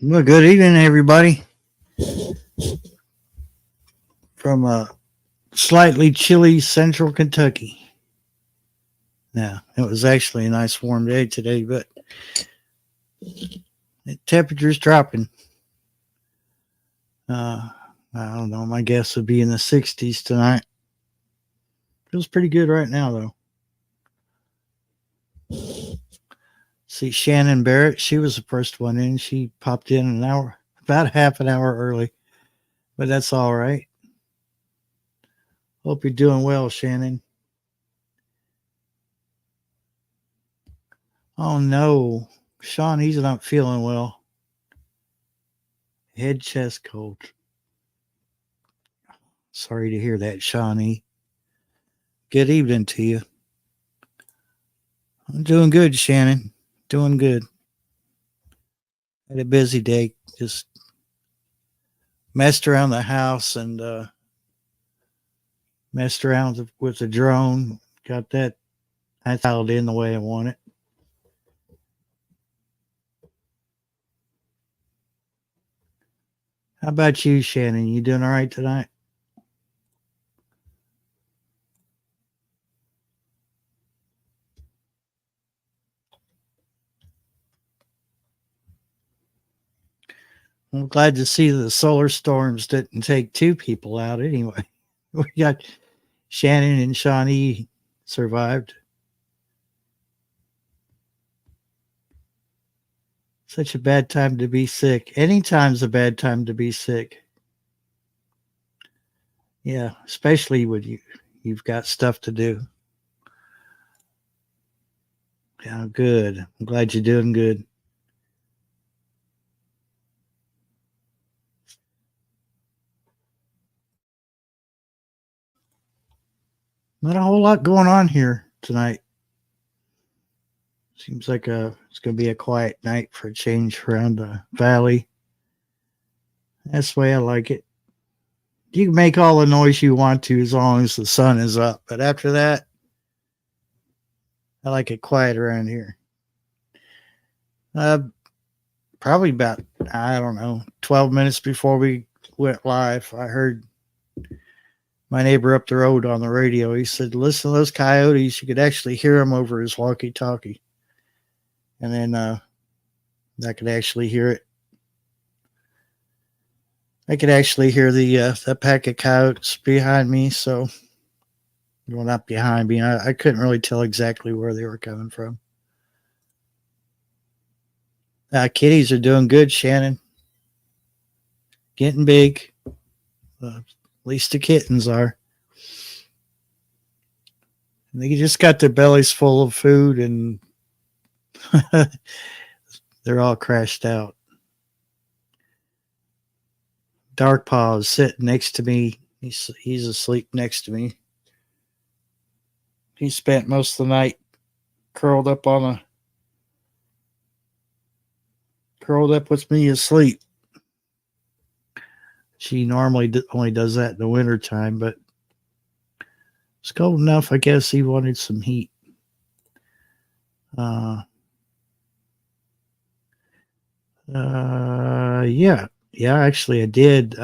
Well, good evening, everybody. From slightly chilly central Kentucky. Now, it was actually a nice warm day today, but the temperature's dropping. Uh, I don't know. My guess would be in the 60s tonight. Feels pretty good right now, though. See, Shannon Barrett, she was the first one in. She popped in an hour, about half an hour early, but that's all right. Hope you're doing well, Shannon. Oh, no. Sean, he's not feeling well. Head chest cold. Sorry to hear that, Shawnee. Good evening to you. I'm doing good, Shannon. Doing good. Had a busy day. Just messed around the house and messed around with the drone. Got that I dialed in the way I want it. How about you, Shannon? You doing all right tonight? I'm glad to see the solar storms didn't take two people out anyway. We got Shannon and Shawnee survived. Such a bad time to be sick. Anytime's a bad time to be sick. Yeah, especially when you've got stuff to do. Yeah, good. I'm glad you're doing good. Not a whole lot going on here tonight. Seems like it's going to be a quiet night for a change around the valley. That's the way I like it. You can make all the noise you want to as long as the sun is up. But after that, I like it quiet around here. Uh, Probably about, I don't know, 12 minutes before we went live, I heard my neighbor up the road on the radio. He said, listen to those coyotes. You could actually hear them over his walkie talkie. And then I could actually hear it. I could actually hear the pack of coyotes behind me. So, well, not behind me. I couldn't really tell exactly where they were coming from. Kitties are doing good, Shannon. Getting big. At least the kittens are. And they just got their bellies full of food and they're all crashed out. Dark Paw is sitting next to me. He's asleep next to me. He spent most of the night curled up with me asleep. She normally only does that in the wintertime, but it's cold enough. I guess he wanted some heat. Yeah, actually I did.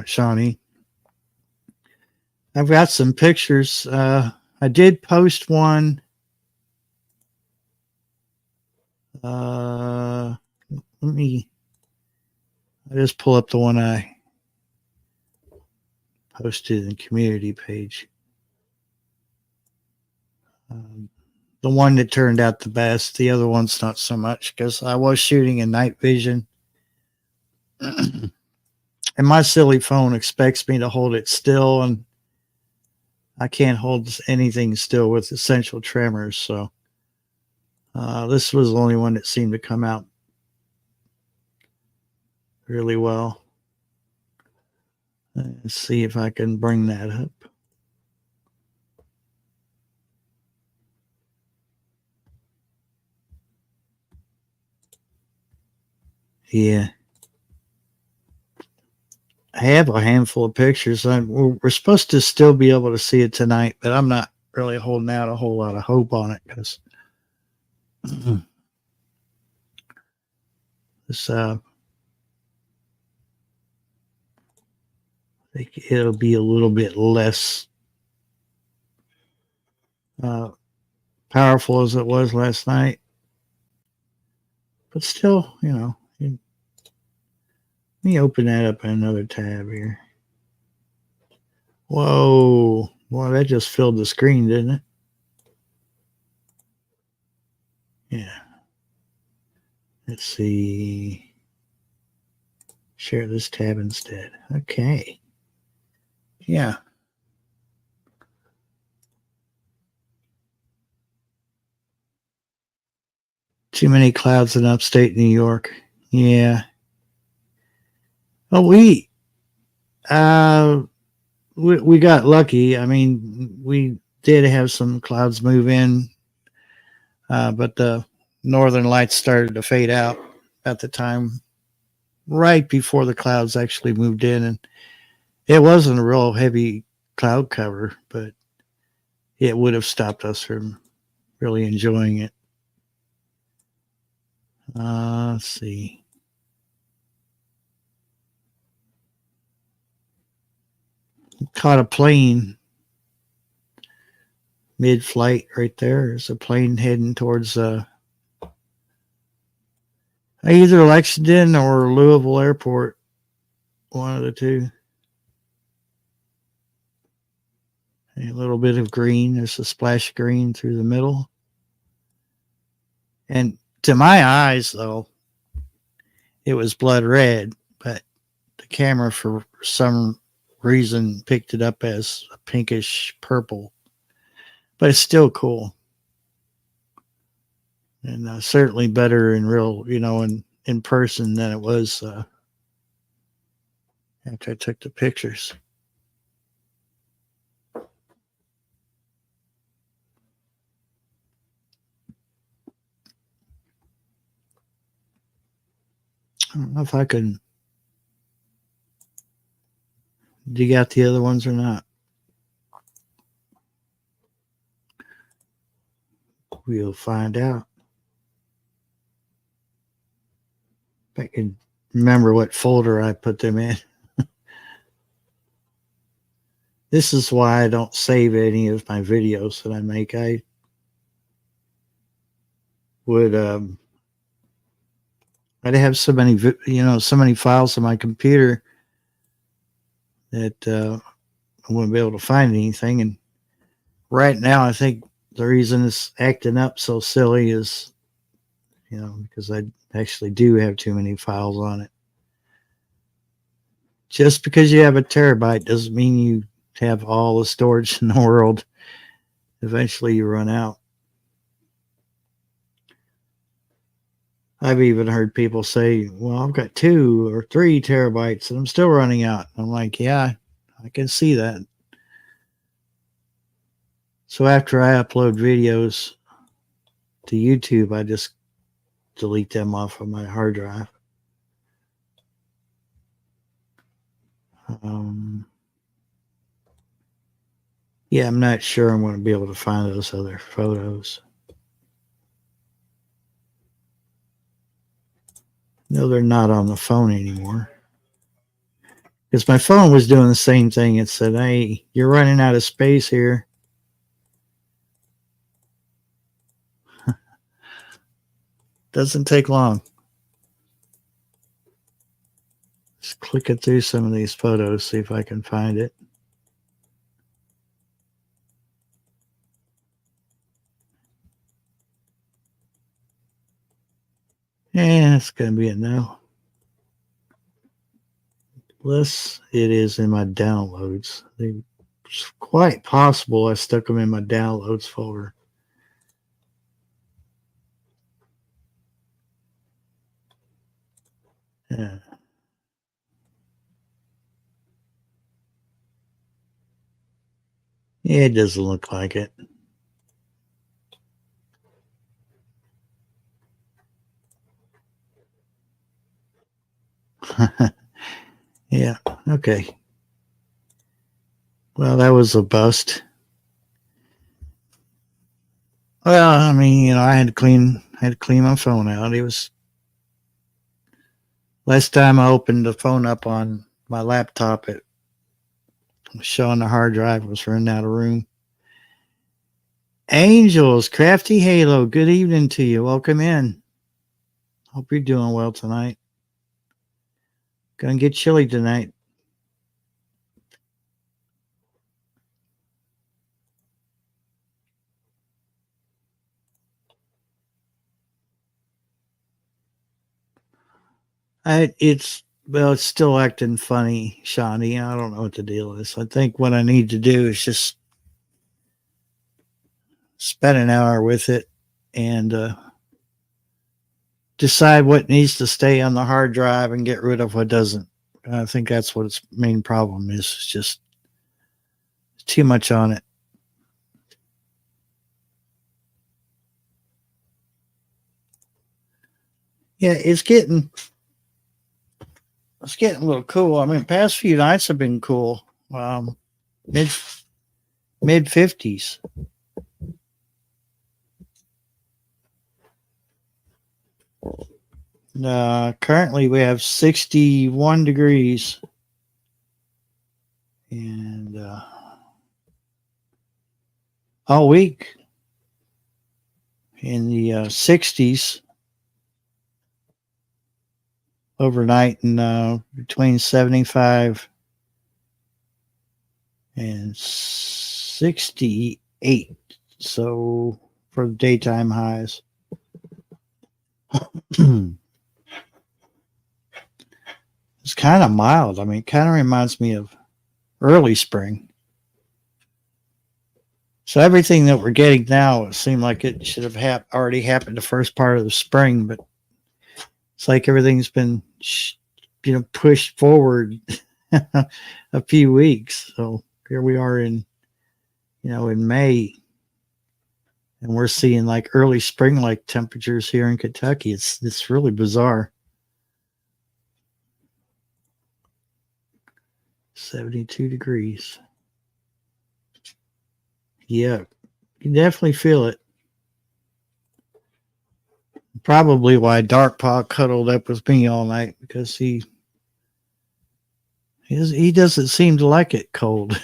Shawnee, I've got some pictures. I did post one. Let me. I just pull up the one I posted in the community page. The one that turned out the best. The other one's not so much because I was shooting in night vision. And my silly phone expects me to hold it still, and I can't hold anything still with essential tremors. So this was the only one that seemed to come out really well. Let's see if I can bring that up. Yeah. I have a handful of pictures. We're supposed to still be able to see it tonight, but I'm not really holding out a whole lot of hope on it because This, I think it'll be a little bit less uh, powerful as it was last night, but still, let me open that up in another tab here. Whoa, well, that just filled the screen, didn't it? Yeah. Let's see. Share this tab instead. Okay. Yeah. Too many clouds in upstate New York. Yeah. Well, we got lucky. I mean, we did have some clouds move in, but the northern lights started to fade out at the time, right before the clouds actually moved in, and it wasn't a real heavy cloud cover, but it would have stopped us from really enjoying it. Let's see. Caught a plane mid-flight right there. There's a plane heading towards either Lexington or Louisville Airport. One of the two. A little bit of green. There's a splash of green through the middle. And to my eyes, though, it was blood red, but the camera, for some reason, picked it up as a pinkish purple. But it's still cool. And certainly better in real, in person than it was after I took the pictures. I don't know if I can dig out the other ones or not. We'll find out. If I can remember what folder I put them in. This is why I don't save any of my videos that I make. I would I'd have so many so many files on my computer that I wouldn't be able to find anything. And right now, I think the reason it's acting up so silly is because I actually do have too many files on it. Just because you have a terabyte doesn't mean you have all the storage in the world. Eventually you run out. I've even heard people say, well, I've got 2 or 3 terabytes and I'm still running out. I'm like, yeah, I can see that. So after I upload videos to YouTube, I just delete them off of my hard drive. Yeah, I'm not sure I'm going to be able to find those other photos. No, they're not on the phone anymore. Because my phone was doing the same thing. It said, hey, you're running out of space here. Doesn't take long. Just clicking through some of these photos, see if I can find it. Yeah, it's going to be a no. Unless it is in my downloads. It's quite possible I stuck them in my downloads folder. Yeah. It doesn't look like it. Yeah, okay. Well, that was a bust. Well, I mean, I had to clean had to clean my phone out. It was last time I opened the phone up on my laptop, it was showing the hard drive was running out of room. Angels, Crafty Halo, good evening to you. Welcome in. Hope you're doing well tonight. Gonna get chilly tonight. It's still acting funny, Shawnee. I don't know what the deal is. I think what I need to do is just spend an hour with it and decide what needs to stay on the hard drive and get rid of what doesn't. I think that's what its main problem is. It's just too much on it. Yeah, it's getting a little cool. I mean, past few nights have been cool. Mid 50s. Currently we have 61 degrees, and all week in the 60s overnight, and between 75 and 68. So for the daytime highs. It's kind of mild. I mean, it kind of reminds me of early spring. So everything that we're getting now, it seemed like it should have already happened the first part of the spring, but it's like everything's been, pushed forward a few weeks. So here we are in May, and we're seeing like early spring-like temperatures here in Kentucky. It's really bizarre. 72 degrees. Yeah, you can definitely feel it. Probably why Dark Paw cuddled up with me all night, because he doesn't seem to like it cold.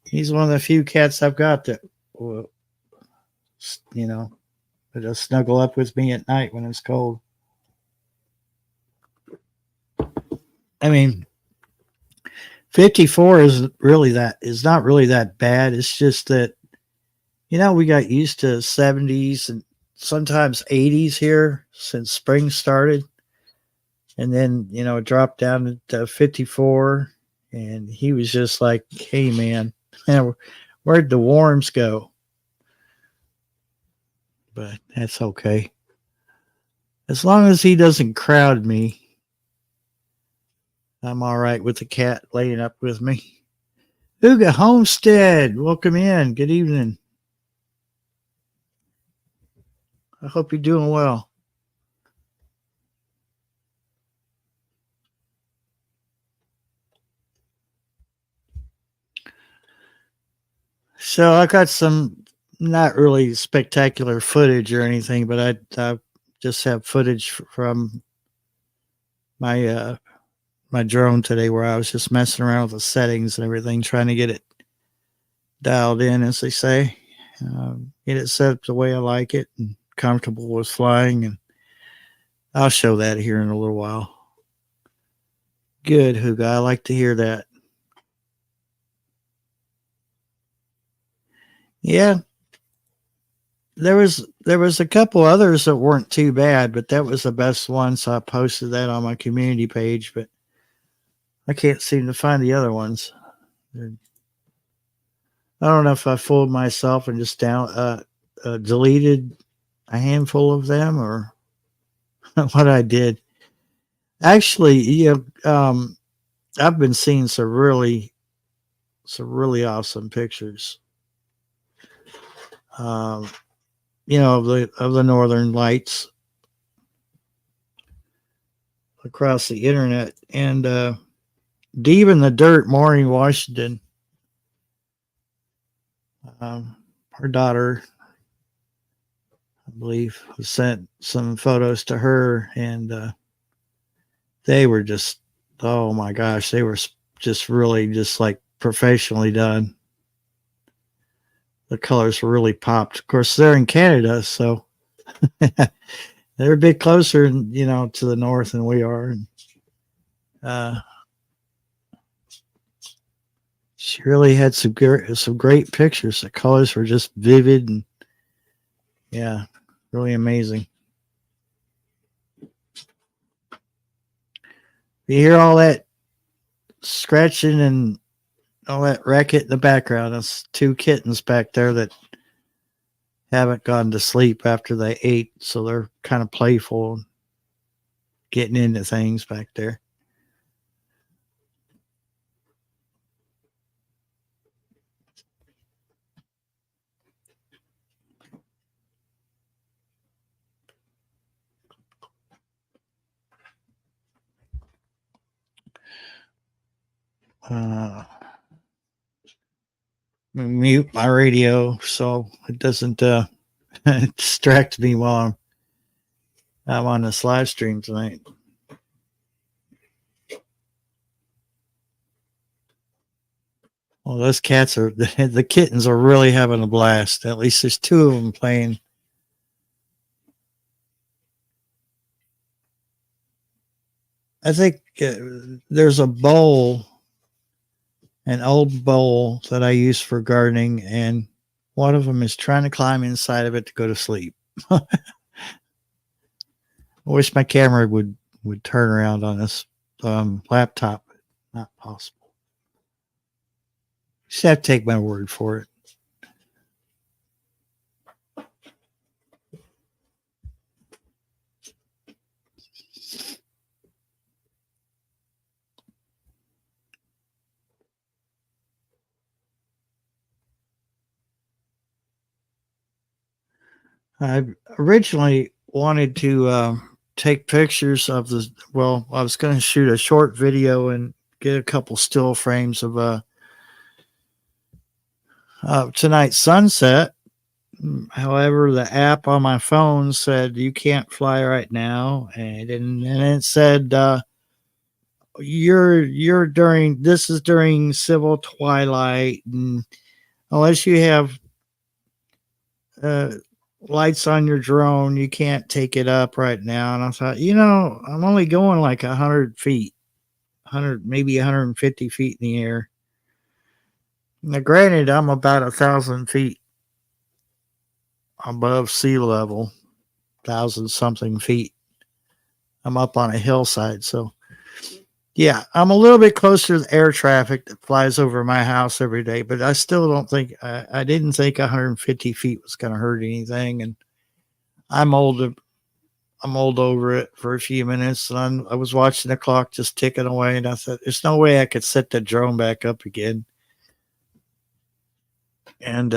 He's one of the few cats I've got that will, that'll snuggle up with me at night when it's cold. I mean, 54 is not really that bad. It's just that, we got used to 70s and sometimes 80s here since spring started. And then, it dropped down to 54. And he was just like, hey, man, where'd the warms go? But that's okay. As long as he doesn't crowd me, I'm all right with the cat laying up with me. Uga Homestead, welcome in. Good evening. I hope you're doing well. So I got some not really spectacular footage or anything, but I just have footage from my my drone today, where I was just messing around with the settings and everything, trying to get it dialed in, as they say, get it set up the way I like it and comfortable with flying. And I'll show that here in a little while. Good, Huga. I like to hear that. Yeah. There was a couple others that weren't too bad, but that was the best one, so I posted that on my community page, but I can't seem to find the other ones. I don't know if I fooled myself and just deleted a handful of them, or what I did. Actually, I've been seeing some really awesome pictures. Of the northern lights across the internet. And Deep in the Dirt, Maureen Washington, her daughter I believe, sent some photos to her, and they were just, oh my gosh, they were just really just like professionally done. The colors were really popped. Of course, they're in Canada, so they're a bit closer, to the north than we are. And, uh, she really had some great pictures. The colors were just vivid and yeah, really amazing. You hear all that scratching and all that racket in the background. That's two kittens back there that haven't gone to sleep after they ate, so they're kind of playful and getting into things back there. Uh, Mute my radio so it doesn't distract me while I'm on this live stream tonight. Well, those cats are the kittens are really having a blast. At least there's two of them playing. I think there's a bowl, an old bowl that I use for gardening, and one of them is trying to climb inside of it to go to sleep. I wish my camera would turn around on this laptop. Not possible. Just have to take my word for it. I originally wanted to take pictures of the. Well, I was going to shoot a short video and get a couple still frames of tonight's sunset. However, the app on my phone said you can't fly right now, and it said you're during this is during civil twilight, and unless you have uh, lights on your drone, you can't take it up right now. And I thought, I'm only going like 100 feet, 100 maybe 150 feet in the air. Now, granted, I'm about 1,000 feet above sea level, thousand something feet. I'm up on a hillside, so yeah, I'm a little bit closer to the air traffic that flies over my house every day, but I still don't think I didn't think 150 feet was going to hurt anything, and I'm old. I'm old over it for a few minutes, and I was watching the clock just ticking away, and I thought, "There's no way I could set the drone back up again and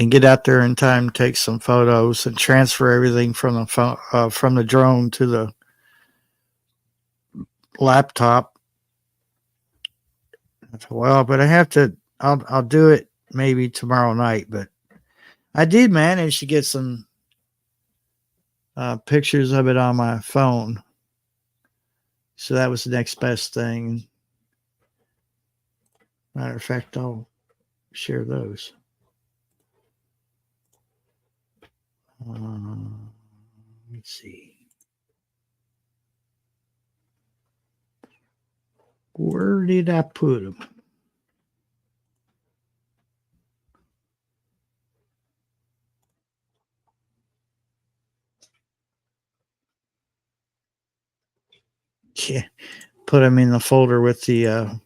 get out there in time to take some photos and transfer everything from the phone from the drone to the laptop." I thought, well, but I have to. I'll do it maybe tomorrow night, but I did manage to get some pictures of it on my phone, so that was the next best thing. Matter of fact, I'll share those. Let's see. Where did I put them? Yeah, put them in the folder with the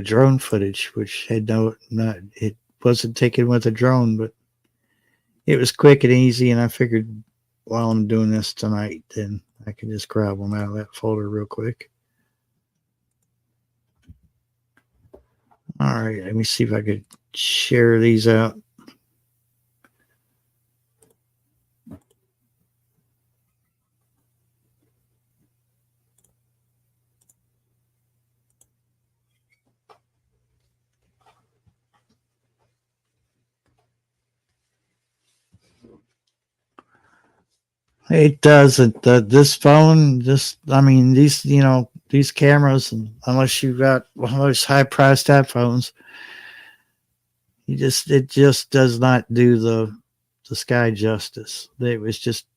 drone footage, which had not it wasn't taken with a drone, but it was quick and easy. And I figured while I'm doing this tonight, then I can just grab them out of that folder real quick. All right, let me see if I could share these out. It doesn't. This phone, just I mean, these cameras, and unless you got one of those high priced iPhones, it just does not do the sky justice. It was just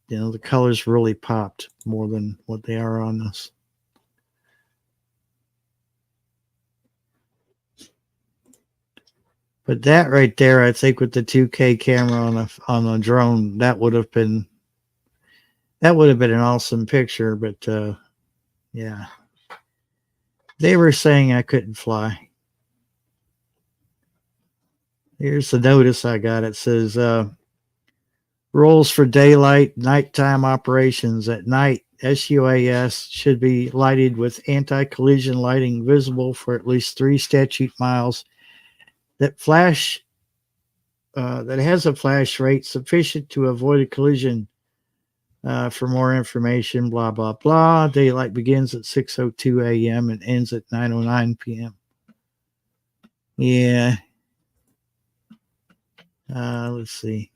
the colors really popped more than what they are on this. But that right there, I think with the 2K camera on a drone, that would have been an awesome picture. But yeah, they were saying I couldn't fly. Here's the notice I got. It says rules for daylight, nighttime operations at night. SUAS should be lighted with anti-collision lighting visible for at least 3 statute miles. That has a flash rate sufficient to avoid a collision. For more information, blah blah blah. Daylight begins at 6:02 a.m. and ends at 9:09 p.m. Yeah. Let's see.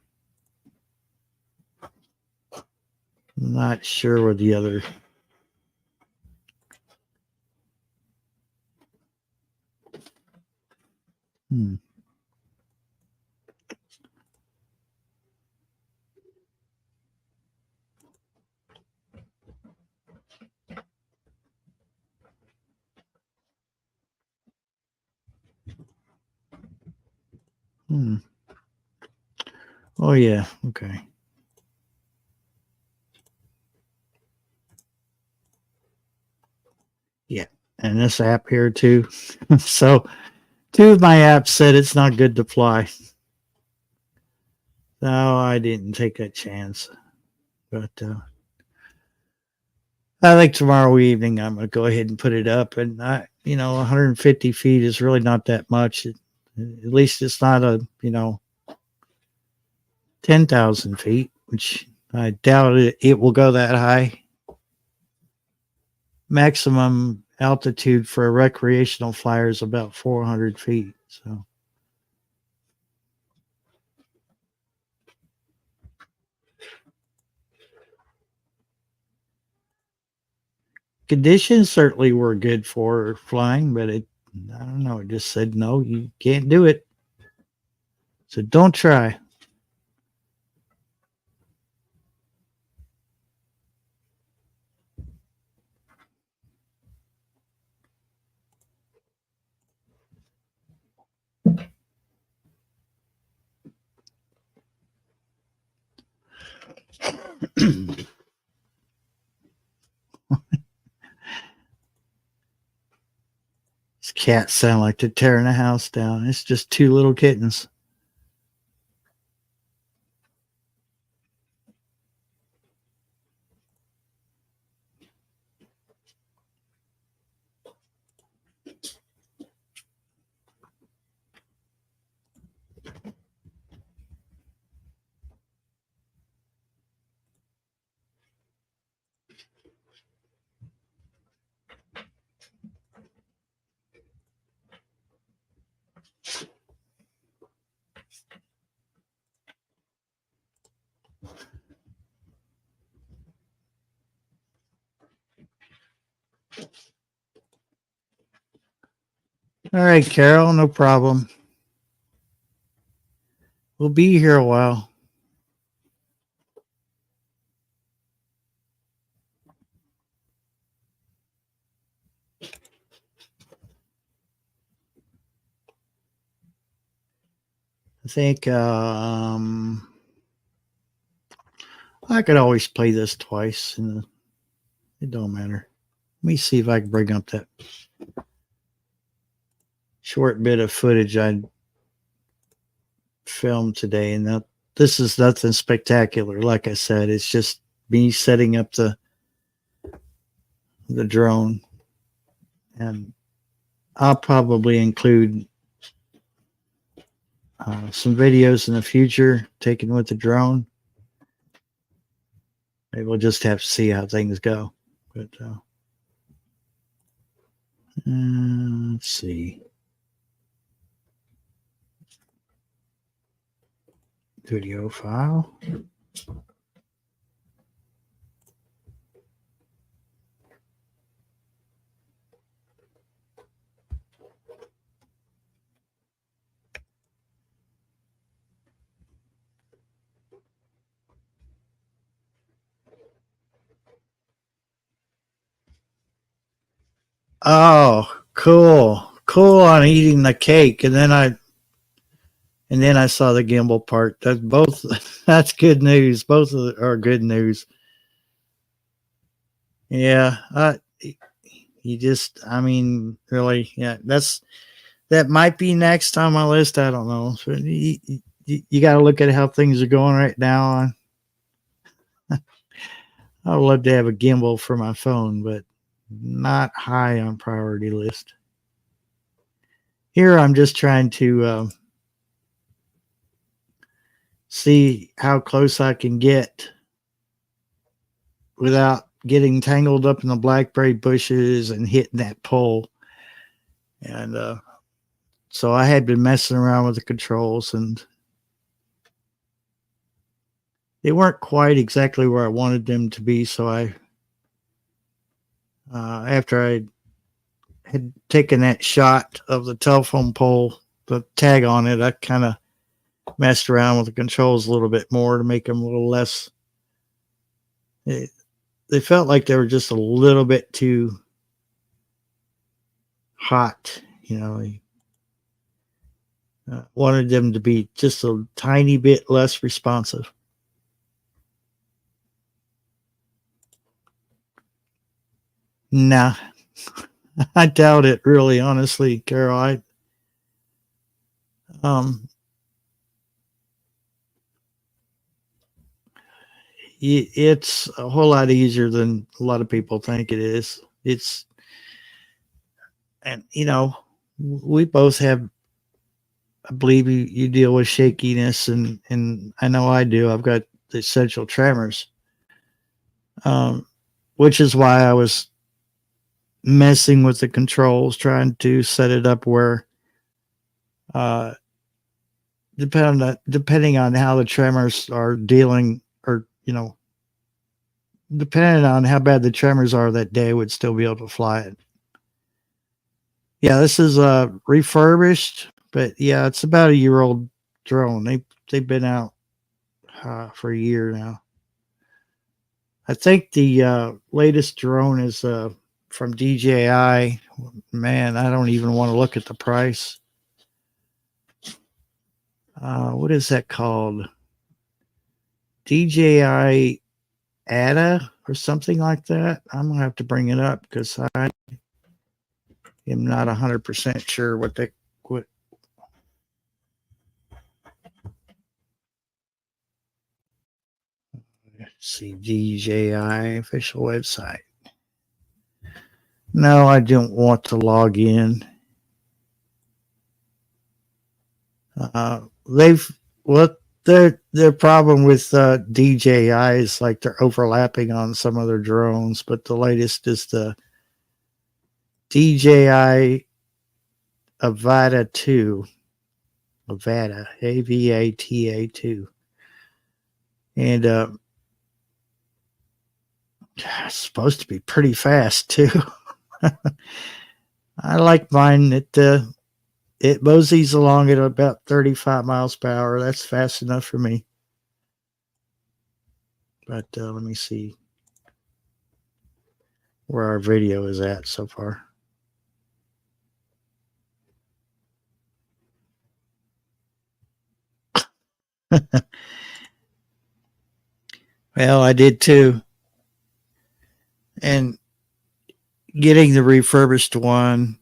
I'm not sure what the other. Hmm. Hmm. Oh yeah. Okay. Yeah. And this app here too. So two of my apps said it's not good to fly. No, I didn't take that chance. But I think tomorrow evening I'm going to go ahead and put it up. And 150 feet is really not that much. At least it's not 10,000 feet, which I doubt it will go that high. Maximum altitude for a recreational flyer is about 400 feet. So conditions certainly were good for flying, but I don't know. It just said, no, you can't do it. So don't try. These cats sound like they're tearing a house down. It's just two little kittens. All right, Carol, no problem. We'll be here a while. I think I could always play this twice, and it don't matter. Let me see if I can bring up that short bit of footage I filmed today, and this is nothing spectacular. Like I said, it's just me setting up the drone, and I'll probably include some videos in the future taken with the drone. Maybe we'll just have to see how things go. But let's see. Video file. Oh, cool. Cool on eating the cake. And then I saw the gimbal part. That's both that's good news. Both of are good news. Yeah. You just I mean, really, yeah, that might be next on my list. I don't know. So you got to look at how things are going right now. I would love to have a gimbal for my phone, but not high on priority list. Here, I'm just trying to see how close I can get without getting tangled up in the blackberry bushes and hitting that pole. And so I had been messing around with the controls, and they weren't quite exactly where I wanted them to be. So after I had taken that shot of the telephone pole, the tag on it, I kind of messed around with the controls a little bit more to make them a little less. They felt like they were just a little bit too hot. Wanted them to be just a tiny bit less responsive. Nah, I doubt it. Really, honestly, Carol. Um, it's a whole lot easier than a lot of people think it is. And we both have. I believe you deal with shakiness, and I know I do. I've got the essential tremors, um, which is why I was messing with the controls, trying to set it up where, uh, depending on how the tremors are dealing, or depending on how bad the tremors are that day, would still be able to fly it. Yeah, this is refurbished, but yeah, it's about a year old drone. They've been out for a year now. I think the latest drone is from DJI. Man, I don't even want to look at the price. What is that called? DJI ADA or something like that. I'm gonna have to bring it up because I am not 100% sure what they what. Let's see, DJI official website. No, I don't want to log in. They've what their problem with DJI is like they're overlapping on some other drones, but the latest is the DJI Avata 2, Avata, Avata 2, and it's supposed to be pretty fast too. I like mine. It moseys along at about 35 miles per hour. That's fast enough for me. But let me see where our video is at so far. Well, I did too. And getting the refurbished one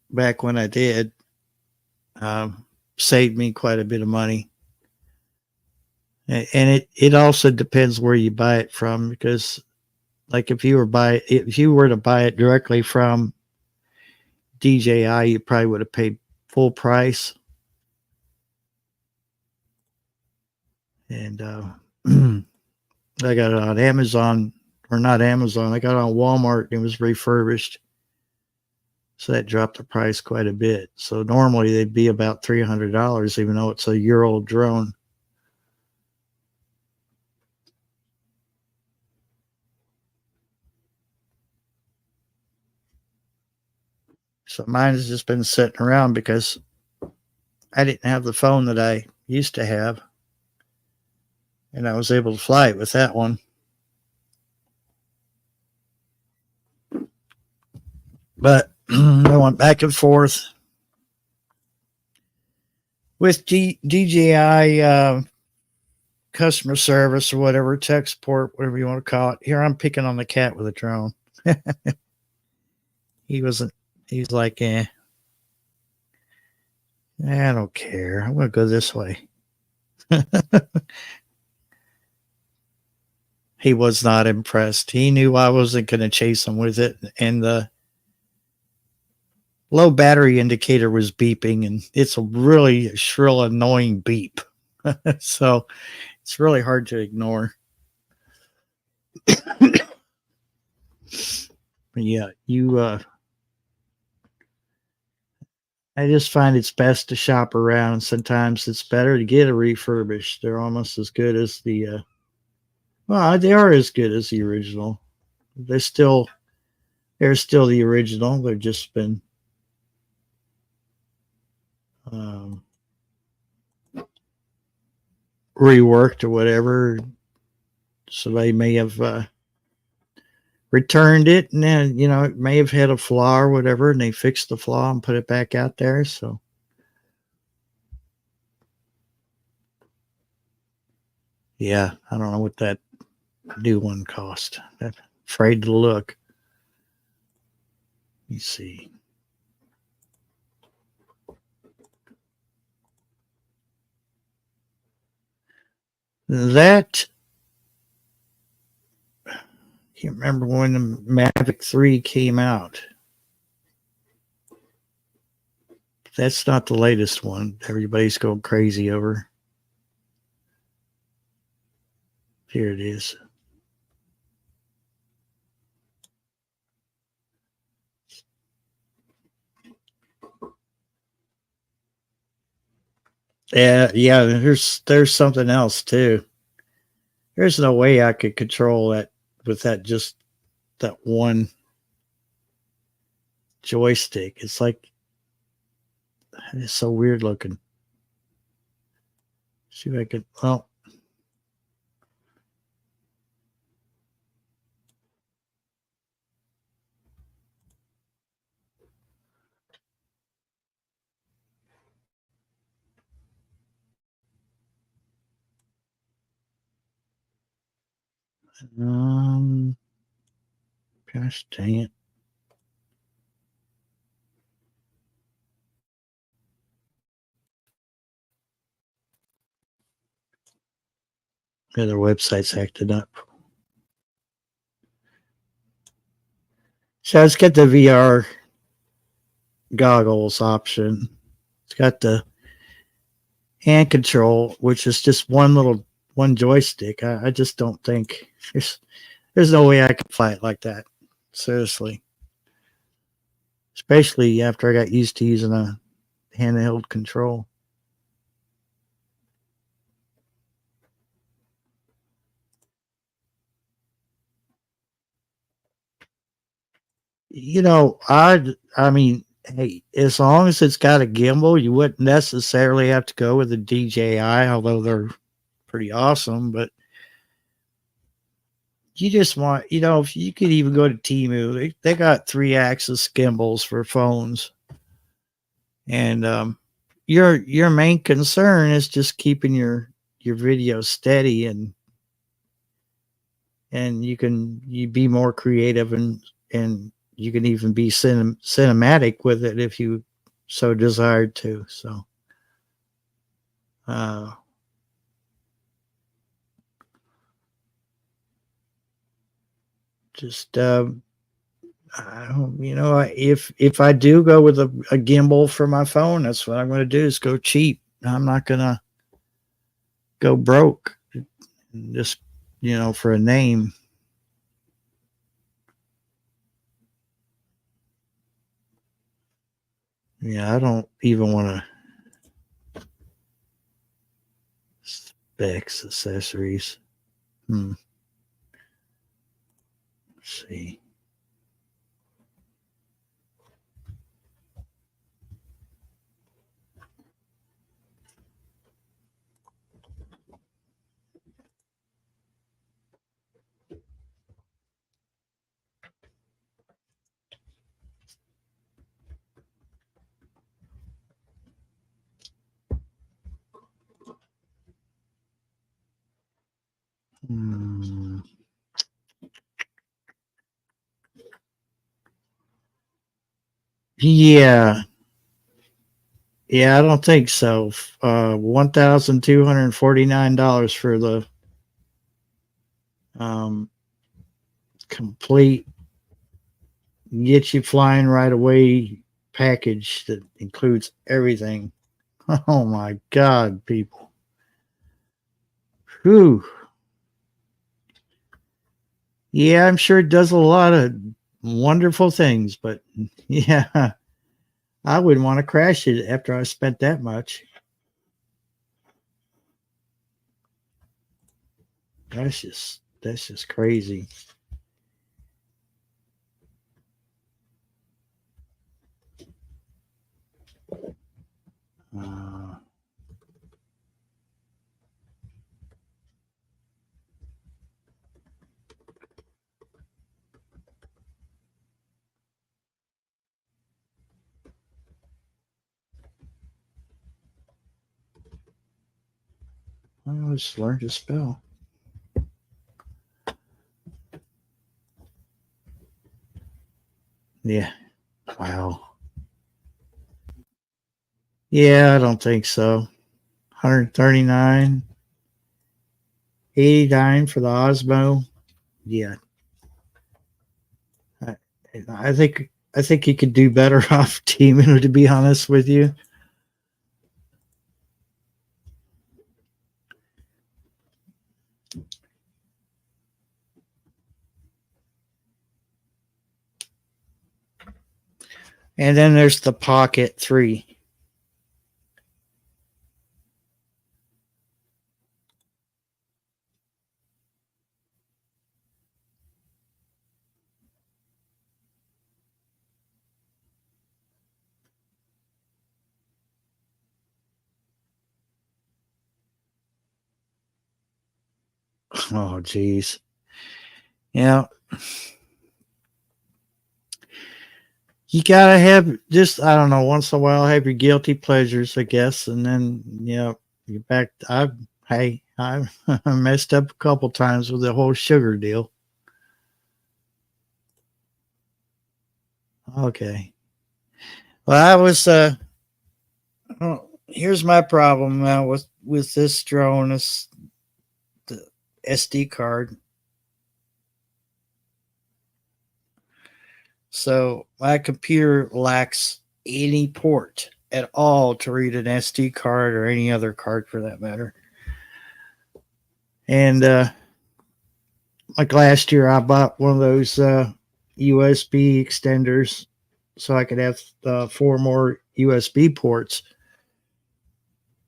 back when I did saved me quite a bit of money. And it also depends where you buy it from, because like if you were to buy it directly from DJI, you probably would have paid full price. And I got it on Amazon, or not Amazon. I got it on Walmart. And it was refurbished, so that dropped the price quite a bit. So normally they'd be about $300, even though it's a year-old drone. So mine has just been sitting around because I didn't have the phone that I used to have, and I was able to fly it with that one. But I went back and forth with DJI customer service or whatever, tech support, whatever you want to call it. Here I'm picking on the cat with a drone. He wasn't. He's like, I don't care. I'm gonna go this way. He was not impressed. He knew I wasn't going to chase him with it, and the low battery indicator was beeping, and it's a really shrill, annoying beep. So it's really hard to ignore. But yeah, I just find it's best to shop around. Sometimes it's better to get a refurbished. They're almost as good as well, they are as good as the original. They're still the original. They've just been um, reworked or whatever. So they may have returned it, and then it may have had a flaw or whatever, and they fixed the flaw and put it back out there. So yeah, I don't know what that new one cost. I'm afraid to look. Let me see. That I can't remember when the Mavic 3 came out. That's not the latest one. Everybody's going crazy over. Here it is. Yeah. There's something else too. There's no way I could control that with that one joystick. It's like it's so weird looking. See if I could. Well, um, gosh dang it. Yeah, their website's acted up. So it's got the VR goggles option. It's got the hand control, which is just one joystick. I just don't think there's no way I could fly it like that. Seriously. Especially after I got used to using a handheld control. I mean, hey, as long as it's got a gimbal, you wouldn't necessarily have to go with a DJI, although they're pretty awesome. But you just want, if you could even go to Temu, they got 3-axis gimbals for phones, and your main concern is just keeping your video steady, and you be more creative, and you can even be cinematic with it if you so desired to. So uh just if I do go with a gimbal for my phone, that's what I'm going to do, is go cheap. I'm not going to go broke just for a name. Yeah, I don't even want to specs accessories. Let's see. Hmm. Yeah. Yeah, I don't think so. $1,249 for the um, complete get you flying right away package that includes everything. Oh my God, people. Whew. Yeah, I'm sure it does a lot of wonderful things, but yeah, I wouldn't want to crash it after I spent that much. That's just crazy. Uh, I just learned to spell. Yeah. Wow. Yeah, I don't think so. 139, 89 for the Osmo. Yeah. I, I think you could do better off teaming, to be honest with you. And then there's the Pocket 3. Oh, geez. Yeah. You gotta have just, I don't know, once in a while have your guilty pleasures, I guess, and then you back. I messed up a couple times with the whole sugar deal. Okay. Well, I was oh, here's my problem now with this drone is the SD card. So my computer lacks any port at all to read an SD card or any other card for that matter. And like last year, I bought one of those USB extenders so I could have 4 more USB ports.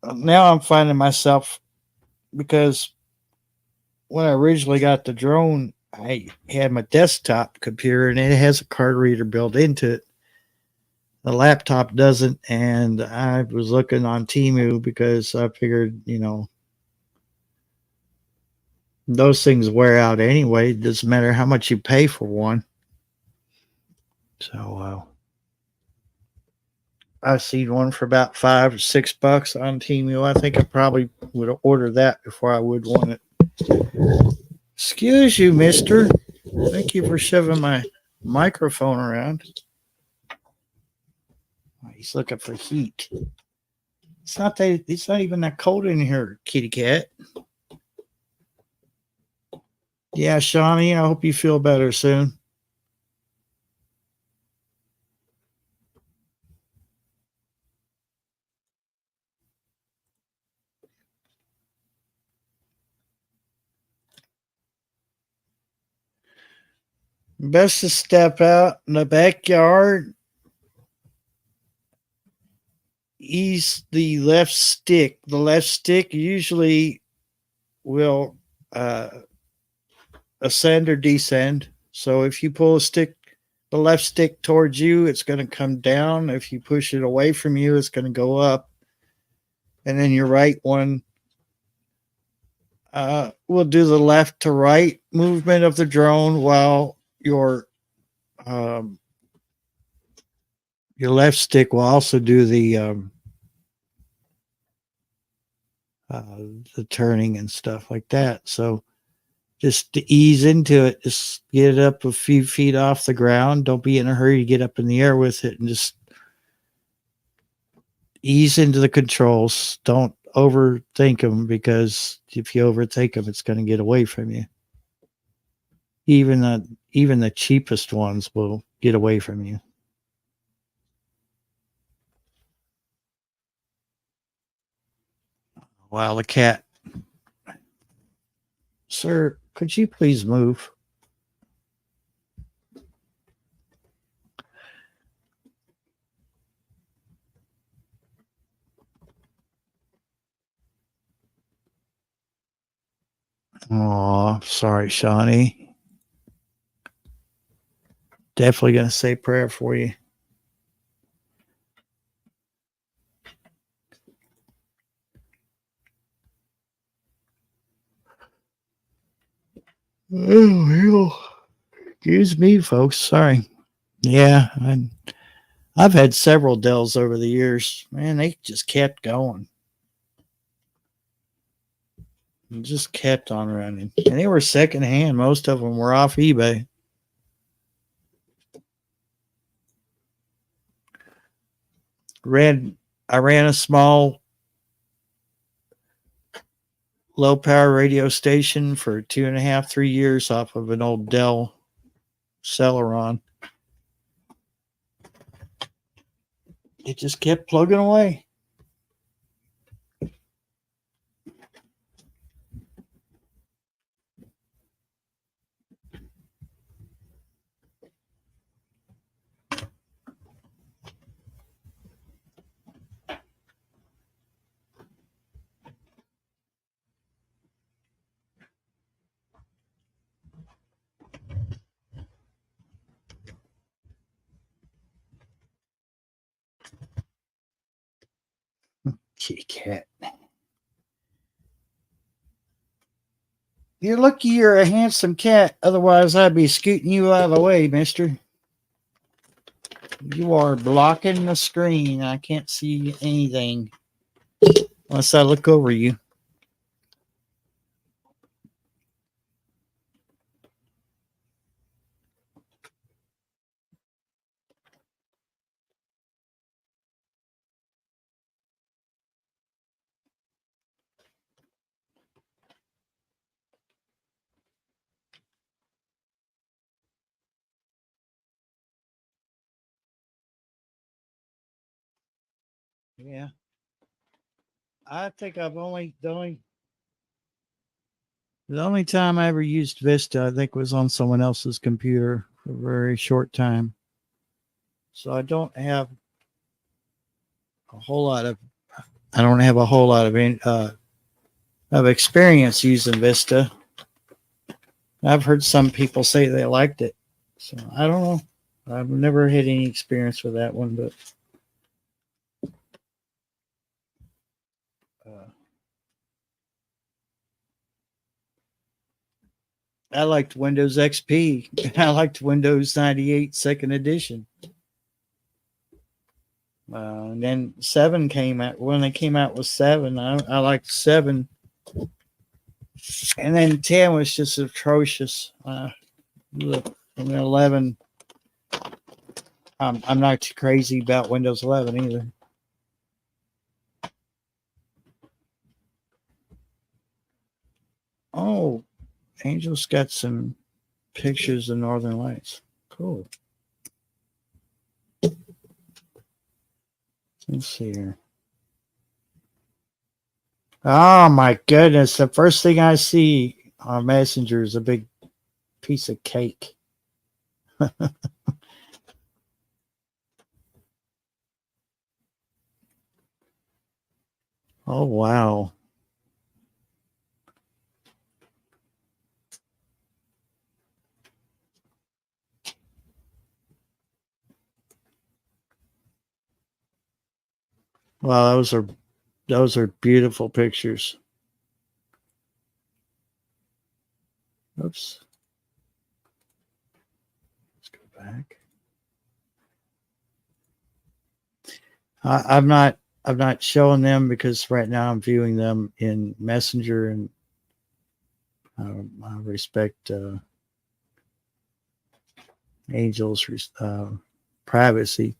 Now I'm finding myself, because when I originally got the drone, I had my desktop computer and it has a card reader built into it. The laptop doesn't, and I was looking on Temu because I figured, those things wear out anyway. It doesn't matter how much you pay for one. So I've seen one for about $5 or $6 on Temu. I think I probably would order that before I would want it. Excuse you, mister. Thank you for shoving my microphone around. He's looking for heat. It's not even that cold in here, kitty cat. Yeah, Shawnee, I hope you feel better soon. Best to step out in the backyard, ease the left stick. The left stick usually will uh, ascend or descend. So if you pull the left stick towards you, it's going to come down. If you push it away from you, it's going to go up. And then your right one will do the left to right movement of the drone, while um, your left stick will also do uh, the turning and stuff like that. So just to ease into it. Just get it up a few feet off the ground. Don't be in a hurry to get up in the air with it, and just ease into the controls. Don't overthink them, because if you overthink them, it's going to get away from you. Even the cheapest ones will get away from you. Wow, the cat. Sir, could you please move? Oh, sorry, Shawnee. Definitely going to say prayer for you. Oh, excuse me, folks. Sorry. Yeah, I've had several Dells over the years. Man, they just kept going. And just kept on running. And they were secondhand. Most of them were off eBay. I ran a small low power radio station for 2.5, 3 years off of an old Dell Celeron. It just kept plugging away. Kitty cat. You're lucky you're a handsome cat. Otherwise, I'd be scooting you out of the way, mister. You are blocking the screen. I can't see anything unless I look over you. Yeah. I think the only time I ever used Vista, I think, was on someone else's computer for a very short time. So I don't have a whole lot of of experience using Vista. I've heard some people say they liked it, so I don't know. I've never had any experience with that one, but I liked Windows XP. I liked Windows 98 Second Edition. And then 7 came out. When they came out with 7, I liked 7. And then 10 was just atrocious. Look, I mean, 11. I'm not too crazy about Windows 11 either. Oh, Angel's got some pictures of Northern Lights. Cool. Let's see here. Oh my goodness. The first thing I see on Messenger is a big piece of cake. Oh, wow. Wow, those are beautiful pictures. Oops. Let's go back. I'm not showing them because right now I'm viewing them in Messenger, and I respect Angel's privacy.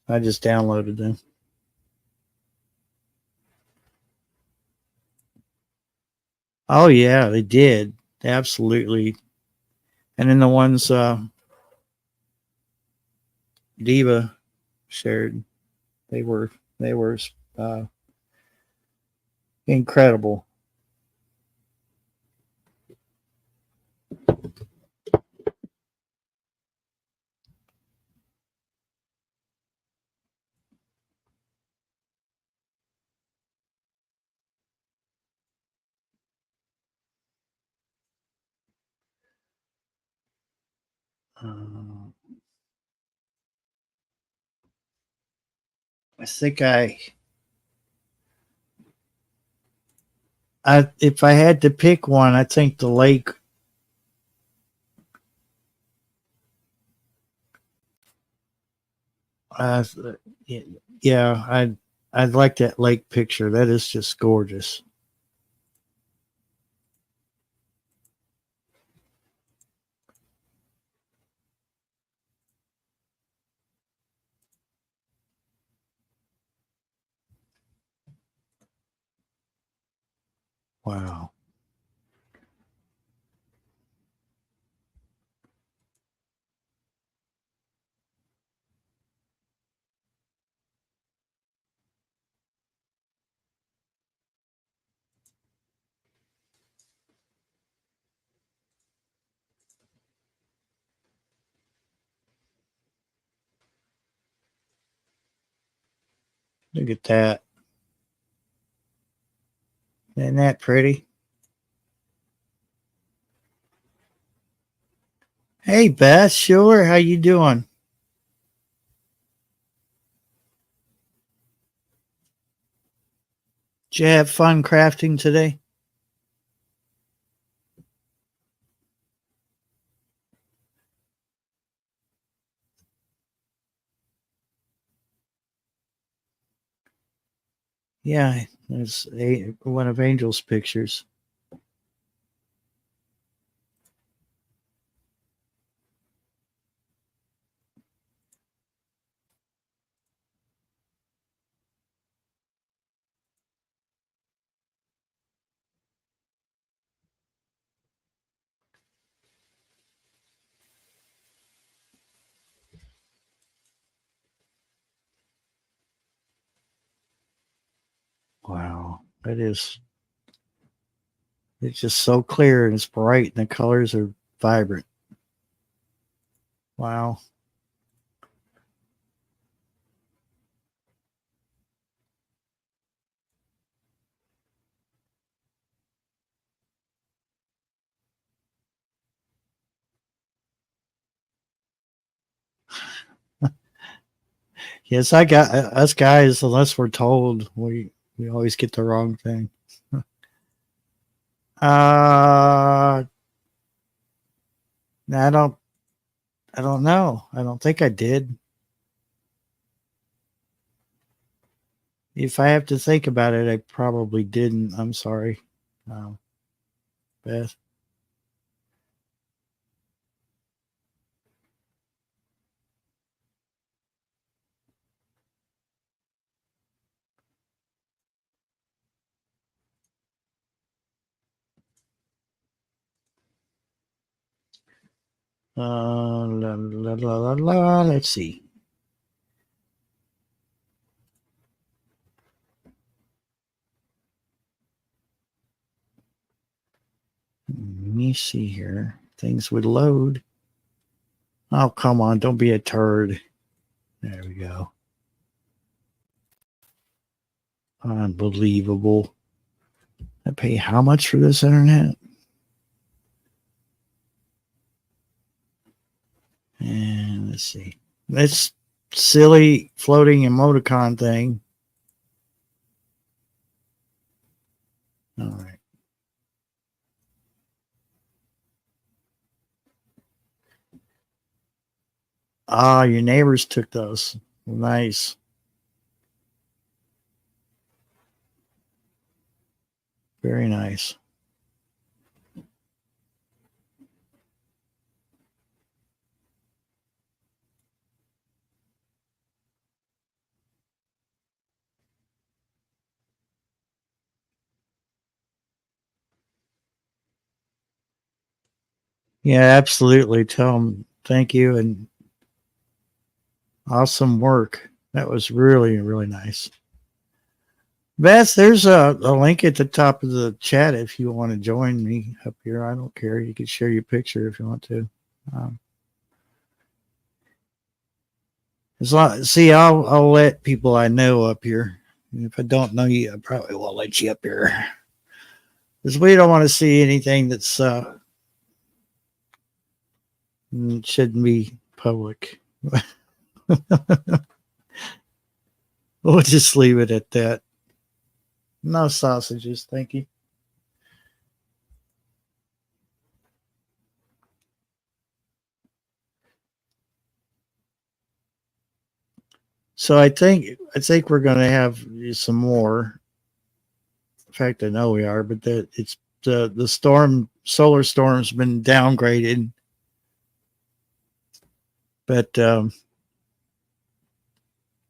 I just downloaded them. Oh yeah, they did absolutely. And then the ones Diva shared, they were they were uh, incredible. Uh, I think I if I had to pick one, I think the lake. Uh, yeah, I'd like that lake picture. That is just gorgeous. Wow, look at that. Isn't that pretty? Hey Beth, sure. How you doing? Did you have fun crafting today? Yeah, there's one of Angel's pictures. Wow, that is. It's just so clear and it's bright, and the colors are vibrant. Wow. Yes, I got us guys. Unless we're told, we always get the wrong thing. Uh, I don't. I don't know. I don't think I did. If I have to think about it, I probably didn't. I'm sorry, um, Beth. La, la, la, la, la. Let's see. Let me see here. Things would load. Oh, come on. Don't be a turd. There we go. Unbelievable. I pay how much for this internet? And let's see. This silly floating emoticon thing. All right. Ah, your neighbors took those. Nice. Very nice. Yeah, absolutely. Tell them thank you and awesome work. That was really, really nice. Beth, there's a link at the top of the chat if you want to join me up here. I don't care. You can share your picture if you want to. Um, see, I'll let people I know up here. If I don't know you, I probably won't let you up here because we don't want to see anything that's shouldn't be public. We'll just leave it at that. No sausages, thank you. So I think we're going to have some more. In fact, I know we are, but it's the solar storm's been downgraded. But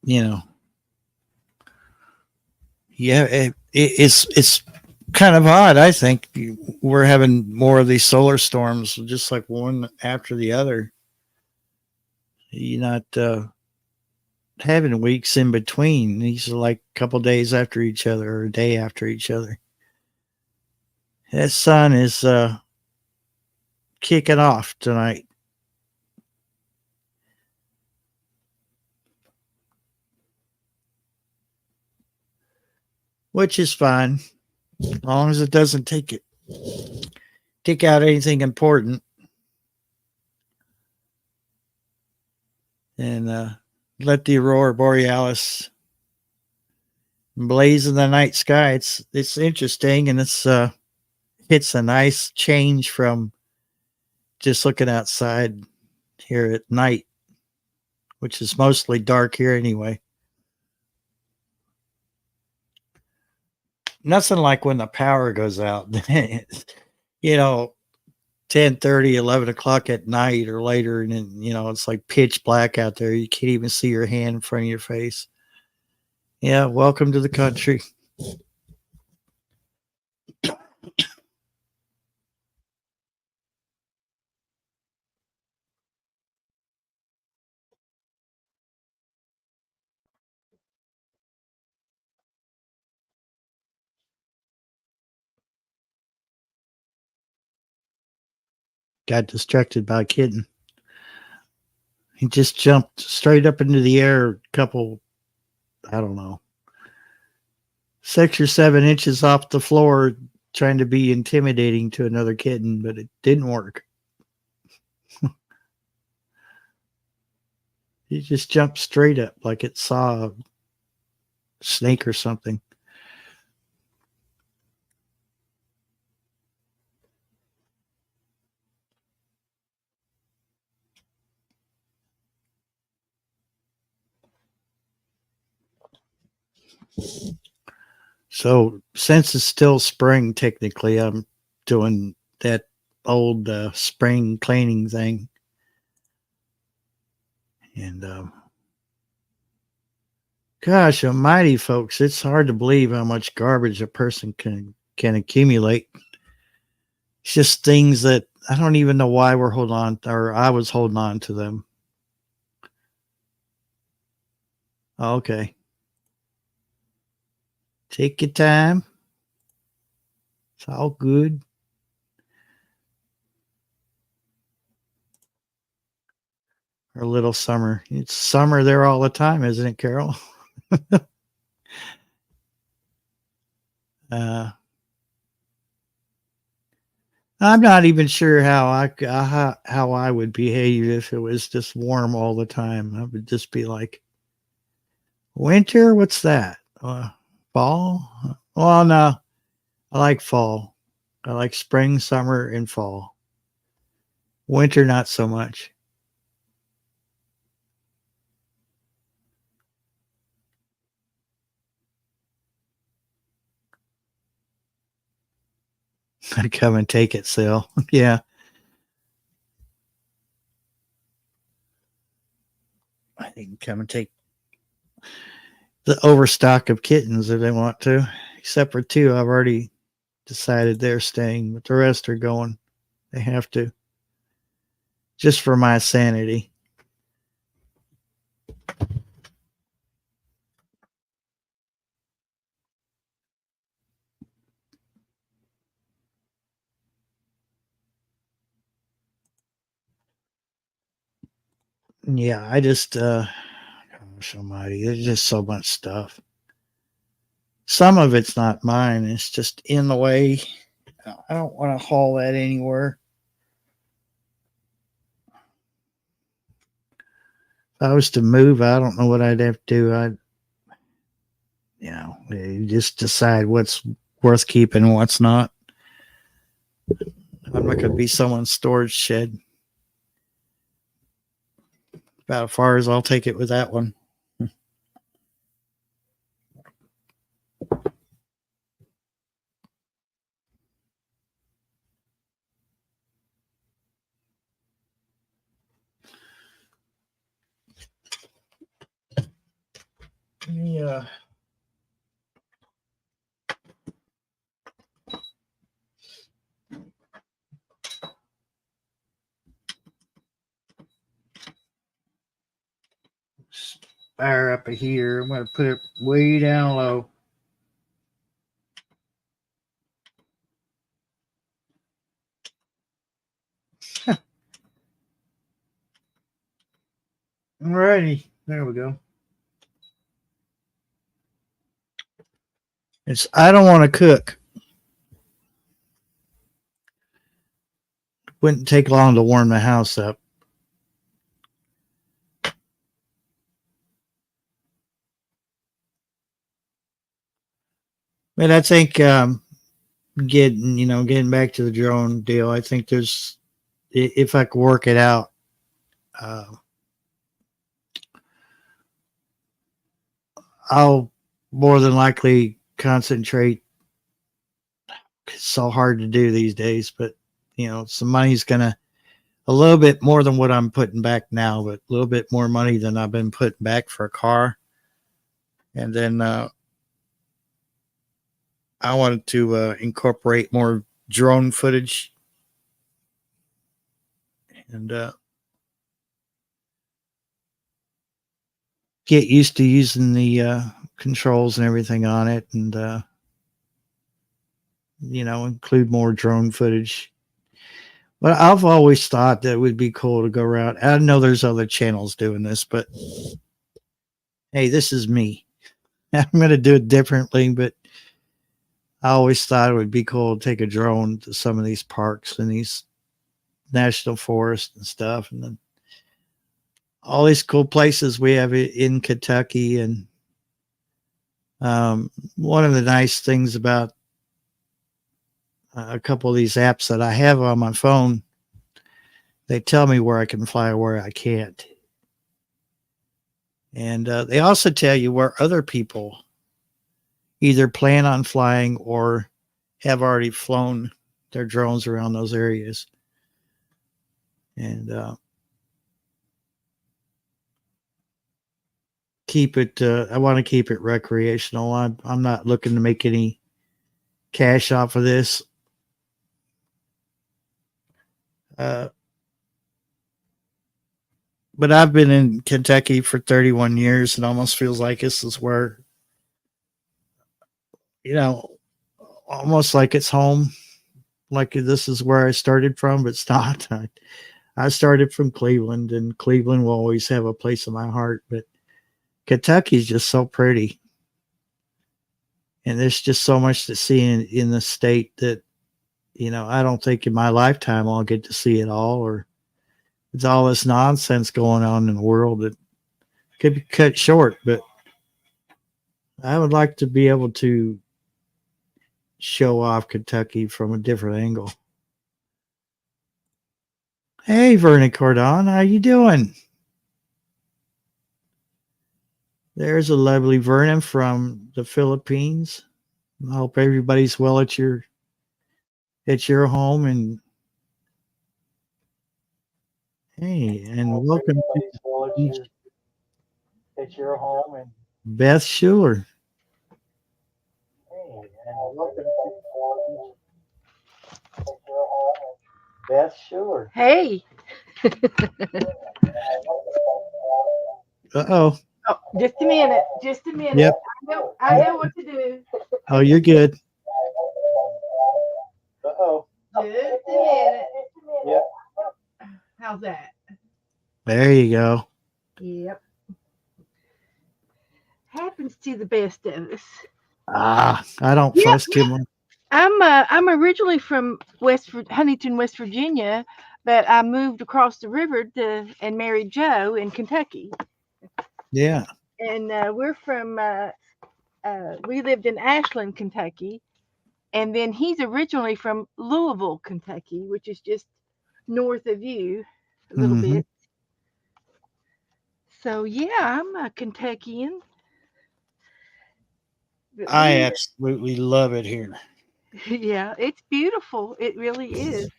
you know, yeah, it's kind of odd. I think we're having more of these solar storms, just like one after the other. You're not having weeks in between. These are like a couple days after each other or a day after each other. That sun is kicking off tonight, which is fine as long as it doesn't take out anything important. And let the aurora borealis blaze in the night sky. It's interesting, and it's a nice change from just looking outside here at night, which is mostly dark here anyway. Nothing like when the power goes out. you know, 10:30, 11 o'clock at night or later, and then it's like pitch black out there. You can't even see your hand in front of your face. Yeah, welcome to the country. Got distracted by a kitten. He just jumped straight up into the air, a couple, I don't know, 6 or 7 inches off the floor, trying to be intimidating to another kitten, but it didn't work. He just jumped straight up like it saw a snake or something. So since it's still spring, technically, I'm doing that old spring cleaning thing, and gosh almighty, folks, it's hard to believe how much garbage a person can accumulate. It's just things that I don't even know why we're holding on, or I was holding on to them. Okay, take your time. It's all good. Our little summer. It's summer there all the time, isn't it, Carol? Uh, I'm not even sure how I would behave if it was just warm all the time. I would just be like, winter. What's that? Fall? Well, no, I like fall. I like spring, summer, and fall. Winter, not so much. come and take it still. Yeah. They can come and take the overstock of kittens if they want to. Except for two, I've already decided they're staying, but the rest are going. They have to. Just for my sanity. Yeah, I just gosh almighty, there's just so much stuff. Some of it's not mine. It's just in the way. I don't want to haul that anywhere. If I was to move, I don't know what I'd have to do. You just decide what's worth keeping and what's not. I'm not going to be someone's storage shed. About as far as I'll take it with that one. Yeah. Fire up here. I'm going to put it way down low. Alrighty. There we go. I don't want to cook. Wouldn't take long to warm the house up. But I think getting back to the drone deal, I think if I could work it out, uh, I'll more than likely concentrate. It's so hard to do these days, but some money's gonna a little bit more than what I'm putting back now, but a little bit more money than I've been putting back for a car. And then I wanted to incorporate more drone footage and get used to using the controls and everything on it, and include more drone footage. But I've always thought that it would be cool to go around. I know there's other channels doing this, but hey, this is me. I'm going to do it differently, but I always thought it would be cool to take a drone to some of these parks and these national forests and stuff, and then all these cool places we have in Kentucky. And one of the nice things about a couple of these apps that I have on my phone, they tell me where I can fly or where I can't. And they also tell you where other people either plan on flying or have already flown their drones around those areas. And I want to keep it recreational. I'm not looking to make any cash off of this. But I've been in Kentucky for 31 years and almost feels like this is where, almost like it's home. Like this is where I started from, but it's not. I started from Cleveland, and Cleveland will always have a place in my heart. But Kentucky is just so pretty. And there's just so much to see in the state that, I don't think in my lifetime I'll get to see it all, or it's all this nonsense going on in the world that could be cut short. But I would like to be able to show off Kentucky from a different angle. Hey, Vernon Cordon, how you doing? There's a lovely Vernon from the Philippines. I hope everybody's well at your It's your home, and hey, and welcome to Well, Beach, it's your home, and Beth Schuler. hey, and welcome to your home, Beth Schuler. Hey. Uh-oh. Oh, just a minute. Just a minute. Yep. I know what to do. Oh, you're good. Uh-oh. Just a minute. Yep. How's that? There you go. Yep. Happens to the best of us. I don't Yep. fuss too much. I'm originally from Huntington, West Virginia, but I moved across the river and married Joe in Kentucky. Yeah. And we're from we lived in Ashland, Kentucky, and then he's originally from Louisville, Kentucky, which is just north of you a little Hmm. bit. So yeah, I'm a Kentuckian. But I we, absolutely love it here. yeah, it's beautiful. It really is.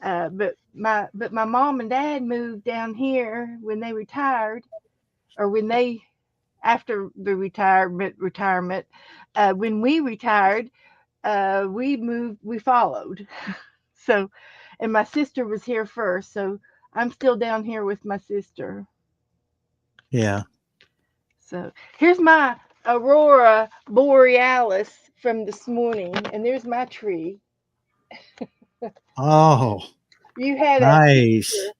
But my mom and dad moved down here when they retired, or when they after the retirement. When we retired, we moved. We followed. So, and my sister was here first, so I'm still down here with my sister. Yeah. So here's my aurora borealis from this morning, and there's my tree. Oh, You had a nice. picture.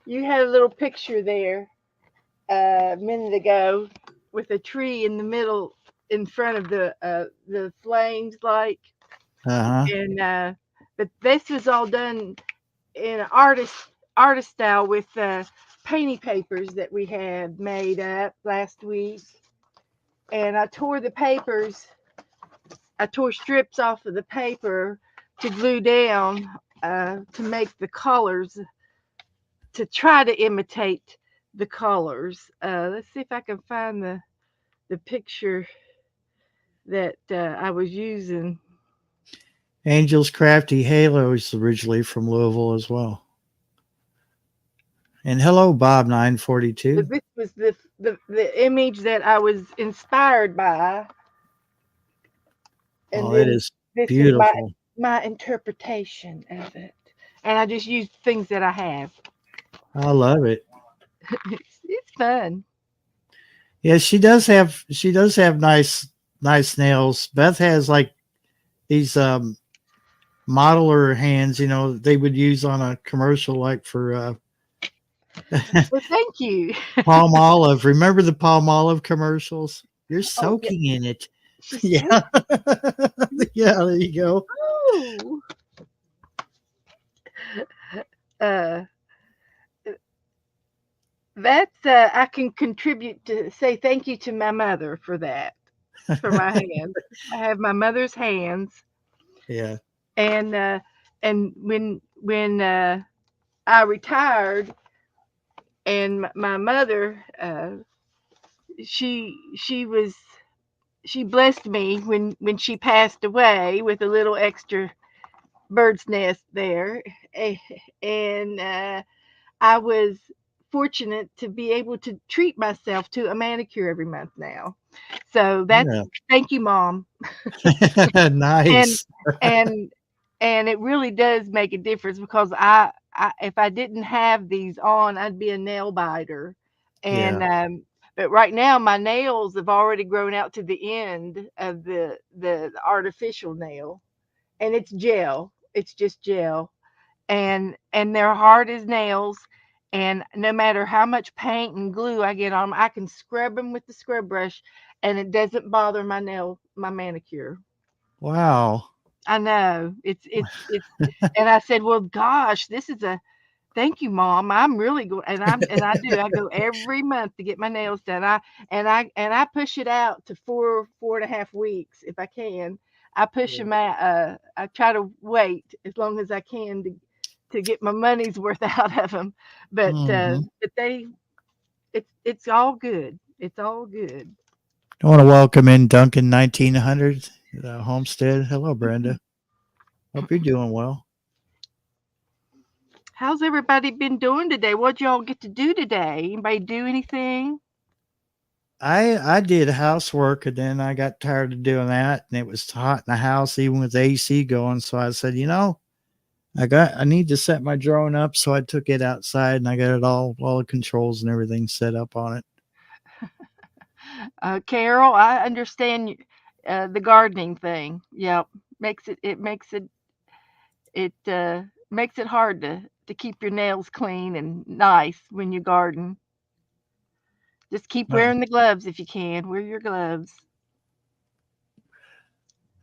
You had a little picture there a minute ago with a tree in the middle, in front of the flames, like, Uh-huh. and but this was all done in artist style with painting papers that we had made up last week, and I tore strips off of the paper to glue down to make the colors, to try to imitate the colors. Let's see if I can find the picture that I was using. Angel's Crafty Halo is originally from Louisville as well. And hello, Bob 942. This was the image that I was inspired by, and Oh, it then is this is beautiful. my interpretation of it. And I just used things that I have. I love it. It's fun. Yeah, she does have nice nails. Beth has like these modeler hands, they would use on a commercial like for Well, thank you. palm olive. Remember the palm olive commercials? You're Oh yeah, soaking in it. she's Yeah. so Yeah, there you go. cool. Uh, that's I can contribute to say thank you to my mother for that, for my hands. I have my mother's hands, Yeah. and when I retired, and my mother, she was she blessed me when she passed away with a little extra bird's nest there. Eh, and I was fortunate to be able to treat myself to a manicure every month now. So that's Yeah. thank you, Mom. And Nice. and and it really does make a difference because if I didn't have these on, I'd be a nail biter. Yeah. And but right now my nails have already grown out to the end of the artificial nail, and it's gel. It's just gel, and they're hard as nails. And no matter how much paint and glue I get on them, I can scrub them with the scrub brush, and it doesn't bother my manicure. Wow. I know. It's and I said, "Well, gosh, this is a thank you, Mom. I'm really going." And I do. I go every month to get my nails done. I push it out to 4.5 weeks if I can. I push them out. I try to wait as long as I can to get my money's worth out of them. Hmm. But it's all good. It's all good. I want to welcome in Duncan 1900, the Homestead. Hello, Brenda. Hope you're doing well. How's everybody been doing today? What'd y'all get to do today? Anybody do anything? I did housework and then I got tired of doing that and it was hot in the house even with the AC going. So I said, I need to set my drone up. So I took it outside and I got it all the controls and everything set up on it. Carol, I understand the gardening thing. Yep, makes it hard to keep your nails clean and nice when you garden. Just keep Uh, wearing the gloves if you can. Wear your gloves.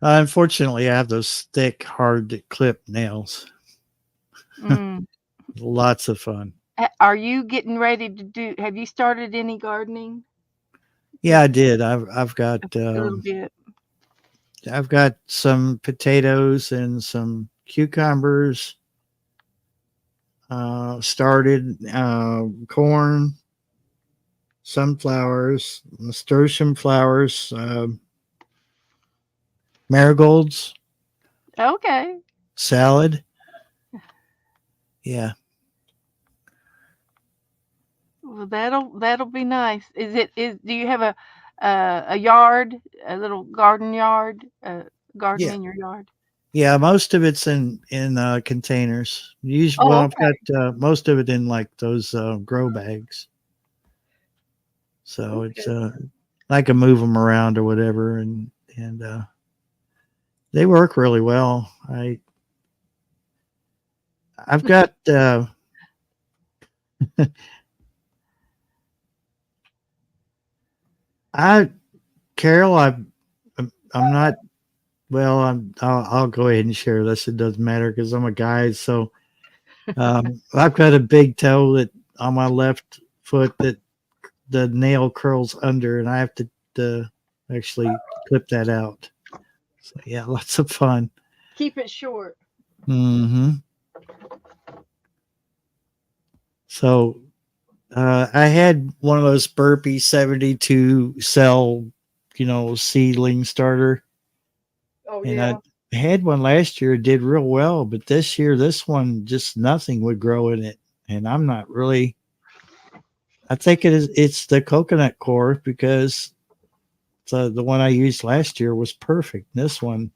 Unfortunately, I have those thick, hard to clip nails. Mm. Lots of fun. Are you getting ready to do? Have you started any gardening? Yeah, Just I did. I've got a little bit. I've got some potatoes and some cucumbers started, corn, sunflowers, nasturtium flowers, marigolds, Okay. salad. Yeah. Well, that'll be nice. Is do you have a yard, a little garden yard, garden Yeah. in your yard? Yeah. Most of it's in containers. Usually, Oh, well, I've okay. got most of it in like those grow bags. So it's Okay. I can move them around or whatever, and they work really well. I've got I Carol. I'm not. Well, I'll go ahead and share this. It doesn't matter because I'm a guy. So I've got a big toe that on my left foot that the nail curls under, and I have to actually clip that out. So yeah, lots of fun. Keep it short. Hmm. So I had one of those burpee 72 cell, seedling starter, Oh and I yeah. had one last year. It did real well, but this year, this one just nothing would grow in it, and I'm not really. I think it's the coconut core because the one I used last year was perfect. This one,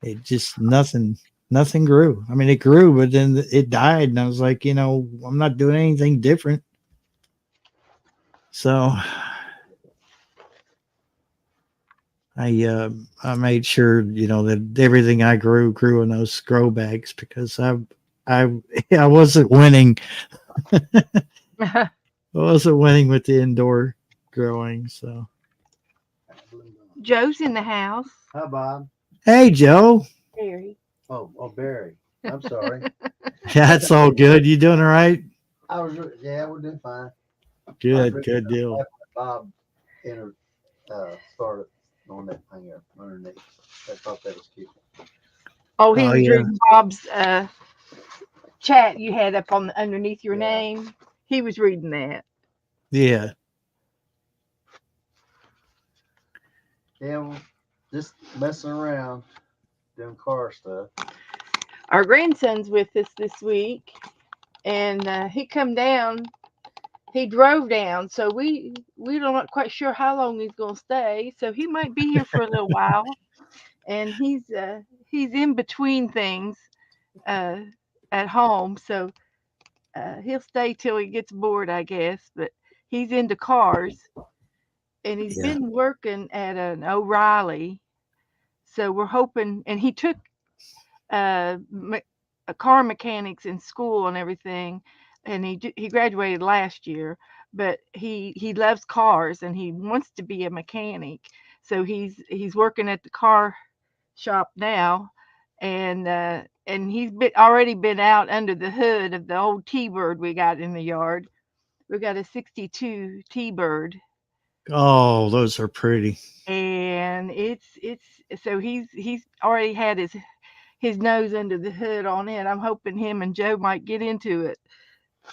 it just nothing grew. I mean, it grew, but then it died, and I was like, I'm not doing anything different. So I made sure that everything I grew in those grow bags because I I wasn't winning. I wasn't winning with the indoor growing. So Joe's in the house. Hi, Bob. hey, Joe. Barry. Oh, Barry. I'm sorry. That's all good. You doing all right? Yeah, we're doing fine. I was Good, ready good deal. after Bob entered, started on that thing there underneath. I thought that was cute. Oh, he Oh was yeah, reading Bob's chat you had up on underneath your Yeah. name. He was reading that. yeah, Yeah, well, just messing around, doing car stuff. Our grandson's with us this week, and he come down. He drove down, so we don't not quite sure how long he's gonna stay. So he might be here for a little while, and he's in between things uh, at home, so he'll stay till he gets bored, I guess. But he's into cars, and he's yeah. been working at an O'Reilly. So we're hoping, and he took uh, me- car mechanics in school and everything, and he graduated last year. But he loves cars and he wants to be a mechanic. So he's working at the car shop now, and already been out under the hood of the old T-Bird we got in the yard. We got a '62 T-Bird, Oh, those are pretty. and it's so he's already had his nose under the hood on it. I'm hoping him and Joe might get into it,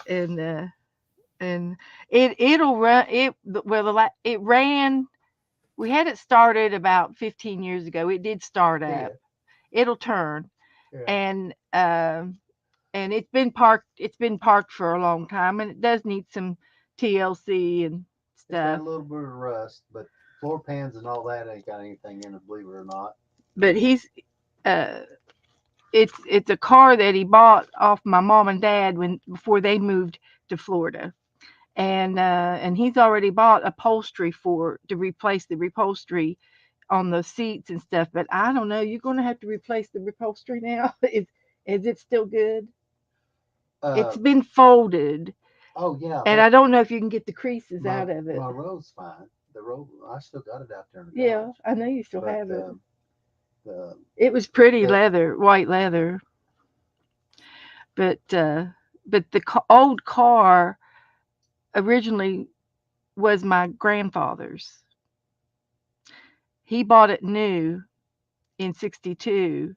and it'll run it well. It ran. We had it started about 15 years ago. It did start up. Yeah. It'll turn. Yeah. And it's been parked. It's been parked for a long time, and it does need some TLC and It's got a stuff. little bit of rust, but floor pans and all that ain't got anything in it, believe it or not. But he's uh, it's a car that he bought off my mom and dad when before they moved to Florida, and he's already bought upholstery for to replace the upholstery on the seats and stuff. But I don't know. You're going to have to replace the upholstery now. Is it still good? Uh, It's been folded, oh yeah, and I don't know if you can get the creases my out of it. my road's fine. The road, I still got it out there in the Yeah, garage. I know you still But have it. the It was pretty the leather, white leather, but uh, but the old car originally was my grandfather's. He bought it new in '62,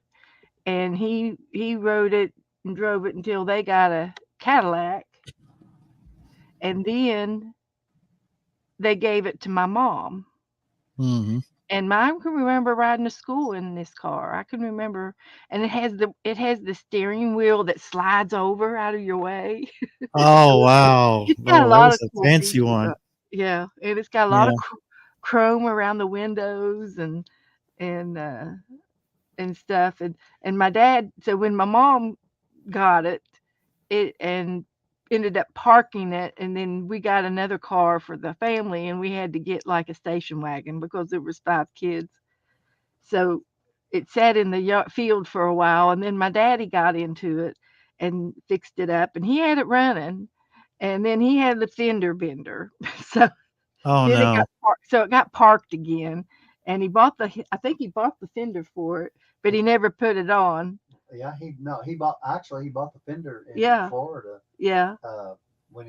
and he rode it and drove it until they got a Cadillac, and then they gave it to my mom. Hmm. And I can remember riding to school in this car. I can remember, and it has the steering wheel that slides over out of your way. Oh wow! It's got a Oh, that lot was of a cool fancy features. one. Yeah, and it's got a lot Yeah. of chrome around the windows and uh, and stuff. And my dad. So when my mom got it, it and ended up parking it, and then we got another car for the family, and we had to get like a station wagon because there was 5 kids. So it sat in the field for a while, and then my daddy got into it and fixed it up, and he had it running, and then he had the fender bender. So Oh then it got no. parked. So it got parked again, and he bought the. I think he bought the fender for it, but he never put it on. yeah, he bought, actually he bought the fender in Yeah, Florida. yeah, Uh, when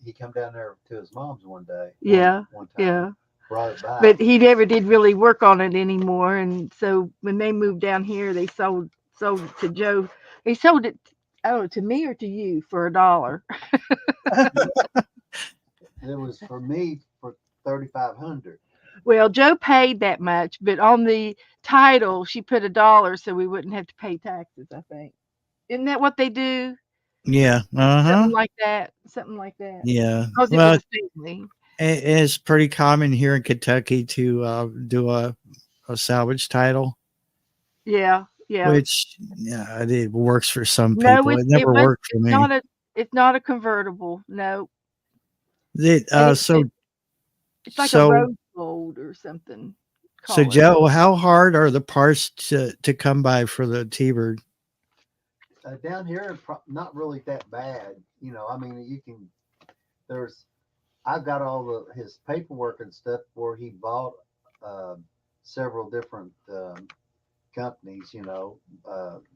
he come down there to his mom's one day, yeah, one time, yeah. brought it back. But he never did really work on it anymore, and so when they moved down here, they sold it to Joe. He sold it. Oh, to me or to you for $1. It was for me for 3,500. Well, Joe paid that much, but on the title she put $1 so we wouldn't have to pay taxes, I think. Isn't that what they do? Yeah. Uh huh. Something like that. Something like that. Yeah. Because it was Well, a family. it's pretty common here in Kentucky to do a salvage title, Yeah, yeah. which yeah, it works for some No, people. It never worked for me. it's not a convertible. No. And Uh, so it's like a so rose gold or something so color. Joe, how hard are the parts to come by for the T-Bird? Down here, not really that bad. You know, I mean, you can. There's, I've got all his paperwork and stuff where he bought uh, several different companies. You know,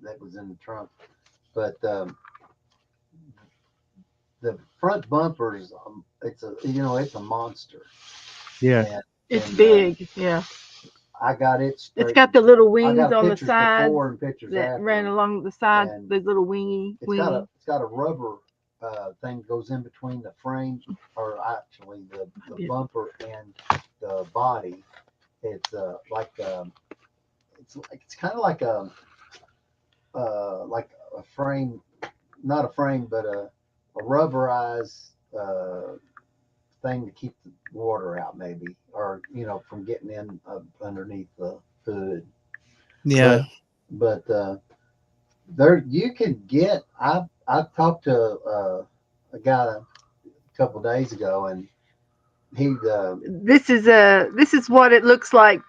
that was in the trunk. But the front bumpers, it's a monster, Yeah. and It's and big. Yeah. I got it It's straight. got the little I wings got on the pictures sides before and pictures that ran after, along the sides, and the little wingy it's got a wingy. it's got a rubber thing goes in between the frame, or actually the Yeah. bumper and the body. It's it's kind of like a frame, not a frame, but a rubberized thing to keep the water out, maybe, or from getting in underneath the hood. But Yeah. but there you can get. I talked to a guy a couple of days ago, and he This is what it looks like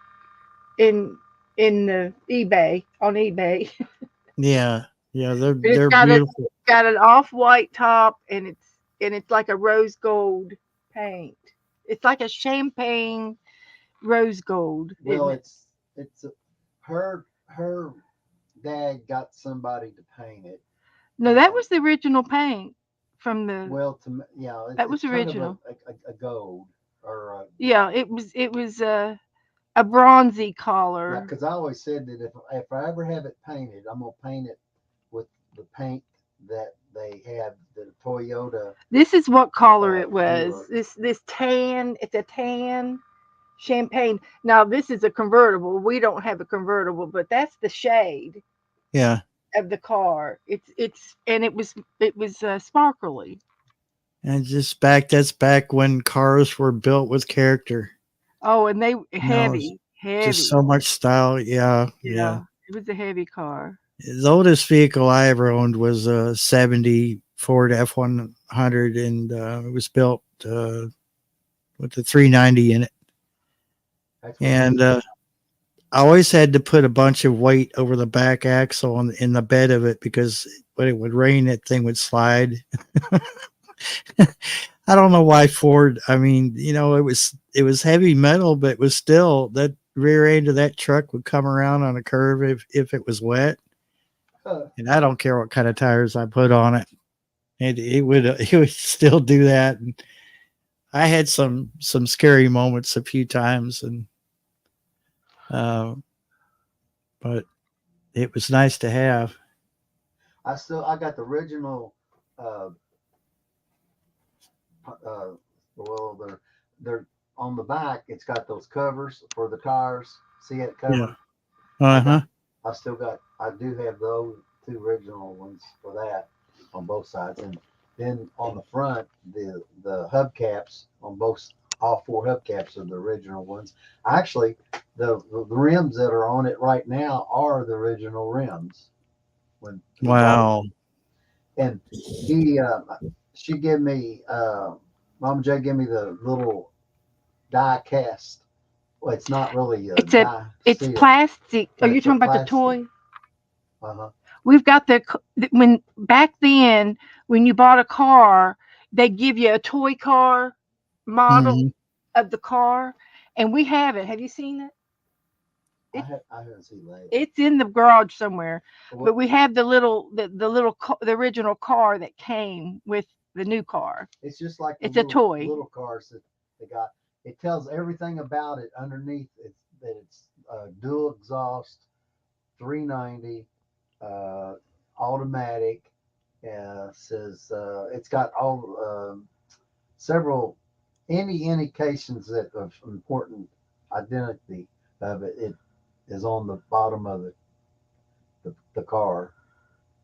in the eBay on eBay. Yeah. Yeah. They're But it's they're beautiful. got an off white top, and it's like a rose gold paint. It's like a champagne rose gold, well, isn't it? it's her dad got somebody to paint it, No, that and was the original paint from the. well, That it's was kind of original. a gold, or Yeah, it was a bronzy yeah, color. because I always said that if I ever have it painted, I'm gonna paint it with the paint that they have, the Toyota This is what color it was. dealer. This tan. It's a tan champagne. Now this is a convertible. We don't have a convertible, but that's the shade. Yeah. of the car. And it was sparkly. And that's back when cars were built with character. Oh, and they You know, it's heavy, just heavy. so much style. Yeah, yeah. Yeah, it was a heavy car. The oldest vehicle I ever owned was a '70 Ford F100, and it was built with the 390 in it. That's what And I always had to put a bunch of weight over the back axle in the bed of it because when it would rain, that thing would slide. I don't know why Ford. I mean, it was heavy metal, but it was still that rear end of that truck would come around on a curve if it was wet, and I don't care what kind of tires I put on it, it would still do that. And I had some scary moments a few times, and uh, but it was nice to have. I got the original. Uh, uh, well, they're on the back. It's got those covers for the tires. See it Yeah. cover? I Uh-huh. got. I do have those two original ones for that on both sides, and then on the front, the hubcaps on both, all four hubcaps are the original ones. Actually, the rims that are on it right now are the original rims when he bought it. Wow. And he she gave me Mama J gave me the little die cast. Well, it's not really a It's a die it's steel, plastic. Are but you it's a talking about the plastic. toy? Uh-huh. We've got when back then when you bought a car, they give you a toy car model Hmm. of the car, and we have it. Have you seen it? It I haven't seen that. it's in the garage somewhere, but What? we have the original car that came with the new car. It's just like the It's a toy. little cars that they got. It tells everything about it underneath. It's that it's dual exhaust, 390, uh, automatic. Says it's got all several any indications that of important identity of it. It is on the bottom of the car.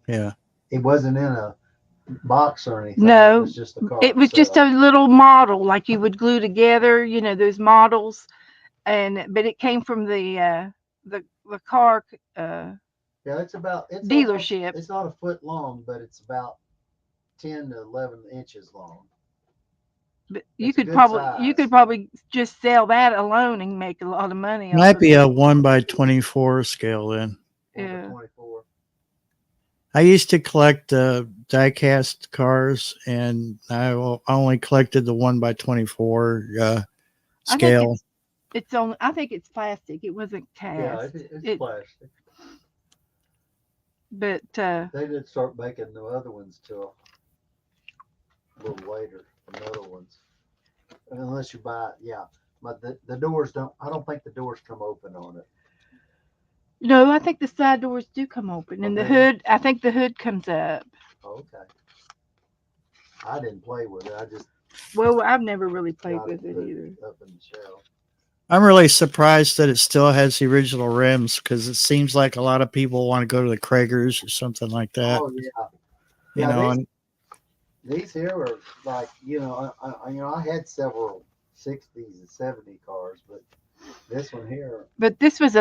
Yeah. It wasn't in a box or anything. It No, was just a car it was just itself. a little model like you would glue together, those models, but it came from the car Yeah, it's almost dealership. it's not a foot long, but it's about 10 to 11 inches long. But It's a good you could size. probably just sell that alone and make a lot of money off Might of be it. a 1 by 24 scale then. One by Yeah. 24. I used to collect diecast cars, and I only collected the 1 by 24 I think scale. I think it's plastic. It wasn't Yeah, cast. it's It plastic. but They didn't start making the other ones till a little later. The metal ones, unless you buy it. Yeah, but the doors don't. I don't think the doors come open on it. no, I think the side doors do come open Oh, and the do they? hood, I think the hood comes up. Oh, okay. I didn't play with it. I just Well, I've never really played got it with it put either. up in the shelf. I'm really surprised that it still has the original rims because it seems like a lot of people want to go to the Kragers or something like that. Oh yeah, You yeah. know, and These here are like I had several 60s and 70 cars, but this one here, But this was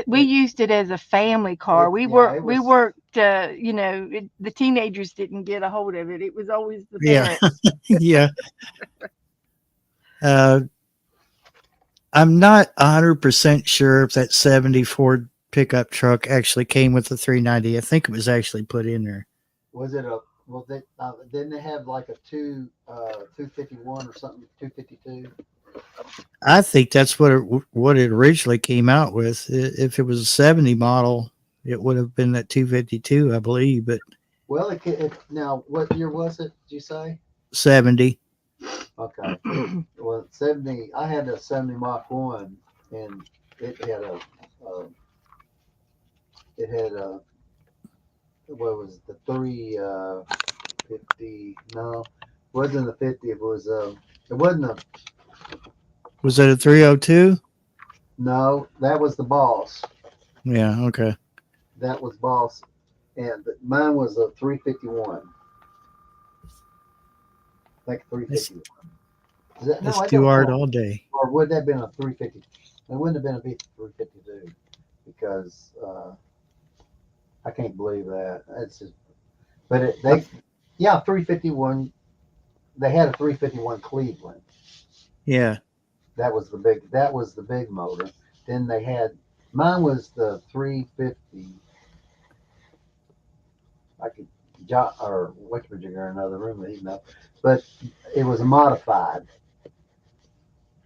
we it used it as a family car. it We yeah worked it we was worked the teenagers didn't get a hold of it. It was always the yeah, parents. yeah. Uh, I'm not 100% sure if that '70 Ford pickup truck actually came with the 390. I think it was actually put in there. was it a well they didn't they have like a 251 or something 252? I think that's what it originally came out with. If it was a '70 model, it would have been that 252, I believe, but Well, now what year was it? Did you say? '70. Okay, well 70. I had a 70 Mach 1, and it had uh, it had a what was it, the 350? No, it wasn't the 50. It wasn't a Was it a 302? no. That was the Boss. Yeah, okay. That was Boss, and but mine was a 351. I think That's 351. Is that, no, that's I too got it hard wrong. all day. Or would that have been a 350? It wouldn't have been a 352 because I can't believe that. It's just, but I, yeah, 351. They had a 351 Cleveland. yeah, That was the big motor. Then they had mine was the 350. I could jot or whatchamajigger in another room that he know, but it was modified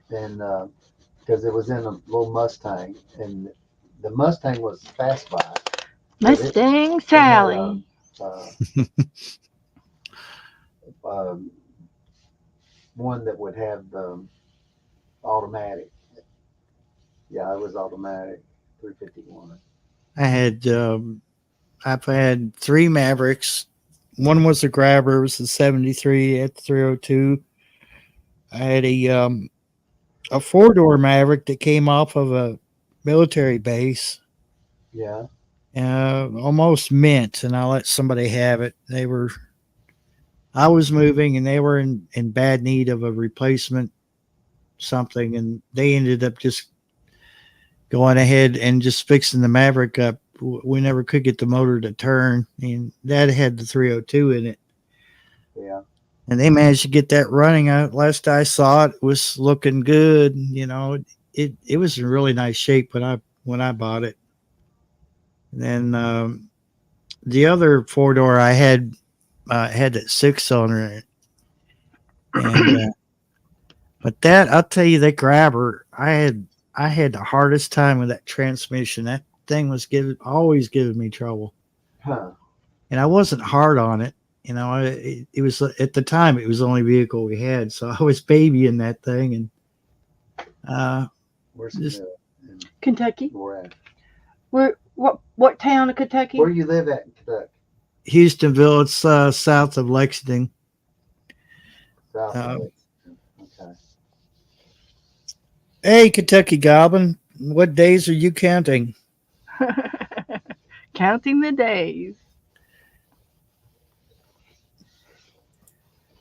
and because it was in a little Mustang and the Mustang was fastback, but Mustang it had a, Sally. uh um, one that would have automatic. Yeah, it was automatic. 351. I had I've had three Mavericks. One was a grabber, it was a '73 at 302. I had a four-door Maverick that came off of a military base, Yeah, almost mint, and I let somebody have it. I was moving, and they were in bad need of a replacement something, and they ended up just going ahead and just fixing the Maverick up. We never could get the motor to turn, and that had the 302 in it, yeah. and they managed to get that running. Last I saw it, was looking good. It was in really nice shape when I bought it. And then the other four door I had that six cylinder in it, and but that I'll tell you, that grabber, I had the hardest time with that transmission. That thing was always giving me trouble, Huh. and I wasn't hard on it. It was at the time it was the only vehicle we had, so I was babying that thing, and uh, Where's just Camilla? And Kentucky. where at? What town of Where Kentucky? do you live at in Kentucky? Houstonville. It's south of Lexington. South of Uh, Lexington. Okay. hey, Kentucky Goblin, what days are you counting? Counting the days.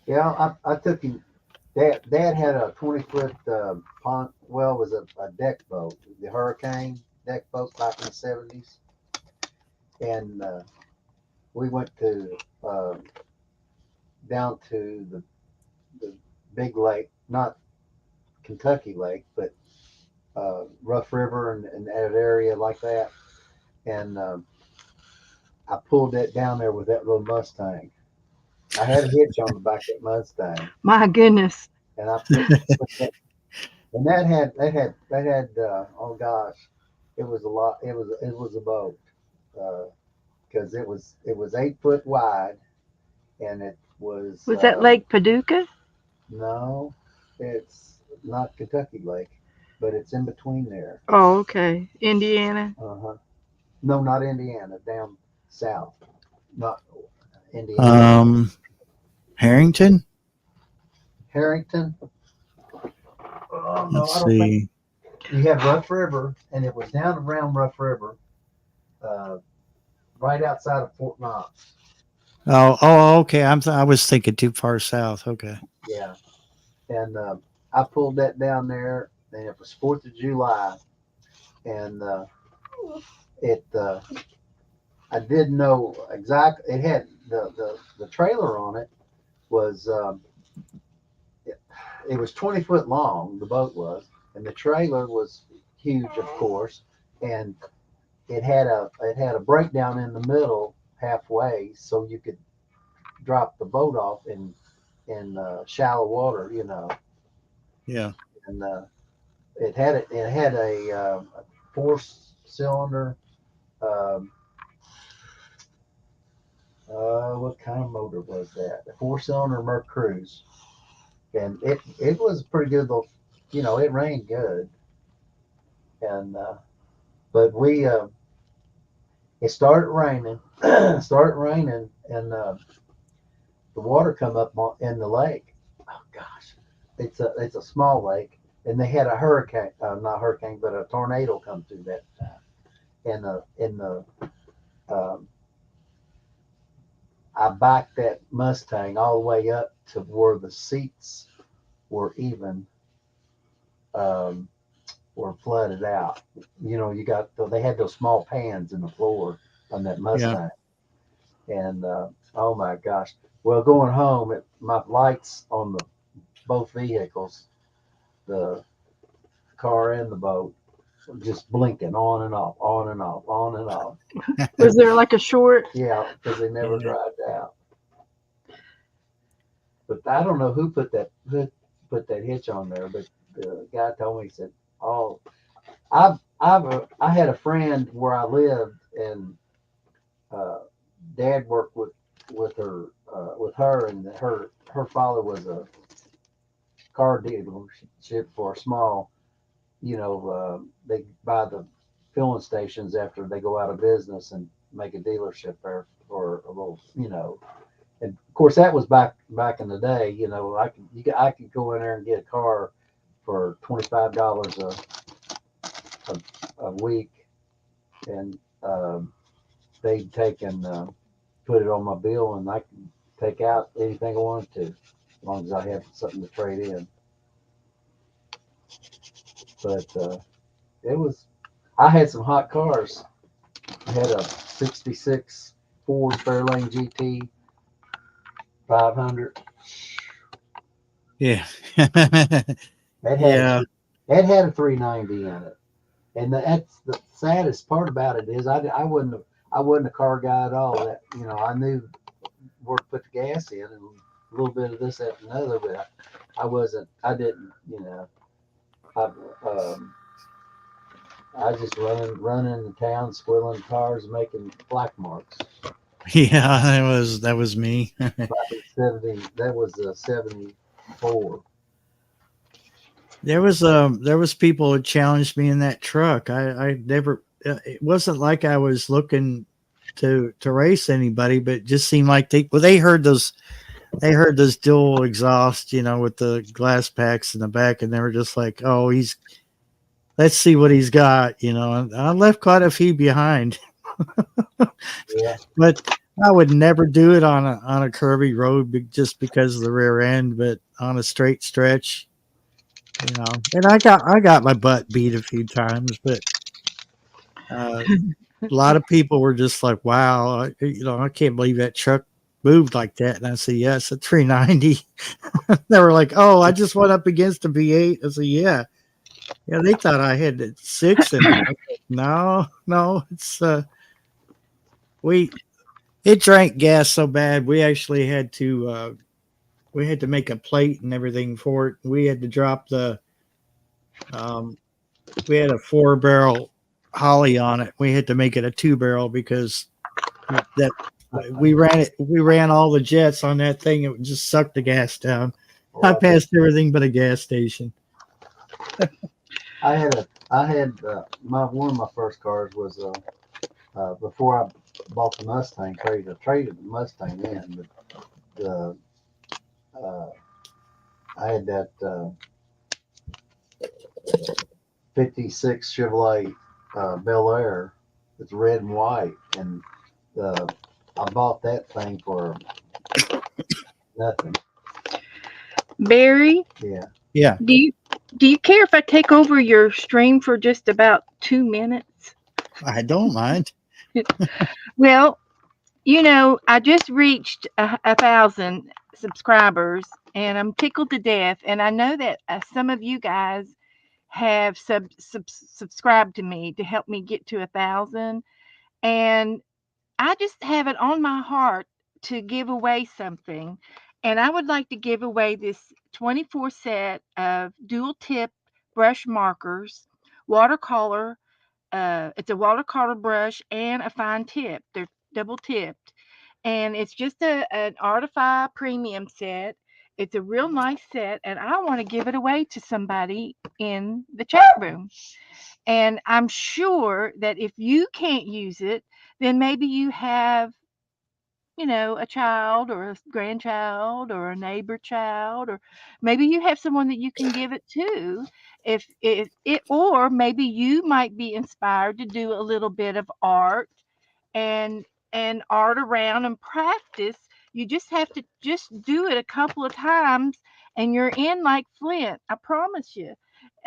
Yeah, I took him. Dad had a 20-foot pond. Well, it was a deck boat, the Hurricane deck boat back in the '70s, and we went to down to the big lake, not Kentucky Lake, but Rough River and that area like that. And I pulled that down there with that little Mustang. I had a hitch on the back of that Mustang, My goodness. and I put that, and that had oh gosh, it was a lot. It was a boat because it was 8 foot wide, and it was Was that Lake Paducah? no, it's not Kentucky Lake, but it's in between there. Oh, okay. Indiana. Uh-huh. No, not Indiana, down south, not Indiana. Um, Harrington. Harrington. Oh no, Let's I don't think see. you had Rough River, and it was down around Rough River, uh, right outside of Fort Knox. Okay. I was thinking too far south. Okay. Yeah, and I pulled that down there, and it was 4th of July, and it I didn't know exactly. It had the trailer on it was it was 20 foot long. The boat was, and the trailer was huge, of course, and it had a breakdown in the middle halfway, so you could drop the boat off in shallow water, Yeah. and it had a 4-cylinder. Um, what kind of motor was that? A 4-cylinder Mercruise, and it was pretty good. Though, it ran good, and but it started raining, and the water come up in the lake. Oh gosh, it's a small lake, and they had a hurricane, not hurricane, but a tornado come through that time, and in the um, I backed that Mustang all the way up to where the seats were even um, were flooded out. You know, they had those small pans in the floor on that Yeah. Mustang, and oh my gosh! Well, going home, my lights on the both vehicles, the car and the boat, were just blinking on and off, on and off, on and off. Was there like a short? Yeah, because they never Yeah. dried out. But I don't know who put that hitch on there. But the guy told me, he said, "Oh, I had a friend where I lived, and uh, Dad worked with her, and her father was a car dealership for a small, they buy the filling stations after they go out of business and make a dealership there for a little, and of course that was back in the day. I could go in there and get a car for $25 a week, and they'd take and put it on my bill, and I could take out anything I wanted to, as long as I had something to trade in. But it was, I had some hot cars. I had a '66 Ford Fairlane GT 500. Yeah. That had Yeah. that had a 390 in it. And that's the saddest part about it is I wasn't a car guy at all. That I knew where to put the gas in and a little bit of this, that, and another, but I wasn't. I didn't. I I just running the town, squilling cars, making black marks. Yeah, that was me. Back in '70, that was '74. There was people who challenged me in that truck. I never it wasn't like I was looking to race anybody, but it just seemed like they heard those dual exhaust, with the glass packs in the back, and they were just like, "Oh, let's see what he's got," And I left quite a few behind, Yeah, but I would never do it on a curvy road just because of the rear end, but on a straight stretch, And I got my butt beat a few times, but uh, a lot of people were just like, "Wow, I can't believe that truck moved like that." And I said, "Yes, a 390." They were like, "Oh, I just went up against a V8." I said, "Yeah, yeah." They thought I had the six in it. I said, no, no, we it drank gas so bad we actually had to make a plate and everything for it. We had to drop um, we had a 4 barrel Holly on it. We had to make it a 2 barrel because that we ran all the jets on that thing. It would just suck the gas down. I well, passed everything but a gas station. I had my one of my first cars was before I bought the Mustang. Traded the Mustang in, but the uh, I had that '56 Chevrolet Bel Air. It's red and white, and uh, I bought that thing for nothing. Barry, Yeah, Yeah, do you do you care if I take over your stream for just about 2 minutes? I don't mind. Well, I just reached a thousand subscribers, and I'm tickled to death. And I know that some of you guys have subscribed to me to help me get to 1,000, and I just have it on my heart to give away something. And I would like to give away this 24 set of dual tip brush markers, watercolor. It's a watercolor brush and a fine tip. They're double tipped. And it's just an Artify premium set. It's a real nice set. And I want to give it away to somebody in the chat room. And I'm sure that if you can't use it, then maybe you have, a child or a grandchild or a neighbor child, or maybe you have someone that you can give it to. If it, or maybe you might be inspired to do a little bit of art and art around and practice You just have to just do it a couple of times and you're in like Flint. I promise you.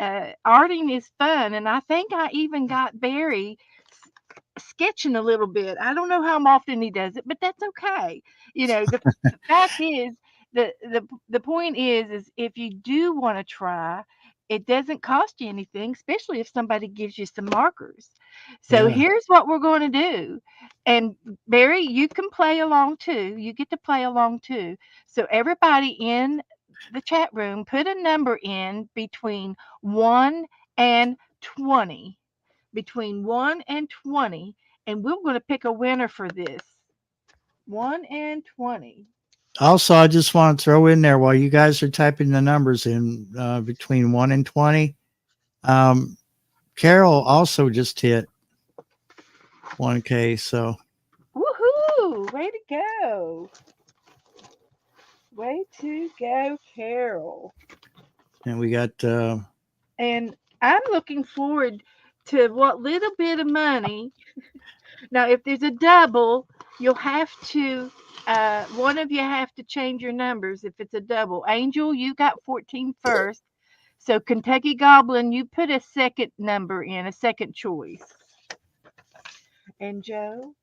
Arting is fun. And I think I even got Barry sketching a little bit. I don't know how often he does it, but that's okay. The fact is, the point is if you do want to try, it doesn't cost you anything, especially if somebody gives you some markers. So Yeah. here's what we're going to do. And Barry, you can play along too. You get to play along too. So everybody in the chat room, put a number in between 1 and 20, between 1 and 20, and we're going to pick a winner for this. 1 and 20. Also, I just want to throw in there while you guys are typing the numbers in between 1 and 20. Um, Carol also just hit 1K. So, Woohoo! Way to go. Way to go, Carol. and we got, And I'm looking forward to what little bit of money. Now, if there's a double, you'll have to, one of you have to change your numbers if it's a double. Angel, you got 14 first. So Kentucky Goblin, you put a second number in, a second choice. And Joe,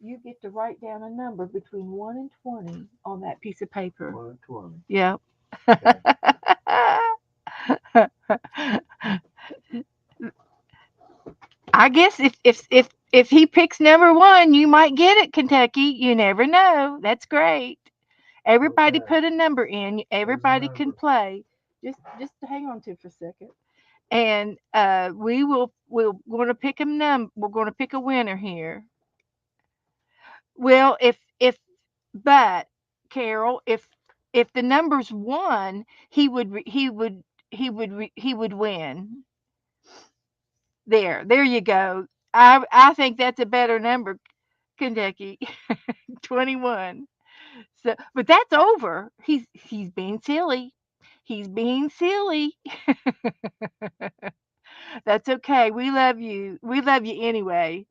you get to write down a number between 1 and 20 on that piece of paper. 120. Yep. Okay. I guess if he picks number 1, you might get it, Kentucky. You never know. That's great. Everybody Okay. put a number in. There's a Everybody can number. play. Just hang on to it for a second. And we're going to pick we're going to pick a winner here. Well, if but Carol, if the number's 1, he would win. There you go. I think that's a better number, Kentucky. 21. So, but that's over. He's being silly. He's being silly. That's okay. We love you. We love you anyway.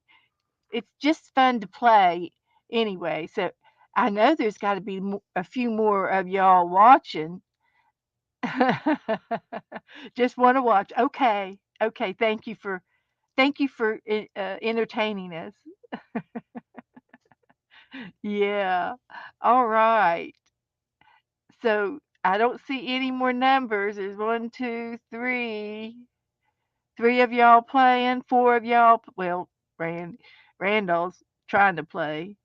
It's just fun to play anyway. So I know there's got to be a few more of y'all watching. Just want to watch. Okay. Okay. Thank you for entertaining us. Yeah. All right. So I don't see any more numbers. There's one, two, three. Three of y'all playing. Four of y'all. Well, Randall's trying to play.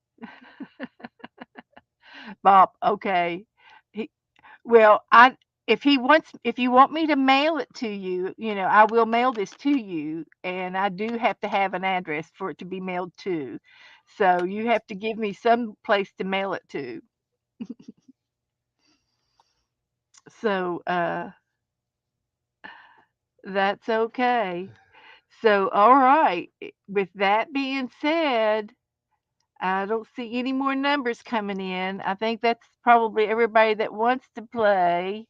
Bob. Okay. He, well, if you want me to mail it to you, I will mail this to you, and I do have to have an address for it to be mailed to. So you have to give me some place to mail it to. So that's okay. So all right. With that being said, I don't see any more numbers coming in. I think that's probably everybody that wants to play.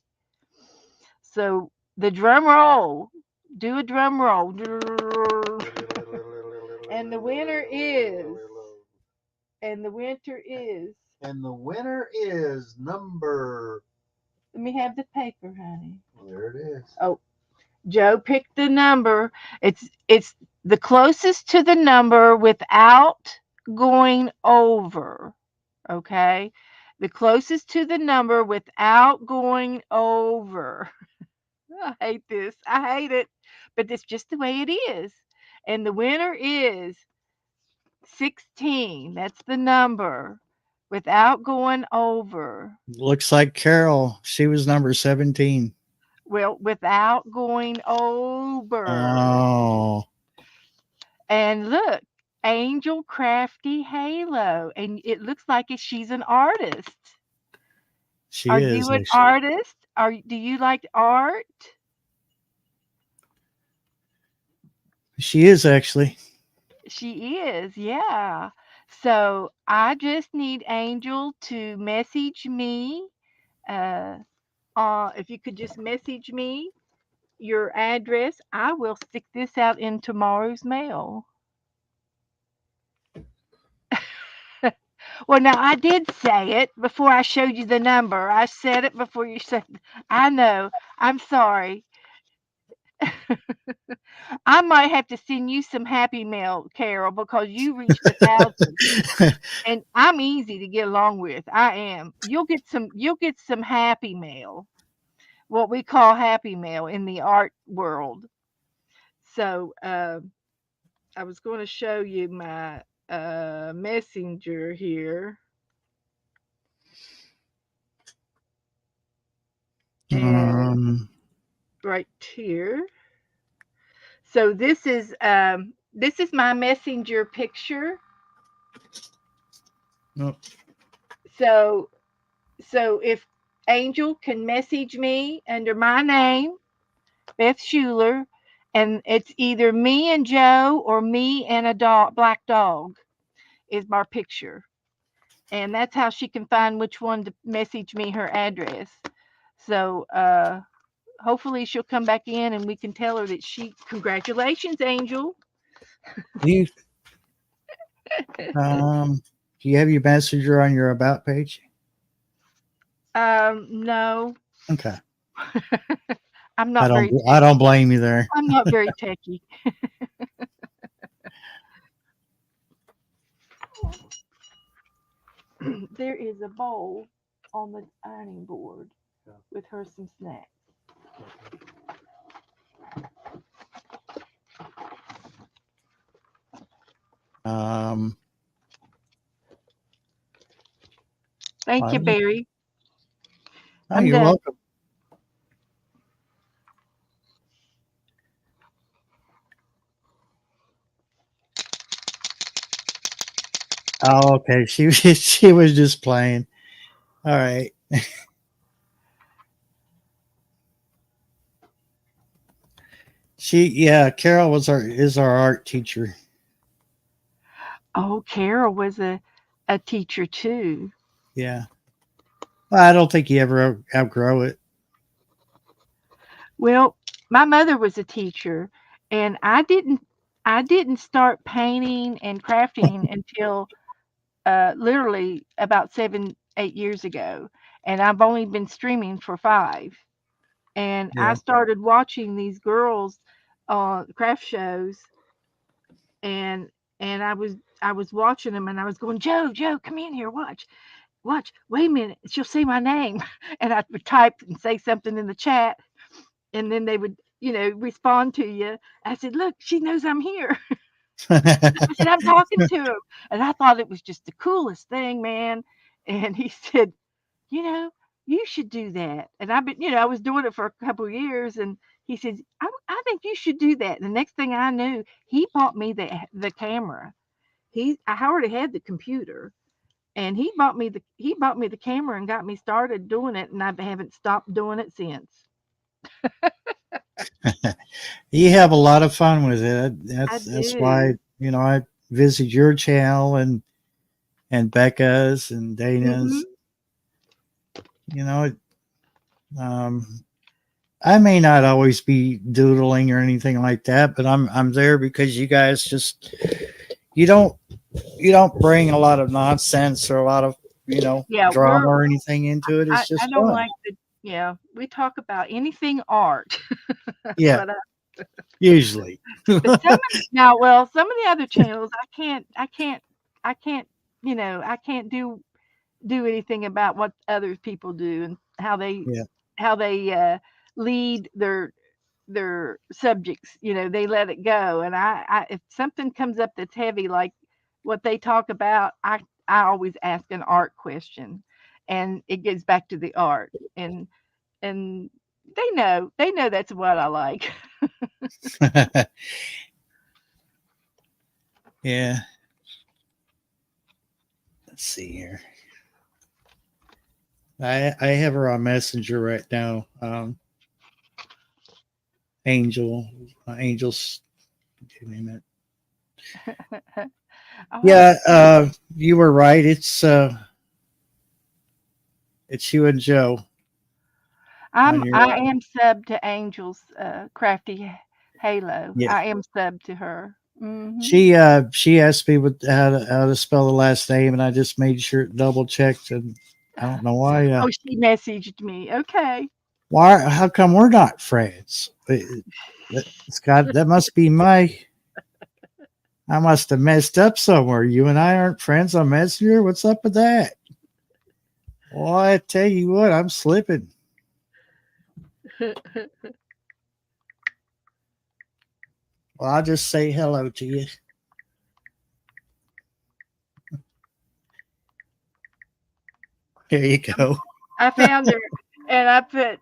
So the drum roll. Do a drum roll. And the winner is. And the winner is. And the winner is number. Let me have the paper, honey. There it is. Oh, Joe picked the number. It's the closest to the number without going over. Okay? The closest to the number without going over. I hate this. I hate it. But it's just the way it is. And the winner is 16. That's the number without going over. looks like Carol, she was number 17. Well, without going over. Oh, And look, Angel Crafty Halo. And it looks like she's an artist. she Are is you an actually. artist? Do you like art? She is actually. She is, yeah. So I just need Angel to message me. Uh, if you could just message me your address, I will stick this out in tomorrow's mail. Well, now I did say it before I showed you the number. I said it before you said. I know. I'm sorry. I might have to send you some Happy Mail, Carol, because you reached 1,000, and I'm easy to get along with. I am. You'll get some. You'll get some Happy Mail, what we call Happy Mail in the art world. So I was going to show you my messenger here, and um, right here. So this is my messenger picture. oh, So if Angel can message me under my name, Beth Schuler, and it's either me and Joe or me and a dog, black dog is my picture. And that's how she can find which one to message me her address. So hopefully she'll come back in and we can tell her that congratulations, Angel. do you do you have your messenger on your about page? No, Okay. I'm not very I techy. don't blame you there. I'm not very techy. There is a bowl on the ironing board Yeah. with her some snacks. Um Thank you, I- Barry. oh, I'm you're done. welcome. Oh, okay. She she was just playing. All right. Yeah, Carol was our is our art teacher. Oh, Carol was a teacher too. Yeah. Well, I don't think you ever outgrow it. Well, my mother was a teacher, and I didn't start painting and crafting until literally about 7, 8 years ago, and I've only been streaming for 5. And I Yeah. started watching these girls craft shows, and I was watching them, and I was going, Joe, come in here, watch, wait a minute, she'll say my name, and I would type and say something in the chat, and then they would respond to you. I said, look, she knows I'm here. I said, I'm talking to him, and I thought it was just the coolest thing, man. And he said, you know, you should do that. And I was doing it for a couple of years, and he said, I think you should do that. And the next thing I knew, he bought me the camera. I already had the computer, and he bought me the camera and got me started doing it, and I haven't stopped doing it since. You have a lot of fun with it. I That's why, do. I visit your channel and Becca's and Dana's. Hmm. You know, um I may not always be doodling or anything like that, but I'm there because you guys just you don't you don't bring a lot of nonsense or a lot of, Yeah, drama or anything into it. I, It's I just don't fun. like the yeah. We talk about anything art. That's Yeah, what usually. but some of the other channels I can't I can't do anything about what other people do and Yeah. how they lead their subjects. They let it go, and I if something comes up that's heavy like what they talk about, I always ask an art question, and it gets back to the art, and they know that's what I like. Yeah. Let's see here. I have her on Messenger right now. Angel, Angel's name it. Oh, Yeah, you were right. It's you and Joe on your. I am sub to Angel's Crafty Halo. Yeah. I am sub to her. Mhm. She asked me how to spell the last name, and I just made sure double checked, and I don't know why. Oh, she messaged me. Okay. Why? How come we're not friends? That must be my. I must have messed up somewhere. You and I aren't friends on Messenger. What's up with that? Well, I tell you what, I'm slipping. Well, I'll just say hello to you. There you go. I found her and I put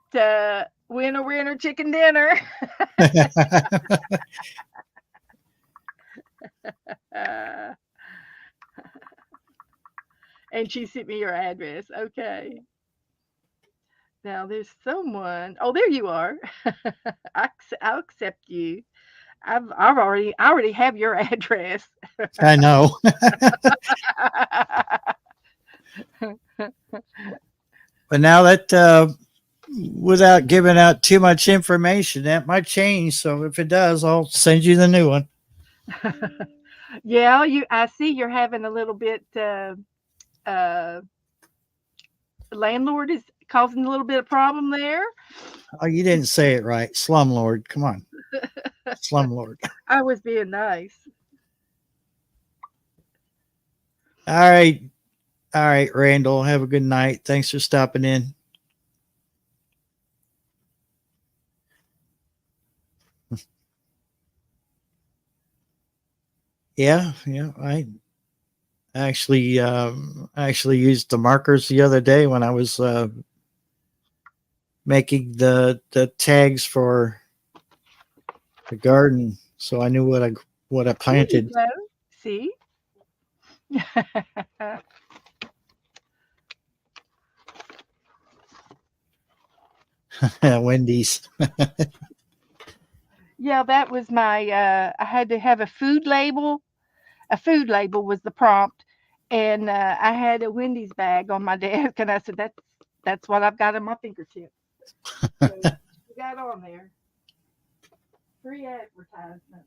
winner winner chicken dinner. Uh, and she sent me your address. Okay. Now there's someone. Oh, there you are. I'll accept you. I already have your address. I know. But now that without giving out too much information, that might change. So if it does, I'll send you the new one. Yeah, you. I see you're having a little bit. Uh, Landlord is causing a little bit of problem there. Oh, you didn't say it right. Slumlord. Come on. Slumlord. I was being nice. All right. All right, Randall. Have a good night. Thanks for stopping in. Yeah, yeah. I actually used the markers the other day when I was making the tags for the garden, so I knew what I There you planted. go. See? Wendy's. Yeah, that was my. I had to have a food label. A food label was the prompt, and I had a Wendy's bag on my desk, and I said, That's what I've got in my fingertips." So we got on there free advertisement.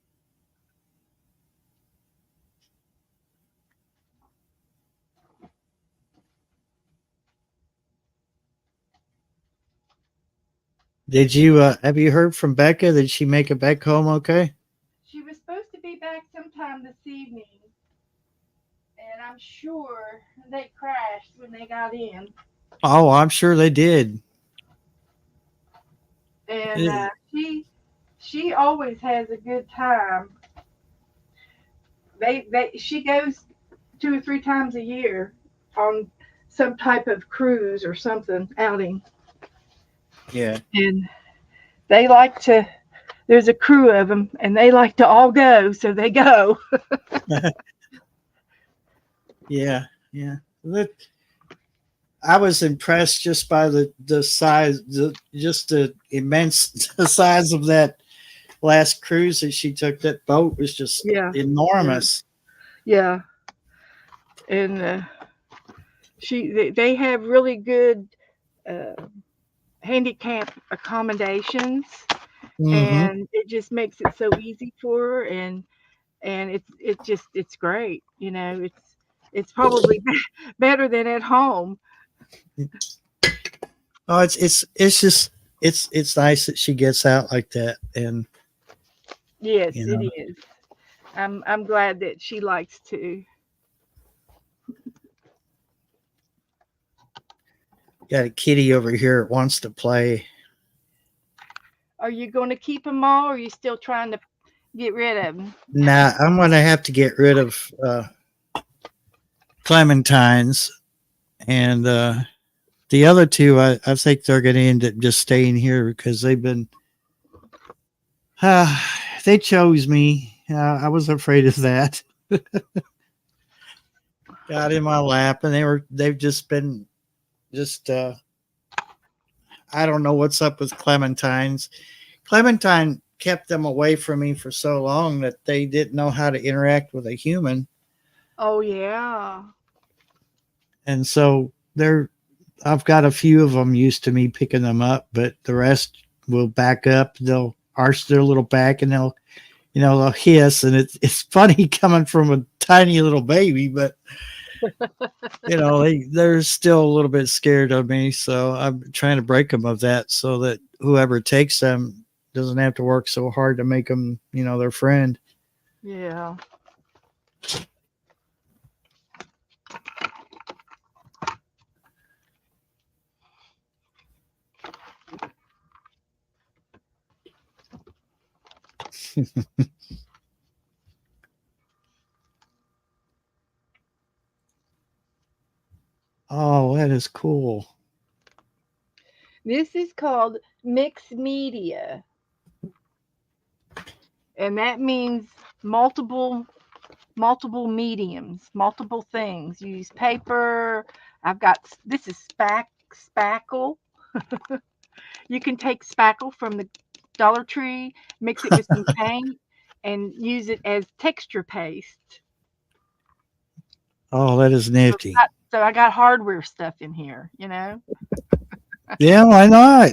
Did you have you heard from Becca? Did she make it back home okay? She was supposed to be back sometime this evening, and I'm sure they crashed when they got in. Oh, I'm sure they did. And Eh, she always has a good time. They she goes 2 or 3 times a year on some type of cruise or something outing, Yeah. and they like to. There's a crew of them, and they like to all go, so they go. Yeah. Yeah. Look, I was impressed just by the size, just the immense the size of that last cruise that she took. That boat was just Yeah, yeah, enormous. yeah. And they have really good uh, handicap accommodations, Hmm. and it just makes it so easy for her, and it's great. It's probably better than at home. Oh, it's just it's nice that she gets out like that, and Yes, you it know, is. I'm glad that she likes to. got a kitty over here that wants to play. Are you going to keep them all, or are you still trying to get rid of them? Nah, I'm gonna have to get rid of clementines, and the other two. I think they're gonna end up just staying here because they've been. Uh, they chose me. I was afraid of that. Got in my lap, and they've just been just. I don't know what's up with clementines. Clementine kept them away from me for so long that they didn't know how to interact with a human, Oh yeah. and so they're. I've got a few of them used to me picking them up, but the rest will back up. They'll arch their little back and they'll hiss, and it's funny coming from a tiny little baby, but they're still a little bit scared of me. So I'm trying to break them of that, so that whoever takes them doesn't have to work so hard to make them, their friend. Yeah. Oh, that is cool. This is called mixed media, and that means multiple mediums, multiple things. You use paper. I've got this is spackle. You can take spackle from the Dollar Tree, mix it with some paint, and use it as texture paste. Oh, that is nifty. So I got hardware stuff in here, you know. Yeah, why not?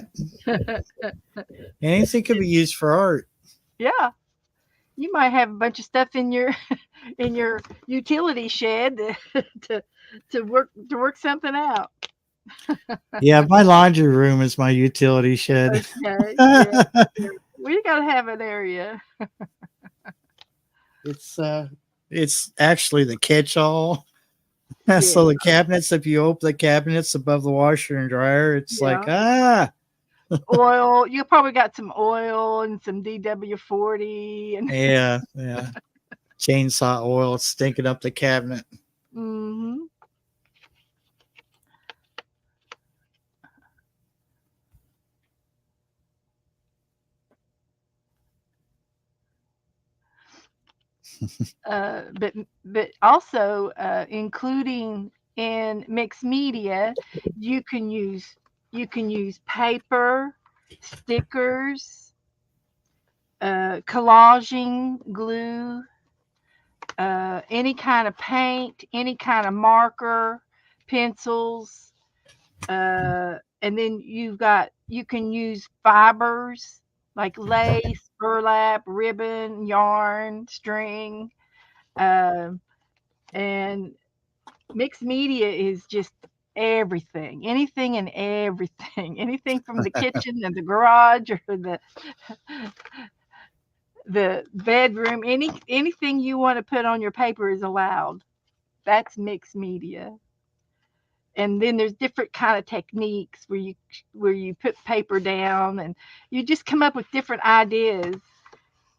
Anything can be used for art. Yeah, you might have a bunch of stuff in your in your utility shed to to work something out. Yeah, my laundry room is my utility shed. Okay, yeah, we gotta have an area. it's uh it's actually the catch-all. Yeah, So the cabinets, if you open the cabinets above the washer and dryer, it's like, yeah. Oil. You probably got some oil and some DW-40 and. yeah. Chainsaw oil stinking up the cabinet. Hmm. But also including in mixed media, you can use paper, stickers, collaging glue, any kind of paint, any kind of marker, pencils, and then you can use fibers like lace, burlap, ribbon, yarn, string, um, and mixed media is just everything, anything and everything, anything from the kitchen and the garage or the bedroom, anything you want to put on your paper is allowed. That's mixed media. And then there's different kind of techniques where you put paper down and you just come up with different ideas.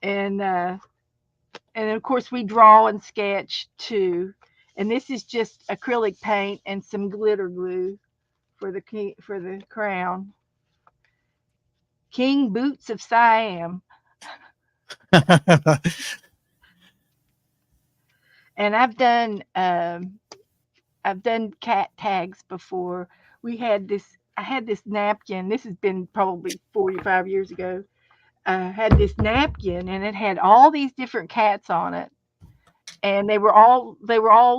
And and of course we draw and sketch too. And this is just acrylic paint and some glitter glue for for the crown. King Boots of Siam. And I've done cat tags before. I had this napkin. This has been probably 45 years ago. I had this napkin and it had all these different cats on it, and they were all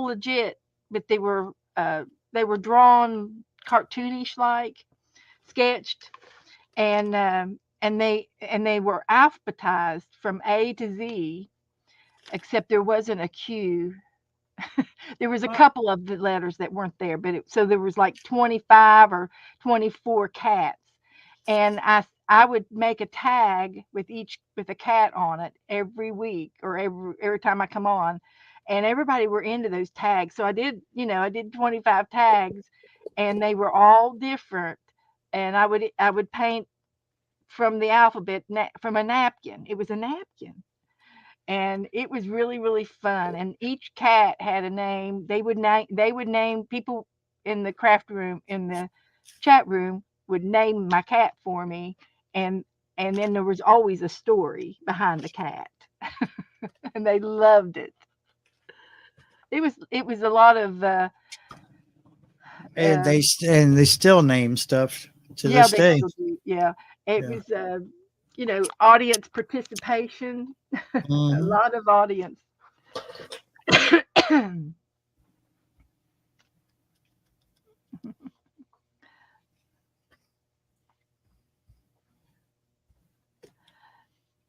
legit, but they were drawn cartoonish like, sketched, and they were alphabetized from A to Z, except there wasn't a Q. There was a couple of the letters that weren't there, but so there was like 25 or 24 cats, and I would make a tag with each with a cat on it every week or every time I come on, and everybody were into those tags. So I did 25 tags, and they were all different, and I would paint from the alphabet from a napkin. It was a napkin, and it was really really fun, and each cat had a name. They would name people in the craft room, in the chat room, would name my cat for me, and then there was always a story behind the cat. And they loved it. It was a lot of and uh they still name stuff to yeah, this they day. still do, yeah. It Yeah. was audience participation, a Hmm. lot of audience.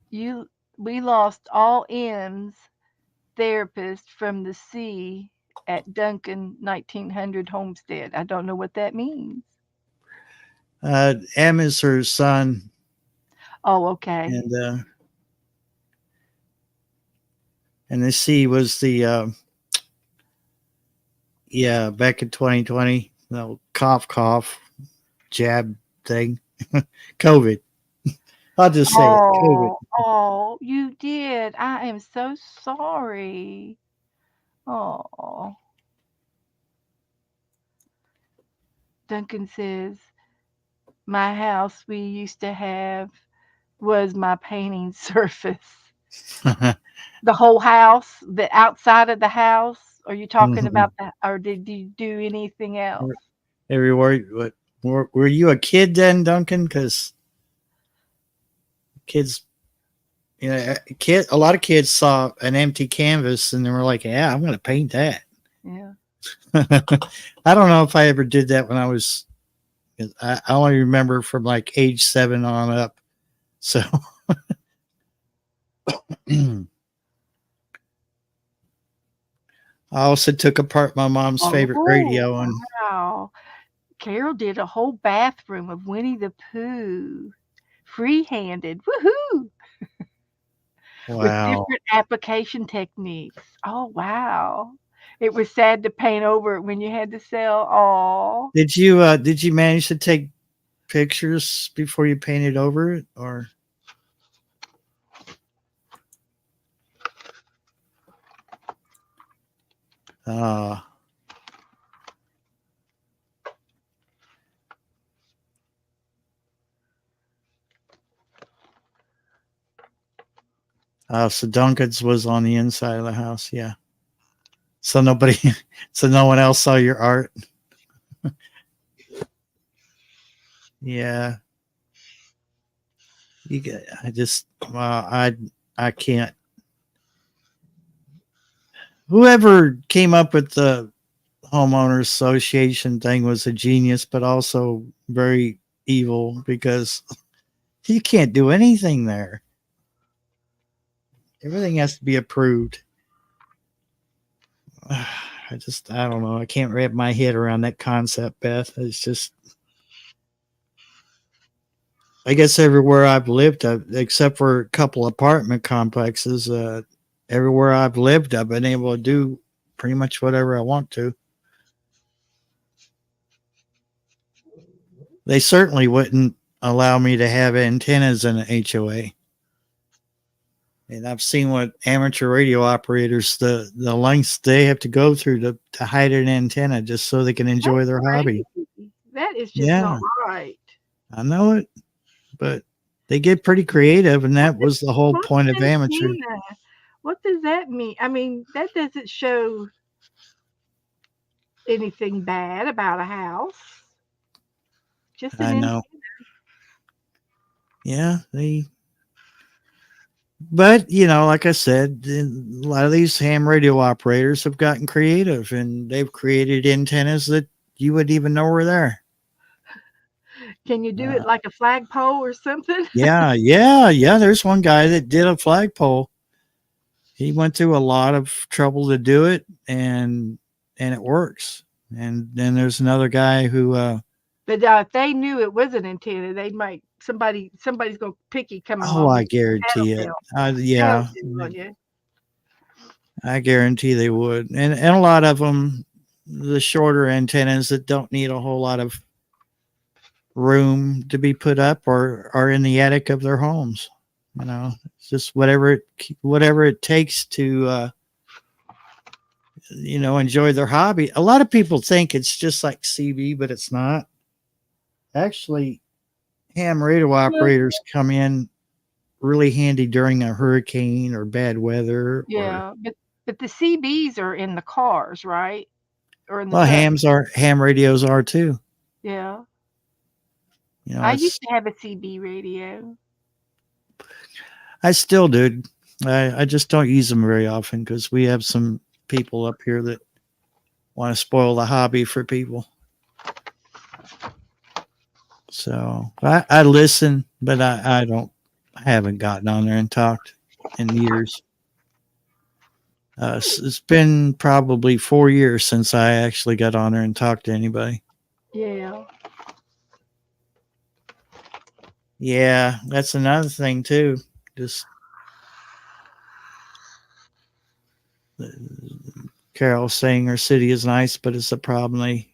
you We lost all M's therapist from the sea at Duncan 1900 Homestead. I don't know what that means. M is her son, Oh, okay. and the C was the yeah, back in 2020, no cough jab thing, COVID. I'll just say it, COVID. Oh, you did. I am so sorry. Oh, Duncan says, my house we used to have was my painting surface. The whole house, the outside of the house? Are you talking Mhm. about that, or did you do anything else? Everywhere. What were you a kid then, Duncan? Because kids, a lot of kids saw an empty canvas and they were like, "Yeah, I'm going to paint that." Yeah. I don't know if I ever did that when I was. I only remember from like age 7 on up. So I also took apart my mom's favorite Oh, radio, and wow. Carol did a whole bathroom of Winnie the Pooh, free-handed, woohoo, with wow. different application techniques. Oh, wow. It was sad to paint over it when you had to sell. Oh, Did you manage to take pictures before you painted over it, or uh so Duncan's was on the inside of the house, yeah. So nobody, so no one else saw your art. Yeah, you get. I just, I can't. Whoever came up with the homeowners association thing was a genius, but also very evil because you can't do anything there. Everything has to be approved. I don't know. I can't wrap my head around that concept, Beth. It's just, I guess everywhere I've lived, except for a couple apartment complexes, everywhere I've lived, I've been able to do pretty much whatever I want to. They certainly wouldn't allow me to have antennas in an HOA. And I've seen what amateur radio operators, the lengths they have to go through to hide an antenna just so they can enjoy that's their hobby. crazy. That is just not Yeah, right. I know it, but they get pretty creative, and What that does was the whole what point of amateur. antenna? What does that mean? I mean, that doesn't show anything bad about a house. Just an I antenna. know. Yeah, but like I said, a lot of these ham radio operators have gotten creative, and they've created antennas that you wouldn't even know were there. Can you do it Uh, like a flagpole or something? yeah. There's one guy that did a flagpole. He went through a lot of trouble to do it, and it works. And then there's another guy who, But if they knew it was an antenna, they might somebody's gonna picky come oh, along I and guarantee it. tattletale Yeah, tattletale on you. I guarantee they would. And a lot of them, the shorter antennas that don't need a whole lot of room to be put up or are in the attic of their homes. It's just whatever it takes to enjoy their hobby. A lot of people think it's just like CB, but it's not. Actually, ham radio Well, operators come in really handy during a hurricane or bad weather, or yeah, but the CBs are in the cars, right? Or in the well, truck. ham radios are too. Yeah. I used It's to have a CB radio. I still do. I just don't use them very often because we have some people up here that want to spoil the hobby for people. So I listen, but I haven't gotten on there and talked. in years. It's been probably 4 years since I actually got on there and talked to anybody. Yeah. Yeah, that's another thing too. Just uh, Carol saying her city is nice, but it's a problem. They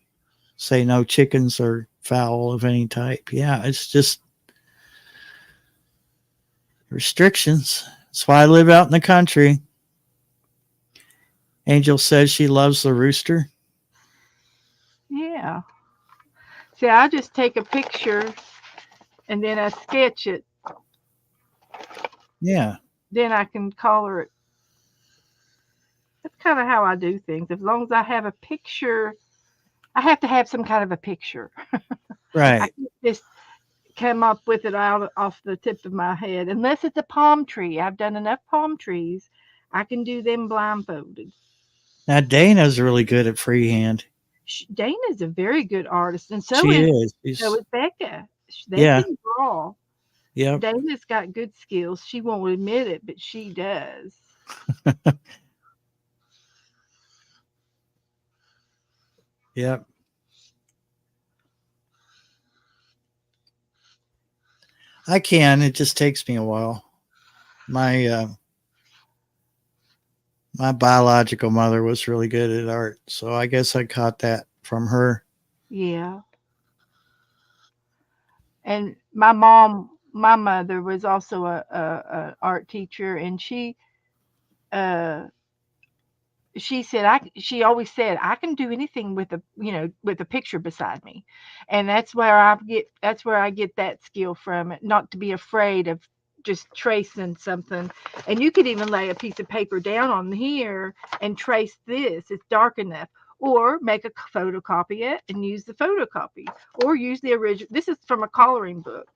say no chickens or fowl of any type. Yeah, it's just restrictions. That's why I live out in the country. Angel says she loves the rooster. Yeah. See, I just take a picture and then I sketch it. Yeah. Then I can color it. That's kind of how I do things. As long as I have a picture, I have to have some kind of a picture. I Right. can't just come up with it out off the tip of my head unless it's a palm tree. I've done enough palm trees. I can do them blindfolded. Now Dana's really good at freehand. Dana's a very good artist, and so She is is. so She's is Becca. They yeah. can draw. Yep. Dana's got good skills. She won't admit it, but she does. Yep. I can. It just takes me a while. My my biological mother was really good at art, so I guess I caught that from her. Yeah. And my mother was also a art teacher, and uh she always said I can do anything with a picture beside me, and that's where I get that skill from. Not to be afraid of just tracing something, and you could even lay a piece of paper down on here and trace this. It's dark enough. Or make a photocopy it and use the photocopy, or use the original. This is from a coloring book,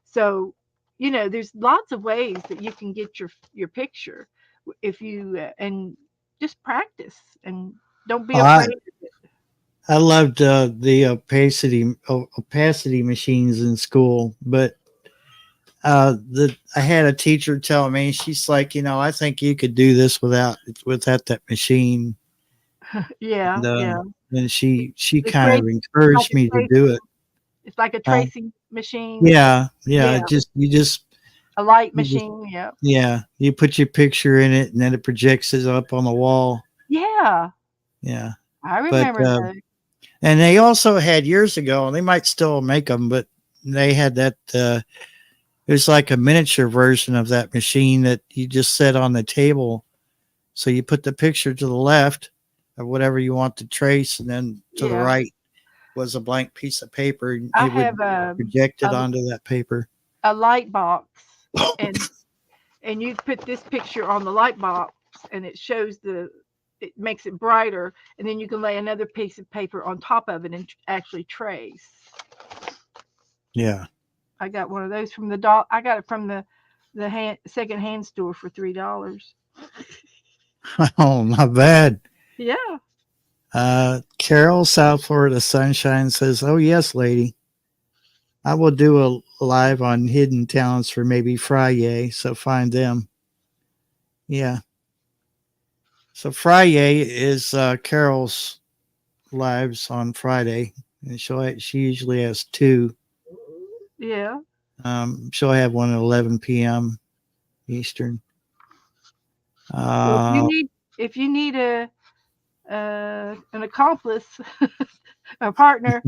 so there's lots of ways that you can get your picture if you and just practice and don't be I afraid. I loved the opacity machines in school, but the I had a teacher tell me, she's like, I think you could do this without that machine, Yeah, and yeah. she The kind trace, of like encouraged a me to trace, do it. it's like a Uh, tracing machine. yeah, yeah. Yeah, Just you just a light you just machine. Yeah, yeah. You put your picture in it, and then it projects it up on the wall. yeah. Yeah, I but remember those. and they also had years ago, and they might still make them, but they had that. It was like a miniature version of that machine that you just set on the table. So you put the picture to the left of whatever you want to trace, and then to the Yeah, right was a blank piece of paper, and I it would have project it a, onto that paper. a light box, and you put this picture on the light box, and it makes it brighter, and then you can lay another piece of paper on top of it and actually trace. Yeah. I got one of those from I got it from the second hand store for $3. Oh, not bad. Yeah. Carol, South Florida Sunshine says, "Oh yes, lady. I will do a live on hidden talents for maybe Friday. So find them. Yeah. So Friday is Carol's lives on Friday, and she usually has two. Yeah. She'll have one at 11 p.m. Eastern. Well, Uh, if you need an accomplice, a partner,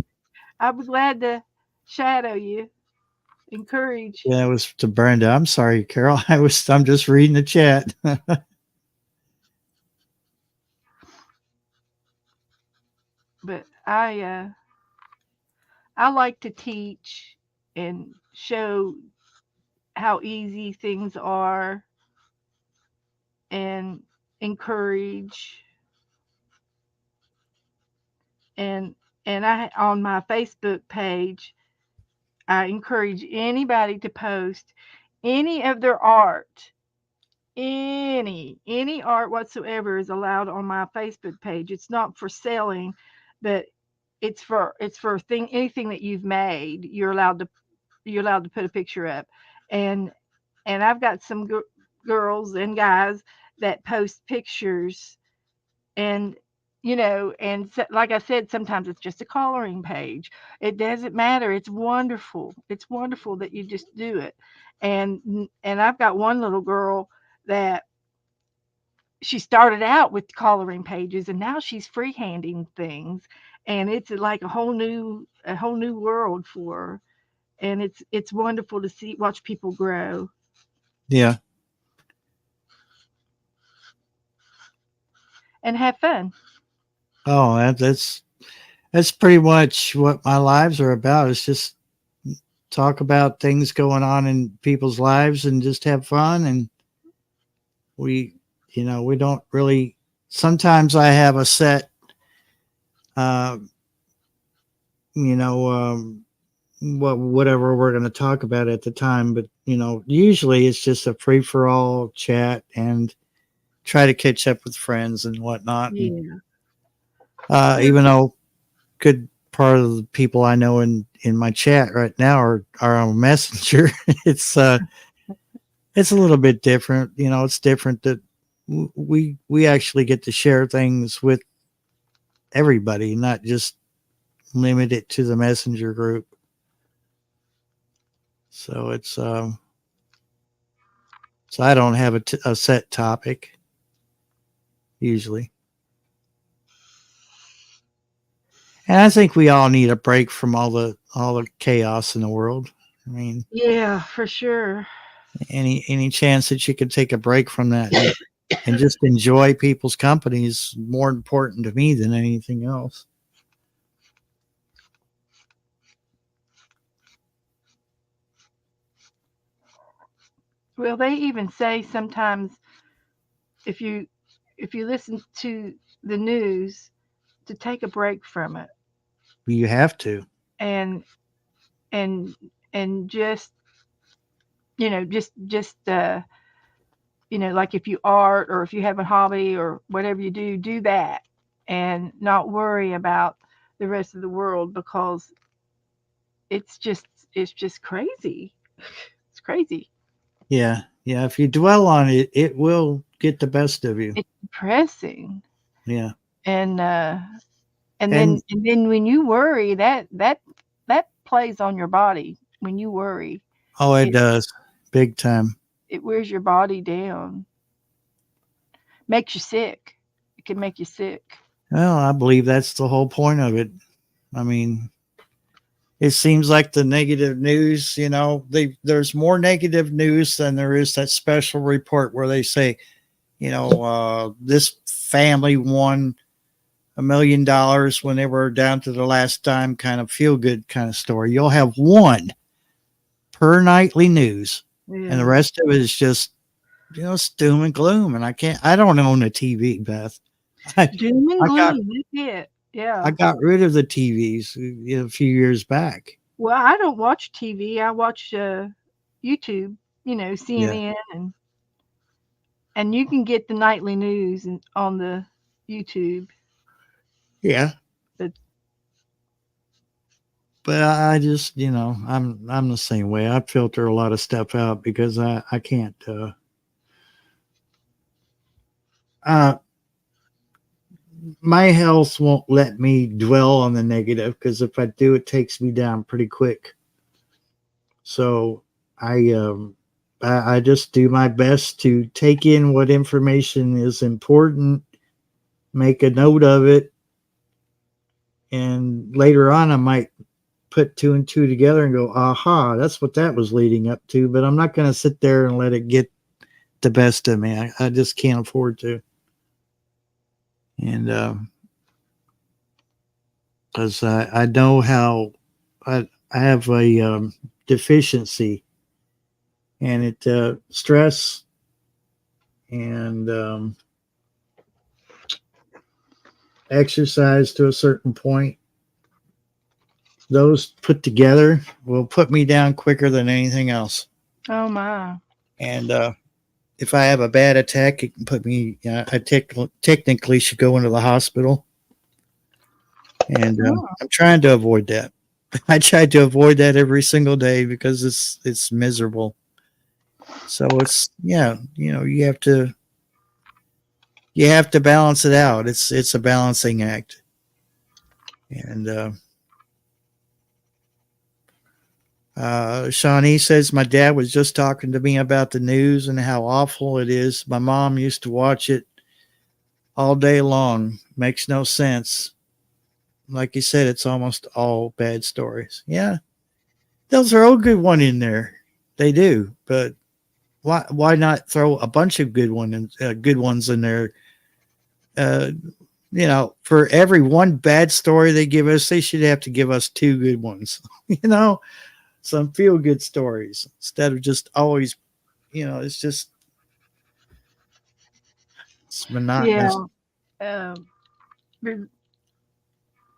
I'd be glad to shadow you, encourage. yeah, it was to Brenda. I'm sorry, Carol. I'm just reading the chat. But I like to teach and show how easy things are and encourage and I on my Facebook page I encourage anybody to post any of their art. Any art whatsoever is allowed on my Facebook page. It's not for selling, but it's for anything that you've made. You're allowed to put a picture up, and I've got some girls and guys that post pictures, and and like I said, sometimes it's just a coloring page. It doesn't matter. It's wonderful. It's wonderful that you just do it. And I've got one little girl that she started out with coloring pages, and now she's freehanding things, and it's like a whole new world for her. And it's wonderful to see watch people grow Yeah. and have fun. Oh, that's pretty much what my lives are about. It's just talk about things going on in people's lives and just have fun. And we, we don't really. Sometimes I have a set, uh, you know, whatever we're going to talk about at the time. But usually it's just a free for all chat and try to catch up with friends and whatnot. And, Yeah. even though good part of the people I know in my chat right now are on Messenger, it's a little bit different. It's different that we actually get to share things with everybody, not just limit it to the Messenger group. So so I don't have a set topic usually. And I think we all need a break from all the chaos in the world. I mean, Yeah, for sure. any chance that you could take a break from that and just enjoy people's company is more important to me than anything else. Well, they even say sometimes if you if you listen to the news, to take a break from it, You have to. and and and just like if you art or if you have a hobby or whatever you do that, and not worry about the rest of the world, because it's just it's just crazy. It's crazy. Yeah, yeah. If you dwell on it, it will get the best of you. It's depressing. Yeah, And and then and and then when you worry, that plays on your body. When you worry, oh, it it does, big time. it wears your body down, makes you sick. It can make you sick. Well, I believe that's the whole point of it. I mean, it seems like the negative news. There's more negative news than there is that special report where they say, this family won $1 million when they were down to the last dime, kind of feel good kind of story. You'll have one per nightly news, and the Yeah. rest of it is just it's doom and gloom. And I don't own a TV, Beth. I Doom and I got gloom. That's it. I Yeah. got rid of the TVs a few years back. Well, I don't watch TV. I watch YouTube. Yeah, CNN, and you can get the nightly news on the YouTube. yeah. But But I just I'm the same way. I filter a lot of stuff out because I can't. Uh, my health won't let me dwell on the negative because if I do, it takes me down pretty quick. So I um I just do my best to take in what information is important, make a note of it, and later on I might put two and two together and go, aha, that's what that was leading up to. But I'm not going to sit there and let it get the best of me. I just can't afford to. And because I know how I have a deficiency, and it stress and exercise to a certain point. Those put together will put me down quicker than anything else. oh my. And if I have a bad attack, it can put me. Technically should go into the hospital, and Oh, I'm trying to avoid that. I try to avoid that every single day because it's miserable. So it's yeah, you have to balance it out. It's a balancing act. And Shawnee says my dad was just talking to me about the news and how awful it is. My mom used to watch it all day long. Makes no sense. Like you said, it's almost all bad stories. Yeah, those are all good one in there. They do, but why not throw a bunch of good ones in there? Uh, for every one bad story they give us, they should have to give us two good ones. you know, some feel good stories instead of just always, it's just it's Yeah. monotonous. Um, there's,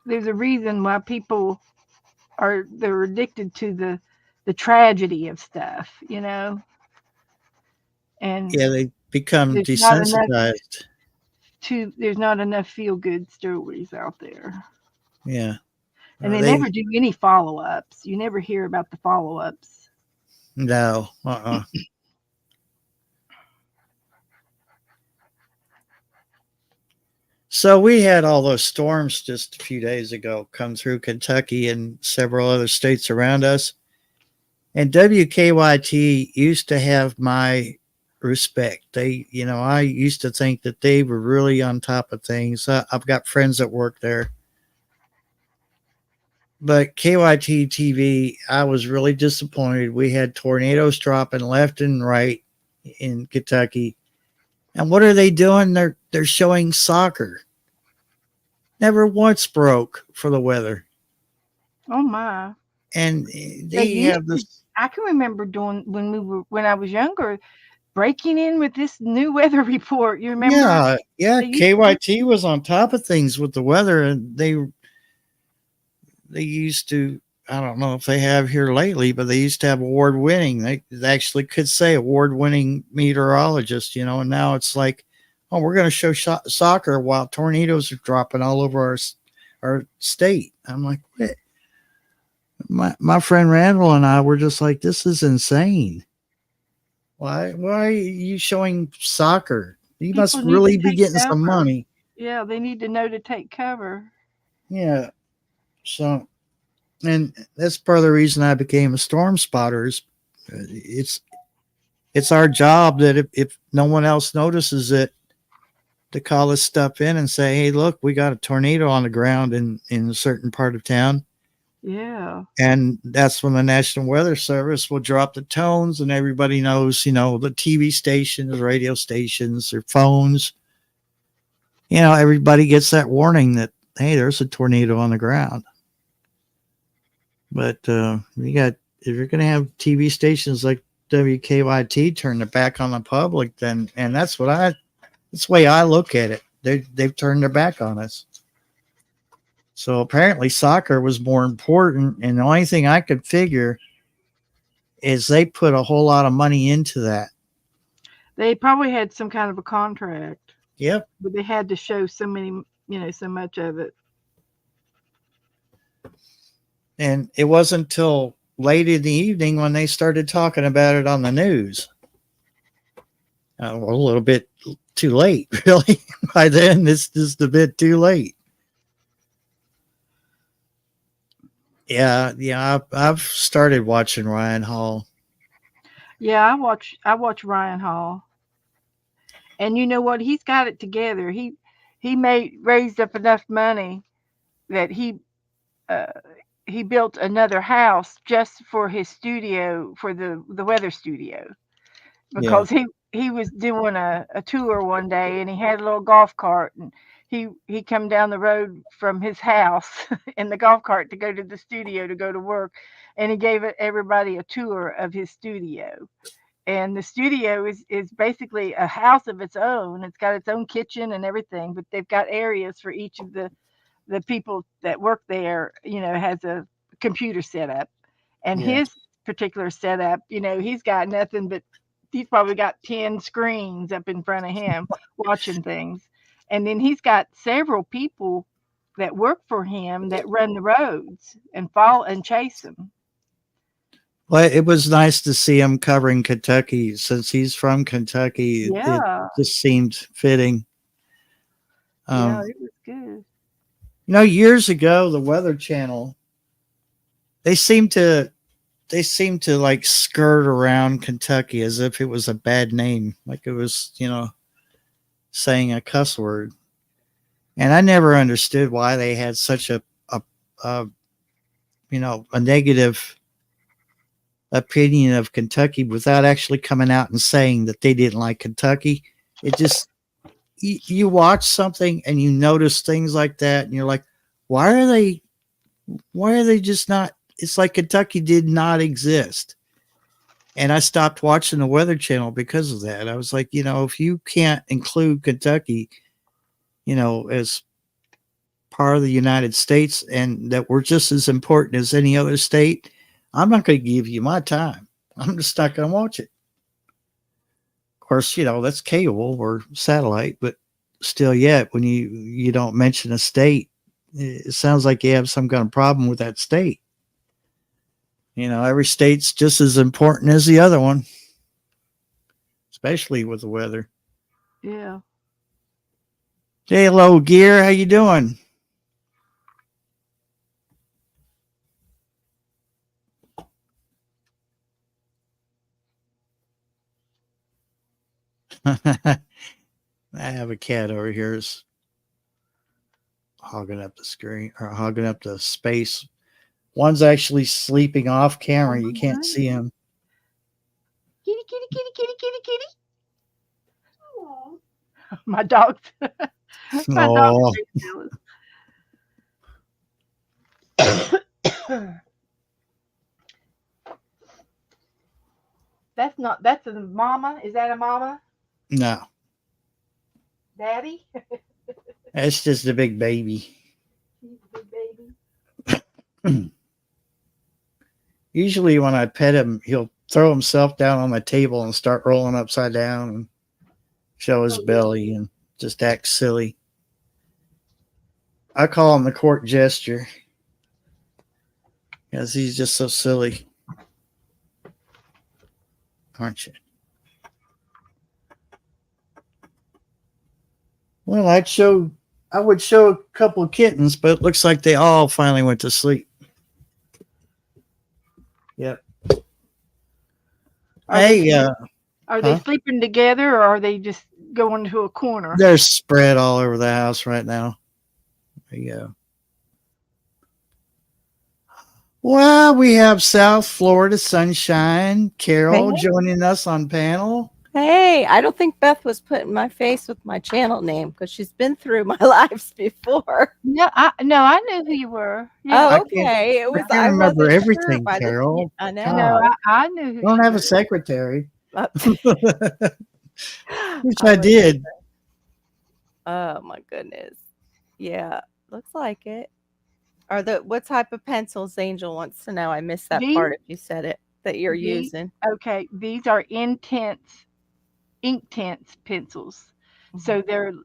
there's a reason why people they're addicted to the tragedy of stuff, and Yeah, they become there's not enough desensitized. there's not enough feel good stories out there. Yeah, And they they never do any follow-ups. You never hear about the follow-ups. no. So we had all those storms just a few days ago come through Kentucky and several other states around us. And WKYT used to have my respect. I used to think that they were really on top of things. I've got friends that work there. But KYT TV, I was really disappointed. We had tornadoes dropping left and right in Kentucky. And what are they doing? They're showing soccer. Never once broke for the weather. Oh my. And They they used have to. this. I can remember doing when I was younger, breaking in with this new weather report. You remember? Yeah, yeah. They used to do. KYT was on top of things with the weather, and they used to. I don't know if they have here lately, but they used to have award winning. They actually could say award winning meteorologist, and now it's like, oh, we're going to show soccer while tornadoes are dropping all over our state. I'm like, what? My friend Randall and I were just like, this is insane. Why are you showing soccer? You must People need to really be take getting some cover. money. Yeah, they need to know to take cover. Yeah. So, and that's part of the reason I became a storm spotter. It's our job that if no one else notices it, to call this stuff in and say, hey, look, we got a tornado on the ground in a certain part of town. Yeah. And that's when the National Weather Service will drop the tones and everybody knows, the TV stations, radio stations, their phones. Everybody gets that warning that, hey, there's a tornado on the ground. But if you're going to have TV stations like WKYT turn their back on the public, then, and that's the way I look at it. They've turned their back on us. So apparently soccer was more important. And the only thing I could figure is they put a whole lot of money into that. They probably had some kind of a contract, Yep. but they had to show so many, so much of it. And it wasn't until late in the evening when they started talking about it on the news. A little bit too late, really. By then, it's just a bit too late. Yeah. I've started watching Ryan Hall. Yeah, I watch Ryan Hall. And you know what? He's got it together. He made raised up enough money that uh, he built another house just for his studio for the weather studio Yeah, because he was doing a tour one day and he had a little golf cart and he come down the road from his house in the golf cart to go to the studio to go to work and he gave everybody a tour of his studio and the studio is basically a house of its own. It's got its own kitchen and everything, but they've got areas for each of the people that work there. Has a computer set up, and yeah, his particular setup, he's got nothing but he's probably got 10 screens up in front of him watching things, and then he's got several people that work for him that run the roads and follow and chase him. Well, it was nice to see him covering Kentucky since he's from Kentucky. It Yeah, just seemed fitting. yeah, Um, it was good. years ago, the Weather Channel they seemed to like skirt around Kentucky as if it was a bad name, like it was saying a cuss word. And I never understood why they had such a, a a negative opinion of Kentucky without actually coming out and saying that they didn't like Kentucky. It just you watch something and you notice things like that, and you're like, why are they? Why are they just not? It's like Kentucky did not exist. And I stopped watching the Weather Channel because of that. I was like, if you can't include Kentucky, as part of the United States and that we're just as important as any other state, I'm not going to give you my time. I'm just not going to watch it. Of course, that's cable or satellite, but still yet when you don't mention a state, it sounds like you have some kind of problem with that state. Every state's just as important as the other one, especially with the weather. Yeah. Hey, hello, Gear. How you doing? I have a cat over here is hogging up the screen or hogging up the space. One's actually sleeping off Oh camera. You my can't see goodness. him. Kitty, kitty, kitty, kitty, kitty, kitty. Aw. My dogs. My dogs Oh, are jealous. That's a mama. Is that a mama? no. Daddy? That's just a big baby. He's a big baby. Usually, when I pet him, he'll throw himself down on the table and start rolling upside down and show his Oh yeah. belly and just act silly. I call him the court gesture because he's just so silly, aren't you? Well, I would show a couple of kittens, but it looks like they all finally went to sleep. Yep. Are they Hey, are they huh? sleeping together or are they just going to a corner? They're spread all over the house right now. There you go. Well, we have South Florida Sunshine Hey, Carol joining us on panel. hey, I don't think Beth was putting my face with my channel name because she's been through my lives before. No, I knew who you were. Oh, Yeah. I can't okay. It I was can't I remember wasn't sure everything, by the Carol. I No, know. God, I knew I who don't she have a was. secretary. Uh, Wish I I was did. oh my goodness. Yeah, looks like it. Are the what type of pencils Angel wants to know? I missed that These part if you said it that you're the using. okay, these are intense ink tense pencils. Mhm. So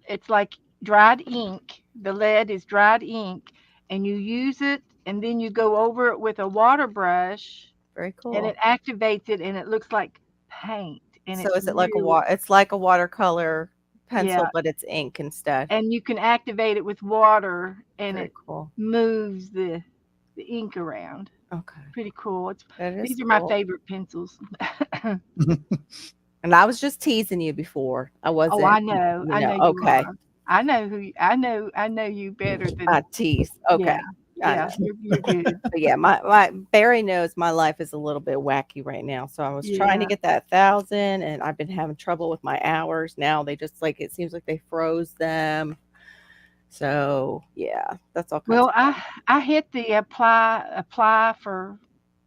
it's like dried ink. The lead is dried ink and you use it and then you go over it with a water brush Very and it cool. activates it and it looks like paint and So it's is it like really it's like a watercolor pencil, yeah, but it's ink instead. and you can activate it with water and Very it cool. moves the ink around. Okay. Pretty cool. That is These are my cool. favorite pencils. And I was just teasing you before. I Oh, wasn't, I know you okay. are. I know you better I than tease. Okay. yeah, I yeah, know. you're good. But yeah, my Barry knows my life is a little bit wacky right now. So I was trying to Yeah. get that 1,000 and I've been having trouble with my hours. Now they just like it seems like they froze them. So yeah, that's all kinds Well, of fun. I hit the apply for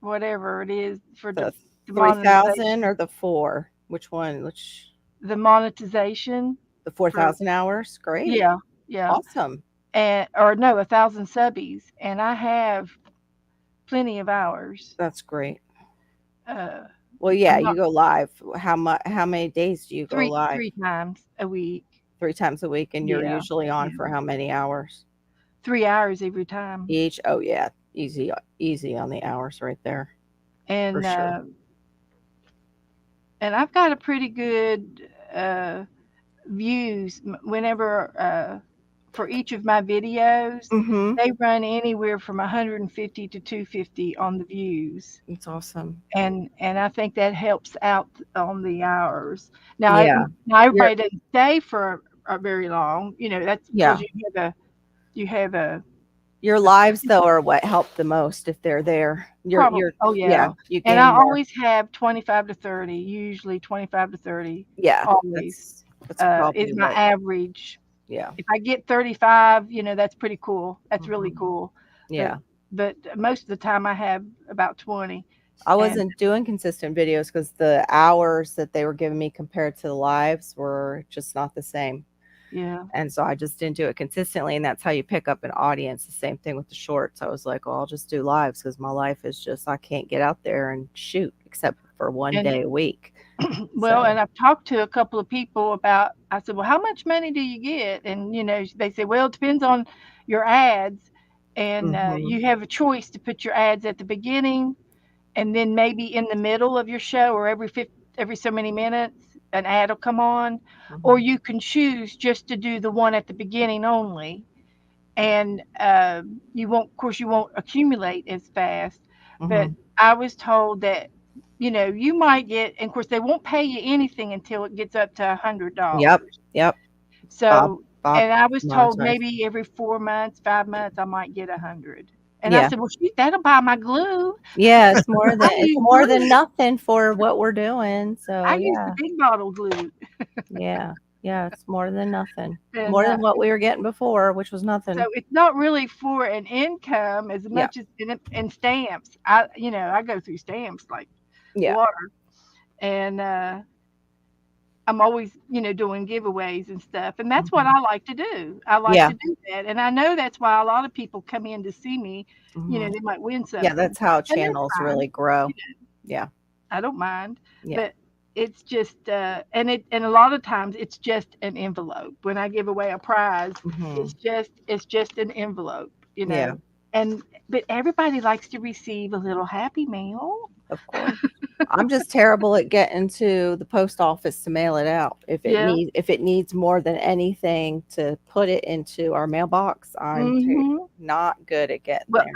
whatever it is for The the 3,000 monetization or the 4? Which one? Which the monetization the for 4,000 hours? Great. yeah, yeah. Awesome. And or no, 1,000 subbies and I have plenty of hours. That's great. Uh Well, yeah, I'm you not go live. How many days do you go live? three times a week. 3 times a week, and you're Yeah. usually on Yeah. for how many hours 3 hours every time. each? Oh, yeah, easy on the hours right there. For and sure. I've got a pretty good views whenever for each of my videos. Mm-hmm. They run anywhere from 150 to 250 on the views, It's awesome. and I think that helps out on the hours. Now, Yeah. now You're everybody doesn't stay for very long. That's because yeah. you have Your a lives though are what help the most if they're there. You're probably. Oh yeah, yeah, you and I gain more. always have 25 to 30. Usually 25 to 30. Yeah. Always That's is probably my what average. yeah. If I get 35, that's pretty cool. That's really Hmm. cool. But Yeah. most of the time I have about 20. I And wasn't doing consistent videos because the hours that they were giving me compared to the lives were just not the same. yeah. And so I just didn't do it consistently. And that's how you pick up an audience. The same thing with the shorts. I was like, well, I'll just do lives because my life is just, I can't get out there and shoot except for one And day a week. well, So, and I've talked to a couple of people about, I said, well, how much money do you get? And, they say, well, it depends on your ads. And hmm you have a choice to put your ads at the beginning and then maybe in the middle of your show or every so many minutes, an ad will come on. Or hmm you can choose just to do the one at the beginning only. And of course, you won't accumulate as fast. But hmm I was told that you might get, and of course they won't pay you anything until it gets up to Yep. $100. Yep. Bob, So, Bob and I was told monetized. maybe every 4 months, 5 months, I might get 100. And I Yeah. said, well, shoot, that'll buy my glue. Yeah. I It's use more than glue. nothing for what we're doing. So I use the yeah. big bottle glue. Yeah. Yeah. It's more than nothing. And More than what we were getting before, which was so nothing. it's not really for an income as Yeah. much as in stamps. I go through stamps like Yeah. water. And I'm always, doing giveaways and stuff. And that's what hmm I like to do. I like Yeah. to do that. And I know that's why a lot of people come in to see me. hmm They might win Yeah. something. That's how And that's channels fine. really grow. Yeah. I don't mind. Yeah. But it's just and a lot of times it's just an envelope. When I give away a prize, hmm it's just an envelope. Yeah. And but everybody likes to receive a little happy mail. Of course. I'm just terrible at getting to the post office to mail it out. Yeah. If it needs more than anything to put it into our mailbox, Mhm. not good at getting Well, there.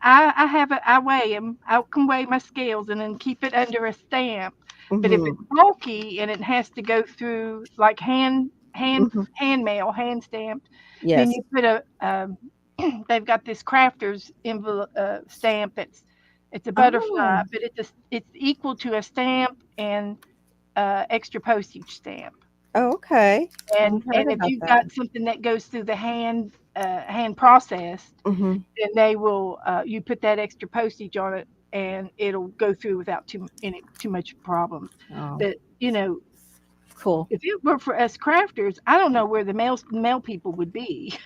I have I weigh them. I can weigh my scales and then keep it under a stamp. But if Hmm it's bulky and it has to go through like hmm hand mail, hand stamped, then Yes. you put a they've got this crafter's envelope stamp that's it's a butterfly, Oh, but it's equal to a stamp and extra postage stamp. oh, okay. And I've heard if about you've that. got something that goes through the hand processed, Hmm then they will you put that extra postage on it and it'll go through without too much problems. Oh, But cool. if it were for us crafters, I don't know where the mail people would be.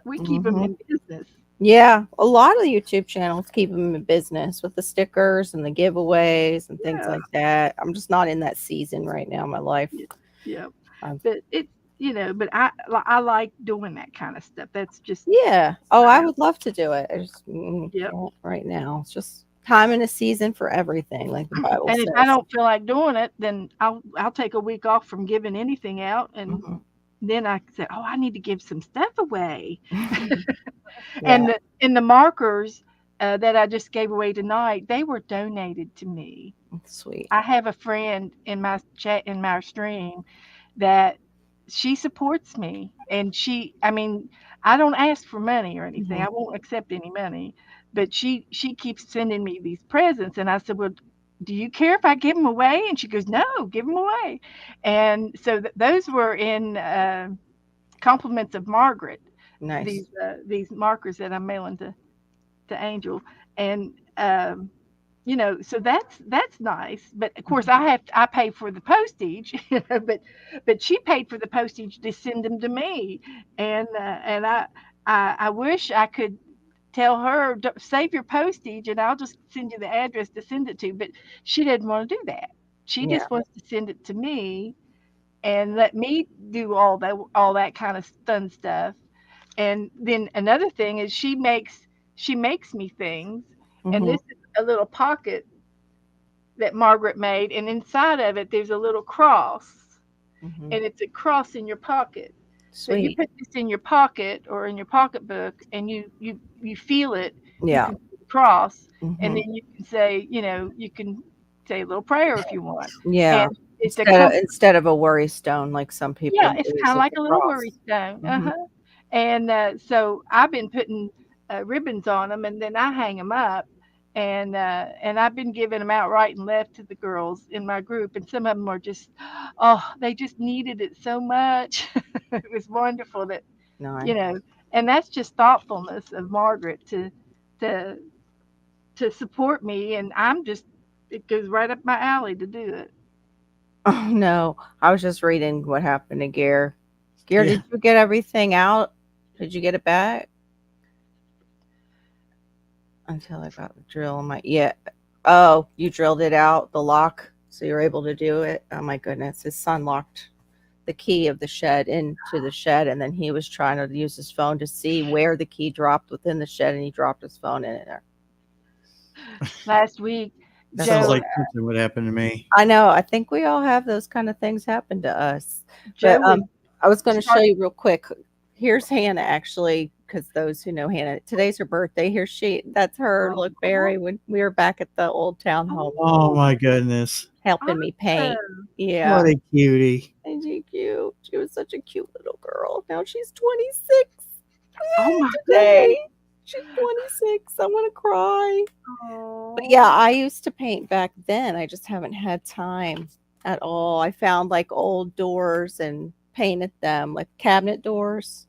We keep them hmm in business. Yeah, a lot of YouTube channels keep them in business with the stickers and the giveaways and things Yeah, like that. I'm just not in that season right now in my life. yeah, yeah. I'm But but I like doing that kind of stuff. That's just Yeah. Oh, I how. would love to do it. I just Yep. can't right now. It's just time and a season for everything, like the Bible And if I says. don't feel like doing it, then I'll take a week off from giving anything out, and Hmm then I say, oh, I need to give some stuff away. Yeah, And the markers that I just gave away tonight, they were donated to me. sweet. I have a friend in my chat in my stream that she supports me, and I mean, I don't ask for money or anything. Hmm I won't accept any money, but she keeps sending me these presents, and I said, well. Do you care if I give them away? And she goes, no, give them away. And so those were in compliments of Margaret, Nice. these markers that I'm mailing to Angel, and so that's nice. But of course, Mhm. I pay for the postage, but she paid for the postage to send them to me, and I wish I could tell her save your postage and I'll just send you the address to send it to, but she didn't want to do that. She Yeah. just wants to send it to me and let me do all that kind of fun stuff. And then another thing is she makes me things, and hmm this is a little pocket. that Margaret made, and inside of it there's a little cross, Mhm. and it's a cross in your pocket. So you Sweet. put this in your pocket or in your pocketbook, and you feel it. You Yeah. can see the cross, and Mhm. then you can say, you can say a little prayer if you want, Yeah. and it's a comfort. Instead of a worry stone like some people Yeah, it's use kind of with like the a little worry cross. stone. Mhm. And so I've been putting ribbons on them, and then I hang them up. And I've been giving them out right and left to the girls in my group, and some of them are just, oh, they just needed it so much. It was wonderful that, Nice. you know, and that's just thoughtfulness of Margaret to to support me, and it goes right up my alley to do it. Oh no. I was just reading what happened to Gear. Gear, Yeah. did you get everything out? Did you get it back? Until I got the drill in my yeah. Oh, you drilled it out, the lock, so you're able to do it. Oh my goodness. His son locked the key of the shed into the shed, and then he was trying to use his phone to see where the key dropped within the shed, and he dropped his phone in there. Last week, That's Sounds Joe like something would happen to me. I know. I think we all have those kind of things happen to us. But Joe would I was going to show start. you real quick. Here's Hannah, actually, because those who know Hannah, today's her birthday. Here that's her. Look, Oh, Barry, when we were back at the old town home Oh oh, my goodness. helping me paint. Yeah, What a cutie. and she cute. She was such a cute little girl. Now she's 26 oh my goodness. today. She's 26. I want to cry. But Oh, yeah, I used to paint back then. I just haven't had time at all. I found like old doors and painted them, like cabinet doors.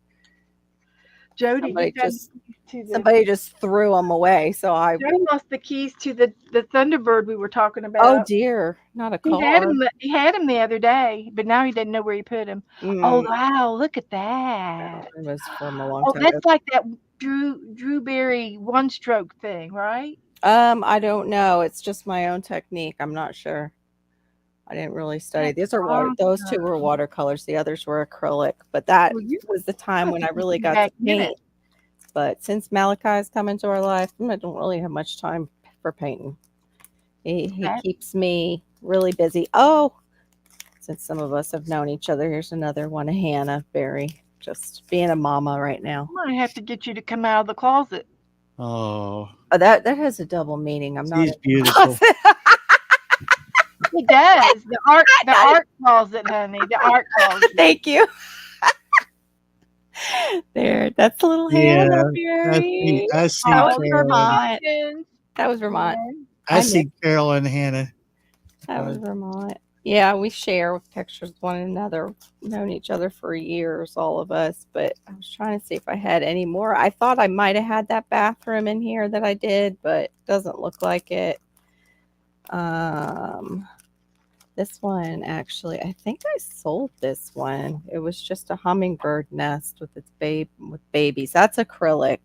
Joe, did you Somebody find just the keys to the? somebody just threw them away. So I Joe lost the keys to the Thunderbird we were talking oh about. dear, not a He had car. him. He had him the other day, but now he doesn't know where he put him. Oh Mm, wow, look at that. it was from a long Oh, time ago. that's like that Drew Berry one stroke thing, right? I don't know. It's just my own technique. I'm not sure. I didn't really study. That's These are water. Those two were awesome. watercolors. The others were acrylic. But that Well, you was the time have when to I get really you got to back in it. paint. But since Malachi's come into our life, I don't really have much time for painting. He That keeps me really busy. Oh, since some of us have known each other, here's another one of Hannah Berry, just being a mama right now. I might have to get you to come out of the closet. Oh, Oh, that has a double meaning. I'm not in she's the beautiful. closet. He does the Not art closet, honey. The art closet. Thank you. There, that's a little Yeah, Hannah Berry. I That see Oh, was Carolyn. Vermont. congratulations. That was Vermont. Yeah. I I miss see Carol and Hannah. that was Vermont. Yeah, we share pictures with one another. Known each other for years, all of us. But I was trying to see if I had any more. I thought I might have had that bathroom in here that I did, but doesn't look like it. Um, this one actually, I think I sold this one. It was just a hummingbird nest with its with babies. That's acrylic.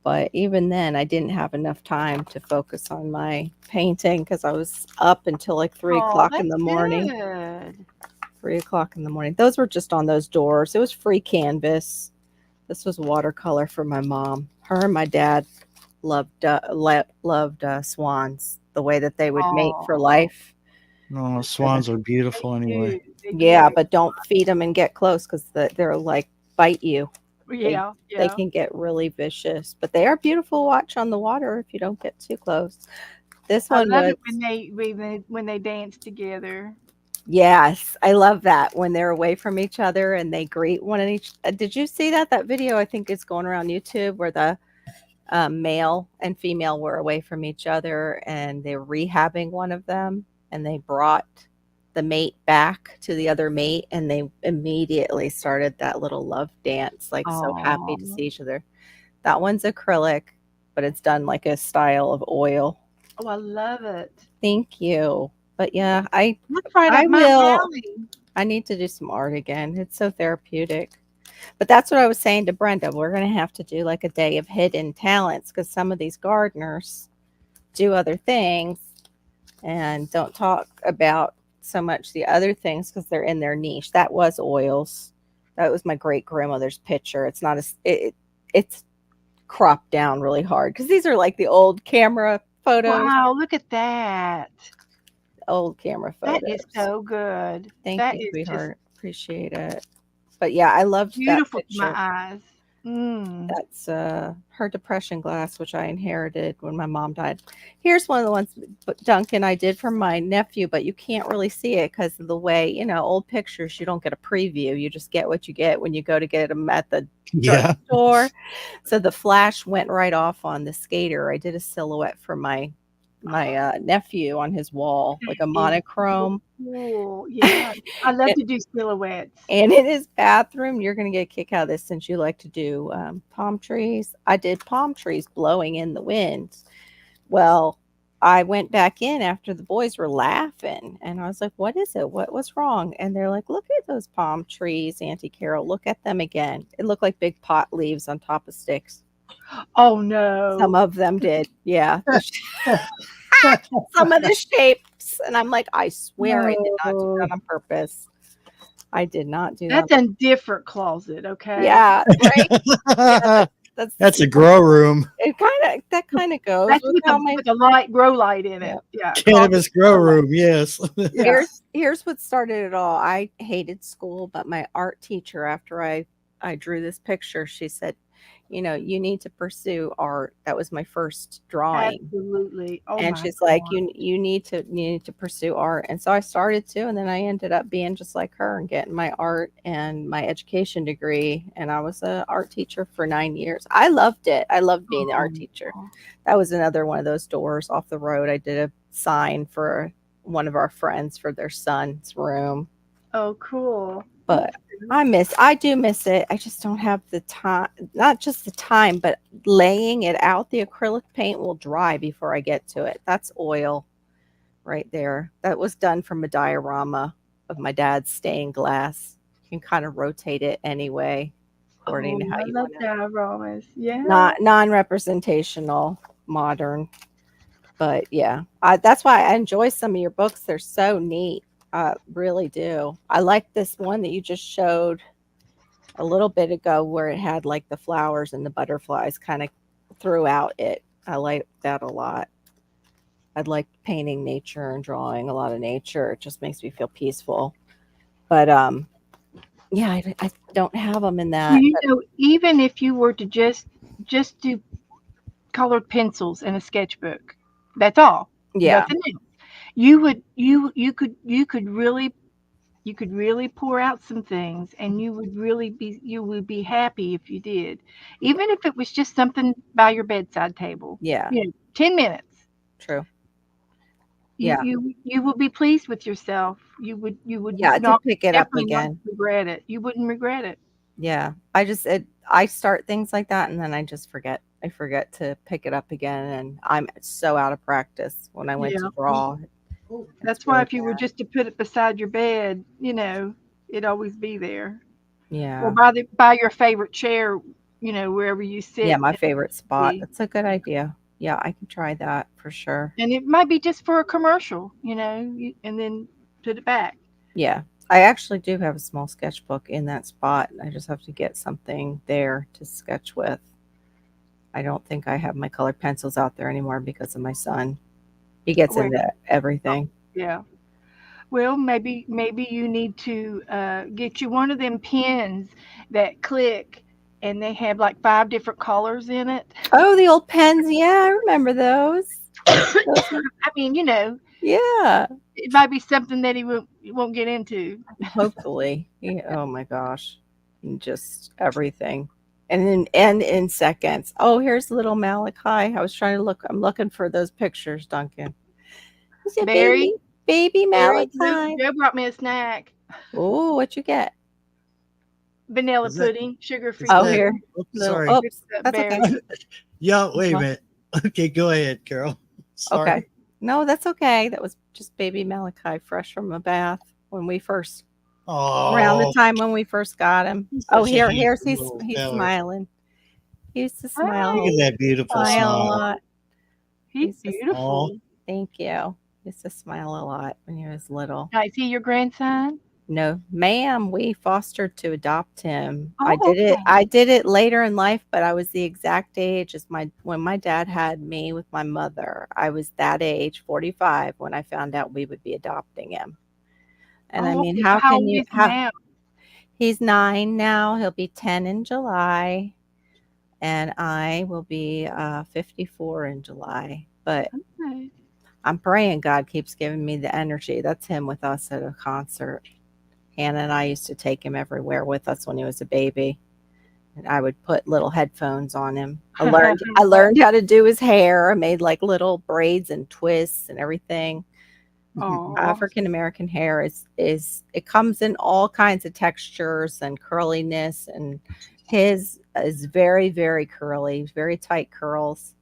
But even then, I didn't have enough time to focus on my painting because I was up until like three Oh, o'clock in that's the morning. good. 3 o'clock in the morning. Those were just on those doors. It was free canvas. This was watercolor for my mom. Her and my dad loved swans. The way that they would mate for Oh, life. Oh, So swans are they beautiful anyway. do. They yeah, do. but don't feed them and get close because they're like bite you. They Yeah, they yeah. can get really vicious, but they are beautiful to watch on the water if you don't get too close. This I one love was it when they dance together. yes, I love that when they're away from each other and they greet one and each. Did you see that video? I think is going around YouTube where the male and female were away from each other and they're rehabbing one of them and they brought the mate back to the other mate and they immediately started that little love dance, like so happy to Oh, see each other. That one's acrylic, but it's done like a style of oil. oh, I love it. Thank you. But yeah, I That's right I up my will alley. I need to do some art again. It's so therapeutic. But that's what I was saying to Brenda. We're going to have to do like a day of hidden talents because some of these gardeners do other things and don't talk about so much the other things because they're in their niche. That was oils. That was my great grandmother's picture. It's not it's cropped down really hard because these are like the old camera photos, Wow, look at that. old camera That is photos. so good. Thank That you, is just sweetheart. Appreciate it. But yeah, I loved that beautiful to my picture. eyes. Mm. That's her depression glass, which I inherited when my mom died. Here's one of the ones Duncan I did for my nephew, but you can't really see it because of the way, old pictures, you don't get a preview. You just get what you get when you go to get them at the Yeah. drugstore. So the flash went right off on the skater. I did a silhouette for my nephew on his wall, like a That is so monochrome. cool. Yeah. I love to do silhouettes. And in his bathroom, you're going to get a kick out of this since you like to do palm trees. I did palm trees blowing in the wind. Well, I went back in after the boys were laughing, and I was like, "What is it? What's wrong?" And they're like, "Look at those palm trees, Auntie Carol. Look at them again. It looked like big pot leaves on top of sticks." Oh Some no. of them did, yeah. Some of the shapes, and I'm like, "I swear I did not do Oh, that on purpose. I did not do that." that's a different closet, okay? Yeah, right. Yeah, that's That's a grow room. that kind of goes That's with with how a my with a light grow light in yeah. it. Yeah, closet Cannabis grow grow light. room. Yes. Yeah. Here's what started it all. I hated school, but my art teacher, after I drew this picture, she said, you need to pursue art. That was my first drawing. Absolutely. Oh And my she's like, God. you need to pursue art. And so I started to, and then I ended up being just like her and getting my art and my education degree. And I was an art teacher for 9 years. I loved it. I loved being the art teacher. Oh, That was another one of those doors off the road. I did a sign for one of our friends for their son's room. oh, cool. But I do miss it. I just don't have the time, not just the time, but laying it out. The acrylic paint will dry before I get to it. That's oil right there. That was done from a diorama of my dad's stained glass. You can kind of rotate it anyway, according to Oh, how I you love want it. dioramas. Yeah. Not non-representational, modern. But yeah, that's why I enjoy some of your books. They're so neat. I really do. I like this one that you just showed a little bit ago where it had like the flowers and the butterflies kind of throughout it. I like that a lot. I'd like painting nature and drawing a lot of nature. It just makes me feel peaceful. But yeah, I don't have them in Well, that. But even if you were to just do colored pencils in a sketchbook, that's all. yeah, Nothing else. You could really pour out some things, and you would be happy if you did, even if it was just something by your bedside table. yeah, 10 minutes. true. You Yeah, you you will be pleased with yourself. You would yeah, to not pick it up definitely not again. regret it. You wouldn't regret it. Yeah, I start things like that and then I just forget. I forget to pick it up again, and I'm so out of practice when I went to Yeah. draw. It's That's why really if you were bad. just to put it beside your bed, it'd always be there. Or Yeah. by your favorite chair, wherever you Yeah, sit. my favorite spot. Be. That's a good idea. Yeah, I can try that for sure. And it might be just for a commercial, and then put it back. Yeah. I actually do have a small sketchbook in that spot. I just have to get something there to sketch with. I don't think I have my colored pencils out there anymore because of my son. He gets Well, into everything. yeah. Well, maybe you need to get you one of them pens that click, and they have like 5 different colors in it. Oh, the old pens. Yeah, I remember those. Those were, I mean, yeah. it might be something that he won't get into. Hopefully. Yeah, oh my gosh. And just everything. And in seconds. Oh, here's little Malachi. I'm looking for those pictures, Duncan. Is it Barry, baby Barry, Malachi? Joe brought me a snack: Oh, what you get? vanilla Is that pudding, sugar-free is Oh, that pudding. here. oops, Little sorry. With oops. That's okay. berries. Yeah, wait a Uh-huh. minute. Okay, go ahead, Carol. Okay. Sorry. No, that's okay. That was just baby Malachi fresh from a bath when we first around the Oh, time when we first got him. he's Oh, such a here's handsome little he's feller. smiling. He used to Look smile at that beautiful smile a smile. lot. He He's used to Oh, beautiful. thank you. He used to smile a lot when he was little. Now, is he your grandson? No, ma'am, we fostered to adopt him. I Oh, did it okay. I did it later in life, but I was the exact age as my when my dad had me with my mother. I was that age, 45, when I found out we would be adopting him. And I Oh, mean, okay. So how how can old you is he how now? he's 9 now, he'll be 10 in July, and I will be 54 in July. But Okay. I'm praying God keeps giving me the energy. That's him with us at a concert. Hannah and I used to take him everywhere with us when he was a baby. And I would put little headphones on him. I learned how to do his hair. I made like little braids and twists and everything. Oh, African American hair is it comes in all kinds of textures and curliness, and his is very, very curly, very tight curls.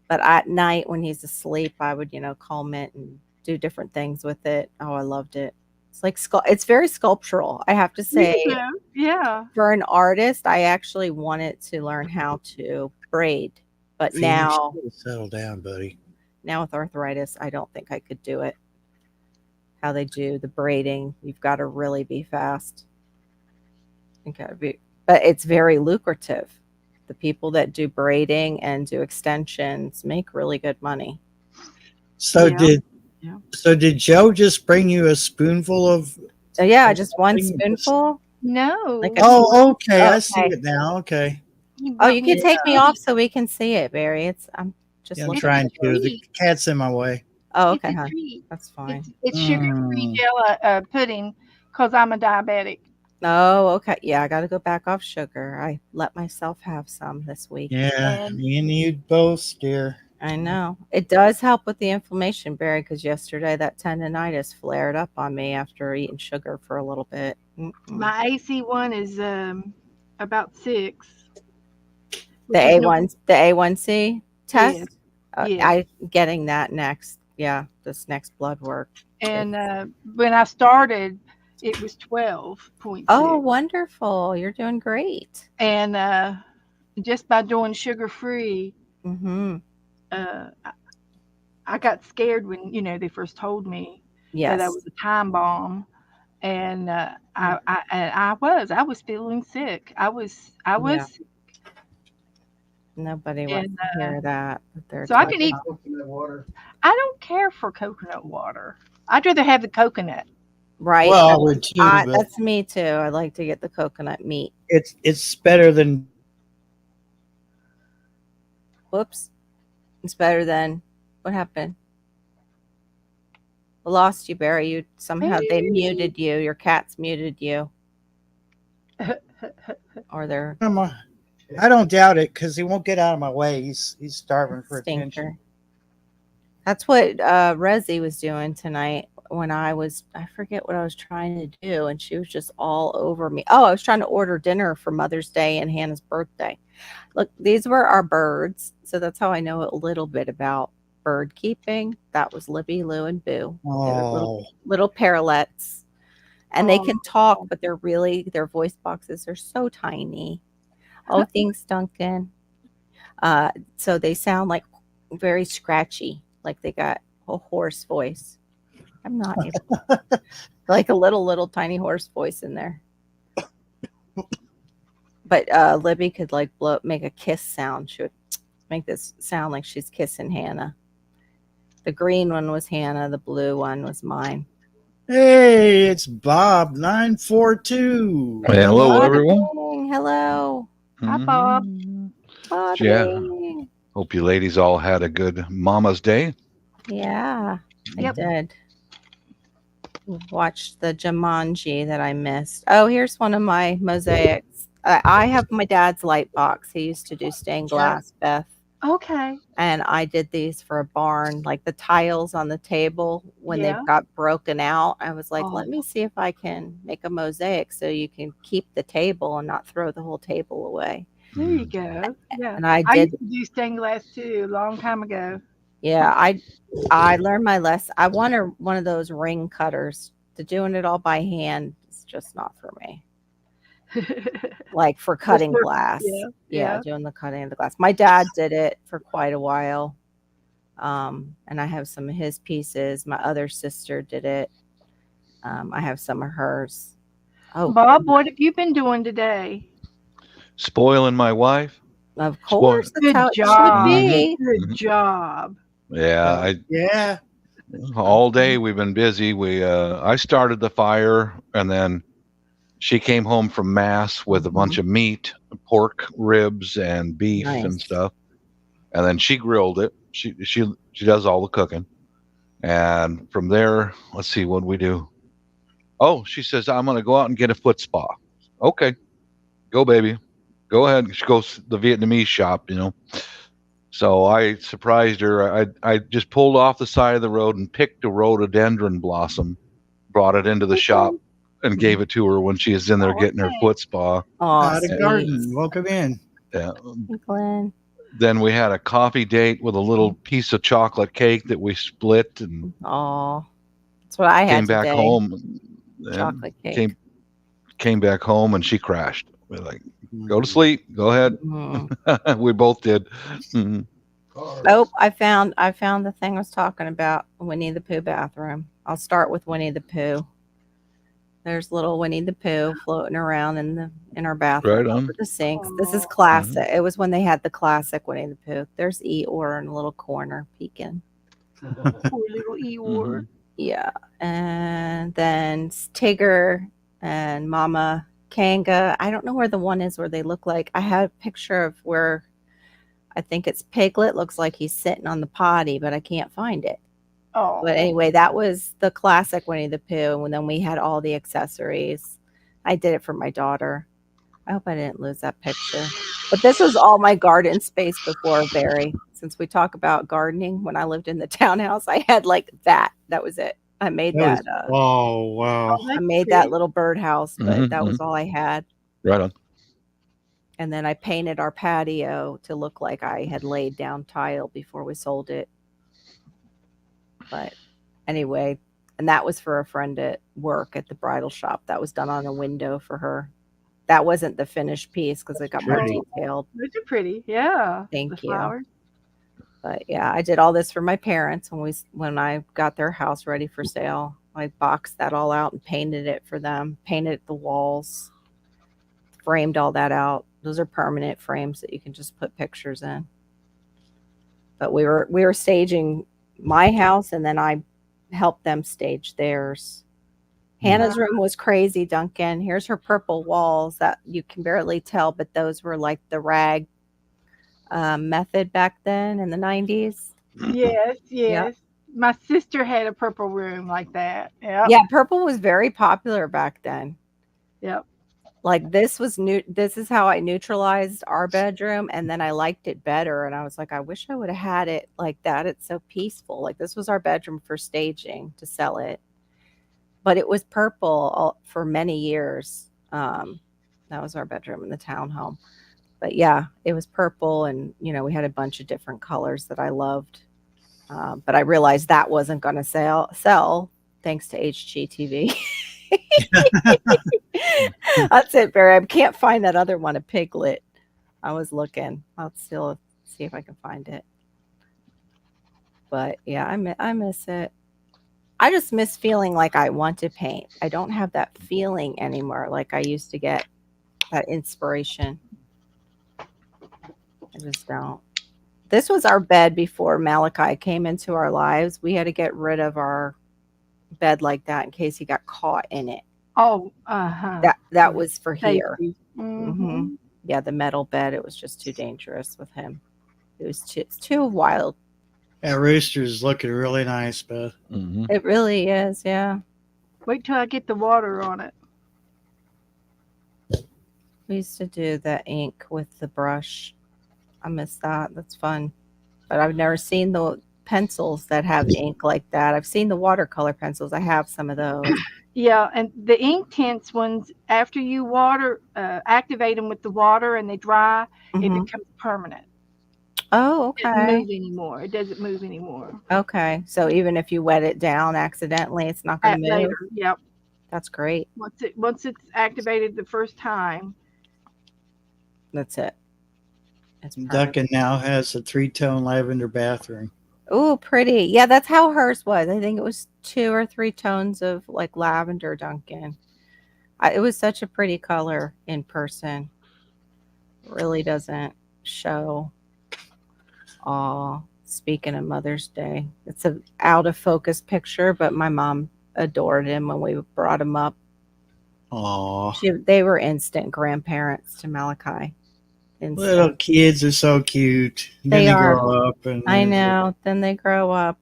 But at night when he's asleep, I would, comb it and do different things with it. Oh, I loved it. It's like it's very sculptural. I have to there say, you go. Yeah. for an artist, I actually wanted to learn how to braid, but Phoenix, now you gotta settle down, buddy. now with arthritis, I don't think I could do it. How they do the braiding, you've got to really be fast. You gotta be, but it's very lucrative. The people that do braiding and do extensions make really good money. So Yeah. did Yeah. so did Joe just bring you a spoonful So yeah, of just one something? spoonful, like No, a Oh, okay. I see okay. it now. Okay. he Oh, brought you me can a take me treat. off so we can see it, Barry. I'm Yeah, just I'm It's looking a trying at it. to. The treat. cat's in my way. Oh, It's okay, a hon. treat. That's fine. It's sugar-free Mm, Jell pudding because I'm a diabetic. Oh, okay. Yeah, I got to go back off sugar. I let myself have some this week. yeah, And me and you both, dear. I know. It does help with the inflammation, Barry, because yesterday that tendonitis flared up on me after eating sugar for a little bit. Mm-mm. my AC1 is about 6, The which is normal. A1C Yes, test, yes. I getting that next. Yeah, this next blood work. And It's when I started, it was oh 12.6. wonderful. You're doing great. And just by doing sugar-free, Mm-hmm. I got scared when they first told me that I was Yes. a time bomb, and I was feeling sick. I was, Yeah. Nobody wants and to hear that. But they're so I Like can the eat. talking. coconut water. I don't care for coconut water. I'd rather have the coconut. Right. Well, I would too, but That's me too. I like to get the coconut meat. it's better than Whoops. It's better than what happened? I lost you, Barry. You somehow they Very. muted you. Your cats muted you, or they're I don't doubt it because he won't get out of my way. He's starving for attention. stinker. That's what Resi was doing tonight when I forget what I was trying to do, and she was just all over me. Oh, I was trying to order dinner for Mother's Day and Hannah's birthday. Look, these were our birds, so that's how I know a little bit about bird keeping. That was Libby, Lou, and Boo. They were Oh, little parrotlets, and they Oh, can talk, but their voice boxes are so tiny. Oh, thanks, Duncan. So they sound like very scratchy, like they got a hoarse voice. I'm not able, like a little tiny horse voice in there. But Libby could like make a kiss sound. She would make this sound like she's kissing Hannah. The green one was Hannah. The blue one was mine. hey, it's Bob 942. Hey, hello, hi, everyone. Bobbing. Hello, hi, Bob. hmm Yeah, Bobbing. hope you ladies all had a good Mama's Day. Yeah, I Yep. did. Watched the Jumanji that I missed. Oh, here's one of my mosaics. I have my dad's light box. He used to do stained glass, Beth. Okay. And I did these for a barn, like the tiles on the table when they Yeah. got broken out. I was like, Oh, let me see if I can make a mosaic so you can keep the table and not throw the whole table away. there you go. Yeah. And I I did, used to do stained glass too, a long time ago. yeah, I learned my lesson. I wanted one of those ring cutters. To doing it all by hand is just not for me. Like for Just cutting for, glass. yeah, Yeah, yeah. doing the cutting of the glass. My dad did it for quite a while. And I have some of his pieces. My other sister did it. I have some of hers. Oh, Bob, what have you been doing today? Spoiling my wife. of Spoil. course, that's Good how it should job. be. Good job. Yeah, Yeah. all day we've been busy. I started the fire, and then she came home from mass with a bunch of meat, pork ribs, and beef and Nice. stuff. And then she grilled it. She does all the cooking. And from there, let's see what we do. Oh, she says I'm gonna go out and get a foot spa. Okay, go baby, go ahead. She goes to the Vietnamese shop, So I surprised her. I just pulled off the side of the road and picked a rhododendron blossom, brought it into the shop, and gave it to her when she was in there Oh, getting her foot spa. Oh, Out of sweet. garden. Welcome in. Yeah. Glenn. Then we had a coffee date with a little piece of chocolate cake that we split, and Oh, that's what I had came back today. home. And Chocolate cake. came back home, and she crashed. We're like, go to sleep. Go ahead. Mhm. We both did. Mhm. Oh, I found the thing I was talking about. Winnie the Pooh bathroom. I'll start with Winnie the Pooh. There's little Winnie the Pooh floating around in our bathroom Right on. over the sinks. This is Aw. classic. It was when they had the classic Winnie the Pooh. There's Eeyore in a little corner peeking. Poor little Eeyore. Yeah, and then Tigger and Mama Kanga. I don't know where the one is where they look like. I had a picture of where I think it's Piglet. Looks like he's sitting on the potty, but I can't find it. Oh. But anyway, that was the classic Winnie the Pooh. And then we had all the accessories. I did it for my daughter. I hope I didn't lose that picture. But this was all my garden space before, Barry. Since we talk about gardening, when I lived in the townhouse, I had like that. That was it. I made that. Oh, wow. Oh, I that's made pretty. that little birdhouse, but Mhm, that was all I had. Right on. And then I painted our patio to look like I had laid down tile before we sold it. But anyway, and that was for a friend at work at the bridal shop. That was done on a window for her. That wasn't the finished piece because it got more Pretty. detailed. Those are pretty. Yeah. Thank The you. flowers. But yeah, I did all this for my parents when I got their house ready for sale. I boxed that all out and painted it for them. Painted the walls, framed all that out. Those are permanent frames that you can just put pictures in. But we were staging my house, and then I helped them stage theirs. Hannah's room was crazy, Duncan. Here's her purple walls that you can barely tell, but those were like the rag method back then in the 90s. Yes, yes. My sister had a purple room like that. Yep. Yeah, purple was very popular back then. Yep. Like this was new. This is how I neutralized our bedroom, and then I liked it better. And I was like, I wish I would have had it like that. It's so peaceful. Like this was our bedroom for staging to sell it, but it was purple for many years. That was our bedroom in the townhome. But yeah, it was purple, and we had a bunch of different colors that I loved. But I realized that wasn't going to sell thanks to HGTV. That's it, Barry. I can't find that other one, a Piglet. I was looking. I'll still see if I can find it. But yeah, I miss it. I just miss feeling like I want to paint. I don't have that feeling anymore like I used to get, that inspiration. I just don't. This was our bed before Malachi came into our lives. We had to get rid of our bed like that in case he got caught in it. Oh, uh-huh. That was for here. Safety. Mhm. Yeah, the metal bed. It was just too dangerous with him. It's too wild. That rooster's looking really nice, Beth. Mhm. It really is. Yeah. Wait till I get the water on it. We used to do the ink with the brush. I miss that. That's fun. But I've never seen the pencils that have ink like that. I've seen the watercolor pencils. I have some of those. Yeah, and the ink tints ones, after you activate them with the water and they dry, it Mhm. becomes permanent. Oh, It doesn't okay. move anymore. It doesn't move anymore. Okay. So even if you wet it down accidentally, it's not going to move. Later, yep. That's great. Once it's activated the first time. That's it. It's perfect. Duncan now has a 3-tone lavender bathroom. Oh, pretty. Yeah, that's how hers was. I think it was 2 or 3 tones of like lavender, Duncan. It was such a pretty color in person. Really doesn't show. Speaking of Mother's Day, it's a out of focus picture, but my mom adored him when we brought him up. Oh, They were instant grandparents to Malachi. little Instant. kids are so cute. Then They they are. grow up and I know. Then they grow up.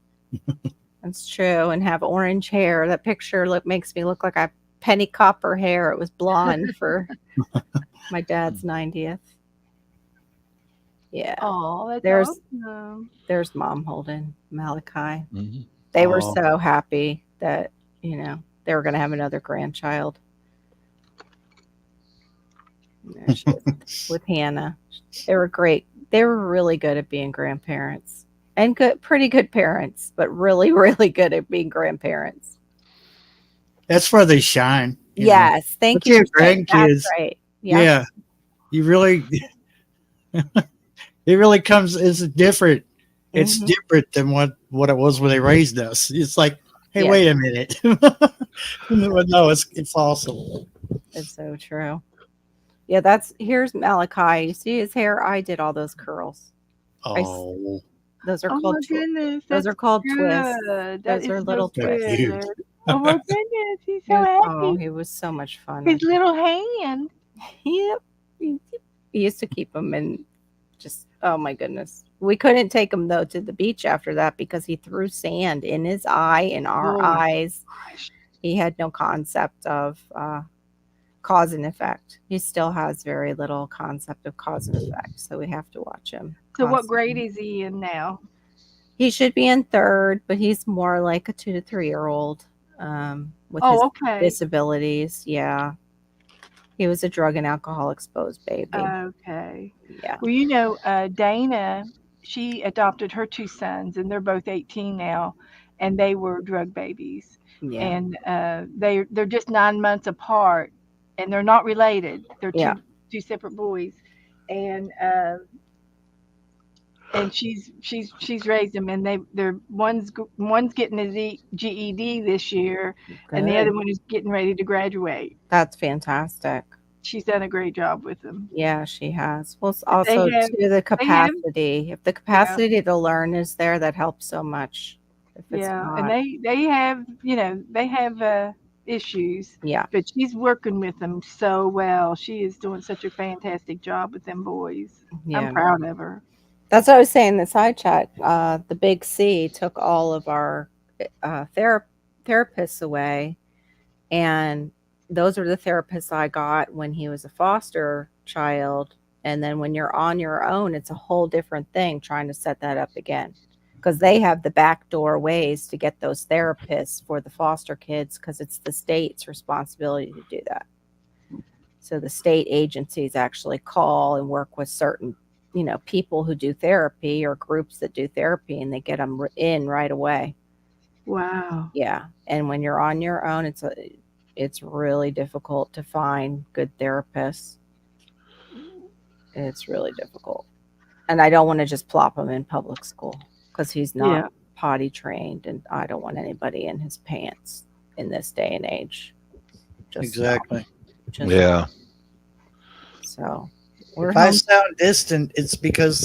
That's true. And have orange hair. That picture makes me look like I penny copper hair. It was blonde for my dad's 90th. Yeah. Oh, that's There's awesome. there's mom holding Malachi. Mhm. They were Oh. so happy that, they were going to have another grandchild. There she is with Hannah. They were great. They were really good at being grandparents and pretty good parents, but really, really good at being grandparents. That's where they shine. Yes. Thank Look you at for saying grandkids. that's right. Yeah. You really, it really comes, it's different. It's Mhm. different than what it was when they raised us. It's like, hey, Yeah. wait a minute. No, it's awesome. It's so true. Yeah, here's Malachi. You see his hair? I did all those curls. Oh, Those are Oh called my goodness, those are that's called twists. good. That Those is are so little twists. good. Oh my goodness, he's so happy. He was so much fun. His little hand. Yep. We used to keep him in just, oh my goodness. We couldn't take him though to the beach after that because he threw sand in his eye, in our Oh my eyes. gosh. He had no concept of cause and effect. He still has very little concept of cause and effect. So we have to watch him. So what grade constantly. is he in now? He should be in 3rd, but he's more like a 2 to 3-year-old with his Oh, okay. disabilities. Yeah. He was a drug and alcohol exposed baby. Okay. Yeah. Well, Dana, she adopted her 2 sons, and they're both 18 now, and they were drug babies. Yeah. And they're just 9 months apart, and they're not related. They're Yeah. two separate boys, and she's raised them, and they're one's getting his GED this year, and the other Good. one is getting ready to graduate. That's fantastic. She's done a great job with them. Yeah, she has. Well, it's They also have to the capacity. If the capacity to learn is there, that helps so much. If it's and not, they have issues, yeah. but she's working with them so well. She is doing such a fantastic job with them boys. Yeah. I'm proud of her. That's what I was saying in the side chat. The Big C took all of our therapists away, and those are the therapists I got when he was a foster child. And then when you're on your own, it's a whole different thing trying to set that up again, because they have the backdoor ways to get those therapists for the foster kids, because it's the state's responsibility to do that. So the state agencies actually call and work with certain people who do therapy or groups that do therapy, and they get them in right away. Wow. Yeah. And when you're on your own, it's really difficult to find good therapists. It's really difficult. And I don't want to just plop him in public school because he's not potty trained, and I don't want anybody in his pants in this day and age. exactly. Yeah. So If I sound distant, it's because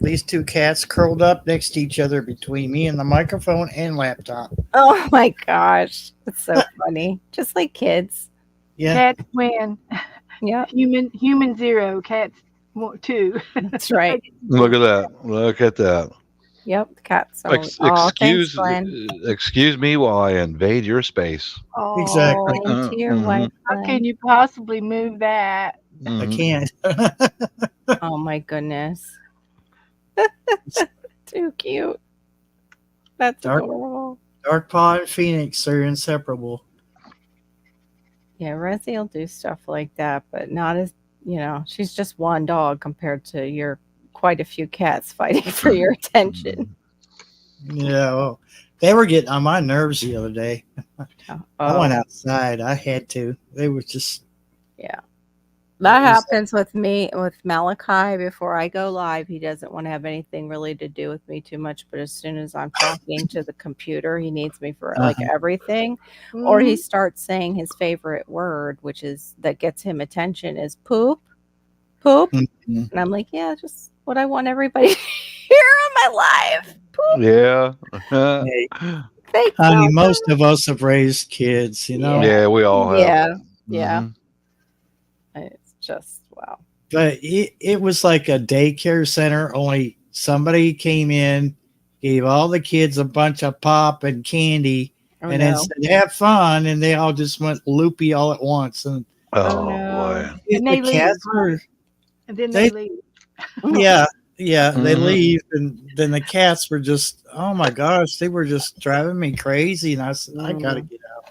these 2 cats curled up next to each other between me and the microphone and laptop. Oh my gosh. That's so funny. Just like kids. Yeah. Cats win. Yeah. Human 0, cats 2. That's right. Look at that. Look at that. Yep. The cats. Excuse me while I invade your space. Oh, Exactly. To your wife. how can you possibly move that? I can't. Oh my goodness. Too cute. That's adorable. Dark Paw and Phoenix are inseparable. Yeah, Rosie will do stuff like that, but not as, she's just one dog compared to your quite a few cats fighting for your attention. Yeah, well, they were getting on my nerves the other day. I went outside. I had to. They were just. Yeah. That It was happens with me with Malachi. Before I go live, he doesn't want to have anything really to do with me too much. But as soon as I'm talking to the computer, he needs me for like uh-huh. everything. Or he Mhm. starts saying his favorite word, which is that gets him attention, is poop, poop. Mhm. And I'm like, yeah, just what I want everybody to hear on my live. Poop. Yeah. Hey, Thanks, honey, Malachi. most of us have raised kids, you know, Yeah, Yeah, we all have. yeah, yeah. Hmm. It's just wow. but it was like a daycare center, only somebody came in, gave all the kids a bunch of pop and candy, Oh and then no. said, have fun. And they all just went loopy all at once. And Oh Oh boy. no. And the they leave, cats were, and then they they, leave. yeah, yeah, they Hmm. leave. And then the cats were just, oh my gosh, they were just driving me crazy. And I said, I got to Mm. get out.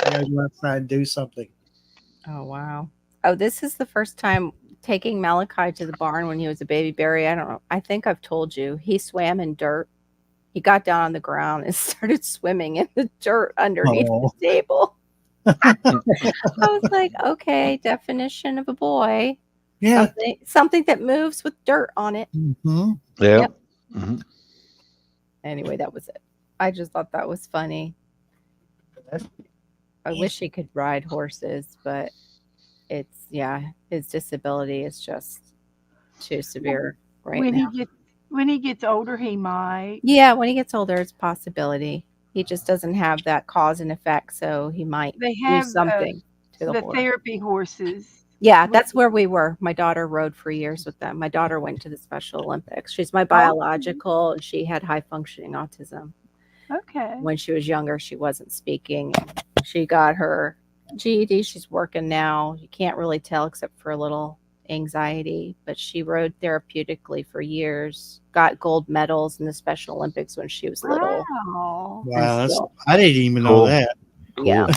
I got to go outside and do something. Oh wow. Oh, this is the first time taking Malachi to the barn when he was a baby berry. I don't know. I think I've told you. He swam in dirt. He got down on the ground and started swimming in the dirt underneath the Oh, table. I was like, okay, definition of a boy. yeah. Something that moves with dirt on it. Hmm. Yeah. Yep. Hmm. Anyway, that was it. I just thought that was funny. I wish he could ride horses, but it's yeah, his disability is just too severe right When now. he gets older, he might. Yeah, when he gets older, it's a possibility. He just doesn't have that cause and effect, so he might They do have something to the the horse. therapy horses. Yeah, With, that's where we were. My daughter rode for years with them. My daughter went to the Special Olympics. She's my oh, biological, and she had high functioning autism. okay. When she was younger, she wasn't speaking. She got her GED. She's working now. You can't really tell except for a little anxiety, but she rode therapeutically for years, got gold medals in the Special Olympics when she was little, Wow. and Wow. still, I didn't even know Cool. that. yeah, Cool.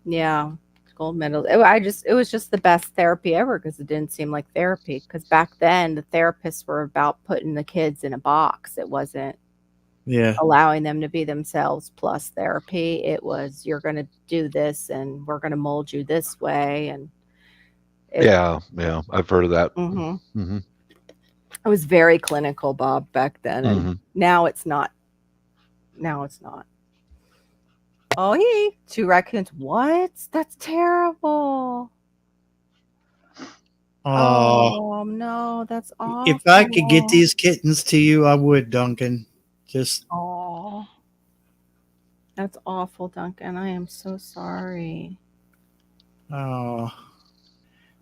yeah, gold medals. It was just the best therapy ever because it didn't seem like therapy. Because back then, the therapists were about putting the kids in a box. It wasn't Yeah. allowing them to be themselves plus therapy. It was you're going to do this and we're going to mold you this way, and it Yeah. Yeah. I've heard of that. hmm Hmm. it was very clinical, Bob, back then, and Hmm. now it's not. Now it's not. Oh, he two raccoons. What? That's terrible. Oh, Oh no, that's if I could get awful. these kittens to you, I would, Duncan. Just, Oh, that's awful, Duncan. I am so sorry. oh.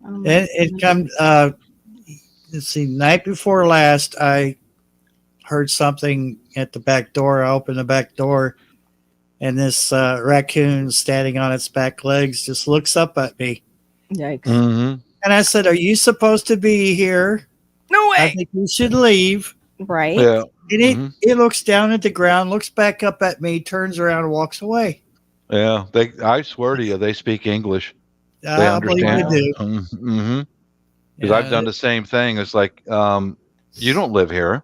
Oh my And it goodness. come, let's see, night before last, I heard something at the back door. I opened the back door, and this raccoon standing on its back legs just looks up at me. Yikes. Hmm. And I said, are you supposed to be here? No I way. think you should leave. Right? Yeah. And Hmm. it looks down at the ground, looks back up at me, turns around, and walks away. Yeah. I swear to you, they speak English. They I believe they understand. Wow. do. Mm-hmm. Because I've Yeah, done the same thing. It's like, you don't live here.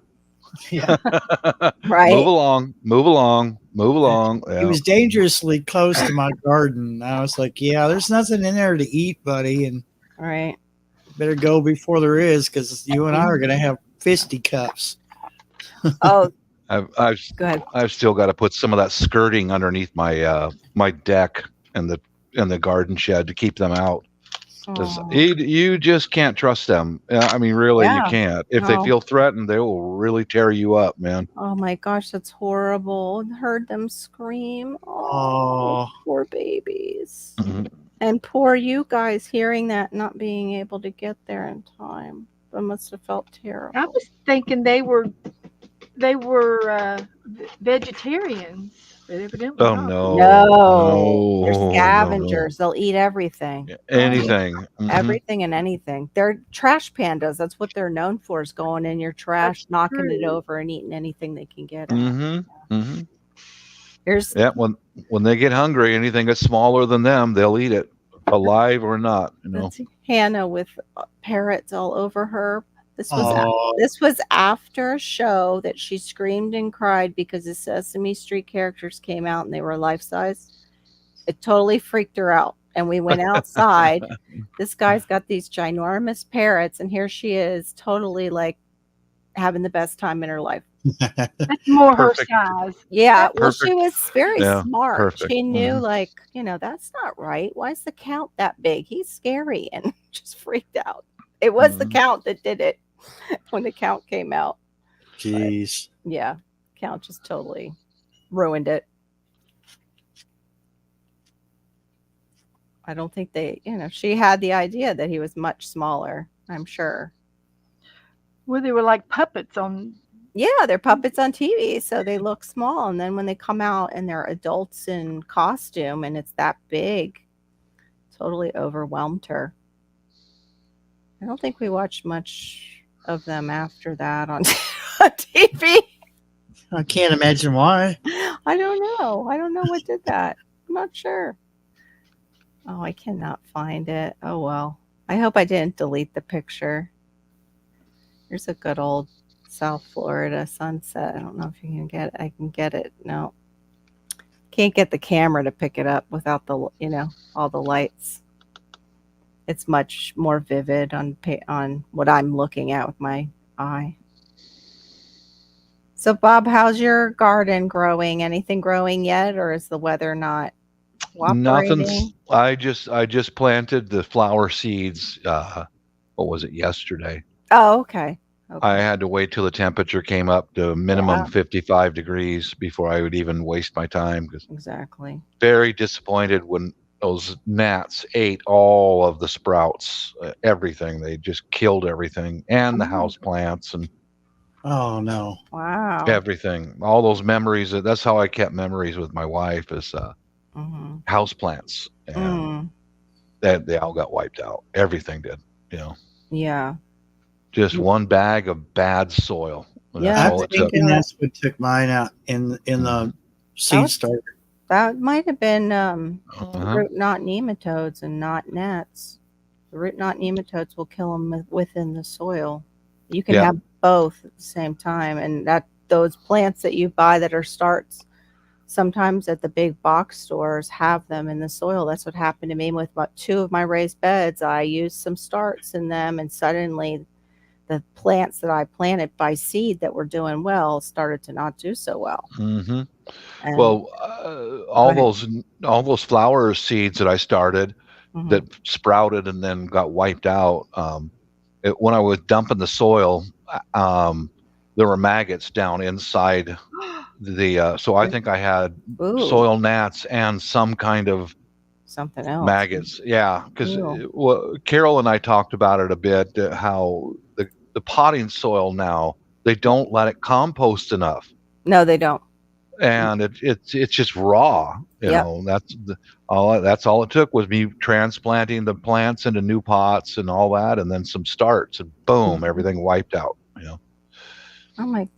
yeah. Move Right? along. Move along. Move along. It Yeah. was dangerously close to my garden. I was like, yeah, there's nothing in there to eat, buddy, and Right. better go before there is because you and I are Mhm. going to have fisticuffs. Oh, I've I've go ahead. I've still got to put some of that skirting underneath my my deck and the garden shed to keep them out. 'Cause Oh, you just can't trust them. I mean, really, you yeah. can't. If they No. feel threatened, they will really tear you up, man. Oh my gosh, that's horrible. Heard them scream. Oh, Oh, poor babies. Mhm. And poor you guys hearing that, not being able to get there in time. That must have felt I terrible. was thinking they were vegetarians, but evidently Oh not. no, No, they're no, no, no. scavengers. They'll eat everything. Yeah, Oh, anything. Hmm. Everything and anything. They're trash pandas. That's what they're known for is going in your trash, that's knocking it true. over and eating anything they can get at. Hmm. Hmm. Here's Yeah, when they get hungry, anything that's smaller than them, they'll eat it, alive or not. You know. That's Hannah with parrots all over her. This was oh, this was after a show that she screamed and cried because the Sesame Street characters came out and they were life size. It totally freaked her out. and we went outside. This guy's got these ginormous parrots, and here she is, totally like having the best time in her life. That's more Perfect. her size. Yeah, well, Perfect. she was very Yeah, smart. perfect. She knew, Mhm. like, that's not right. Why is the count that big? He's scary, and just freaked out. It was the Mhm. count that did it when the count came out. Jeez. Yeah, count just totally ruined it. I don't think she had the idea that he was much smaller, I'm sure. Well, they were like puppets on. Yeah, they're puppets on TV, so they look small. And then when they come out and they're adults in costume and it's that big, totally overwhelmed her. I don't think we watched much of them after that on TV. I can't imagine why. I don't know. I don't know what did that. I'm not sure. Oh, I cannot find it. Oh, well. I hope I didn't delete the picture. Here's a good old South Florida sunset. I don't know if you can get it. I can get it. No. Can't get the camera to pick it up without the, all the lights. It's much more vivid on what I'm looking at with my eye. So, Bob, how's your garden growing? Anything growing yet, or is the weather not cooperating? Nothing's. I just planted the flower seeds. What was it, yesterday? Oh, okay. I had to wait till the temperature came up to minimum Yeah. 55 degrees before I would even waste my time. Because Exactly. very disappointed when those gnats ate all of the sprouts, everything. They just killed everything, and the Oh. house plants and Oh no. Wow. everything. All those memories. That's how I kept memories with my wife, is Mm-hmm. house plants, and they all got wiped out. Everything did. Yeah. Just one bag of bad soil. Yeah, That's I'm all it took. thinking that's what took mine out in the seed starter. That might have been Uh-huh. root knot nematodes and not gnats. The root knot nematodes will kill them within the soil. You can Yeah. have both at the same time, and those plants that you buy that are starts, sometimes at the big box stores have them in the soil. That's what happened to me with about 2 of my raised beds. I used some starts in them, and suddenly the plants that I planted by seed that were doing well started to not do so well. Mm-hmm. And, Well, all those flower seeds that I started mhm. that sprouted and then got wiped out. When I was dumping the soil, there were maggots down inside the. So I think I had Ooh, soil gnats and some kind of something else. maggots. Yeah, because Ew. Carol and I talked about it a bit. How the potting soil now, they don't let it compost enough, No, they don't. and it's just raw. Yep. That's all it took was me transplanting the plants into new pots and all that, and then some starts, and boom, Mhm. everything wiped out. Oh my.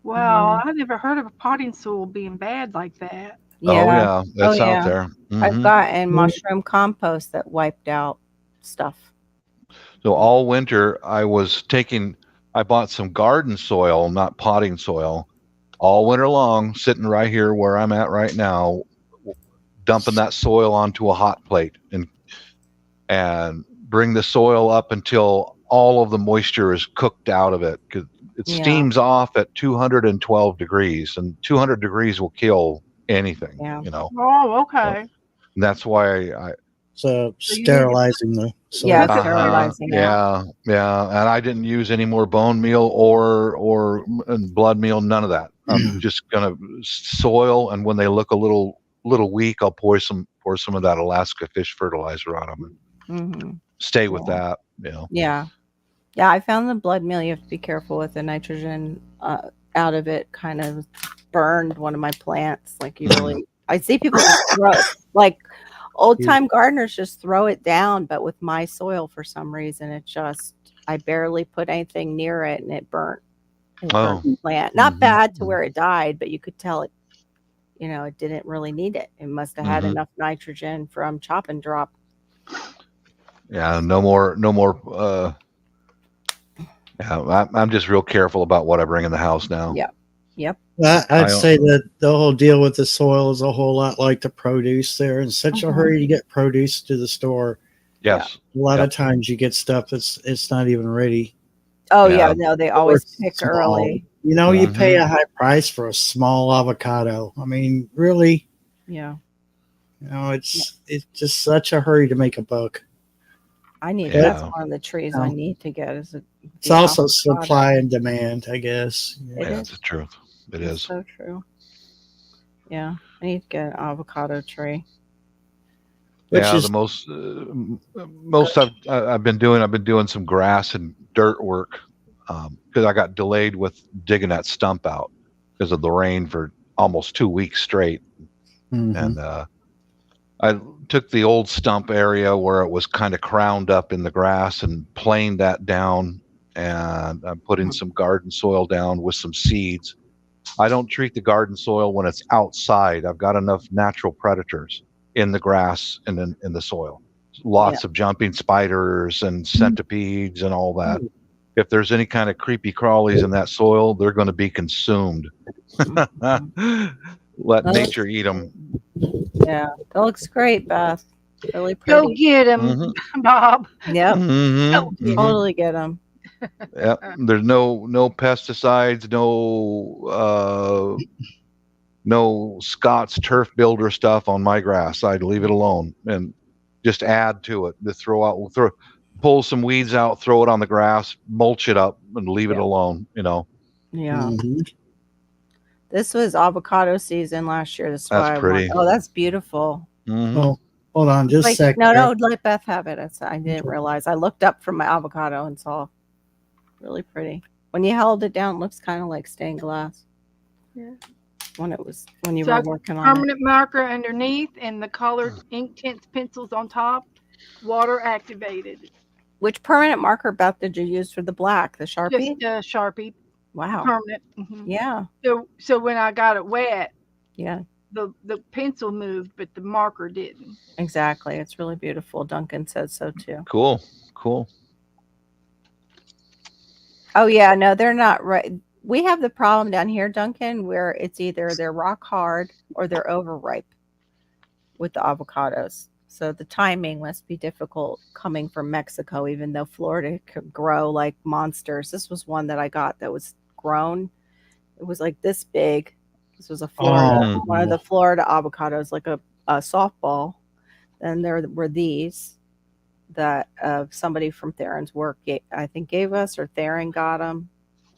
Wow, I never heard of a potting soil being bad like that. Yeah. Oh yeah, that's Oh, out yeah. there. I've Mhm. gotten mushroom compost that wiped out stuff. So all winter I bought some garden soil, not potting soil, all winter long, sitting right here where I'm at right now, dumping that soil onto a hot plate and bring the soil up until all of the moisture is cooked out of it, because it Yeah. steams off at 212 degrees, and 200 degrees will kill anything. Yeah. Oh, okay. And that's why So So you need to sterilizing the soil. Yeah, Cook it sterilizing out. yeah, and I didn't use any more bone meal or blood meal, none of that. I'm just gonna soil, and when they look a little weak, I'll pour some of that Alaska fish fertilizer on them and Mm-hmm. stay with Yeah. that. Yeah. Yeah, I found the blood meal. You have to be careful with the nitrogen out of it. Kind of burned one of my plants. Like I see people just throw it, like old time gardeners just throw it down. But with my soil, for some reason, I barely put anything near it, and it burnt. It burnt the plant. Not bad to where it died, but you could tell it. It didn't really need it. It must have had enough nitrogen from chop and drop. Yeah, no more. Yeah, I'm just real careful about what I bring in the house now. Yeah. Yep. Well, I'd I- say that the whole deal with the soil is a whole lot like the produce. They're in such a Mhm. hurry to get produce to the store. Yes. A lot Yep. of times you get stuff that's it's not even ready. Oh Yeah. yeah, no, they Or always it's pick small. early. You know, you Mhm. pay a high price for a small avocado. I mean, really, Yeah. you know, it's just such a hurry to make a buck. I need Yeah. that's one of the trees I No. need to get is It's the also avocado. supply and demand, I guess. It Yeah, is. it's the truth. It It's is. so true. Yeah. I need to get an avocado tree. Which Yeah, is the most I've been doing some grass and dirt work because I got delayed with digging that stump out because of the rain for almost 2 weeks straight, mhm. and I took the old stump area where it was kind of crowned up in the grass and planed that down, and I'm putting some garden soil down with some seeds. I don't treat the garden soil when it's outside. I've got enough natural predators in the grass and in the soil. Lots of jumping spiders and centipedes and all that. If there's any kind of creepy crawlies in that soil, they're going to be consumed. Mhm. Let That nature looks eat them. Yeah. That looks great, Beth. Really Go pretty. get him, Mm-hmm. Bob. Yep. Mm-hmm. Go get him. Totally get them. Yep. There's no pesticides, no Scott's turf builder stuff on my grass. I'd leave it alone and just add to it. To pull some weeds out, throw it on the grass, mulch it up, and leave it Yeah. alone. You know, Yeah. Mhm. This was avocado season last year. That's that's why I want. pretty. Oh, that's beautiful. Mm-hmm. Oh, hold on just a Like, sec. no, there. no, let Beth have it. I didn't realize. I looked up from my avocado and saw really pretty. When you held it down, it looks kind of like stained glass. Yeah. When you So were I've got working on it. permanent marker underneath and the colored ink tints pencils on top. Water activated. Which permanent marker, Beth, did you use for the black? The Sharpie? Just Sharpie, Wow. permanent. Hmm. Yeah. So when I got it wet, Yeah. the pencil moved, but the marker didn't. Exactly. It's really beautiful. Duncan says so too. Cool. Oh yeah, no, they're not right. We have the problem down here, Duncan, where it's either they're rock hard or they're overripe with the avocados. So the timing must be difficult coming from Mexico, even though Florida could grow like monsters. This was one that I got that was grown. It was like this big. This was a Florida, Oh, one of the Florida avocados, like a softball. Then there were these that somebody from Theron's work, I think, gave us, or Theron got them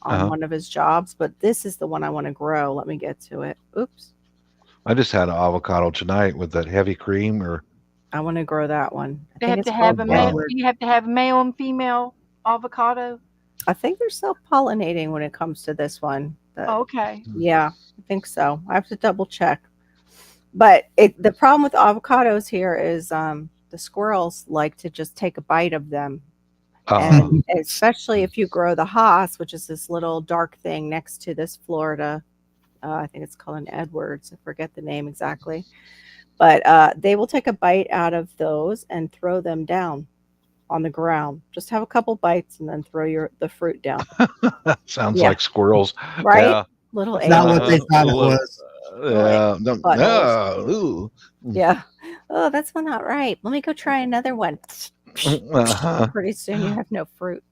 on Uh-huh. one of his jobs. But this is the one I want to grow. Let me get to it. Oops. I just had an avocado tonight with that heavy cream. Or I want to grow that one. I They think have it's to have called a male. Edward. You have to have male and female avocado. I think they're self-pollinating when it comes to this one. Okay. Yeah, I think so. I have to double check. But the problem with avocados here is the squirrels like to just take a bite of them. And especially if you grow the Haas, which is this little dark thing next to this Florida, I think it's called an Edwards. I forget the name exactly. But they will take a bite out of those and throw them down on the ground. Just have a couple bites and then throw the fruit down. sounds Yeah. like squirrels. Right? Yeah. Little it's not what they aliens. thought it was. Yeah. No, buttholes. ooh. Yeah. Oh, that's one not right. Let me go try another one. Uh-huh. Pretty soon you have no fruit.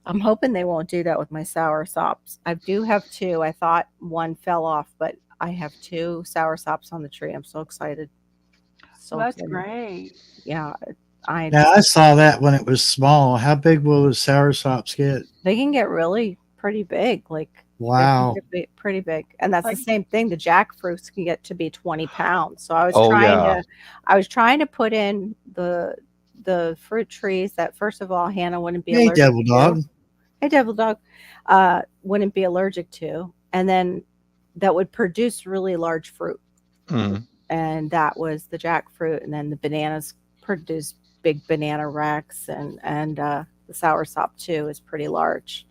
I'm hoping they won't do that with my sour sops. I do have two. I thought one fell off, but I have two sour sops on the tree. I'm so excited. So Well, that's excited. great. Yeah. Now I saw that when it was small. How big will the sour sops get? They can get really pretty big. Like, Wow. they can get pretty big. And that's Like- the same thing. The jackfruits can get to be 20 pounds. So I was trying to put in the fruit trees that, first of all, Hannah wouldn't be Hey, allergic devil dog. to. Hey, devil dog. Wouldn't be allergic to. And then that would produce really large fruit. Mhm. And that was the jackfruit. And then the bananas produce big banana racks. And the sour sop, too, is pretty large.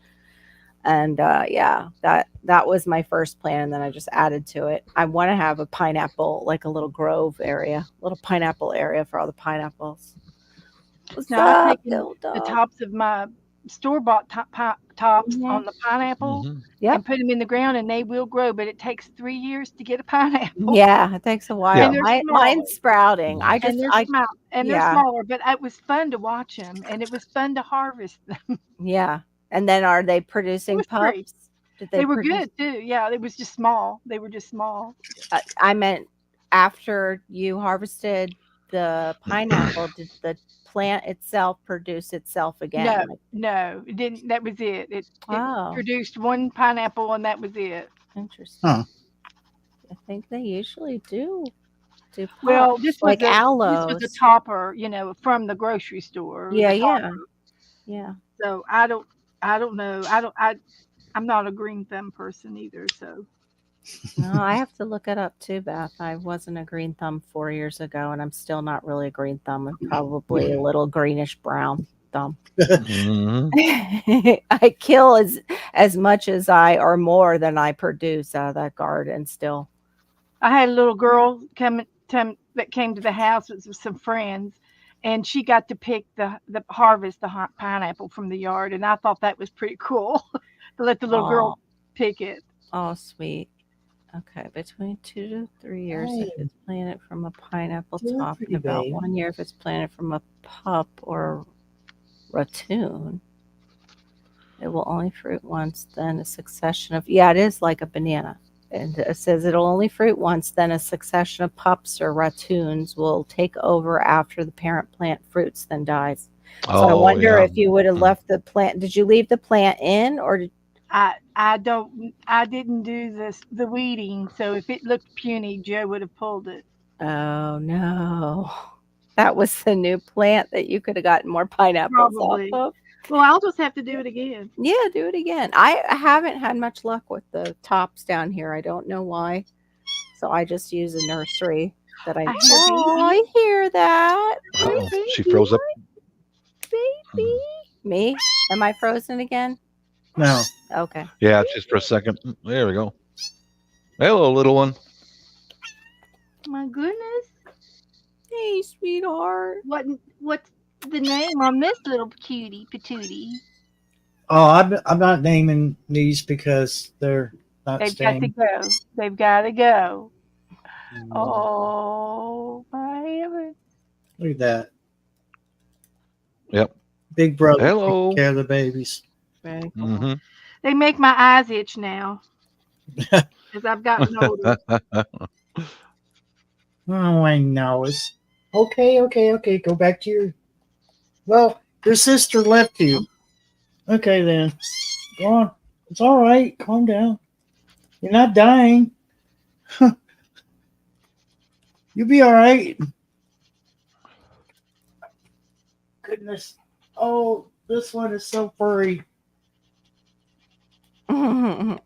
And yeah, that was my first plan, and then I just added to it. I want to have a pineapple, like a little grove area, little pineapple area for all the pineapples. What's Now I've up, taken little the dog? tops of my store-bought tops Mhm. on the pineapple Mhm. Yep. and put them in the ground, and they will grow, but it takes 3 years to get a pineapple. Yeah, it takes a while. Yeah. And they're Mine's smaller. sprouting. And they're Yeah, smaller, but it was fun to watch them, and it was fun to harvest them. yeah. And then are they It producing was free. pups? Did they They were produce? good too. Yeah, it was just small. They were just small. I meant after you harvested the pineapple, did the plant itself produce itself again? No, Like, no, it didn't. That was it. It oh, produced one pineapple, and that was it. interesting. Huh. I think they usually do Well, pups like this was a aloes. topper, from the grocery store. It was Yeah, a yeah, topper. yeah. So I don't know. I'm not a green thumb person either. So No, I have to look it up too, Beth. I wasn't a green thumb 4 years ago, and I'm still not really a green thumb. I'm probably a little greenish brown thumb. Mhm. I kill as much as I or more than I produce out of that garden still. I had a little girl that came to the house with some friends, and she got to pick the harvest pineapple from the yard, and I thought that was pretty cool to let the little Oh, girl pick it. oh, sweet. Okay, between 2 to 3 years if Hey, it's planted from a pineapple you're top, pretty and about baby. 1 year if it's planted from a pup or ratoon. It will only fruit once, then a succession of, yeah, it is like a banana. And it says it'll only fruit once, then a succession of pups or ratoons will take over after the parent plant fruits, then dies. So I Oh wonder yeah. if you would have left the plant. Did you leave the plant in, or did? I didn't do the weeding, so if it looked puny, Joe would have pulled it. Oh no, that was the new plant that you could have gotten more pineapples off Probably. of. Well, I'll just have to do it again. Yeah, do it again. I haven't had much luck with the tops down here. I don't know why. So I just use a nursery that I. I hear Oh, baby. I hear that. Hi, Uh-oh. She baby. froze up. Baby. Me? Am I frozen again? No. Okay. Yeah, just for a second. There we go. Hello, little one. My goodness. Hey, sweetheart. What's the name on this little cutie patootie? Oh, I'm not naming these because they're not They've got to staying. go. They've got to go. Mm, Oh, my heaven. Look at that. Yep. Big brother taking Hello. care of the babies. Very cool. Mm-hmm. They make my eyes itch now as I've gotten older. Oh, I know. It's okay. Go back to your. Well, your sister left you. Okay, then. Go on. It's all right. Calm down. You're not dying. You'll be all right. Goodness. Oh, this one is so furry. A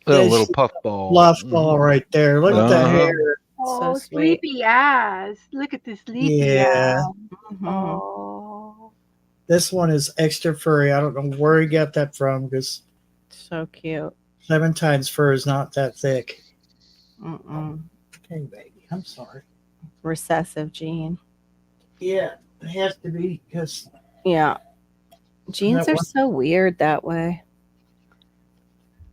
Yeah, little she- puffball. Fluff ball right there. Look at the Uh-huh. hair. Oh, sweet. sleepy eyes. Look at the sleepy Yeah. eyes. Oh. This one is extra furry. I don't know where he got that from because So cute. Clementine's fur is not that thick. Mm-mm. Okay, baby. I'm sorry. Recessive gene. Yeah, it has to be because Yeah. Genes That are one- so weird that way.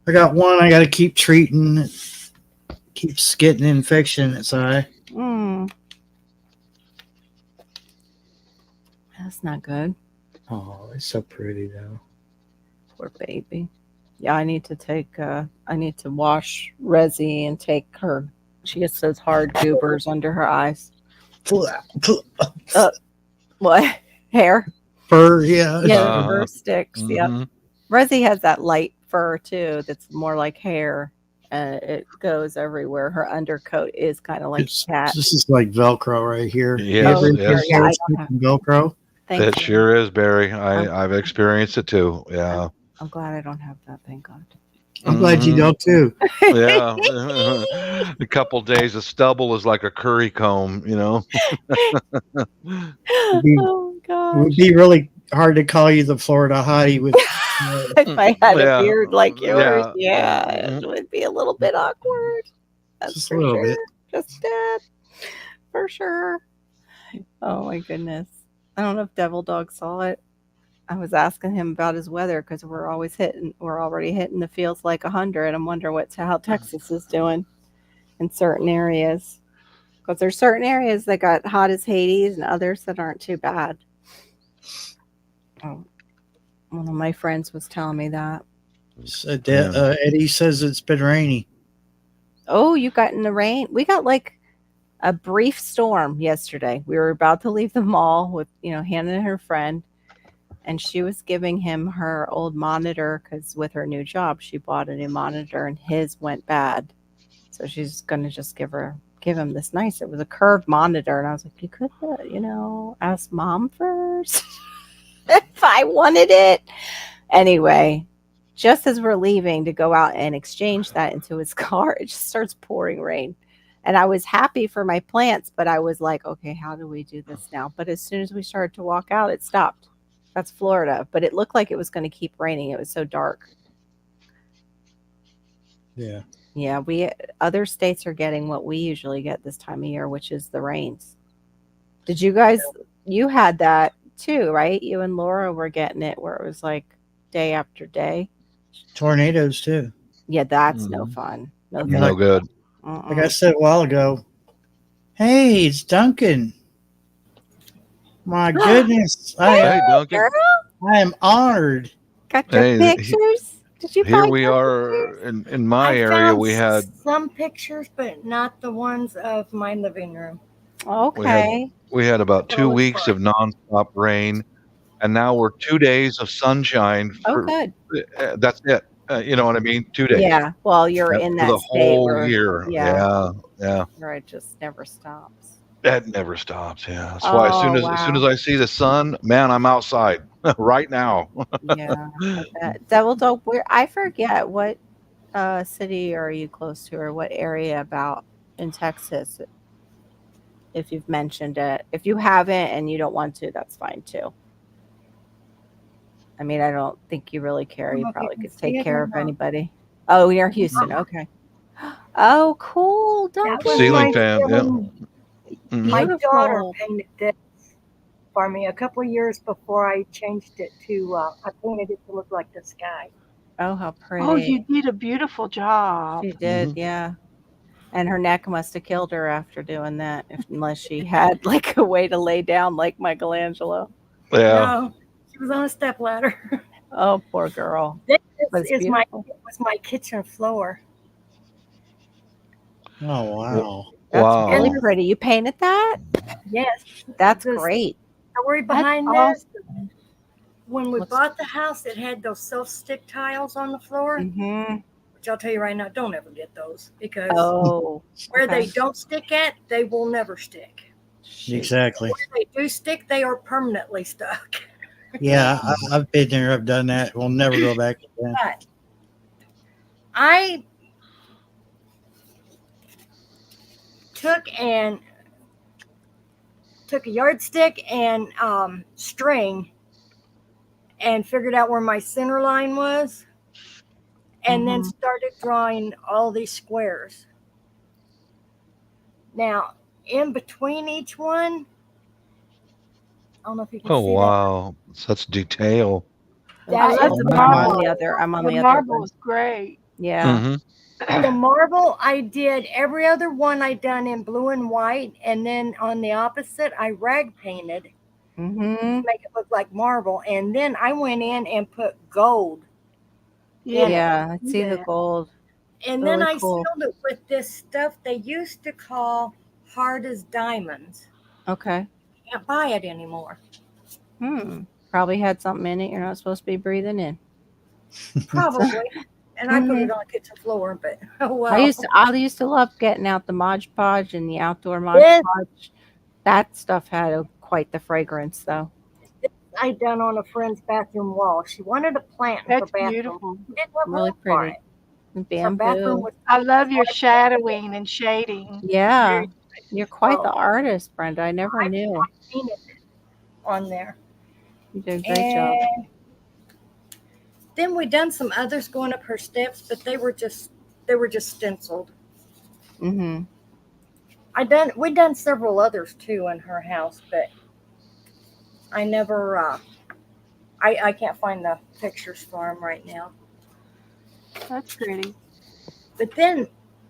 I got one I got to keep treating. It keeps getting infection in its eye. Mm. That's not good. Oh, it's so pretty though. Poor baby. Yeah, I need to wash Resi and take her. She gets those hard goobers under her eyes. What? Hair? Fur, yeah. Yeah, Uh-huh. the fur sticks. Yep. Mhm. Resi has that light fur too that's more like hair. And it goes everywhere. Her undercoat is kind of like It's- cat. This is like Velcro right here. Yes, You ever yes. get Yeah, I those don't have- from Velcro? Thank It you. sure is, Barry. I've experienced it too. Yeah. I'm glad I don't have that. Thank God. I'm glad you Mhm. don't too. Yeah. A couple days of stubble is like a curry comb, you know. be- Oh It gosh. would be really hard to call you the Florida hottie with. If I had Yeah. a beard like yours, Yeah. yeah, Mhm. it would be a little bit awkward. That's Just a for little sure. bit. Just that, for sure. Oh my goodness. I don't know if Devil Dog saw it. I was asking him about his weather because we're already hitting the feels like 100. I'm wondering how Texas is doing in certain areas. Because there's certain areas that got hot as Hades and others that aren't too bad. Oh, one of my friends was telling me that. So, Yeah. Eddie says it's been rainy. Oh, you got in the rain? We got like a brief storm yesterday. We were about to leave the mall with, Hannah and her friend, and she was giving him her old monitor because with her new job, she bought a new monitor and his went bad. So she's gonna just give him this nice. It was a curved monitor, and I was like, you could, ask mom first if I wanted it. Anyway, just as we're leaving to go out and exchange that into his car, it just starts pouring rain. And I was happy for my plants, but I was like, okay, how do we do this now? But as soon as we started to walk out, it stopped. That's Florida. But it looked like it was going to keep raining. It was so dark. Yeah. Yeah, other states are getting what we usually get this time of year, which is the rains. Did you had that too, right? You and Laura were getting it where it was like day after day. Tornadoes too. Yeah, that's no Mhm. fun. No Yeah, No thanks. good. Like I said a while ago, hey, it's Duncan. My goodness, Hey, Duncan. Girl, I am honored. got your Hey, pictures? Did you here find we your are pictures? in my I area. found We had some pictures, but not the ones of my living room. we had Okay. we had about They're 2 always weeks fine. of nonstop rain, and now we're 2 days of sunshine Oh, for good. that's it. You know what I mean? 2 days. Yeah. Well, you're That's in for that the state whole where, year. yeah, Yeah, yeah. where it just never stops. That never stops. Yeah. That's why Oh, as soon as wow. I see the sun, man, I'm outside right now. Yeah. I bet. Devil Dope, I forget what city are you close to or what area about in Texas if you've mentioned it. If you haven't and you don't want to, that's fine too. I mean, I don't think you really care. I don't You know if you probably can could see take it care or of not. anybody. Oh, you're Houston. Okay. Oh, cool. That was Ceiling my Duncan. fan. Yeah. feeling. Hmm. My daughter Beautiful. painted this for me a couple of years before I changed it to. I painted it to look like the sky. Oh, how Oh, you pretty. did a beautiful job. She did. Hmm. Yeah. And her neck must have killed her after doing that, unless she had like a way to lay down like Michelangelo. Yeah. No, she was on a step ladder. Oh, poor girl. This But it's is my beautiful. was my kitchen floor, Oh W- wow. That's and really Wow. pretty. You painted that? yes, That's the great. story That's behind this. awesome. When we Looks. bought the house, it had those self-stick tiles on the floor, Mm-hmm. which I'll tell you right now, don't ever get those because Oh, where they okay. don't stick at, they will never stick. Shoot. Exactly. Where they do stick, they are permanently stuck. Yeah, Mhm. I've been there. I've done that. We'll never go back again. But I took and took a yardstick and string and figured out where my center line was, and then Mm-hmm. started drawing all these squares. Now, in between each one, I don't know if you can Oh see that. wow. Such detail. I That That's love is the the Wow. marble. marble. I'm on The the other marble one. is great. Yeah. Hmm. The marble, I did every other one I done in blue and white, and then on the opposite, I rag painted Mm-hmm. to make it look like marble, and then I went in and put gold in it, Yeah, I see the Yeah. gold. and then Really I cool. sealed it with this stuff they used to call hard as diamonds. Okay. Can't buy it anymore. Probably had something in it you're not supposed to be breathing in. Probably. And I put Hmm. it on the kitchen floor, but oh I used well. to I used to love getting out the Mod Podge and the outdoor Mod This, Podge. That stuff had quite the fragrance though. this I done on a friend's bathroom wall. She wanted a plant in her That's bathroom. beautiful. She didn't have Really room for pretty. it. And Her bathroom bamboo. was I love your hard to get. shadowing and shading. Yeah. Very You're quite the well. artist, Brenda. I never knew. I painted it on there. You did a great job. And then we done some others going up her steps, but they were just stenciled. Mm-hmm. We done several others too in her house, but I never I can't find the pictures for them right now. That's pretty. But then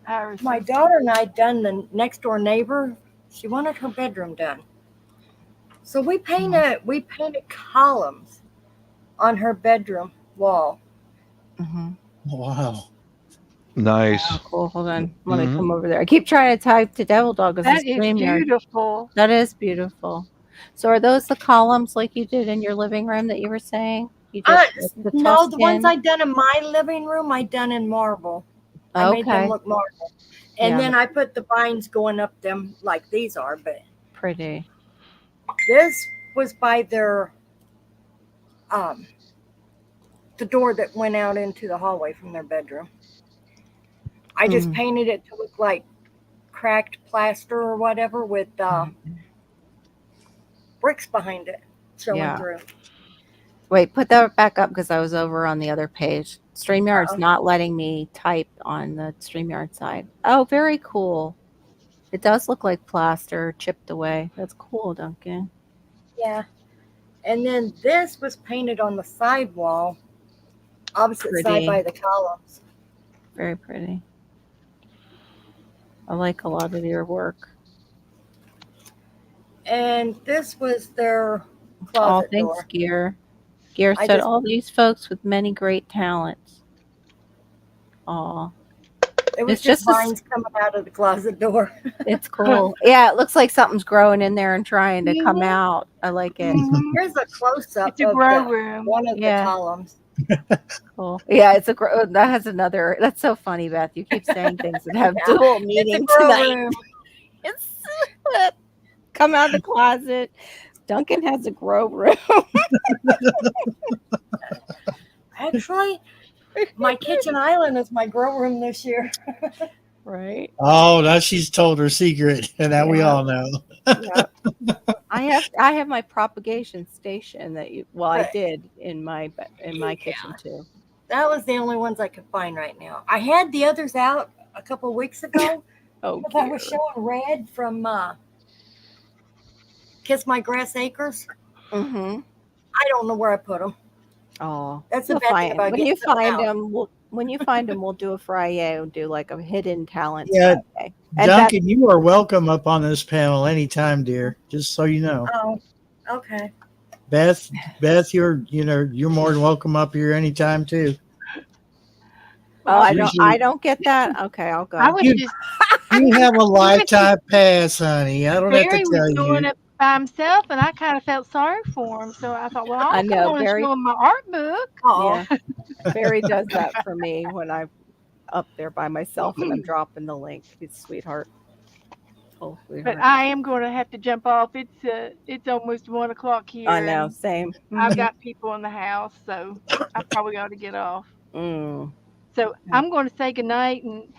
Iris. my daughter and I done the next door neighbor. She wanted her bedroom done, so we painted columns on her bedroom wall. Mm-hmm. Wow. Nice. Oh, cool. Hold on. I'm gonna Mhm. come over there. I keep trying to type to Devil Dog as a That is StreamYard. beautiful. That is beautiful. So are those the columns like you did in your living room that you were saying? You did like the No, the ones Tuscan? I done in my living room, I done in marble. I made them Okay. look marble, and Yeah, then I put the vines going up them like these are. But pretty. this was by their um the door that went out into the hallway from their bedroom. I just Mm. painted it to look like cracked plaster or whatever with bricks behind it showing Yeah. through. Wait, put that back up because I was over on the other page. StreamYard's Uh-oh. not letting me type on the StreamYard side. Oh, very cool. It does look like plaster chipped away. That's cool, Duncan. Yeah. And then this was painted on the side wall, opposite side by Pretty. the columns. Very pretty. I like a lot of your work. And this was their All closet thanks, door. Gear. Gear I said, just all these folks with many great talents. Aw. it was It's just just a, vines coming out of the closet door. it's cool. Yeah, it looks like something's growing in there and trying to come Mhm. out. I like it. Mhm. Here's a close up It's a of grow room. one of the Yeah, columns. cool. Yeah, it's a that has another. That's so funny, Beth. You keep saying things that have Yeah, dual it's a meaning grow tonight. room. It's come out of the closet. Duncan has a grow room. Actually, my kitchen island is my grow room this year. Right. Oh, now she's told her secret, and now we Yeah. all know. Yeah. I have my propagation station that you I But did in my kitchen too. that was the only ones I could find right now. I had the others out a couple weeks ago Oh, because I was Gear. showing red from Kiss My Grass Acres. Mm-hmm. I don't know where I put them. Oh, That's the you'll bad thing find about when you getting something find out. them. We'll do a Friday. We'll do like a hidden talents Yeah, Friday. And Beth, Duncan, you are welcome up on this panel anytime, dear. Just so you know, Oh, okay. Beth, you're more than welcome up here anytime too. oh, Usually, I don't get that. Okay, I'll I go. was you just you have a even lifetime pass, honey. I don't have to Barry was tell doing you. it by himself, and I kind of felt sorry for him. So I thought, well, I I'll come know on and show him my art book. Oh, Yeah, Barry does that for me when I'm up there by myself and I'm dropping the link. He's a sweetheart. Oh, But sweetheart. I am going to have to jump off. It's almost 1 o'clock I here, know. and Same. I've Mm-hmm. got people in the house, so I probably ought to get off. Mm. So I'm going to say goodnight and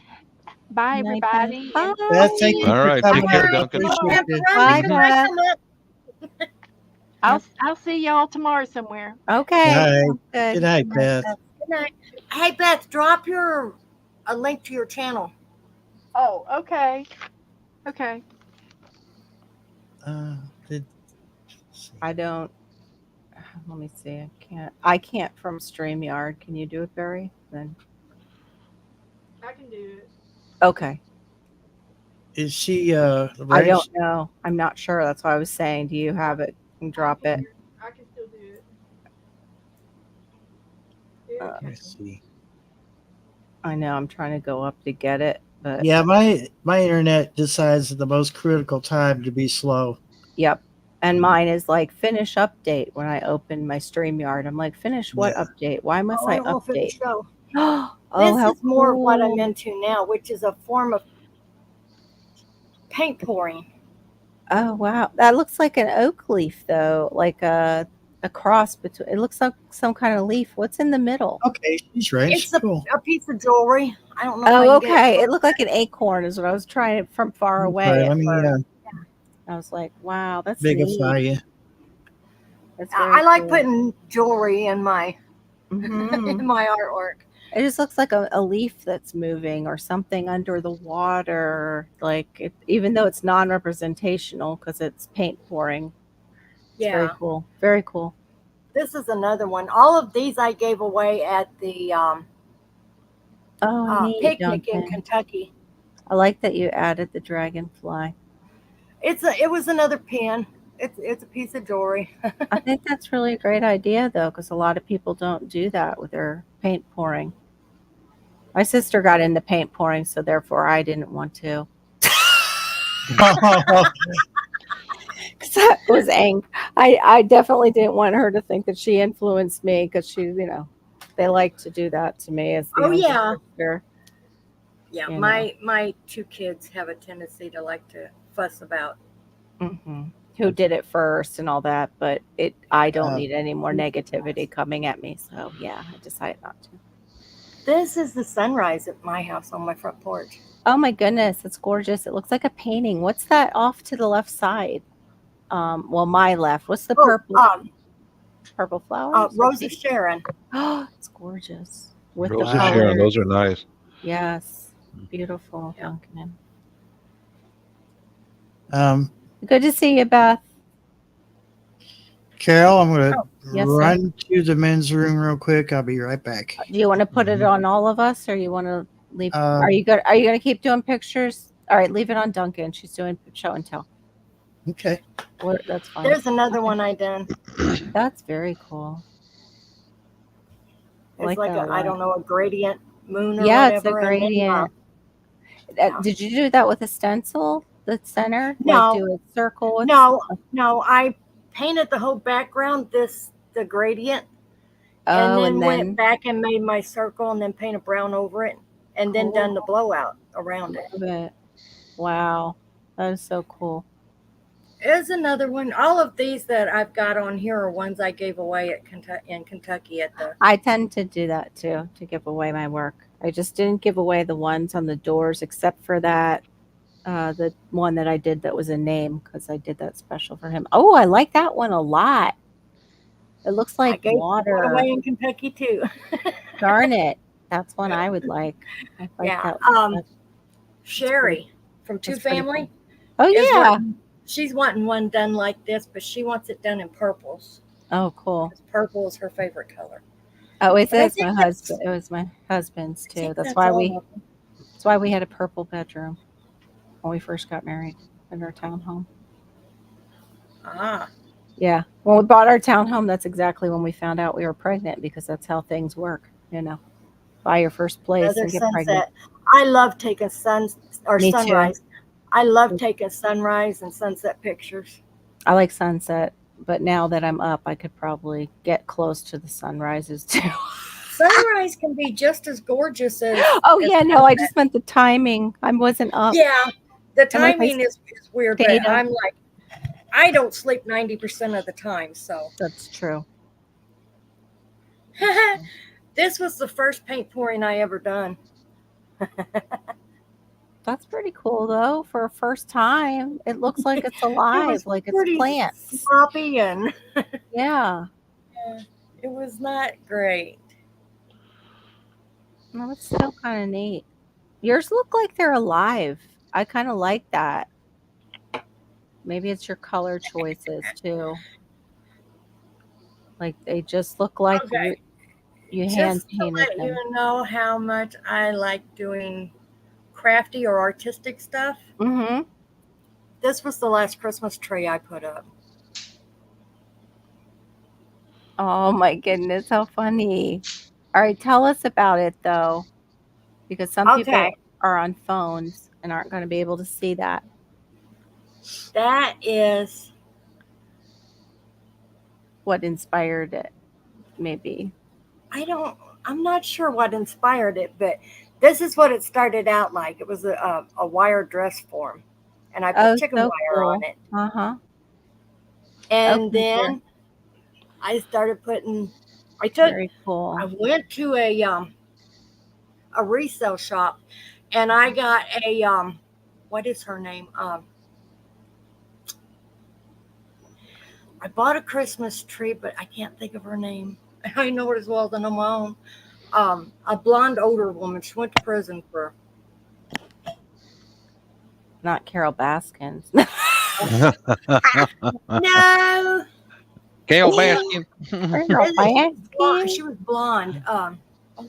bye, Good night, Beth. everybody, and I'll Beth, Bye. thank see you you. All for right. I Take coming care, up. gotta I Duncan. appreciate have to you. run Bye, because I Beth. come up. I'll see y'all tomorrow somewhere. Okay. All right. Sounds good. Good night, Good night, Beth. Beth. Good night. Hey, Beth, drop a link to your channel. Oh, okay, okay. Did I don't. Let me see. I can't from StreamYard. Can you do it, Barry? Then I can do it. okay. is she I Rach? don't know. I'm not sure. That's why I was saying. Do you have it? And drop it. I can still do it. Uh, Let me see. I know. I'm trying to go up to get it, but Yeah, my internet decides at the most critical time to be slow. yep. And mine is like finish update when I open my StreamYard. I'm like, finish what Yeah. update? Why must Oh, I I don't know if it'll update? show. Oh, This how is more of what I'm cool. into now, which is a form of paint pouring. Oh, wow. That looks like an oak leaf, though, like a cross between. It looks like some kind of leaf. What's in the middle? Okay, she's Rach. It's Cool. a piece of jewelry. I don't know if I Oh, can get okay. it. It looked like an acorn, is what I was trying from far away Okay, at let me first. I was like, wow, that's bigify neat. you. That's very I like cool. putting jewelry in my Mhm. in my artwork. It just looks like a leaf that's moving or something under the water. Like even though it's non-representational because it's paint pouring. It's very Yeah. cool. Very cool. This is another one. All of these I gave away at the Oh, neat, picnic in Duncan. Kentucky. I like that you added the dragonfly. It was another pin. It's a piece of jewelry. I think that's really a great idea, though, because a lot of people don't do that with their paint pouring. My sister got into paint pouring, so therefore I didn't want to. Because I was angry. I definitely didn't want her to think that she influenced me because she, they like to do that to me as the Oh, younger yeah. sister. Yeah, You my two kids have a tendency to like to fuss about. Who did it first and all that, but I don't Uh, need any more negativity coming at me. So yeah, I decided not to. This is the sunrise at my house on my front porch. Oh my goodness, it's gorgeous. It looks like a painting. What's that off to the left side? Well, my left. What's the purple flowers? Rose of Sharon. Oh, it's gorgeous. With the Roses Sharon, colors. those are nice. Yes. Beautiful, Duncan. Good to see you, Beth. Carol, I'm going to yes, sir. run to the men's room real quick. I'll be right back. Do you want to put it on all of us, or you want to leave? Uh, Are you going to keep doing pictures? All right, leave it on Duncan. She's doing show and tell. Okay. That's fine. There's another one I done. That's very cool. It's like I don't know, a gradient moon or yeah, whatever. It's a gradient. Did you do that with a stencil? The center? No. Like do a circle? With no. I painted the whole background, the gradient, and then went back and made my circle and then painted brown over it and then done the blowout around it. Wow. That is so cool. There's another one. All of these that I've got on here are ones I gave away in Kentucky at the. I tend to do that too, to give away my work. I just didn't give away the ones on the doors, except for that, the one that I did that was a name, because I did that special for him. Oh, I like that one a lot. It looks like water. I gave away in Kentucky too. Darn it, that's one I would like. I like that. Sherry from Two Family. Cool. Oh yeah. She's wanting one done like this, but she wants it done in purples. Oh, cool. Purple is her favorite color. Oh, it was my husband's too. That's why we had a purple bedroom when we first got married in our townhome. Yeah. When we bought our townhome, that's exactly when we found out we were pregnant, because that's how things work, buy your first place and get pregnant. I love taking sunrise. Too. I love taking sunrise and sunset pictures. I like sunset, but now that I'm up, I could probably get close to the sunrises too. Sunrise can be just as gorgeous as. Oh yeah, no, I just meant the timing. I wasn't up. Yeah, the timing is weird. But I'm like, I don't sleep 90% of the time, so. That's true. This was the first paint pouring I ever done. That's pretty cool, though, for a first time. It looks like it's alive, like it's plants. Sloppy and yeah. It was not great. No, it's still kind of neat. Yours look like they're alive. I kind of like that. Maybe it's your color choices, too. Like, they just look like you hand painted them. Just to let you know how much I like doing crafty or artistic stuff. Mm-hmm. This was the last Christmas tree I put up. Oh my goodness, how funny. All right, tell us about it though, because some people are on phones and aren't going to be able to see that. That is what inspired it, maybe. I'm not sure what inspired it, but this is what it started out like. It was a wire dress form, and I put chicken wire on it. And then I started putting. Very cool. I went to a resale shop, and I got a what is her name? I bought a Christmas tree, but I can't think of her name. I know it as well as I know my own. A blonde older woman. She went to prison for. Not Carol Baskins. No. Kale Baskin. She was blonde. Oh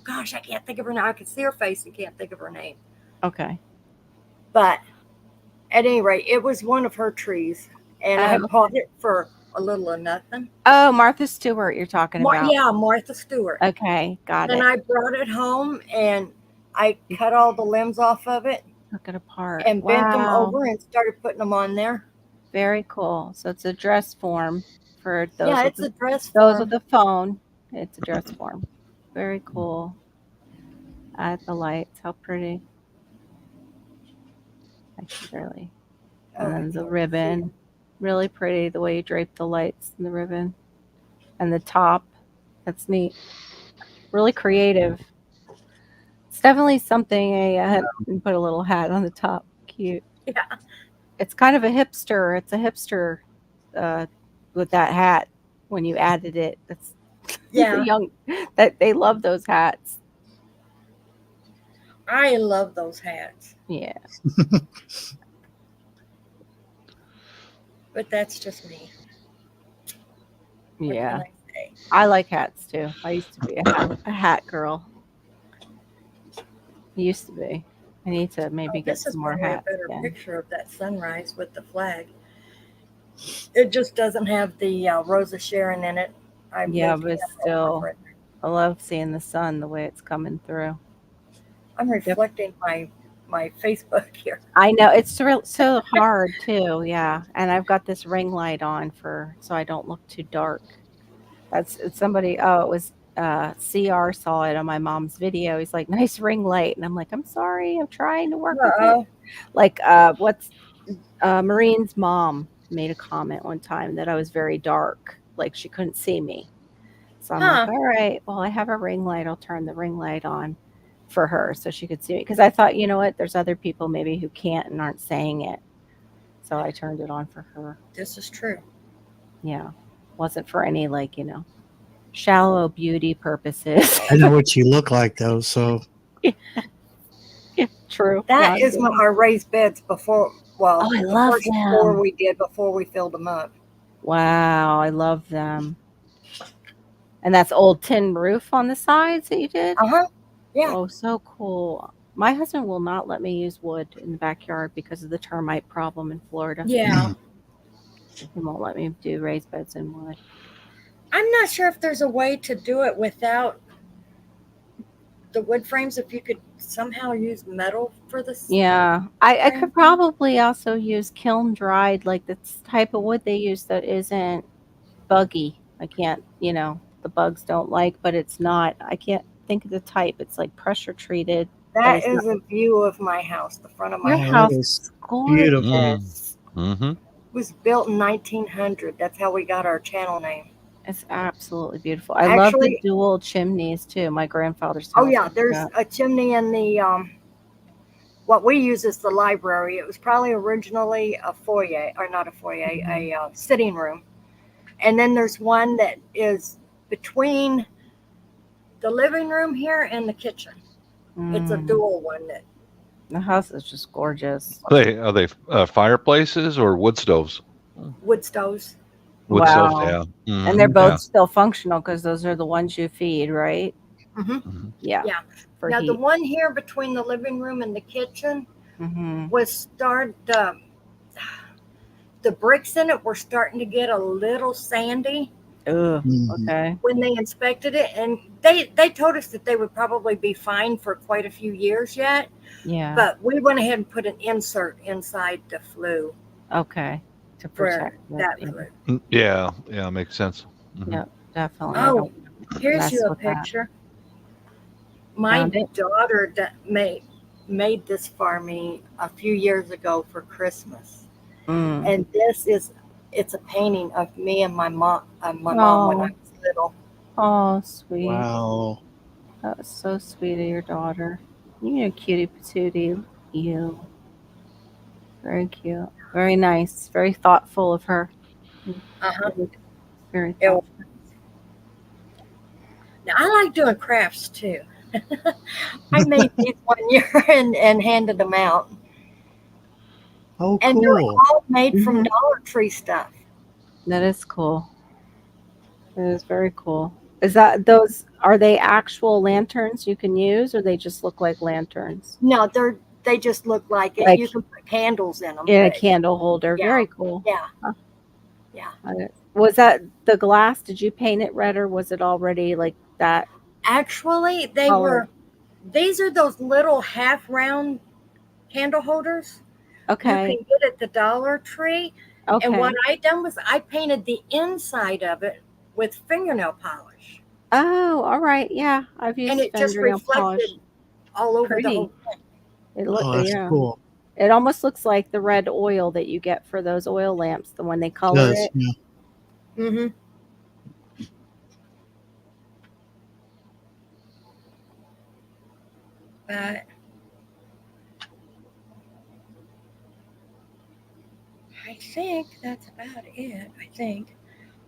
gosh, I can't think of her name. I can see her face and can't think of her name. Okay. But at any rate, it was one of her trees, and I bought it for a little or nothing. Oh, Martha Stewart, you're talking about? Yeah, Martha Stewart. Okay, got it. And I brought it home, and I cut all the limbs off of it, took it apart, and bent them over, and started putting them on there. Very cool. So it's a dress form for those. Yeah, it's a dress form. Those form. with the phone. It's a dress form. Very cool. Add the lights. How pretty. Actually, really. And then the ribbon. Really pretty the way you drape the lights and the ribbon. And the top. That's neat. Really creative. It's definitely something and put a little hat on the top. Cute. Yeah. It's kind of a hipster. It's a hipster with that hat when you added it. That's young. That they love those hats. I love those hats. Yeah. But that's just me. Yeah. I like hats too. I used to be a hat girl. Used to be. I need to maybe get some more hats. This is a better picture of that sunrise with the flag. It just doesn't have the Rose of Sharon in it. But still, I love seeing the sun the way it's coming through. I'm reflecting my Facebook here. I know it's so hard too. Yeah, and I've got this ring light on so I don't look too dark. It's somebody. Oh, it was CR saw it on my mom's video. He's like, nice ring light. And I'm like, I'm sorry. I'm trying to work with it. Like, Marine's mom made a comment one time that I was very dark. Like she couldn't see me. So I'm like, all right, well, I have a ring light. I'll turn the ring light on for her so she could see me. Because I thought, you know what? There's other people maybe who can't and aren't saying it. So I turned it on for her. This is true. Yeah. Wasn't for any shallow beauty purposes. I know what you look like though, so yeah, true. That is our raised beds before. Well, I love them. Before we filled them up. Wow, I love them. And that's old tin roof on the sides that you did? Yeah. Oh, so cool. My husband will not let me use wood in the backyard because of the termite problem in Florida. Yeah. He won't let me do raised beds in wood. I'm not sure if there's a way to do it without the wood frames, if you could somehow use metal for this. Yeah. I could probably also use kiln dried, like the type of wood they use that isn't buggy. I can't, the bugs don't like, but it's not, I can't think of the type. It's like pressure treated. That is a view of my house, the front of my house. Is gorgeous. Mm-hmm. It was built in 1900. That's how we got our channel name. It's absolutely beautiful. I love the dual chimneys too. My grandfather's house. Oh yeah, there's a chimney in the what we use is the library. It was probably originally a foyer, or not a foyer, a sitting room. And then there's one that is between the living room here and the kitchen. It's a dual one. The house is just gorgeous. Are they fireplaces or wood stoves? Wood stoves. Wood stoves, yeah. Mm-hmm. And they're both still functional because those are the ones you feed, right? Mm-hmm. Yeah. Yeah. Now the one here between the living room and the kitchen was the bricks in it were starting to get a little sandy. Oh, okay. When they inspected it, and they told us that they would probably be fine for quite a few years yet. Yeah. But we went ahead and put an insert inside the flue. Okay. To protect that flue. Yeah, makes sense. Mm-hmm. Yeah, definitely. Oh, here's a picture. My daughter made this for me a few years ago for Christmas. And it's a painting of me and my mom when I was little. Oh, sweet. Wow. That was so sweet of your daughter. You're a cutie patootie. You. Very cute. Very nice. Very thoughtful of her. Very thoughtful. Now, I like doing crafts too. I made these one year and handed them out. Oh, cool. And they're all made from Dollar Tree stuff. That is cool. It is very cool. Is that those? Are they actual lanterns you can use, or they just look like lanterns? No, they just look like it. Like You can put candles in them. in a But candle holder. yeah, Very cool. yeah, Huh. yeah. Was that the glass? Did you paint it red, or was it already like that Actually, they color? were. These are those little half round candle holders you can Okay. get at the Dollar Tree. And what Okay. I done was I painted the inside of it with fingernail polish, Oh, all right. Yeah, I've and used it just fingernail polish. reflected all over the Pretty. whole thing. It look Oh, that's yeah. cool. It almost looks like the red oil that you get for those oil lamps, the one they It color does. it. Yeah. Mm-hmm. But I think that's about it. I think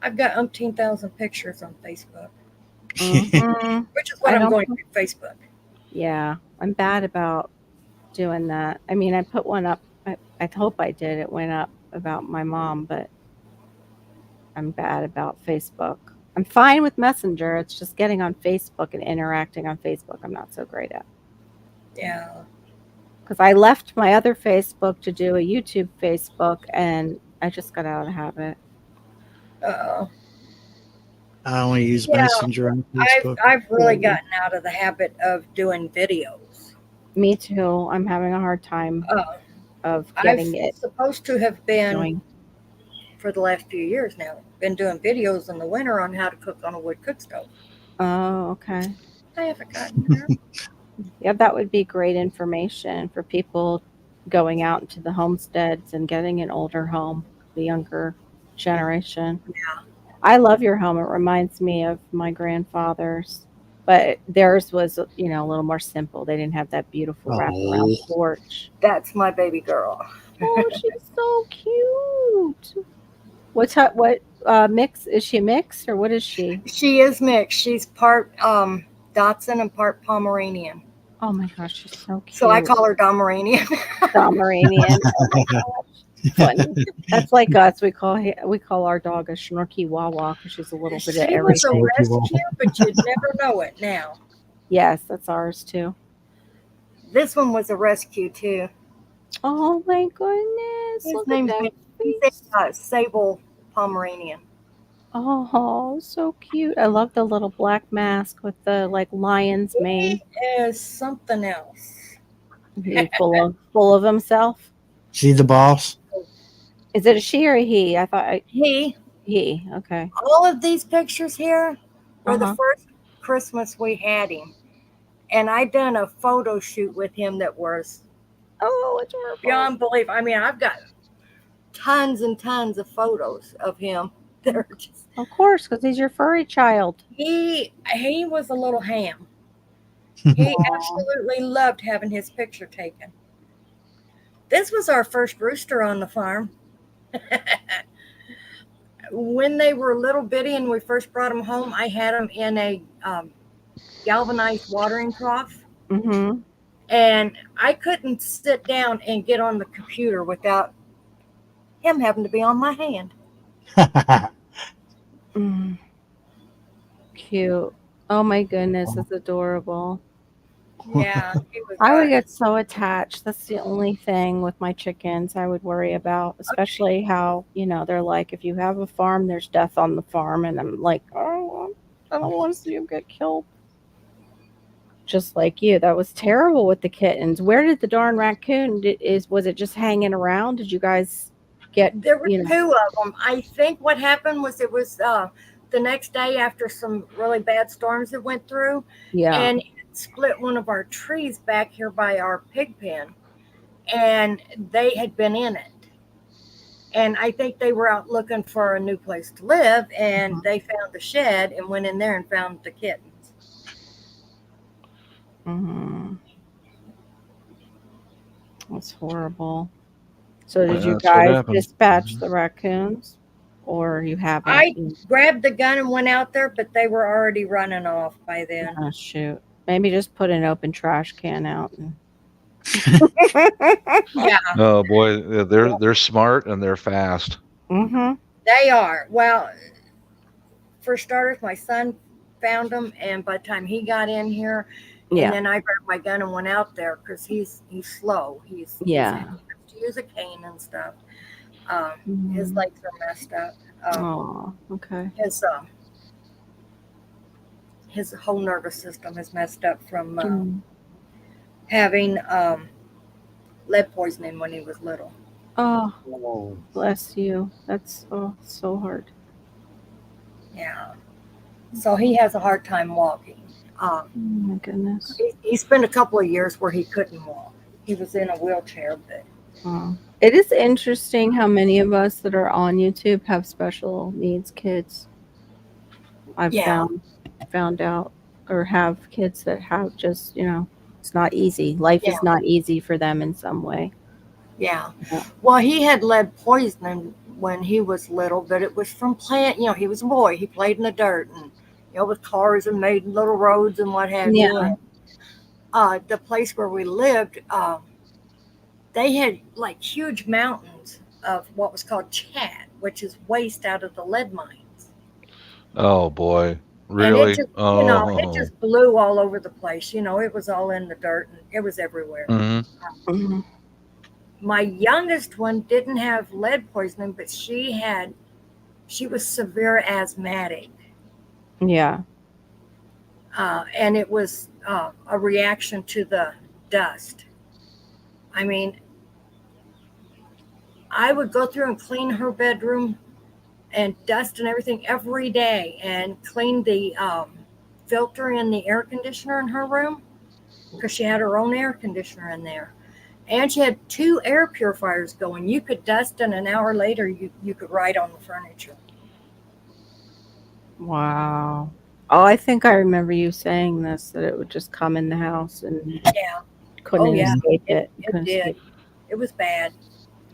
I've got umpteen thousand pictures on Facebook, Mhm. which is what I I'm don't going to do, Facebook. Yeah, I'm bad about doing that. I mean, I put one up. I hope I did. It went up about my mom, but I'm bad about Facebook. I'm fine with Messenger. It's just getting on Facebook and interacting on Facebook. I'm not so great at. Yeah. Because I left my other Facebook to do a YouTube Facebook, and I just got out of habit. Uh, I only use yeah. Messenger on I've Facebook. I've really gotten out of the habit of doing videos. Me too. I'm having a hard time Uh, of I've getting it supposed to have been going. for the last few years now. Been doing videos in the winter on how to cook on a wood cook stove. Oh, okay. I haven't gotten there. Yeah, that would be great information for people going out into the homesteads and getting an older home, the younger generation. Yeah. I love your home. It reminds me of my grandfather's, but theirs was, a little more simple. They didn't have that beautiful wraparound Oh, porch. That's my baby girl. Oh, she's so cute. What mix is she mixed or what is she? She is mixed. She's part Dotson and part Pomeranian. Oh my gosh, she's so cute. So I call her Pomeranian. Pomeranian. Oh my gosh, funny. That's like us. We call our dog a Schnorky Wawa because she's a little bit of She was a everything. rescue, but you'd never know it now. Yes, that's ours too. This one was a rescue too. Oh my goodness! His Look at name's that he's face. a Sable Pomeranian. Oh, so cute. I love the little black mask with the like lion's mane. He is something else. He full of himself. she the boss? Is it a she or a he? I thought He, he. Okay. all of these pictures here were Uh-huh. the first Christmas we had him. And I done a photo shoot with him that was Oh, adorable. beyond belief. I mean, I've got tons and tons of photos of him that are just Of course, because he's your furry child. he was a little ham. He Aw. absolutely loved having his picture taken. This was our first rooster on the farm. When they were little bitty and we first brought them home, I had them in a galvanized watering trough. Mm-hmm. And I couldn't sit down and get on the computer without him having to be on my hand. Mm. Cute. Oh my goodness, it's adorable. Yeah, he was I would good. get so attached. That's the only thing with my chickens I would worry about, especially how, they're like, if you have a farm, there's death on the farm. And I'm like, oh, I don't want to see you get killed. Just like you. That was terrible with the kittens. Where did the darn raccoon, was it just hanging around? Did you guys get, There were two of them. I think what happened was it was the next day after some really bad storms that went through, yeah. and it split one of our trees back here by our pig pen, and they had been in it. And I think they were out looking for a new place to live, and they found the shed and went in there and found the kittens. Mm-hmm. That's horrible. So did you That's what guys happens. dispatch the raccoons, or you haven't? I grabbed the gun and went out there, but they were already running off by then. Oh, shoot. Maybe just put an open trash can out. And... Yeah, Oh boy, they're, they're smart and they're fast. Mm-hmm. they are. Well, for starters, my son found them, and by the time he got in here, Yeah. and then I grabbed my gun and went out there because he's slow. He has to use a cane and stuff. His legs are messed up. Oh, okay. His whole nervous system is messed up from having lead poisoning when he was little. Oh, bless you. That's so hard. Yeah. So he has a hard time walking. Oh my goodness. He spent a couple of years where he couldn't walk. He was in a wheelchair, but it is interesting how many of us that are on YouTube have special needs kids. I've found out, or have kids that have just, it's not easy. Life is not easy for them in some way. Yeah. Well, he had lead poisoning when he was little, but it was from playing, he was a boy. He played in the dirt and, with cars and made little roads and what have you. And, the place where we lived, they had like huge mountains of what was called chat, which is waste out of the lead mines. Oh boy. Really? And it just, it just blew all over the place. It was all in the dirt and it was everywhere. Mm-hmm. My youngest one didn't have lead poisoning, but she was severe asthmatic. Yeah. And it was a reaction to the dust. I mean, I would go through and clean her bedroom and dust and everything every day and clean the filter in the air conditioner in her room because she had her own air conditioner in there. And she had 2 air purifiers going. You could dust and an hour later you could write on the furniture. Wow. Oh, I think I remember you saying this, that it would just come in the house and couldn't escape it. It did. It was bad.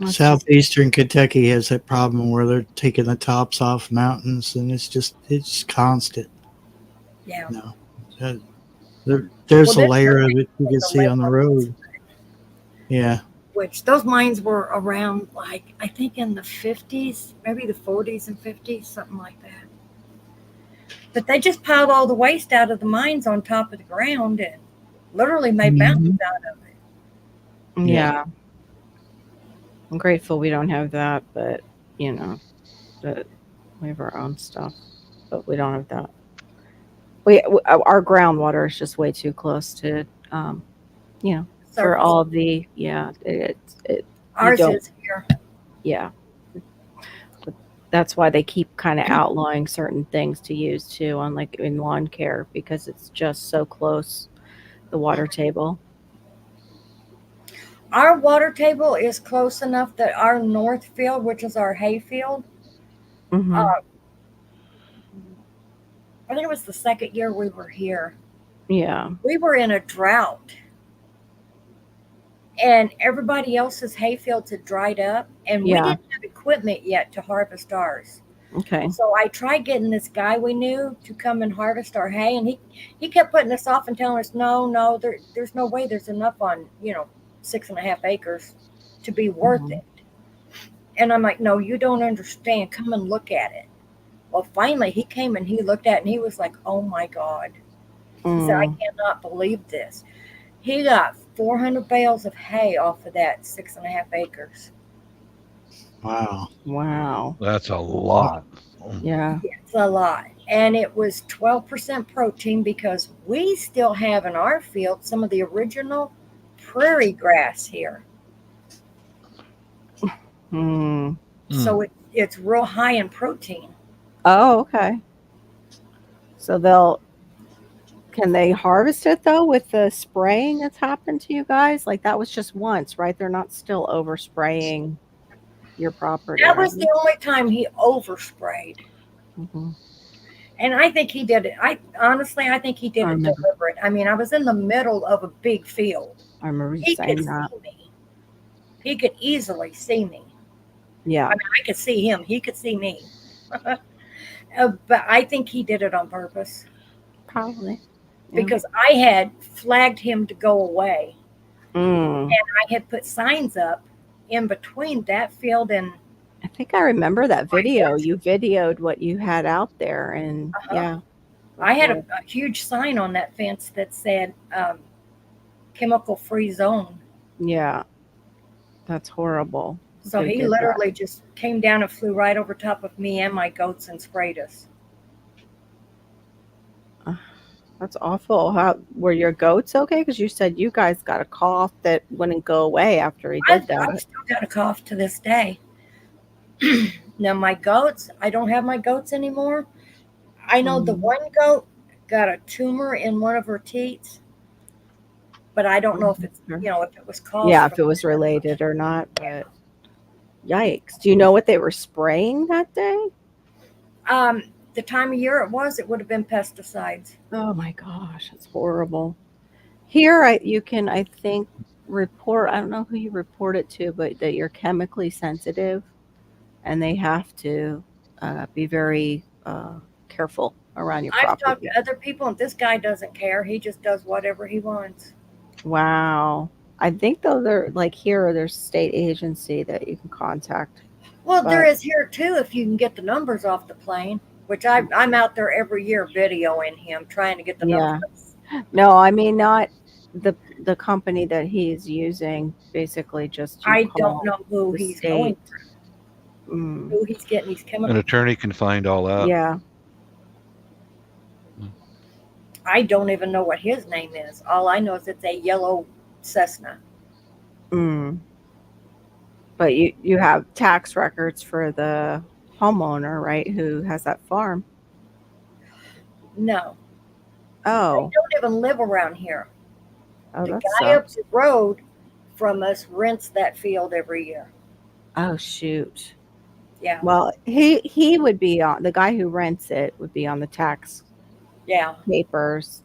Southeastern Kentucky has that problem where they're taking the tops off mountains, and it's constant. Yeah. No, there's a layer of it you can see on the road. Yeah. Which those mines were around, like I think in the 50s, maybe the 40s and 50s, something like that. But they just piled all the waste out of the mines on top of the ground and literally made mountains out of it. Yeah. I'm grateful we don't have that, but that we have our own stuff, but we don't have that. Our groundwater is just way too close to, for all the ours is here. Yeah, but that's why they keep kind of outlawing certain things to use too, on like in lawn care, because it's just so close, the water table. Our water table is close enough that our north field, which is our hay field, I think it was the second year we were here. Yeah. We were in a drought. And everybody else's hay fields had dried up. And we didn't have equipment yet to harvest ours. Okay. So I tried getting this guy we knew to come and harvest our hay. And he kept putting us off and telling us, no, there's no way there's enough on, 6.5 acres to be worth it. And I'm like, no, you don't understand. Come and look at it. Well, finally he came and he looked at it and he was like, oh my God. He said, I cannot believe this. He got 400 bales of hay off of that 6.5 acres. Wow. That's a lot. Yeah. It's a lot. And it was 12% protein because we still have in our field some of the original prairie grass here. So it's real high in protein. Oh, okay. So can they harvest it though with the spraying that's happened to you guys? Like that was just once, right? They're not still overspraying your property. That was the only time he oversprayed. And I think he did it. I think he did it deliberate. I mean, I was in the middle of a big field. I remember you saying that. See me. He could easily see me. Yeah. I mean, I could see him. He could see me. But I think he did it on purpose. Probably. Because I had flagged him to go away. And I had put signs up in between that field and I think I remember that Right, video. yes. You videoed what you had out there, and yeah, I had before- a huge sign on that fence that said chemical free zone. yeah, that's horrible. So They he did that. literally just came down and flew right over top of me and my goats and sprayed us. That's awful. How were your goats okay? Because you said you guys got a cough that wouldn't go away after he did I've that. still got a cough to this day. Now my goats, I don't have my goats anymore. I know the Mhm. one goat got a tumor in one of her teats, but I don't know if it's Sure. if it was caused Yeah, from if it was related or not. But yikes! Do you know what they were spraying that day? the time of year it would have been pesticides. Oh my gosh, that's horrible. Here, you can, I think, report. I don't know who you report it to, but that you're chemically sensitive, and they have to be very careful around your I've talked property. to other people, and this guy doesn't care. He just does whatever he wants. Wow. I think though they're like here, there's a state agency that you can contact. Well, there But is here too if you can get the numbers off the plane, which I'm out there every year videoing him trying to get the yeah, numbers. no, I mean not the company that he's using. Basically, just you I don't call know who the he's going state. through, Mm, who he's getting these An chemicals. attorney can find all that. yeah. I don't even know what his name is. All I know is it's a yellow Cessna. Mm. But you have tax records for the homeowner, right? Who has that farm? No, Oh, they don't even live around here. oh, The that guy up sucks. the road from us rents that field every year. Oh shoot. Yeah, Well, he would be on the guy who rents it would be on the tax yeah. papers,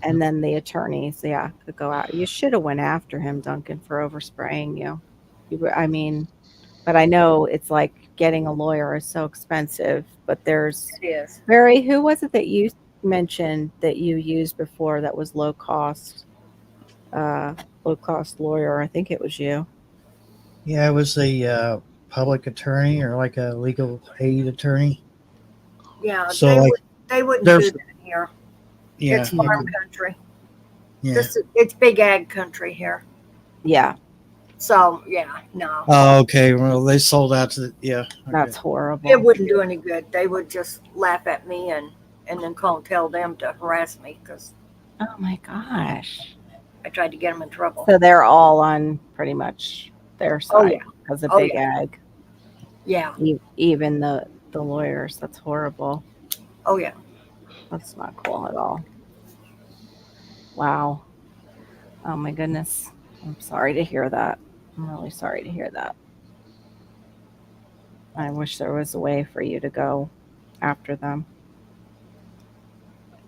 and then the attorneys, yeah, could go out. You should have went after him, Duncan, for overspraying you. I mean, but I know it's like getting a lawyer is so expensive. But there's It is. who was it that you mentioned that you used before that was low cost lawyer? I think it was you. Yeah, it was a public attorney or like a legal aid attorney. Yeah, So like they wouldn't they're do that here. yeah, It's farm country. yeah. It's big ag country here. Yeah, So yeah, no, Oh, okay. Well, they sold out to yeah. Okay. that's horrible. it wouldn't do any good. They would just laugh at me and then call and tell them to harass me because Oh my gosh. I tried to get them in trouble. So they're all on pretty much their Oh, side yeah. because of Oh, big yeah. ag. Yeah. Even the lawyers. That's horrible. Oh yeah. That's not cool at all. Wow. Oh my goodness. I'm sorry to hear that. I'm really sorry to hear that. I wish there was a way for you to go after them.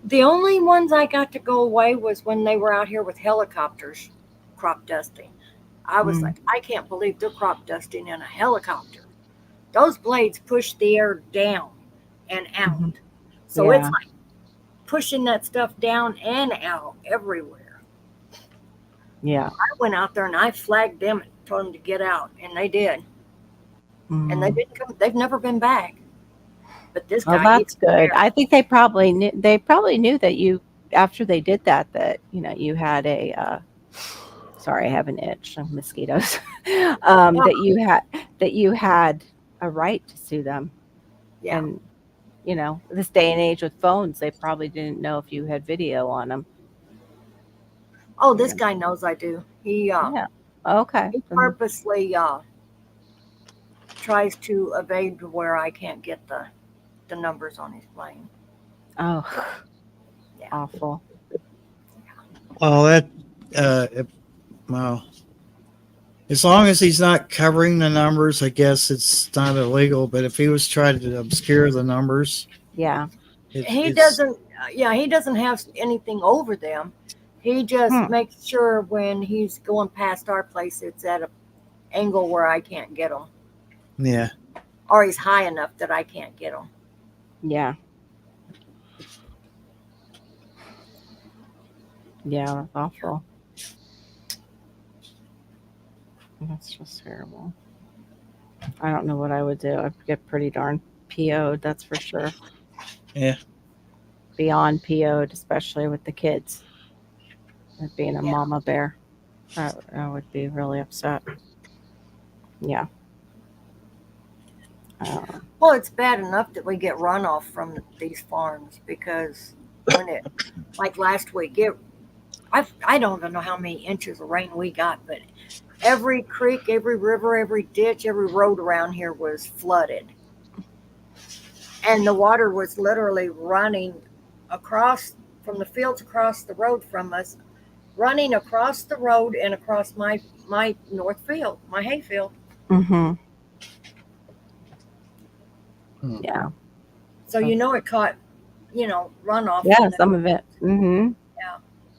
The only ones I got to go away was when they were out here with helicopters crop dusting. I was like, I can't believe they're crop dusting in a helicopter. Those blades push the air down and out. Mhm. So it's Yeah. like pushing that stuff down and out everywhere. Yeah. I went out there and I flagged them and told them to get out, and they did. And they Mm. didn't come. They've never been back. But this Well, guy, that's good. I think they probably knew that you after they did that you had a sorry, I have an itch of mosquitoes. That you had a right to sue them. yeah. And this day and age with phones, they probably didn't know if you had video on them. Oh, this guy knows I do. He Yeah. Okay. he purposely tries to evade where I can't get the numbers on his plane. Oh, Yeah. awful. Well, well, as long as he's not covering the numbers, I guess it's not illegal. But if he was trying to obscure the numbers, Yeah. He doesn't. Yeah, he doesn't have anything over them. He just makes sure when he's going past our place, it's at an angle where I can't get him, Yeah. or he's high enough that I can't get him. Yeah. Yeah, that's awful. That's just terrible. I don't know what I would do. I'd get pretty darn PO'd, that's for sure. Yeah. Beyond PO'd, especially with the kids. With being a Yeah. mama bear, I would be really upset. Yeah. Well, it's bad enough that we get runoff from these farms because when it, like last week, I don't even know how many inches of rain we got, but every creek, every river, every ditch, every road around here was flooded. And the water was literally running across from the fields across the road from us, running across the road and across my north field, my hay field. Mm-hmm. Hmm. Yeah. So you know it caught, runoff. Yeah, from the, some of it. Mm-hmm. Yeah.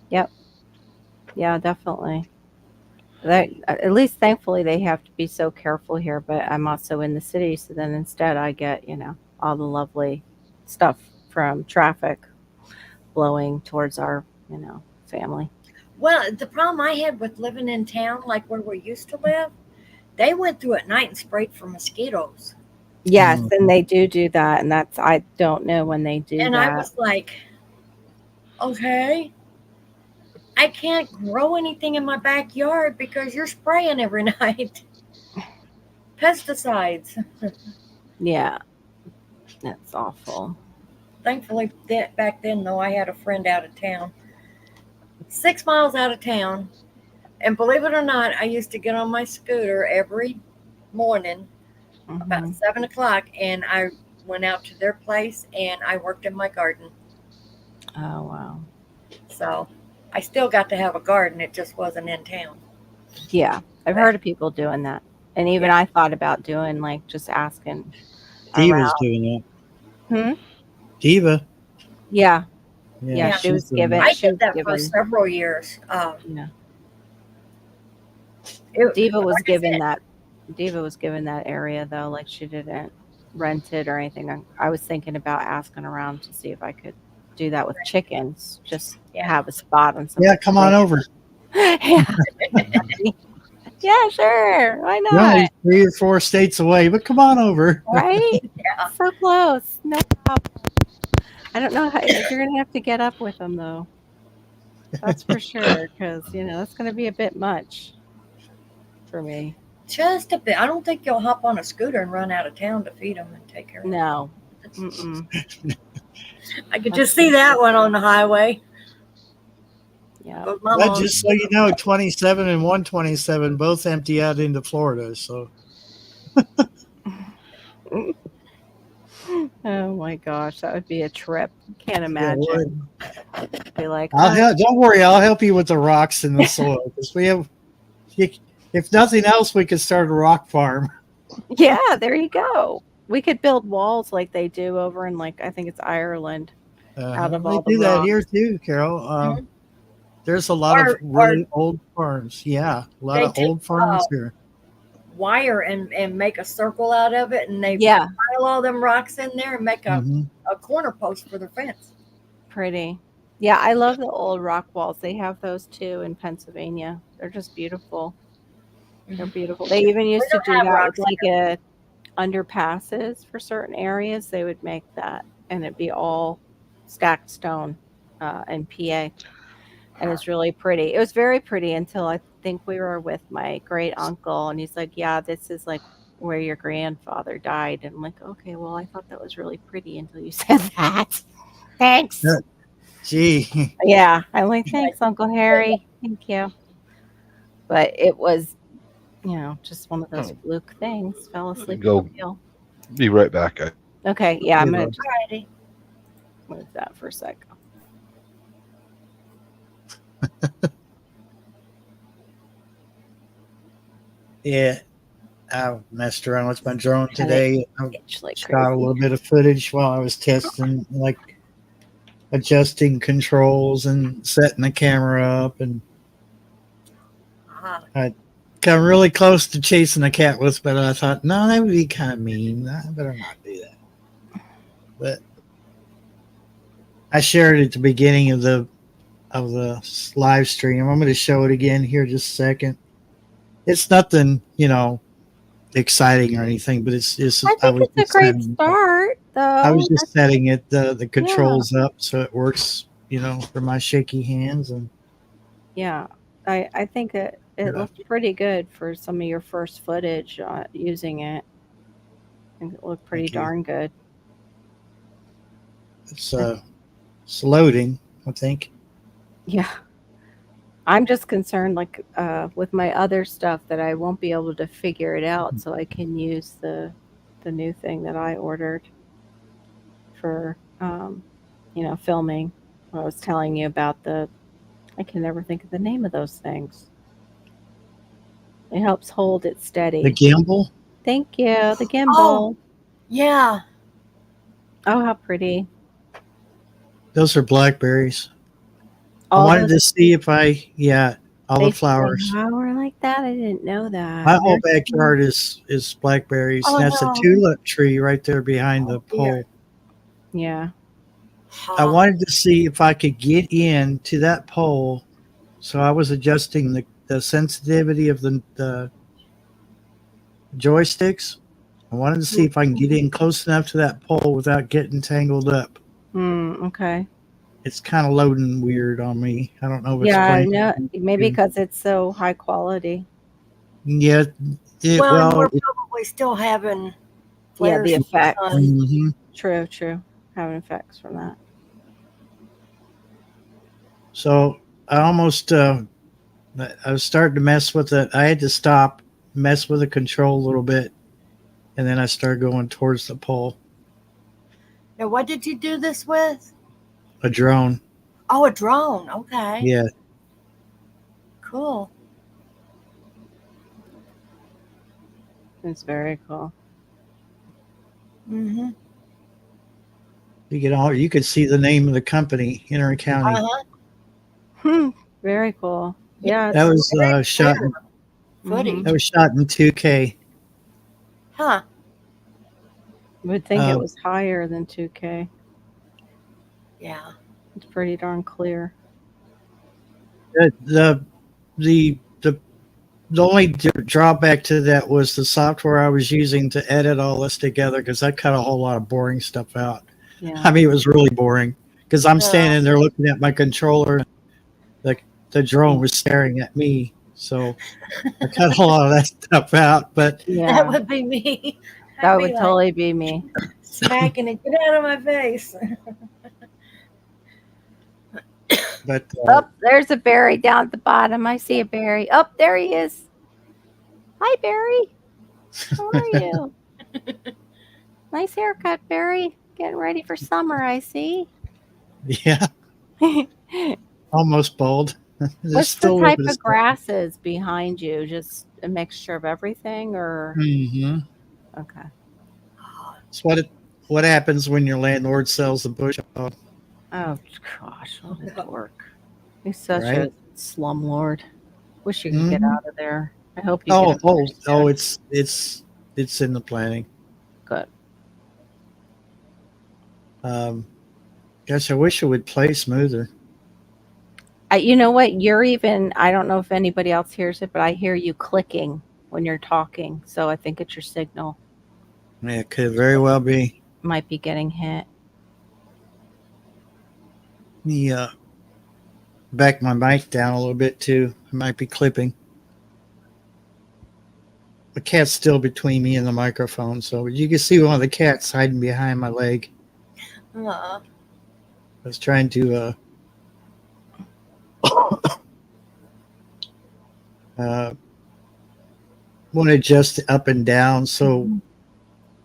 Yep. Yeah, definitely. At least thankfully they have to be so careful here, but I'm also in the city, so then instead I get, all the lovely stuff from traffic blowing towards our, family. Well, the problem I had with living in town, like where we used to live, they went through at night and sprayed for mosquitoes. Yes, Mhm. and they do that, and I don't know when they do And I that. was like, okay, I can't grow anything in my backyard because you're spraying every night. Pesticides. Yeah, that's awful. Thankfully, back then, though, I had a friend out of town, 6 miles out of town. And believe it or not, I used to get on my scooter every morning about Mhm. 7 o'clock, and I went out to their place and I worked in my garden. Oh wow. So I still got to have a garden. It just wasn't in town. Yeah, I've heard of people doing that, and even Yeah. I thought about doing like just asking Diva's around. doing that. Hmm? Diva. Yeah, Yeah, yeah. Yeah. She she's was doing given. that. I She did was that for given. several years. Yeah, It, Diva was like I given said, that. Diva was given that area though. Like she didn't rent it or anything. I was thinking about asking around to see if I could do that with chickens. Just yeah. have a spot on Yeah, somebody's come on land. over. Yeah, yeah, sure. Why You're not? only 3 or 4 states away, but come on over. Right? Yeah. So close. No problem. I don't know how you're gonna have to get up with them though. That's for sure, because that's gonna be a bit much for me. Just a bit. I don't think you'll hop on a scooter and run out of town to feed them and take care of them. No. Mm-mm. I could That's just see for that sure. one on the highway. Yeah. Goes my But mom. just so you know, 27 and 127 both empty out into Florida. So Oh my gosh, that would be a trip. Can't yeah, imagine. Be like, I'll help. Don't worry, I'll help you with the rocks in the soil because we have. If nothing else, we could start a rock farm. yeah, there you go. We could build walls like they do over in I think it's Ireland, out of They all the do that rocks. here too, Carol. Mhm. There's a lot of Or really old farms. Yeah, a lot they of take old farms here. wire and make a circle out of it, and they Yeah, pile all them rocks in there and make Hmm. a corner post for their fence. pretty. Yeah, I love the old rock walls. They have those too in Pennsylvania. They're just beautiful. They're beautiful. They even We used to don't do have that with rocks here. underpasses for certain areas. They would make that, and it'd be all stacked stone in PA, and it's really pretty. It was very pretty until I think we were with my great uncle, and he's like, "Yeah, this is like where your grandfather died." And I'm like, "Okay, well, I thought that was really pretty until you said that." Thanks. Yeah. Gee, Yeah, I'm like, "Thanks, Uncle Harry. Thank you." But it was, just one of those fluke things. Fell asleep at Go. the wheel. Be right back, guys. Okay, yeah, I'm gonna Bud. just Alrighty. move that for a sec. yeah, I messed around with my drone And it today. I itched like shot a crazy. little bit of footage while I was testing, like adjusting controls and setting the camera up, and Uh-huh. got really close to chasing a cat with, but I thought, no, that would be kind of mean. I better not do that. But I shared it at the beginning of the live stream. I'm going to show it again here just a second. It's nothing, exciting or anything, but it's I I think was it's a just great setting, start, I was though. just setting it the controls up so it works, for my shaky hands and Yeah, I think it uh, looked pretty good for some of your first footage using it. I think it looked pretty thank you. darn good. It's it's loading, I think. Yeah, I'm just concerned, like with my other stuff, that I won't be able to figure it out, so I can use the new thing that I ordered for filming. I was telling you about I can never think of the name of those things. It helps hold it The steady. gimbal, Thank you. The Oh, gimbal. yeah. Oh, how pretty. those are blackberries. I All wanted those, to see if all the they flowers. flower like that. I didn't know that. My whole Very cool. backyard is blackberries, Oh and that's a no. tulip tree right there behind the Oh dear. pole. Yeah. I Huh. wanted to see if I could get in to that pole, so I was adjusting the sensitivity of the joysticks. I wanted to see if I can get in close enough to that pole without getting tangled up. Okay. It's kind of loading weird on me. I don't know if it's Yeah. playing. No. Maybe because it's so high quality. Yeah, Well, and we're well, probably still having Yeah. flares The from the effects. sun. mhm. True. True. Having effects from that. So I almost I was starting to mess with it. I had to stop, mess with the control a little bit, and then I started going towards the pole. Now, what did you do this with? A drone. Oh, a drone. Okay. Yeah. Cool. It's very cool. Mm-hmm. You could see the name of the company, Henry County. Uh-huh. Very cool. Yeah, Yeah. That it's was very shot. clear footage. That was shot in 2K. Huh. Would think it Um, was higher than 2K. Yeah. It's pretty darn clear. the the the the the only drawback to that was the software I was using to edit all this together because I cut a whole lot of boring stuff out. Yeah. I mean, it was really boring because I'm Yeah. standing there looking at my controller. The, the drone was staring at me. So I cut a lot of that stuff out. But That Yeah. would be me. That I'd be would like totally be me. smacking it. Get out of my face. Oh, there's a Barry down at the bottom. I see a Barry. Oh, there he is. Hi, Barry. How are you? Nice haircut, Barry. Getting ready for summer, I see. yeah, almost bald. There's What's the still a little type bit of of stuff. grasses behind you? Just a mixture of everything, or Mm-hmm. okay? It's what happens when your landlord sells the bush off, Oh gosh, what a dork! He's such right? a slumlord. Wish you could get Mm-hmm. out of there. I hope you get out there Oh! soon. It's in the planning. Good. Gosh, I wish it would play smoother. You know what? I don't know if anybody else hears it, but I hear you clicking when you're talking. So I think it's your signal. Yeah, it could very well be. Might be getting hit. Let me back my mic down a little bit too. It might be clipping. The cat's still between me and the microphone, so you can see one of the cats hiding behind my leg. Uh-uh. I was trying to want to adjust it up and down so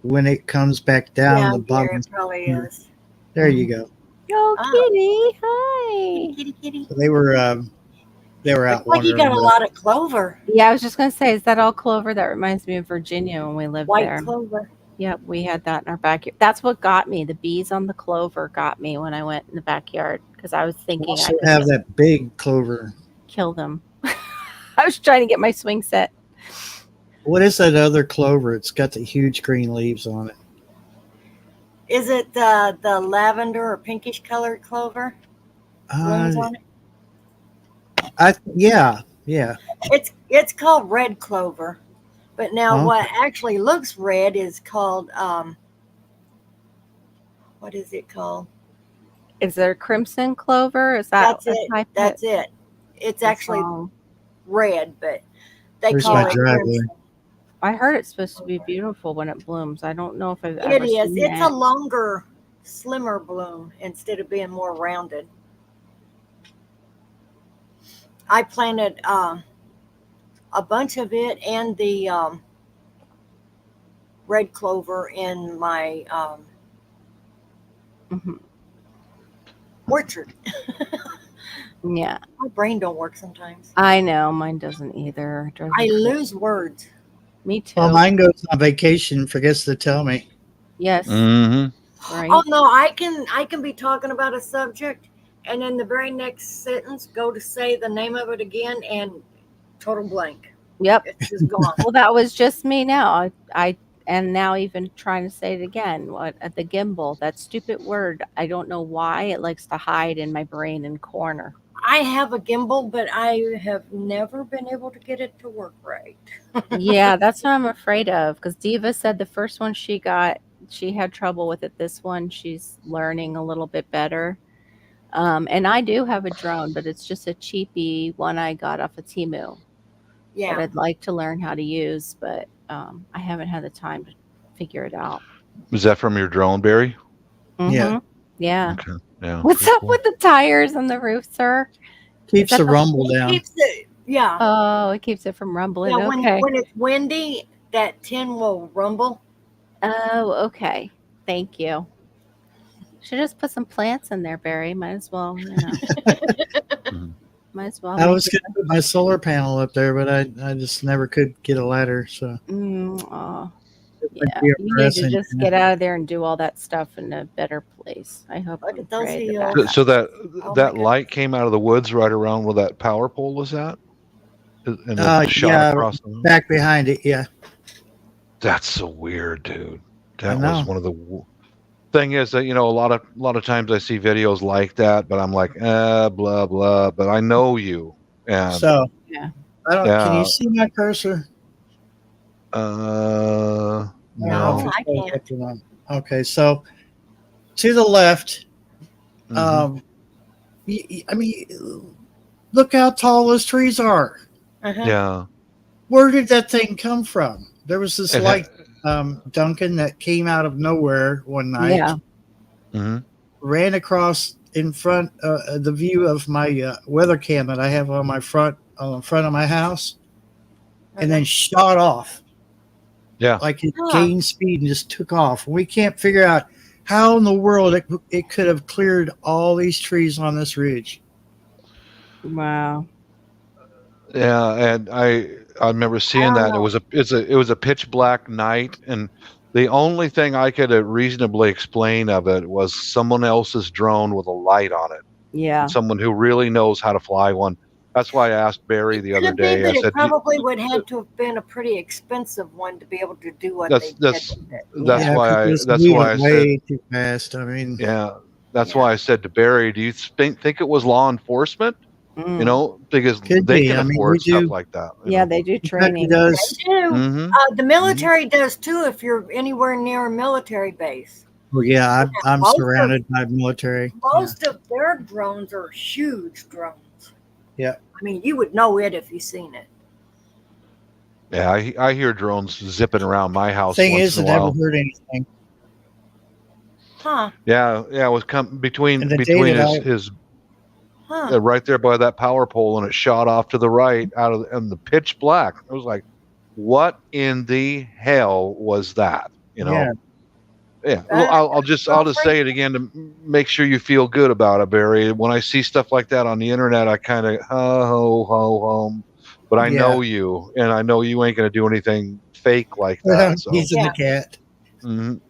when it comes back down, Yeah, the there bottom. it probably is. There you go. Oh, Oh. kitty! Hi. Kitty, kitty. So they were out Looks like you wandering. got a lot of clover. Yeah, I was just gonna say, is that all clover? That reminds me of Virginia when we lived White there. clover. Yep, we had that in our backyard. That's what got me. The bees on the clover got me when I went in the backyard because I was We thinking I also could have just that big clover. kill them. I was trying to get my swing set. What is that other clover? It's got the huge green leaves on it. Is it the lavender or pinkish colored clover? Blooms on it? Yeah. It's called red clover. But now, Okay. what actually looks red is called what is it called? Is there crimson clover? Is that That's a it. type That's it. It's actually wrong? red, but they Where's call my it driveway? crimson. I heard it's supposed to be beautiful when it blooms. I don't know if I've It ever is. seen It's a that. longer, slimmer bloom instead of being more rounded. I planted a bunch of it and the red clover in my Mhm. orchard. Yeah, My brain don't work sometimes. I know. Mine doesn't either. It drives I me crazy. lose words. Me too. Well, mine goes on vacation, forgets to tell me. Yes, Mm-hmm. right. Oh no, I can be talking about a subject, and then the very next sentence go to say the name of it again, and total blank. Yep. It's just gone. Well, that was just me now. I and now even trying to say it again. What the gimbal? That stupid word. I don't know why it likes to hide in my brain and corner. I have a gimbal, but I have never been able to get it to work right. Yeah, that's what I'm afraid of. Because Diva said the first one she got, she had trouble with it. This one, she's learning a little bit better. And I do have a drone, but it's just a cheapy one I got off of Temu that Yeah. I'd like to learn how to use, but I haven't had the time to figure it out. Is that from your drone, Barry? Yeah. Mhm. Yeah. Okay. Yeah. What's pretty up cool. with the tires on the roof, sir? Keeps that the the- rumble It down. keeps it. Yeah. Oh, it keeps it from rumbling. Yeah. Okay. When it's windy, that tin will rumble. Oh, okay. Thank you. Should just put some plants in there, Barry. Might as well, Mhm. might as well. I make was it- going to put my solar panel up there, but I just never could get a ladder. So Oh, it yeah. would be You need to embarrassing. just get out of there and do all that stuff in a better place. I hope. Look and at those pray hills. that So that Oh, that my light came out of the woods right around where that power pole was at, and it shot Yeah, across the room. back behind it. Yeah, That's so weird, dude. I That know. was one of the thing is that a lot of times I see videos like that, but I'm like, blah blah. But I know you, and So Yeah. I don't. Can yeah, you see my cursor? no. No, I can't. Up or not. Okay, so to the left. Mhm. I mean, look how tall those trees are. Uh-huh. Yeah. Where did that thing come from? There was this It light, Duncan, that came out of nowhere one night, Yeah. Mhm. ran across in front the view of my weather cam that I have on my front of my house, and then shot off. Yeah. Like it Huh. gained speed and just took off. We can't figure out how in the world it could have cleared all these trees on this ridge. Wow. Yeah, and I remember seeing don't that. And know. it was a pitch black night, and the only thing I could reasonably explain of it was someone else's drone with a light on it. Yeah. Someone who really knows how to fly one. That's why I asked Barry the other Could be, day. I but it said, probably would have to have been a pretty expensive one to be able to do what "That's they that's did with it. that's Yeah, why 'cause I it's that's why I moving said way too fast. I mean, yeah. That's Yeah. why I said to Barry, do you think it was law enforcement? Mm. Because could they be. can I mean, we afford stuff do. like that. Yeah, they do Kentucky training. They does. do. Mm-hmm. The military does too if you're anywhere near a military base. Well, yeah, I'm Most of- surrounded by military. Yeah. Most of their drones are huge drones. Yeah. I mean, you would know it if you seen it. Yeah, I hear drones zipping around my house Thing once is, in it a never while. heard anything. Huh. Yeah, it was between And the day between that his Huh. right there by that power pole, and it shot off to the right out of and the pitch black. I was like, what in the hell was that? Yeah. Yeah. Well, I'll just say it again to make sure you feel good about it, Barry. When I see stuff like that on the internet, I kind of ho ho ho. But I Yeah. know you, and I know you ain't going to do anything fake like that. So, He's in Yeah. the cat. mhm.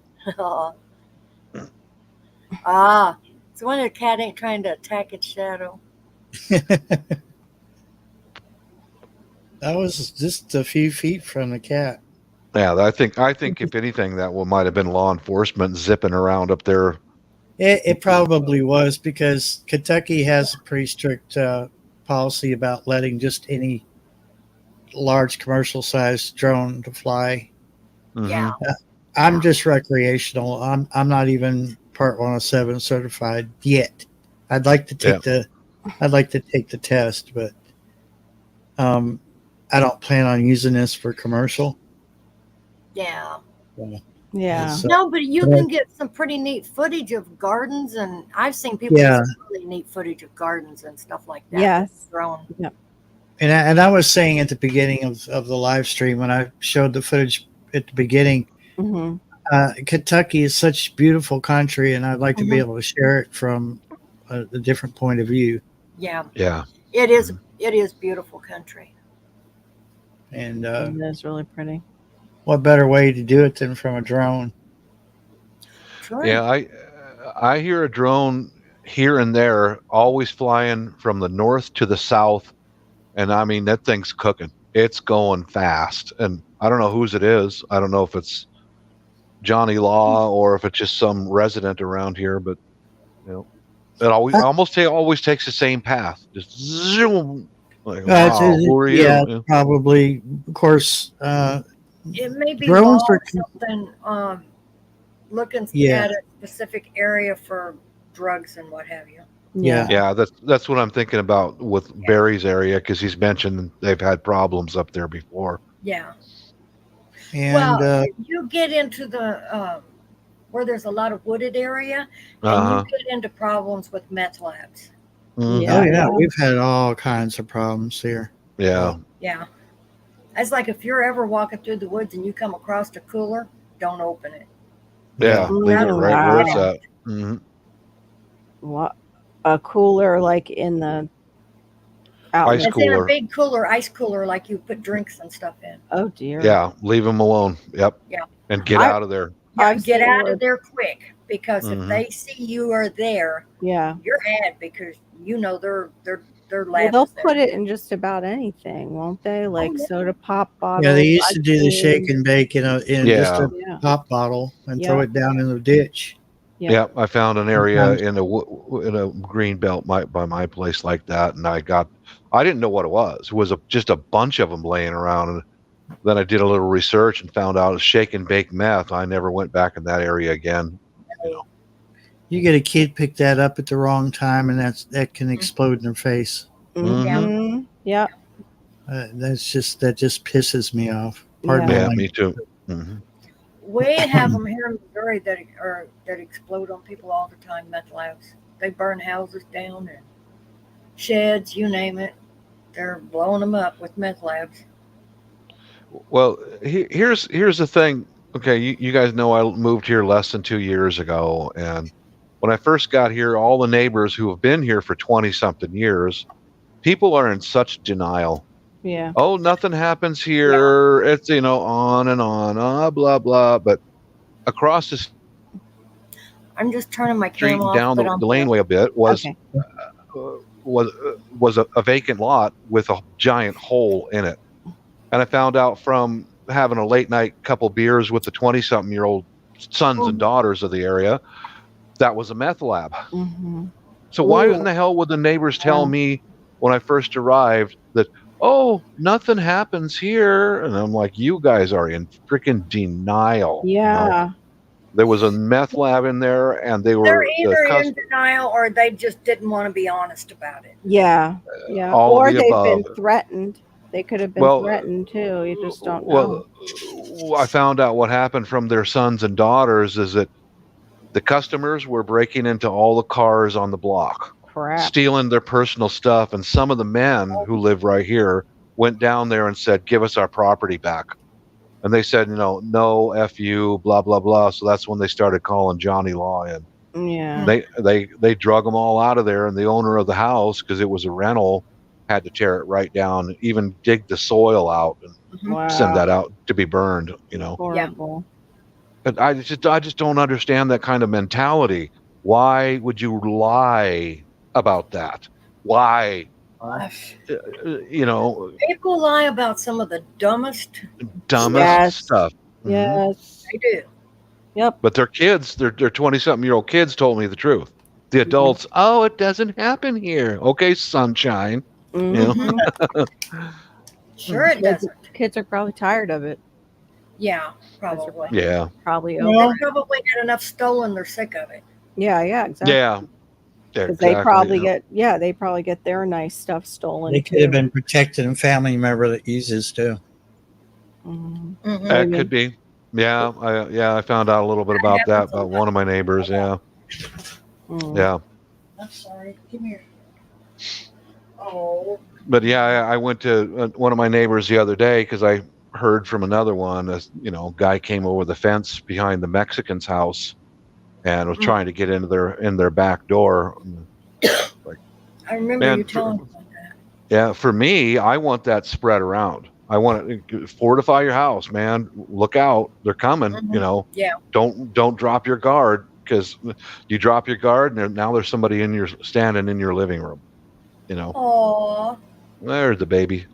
It's when the cat ain't trying to attack its shadow. That was just a few feet from the cat. Yeah, I think if anything, that might have been law enforcement zipping around up there. It probably was because Kentucky has a pretty strict policy about letting just any large commercial sized drone to fly. Mhm. Yeah. I'm just recreational. I'm not even Part 107 certified yet. I'd like to take the test, but I don't plan on using this for commercial. Yeah. Yeah. So, No, but you but can get some pretty neat footage of gardens, and I've seen people Yeah. get some really neat footage of gardens and stuff like that. Yes. Drone. and I was saying at the beginning of the live stream when I showed the footage at the beginning, Hmm. Kentucky is such beautiful country, and I'd like to be Mhm. able to share it from a different point of view. Yeah. Yeah. It is. It is beautiful country. And It is really pretty. what better way to do it than from a drone? True. Yeah, I hear a drone here and there, always flying from the north to the south, and I mean that thing's cooking. It's going fast, and I don't know whose it is. I don't know if it's Johnny Law or if it's just some resident around here, but you know, it always takes the same path. Just zoom. Like, wow, who are you? Yeah, Yeah. probably. Of course, It may be drones law are or something. Looking Yeah. at a specific area for drugs and what have you. Yeah. Yeah, that's what I'm thinking about with Barry's area because he's mentioned they've had problems up there before. Yeah. and Well, you get into the where there's a lot of wooded area, and Uh-huh. you get into problems with meth labs. Mhm. oh yeah, Yeah. we've had all kinds of problems here. Yeah. Yeah. It's like if you're ever walking through the woods and you come across a cooler, don't open it. Yeah. Leave it Oh, right where wow. it's at. Mhm. What a cooler like in the out. Ice It's in cooler. a big cooler, ice cooler, like you put drinks and stuff in. Oh dear. Yeah, leave them alone. Yep. Yeah. And get I- out of there. Yeah, I've get seen out where- of there quick because Mhm. if they see you are there, Yeah. you're had because you know their Well, lab they'll is there. put it in just about anything, won't they? Like yeah. soda pop bottles. Yeah, they used to ice do the cream. shake and bake in just Yeah. a Yeah. pop bottle and Yeah. throw it down in the ditch. Yeah. Yep. I found an area Sometimes- in a green belt by my place like that, and I didn't know what it was. It was just a bunch of them laying around, and then I did a little research and found out it's shake and bake meth. I never went back in that area again. You get a kid pick that up at the wrong time, and that can explode in their face. Mm-hmm. Yeah. That just pisses me off. Pardon Yeah. my Yeah, language. me too. Mhm. We have them here in Missouri that explode on people all the time. Meth labs. They burn houses down and sheds, you name it. They're blowing them up with meth labs. Well, here's the thing. Okay, you guys know I moved here less than 2 years ago, and when I first got here, all the neighbors who have been here for 20 something years, people are in such denial. Yeah. Oh, nothing happens here. It's on and on, blah blah. But across the I'm just turning my street camera and off, down but I'm the laneway a bit was Okay. a vacant lot with a giant hole in it. And I found out from having a late night couple beers with the 20-something-year-old sons and daughters of the area, that was a meth lab. Mm-hmm. So why Ooh. in the hell would the neighbors tell me when I first arrived that, oh, nothing happens here? And I'm like, you guys are in freaking denial. Yeah. There was a meth lab in there, and they they're were either in denial or they just didn't want to be honest about it. Yeah. Yeah. all Or of the they've above. been threatened. They could have been Well, threatened too. You just don't know. Well, I found out what happened from their sons and daughters is that the customers were breaking into all the cars on the block, Crap. stealing their personal stuff, and some of the men who live right here went down there and said, give us our property back. And they said, no, F you, blah, blah, blah. So that's when they started calling Johnny Law in. Yeah. They drug them all out of there, and the owner of the house, because it was a rental, had to tear it right down, even dig the soil out and Wow. send that out to be burned, Horrible. And I just don't understand that kind of mentality. Why would you lie about that? Why? People lie about some of the dumbest. Dumbest Yes. stuff. Mhm. Yes. They do. Yep. But their kids, their 20-something-year-old kids told me the truth. The adults, oh, it doesn't happen here. Okay, sunshine. Mhm. Sure, it doesn't. Kids are probably tired of it. Yeah, probably. Yeah. Probably Well, over. They probably had enough stolen. They're sick of it. Yeah, exactly. Yeah. Because Exactly. they probably they probably get their nice stuff stolen. they could have too. been protecting a family member that uses too. Mhm. Mhm. That could be. Yeah. I found out a little bit about that about one of my neighbors. Yeah. Mm. Yeah. I'm sorry. Come here. Oh. But yeah, I went to one of my neighbors the other day because I heard from another one. Guy came over the fence behind the Mexican's house and was trying to get into their back door. Like, I remember man, you telling me about that. yeah, for me, I want that spread around. I want to fortify your house, man. Look out, they're coming. Mhm. Yeah. Don't drop your guard, because you drop your guard and now there's somebody standing in your living room. Aw. There's the baby.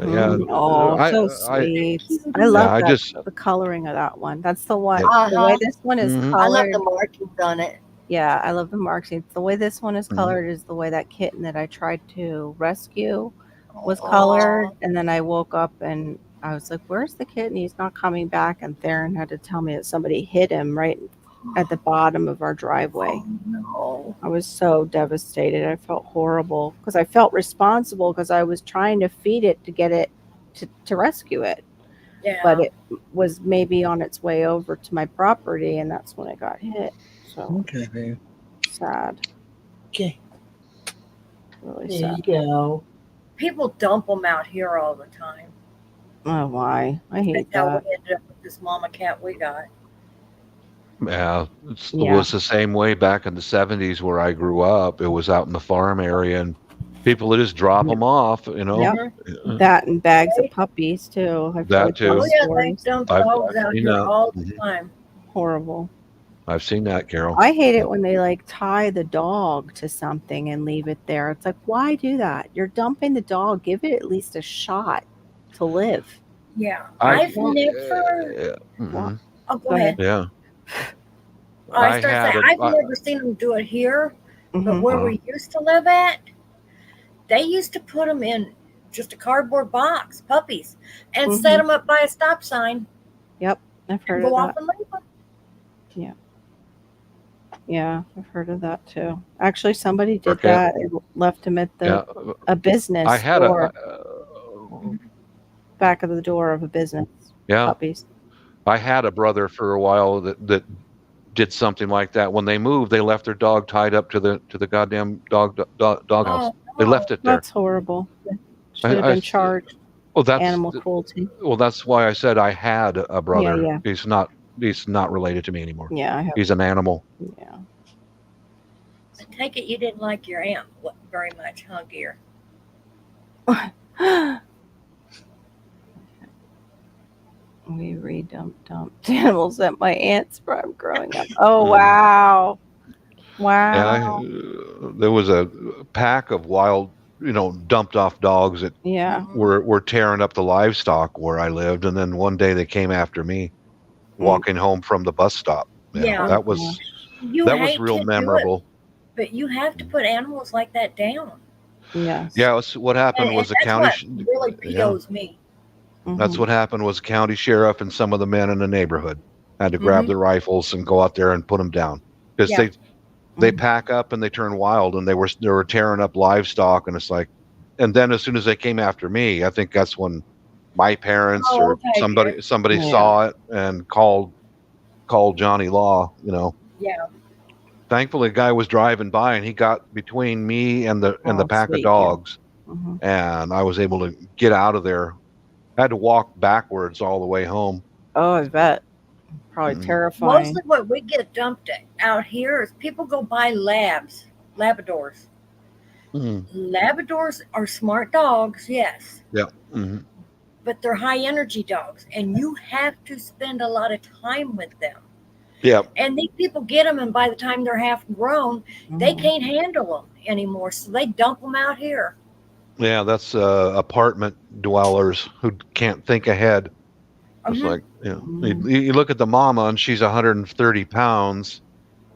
Yeah, Oh, I so sweet. I love I that, just the coloring of that one. That's the one. Yeah. The way this one is Mhm. I love colored. the markings on it. Yeah, I love the markings. The way this one is Mhm. colored is the way that kitten that I tried to rescue was Aw. colored. And then I woke up and I was like, "Where's the kitten? He's not coming back." And Theron had to tell me that somebody hit him right at the bottom of our driveway. Oh, no. I was so devastated. I felt horrible because I felt responsible because I was trying to feed it to get it to rescue it. Yeah. But it was maybe on its way over to my property, and that's when it got hit. So Okay, babe. sad. Okay. Really There sad. you go. People dump them out here all the time. Oh, why? I hate That's how that. we ended up with this mama cat we got. Yeah, it Yeah. was the same way back in the 70s where I grew up. It was out in the farm area, and people would just drop them off. Yep. That and bags of puppies too. I've That heard too. Oh those yeah, they stories. dump I've dogs out seen here that. all the Mhm. time. Horrible. I've seen that, Carol. I hate it when they like tie the dog to something and leave it there. It's like, why do that? You're dumping the dog. Give it at least a shot to live. Yeah. I- I've never. Mhm. Oh, go ahead. Yeah. I started saying, I've I- never seen them do it here, but Mhm. where Uh-huh. we used to live at, they used to put them in just a cardboard box, puppies, and set them up by a stop sign Yep, I've and heard go of off that. and leave them. Yeah, I've heard of that too. Actually, somebody did Okay. that and left him at Yeah. a business I had door, a back of the door of a business. yeah. Puppies. I had a brother for a while that did something like that. When they moved, they left their dog tied up to the goddamn doghouse. Oh, They left it there. That's horrible. Should have been charged. Well, that's Animal cruelty. well, that's why I said I had a brother. Yeah. He's not related to me anymore. Yeah, I have. He's an animal. Yeah. I take it you didn't like your aunt very much, huh, Gear? We dumped animals at my aunt's farm growing up. Oh, Mm. wow. Yeah, there was a pack of wild, dumped off dogs that Yeah. were tearing up the livestock where I lived, and then one day they came after me, walking home from the bus stop. Yeah. that was You that was hate real to do memorable. it, but you have to put animals like that down. Yes. Yeah, what happened And was the that's county. what really yeah. POs me. That's Mhm. what happened was the county sheriff and some of the men in the neighborhood had to grab Mhm. their rifles and go out there and put them down, because Yeah. they Mhm. pack up and they turn wild, and they were tearing up livestock, and it's like, and then as soon as they came after me, I think that's when my parents Oh, or okay, somebody Yeah. saw it and called Johnny Law. Yeah. Thankfully, the guy was driving by and he got between me and the Oh, pack sweet, of yeah. dogs, Mhm. and I was able to get out of there. I had to walk backwards all the way home. Oh, I bet. Probably Mhm. terrifying. Mostly what we get dumped out here is people go buy Labradors. Mhm. Labradors are smart dogs, yes, Yeah. hmm but they're high energy dogs, and you have to spend a lot of time with them. Yeah. And these people get them, and by the time they're half grown, they Mhm. can't handle them anymore, so they dump them out here. Yeah, that's apartment dwellers who can't think ahead. It's Mhm. like, Mhm. you look at the mama and she's 130 pounds,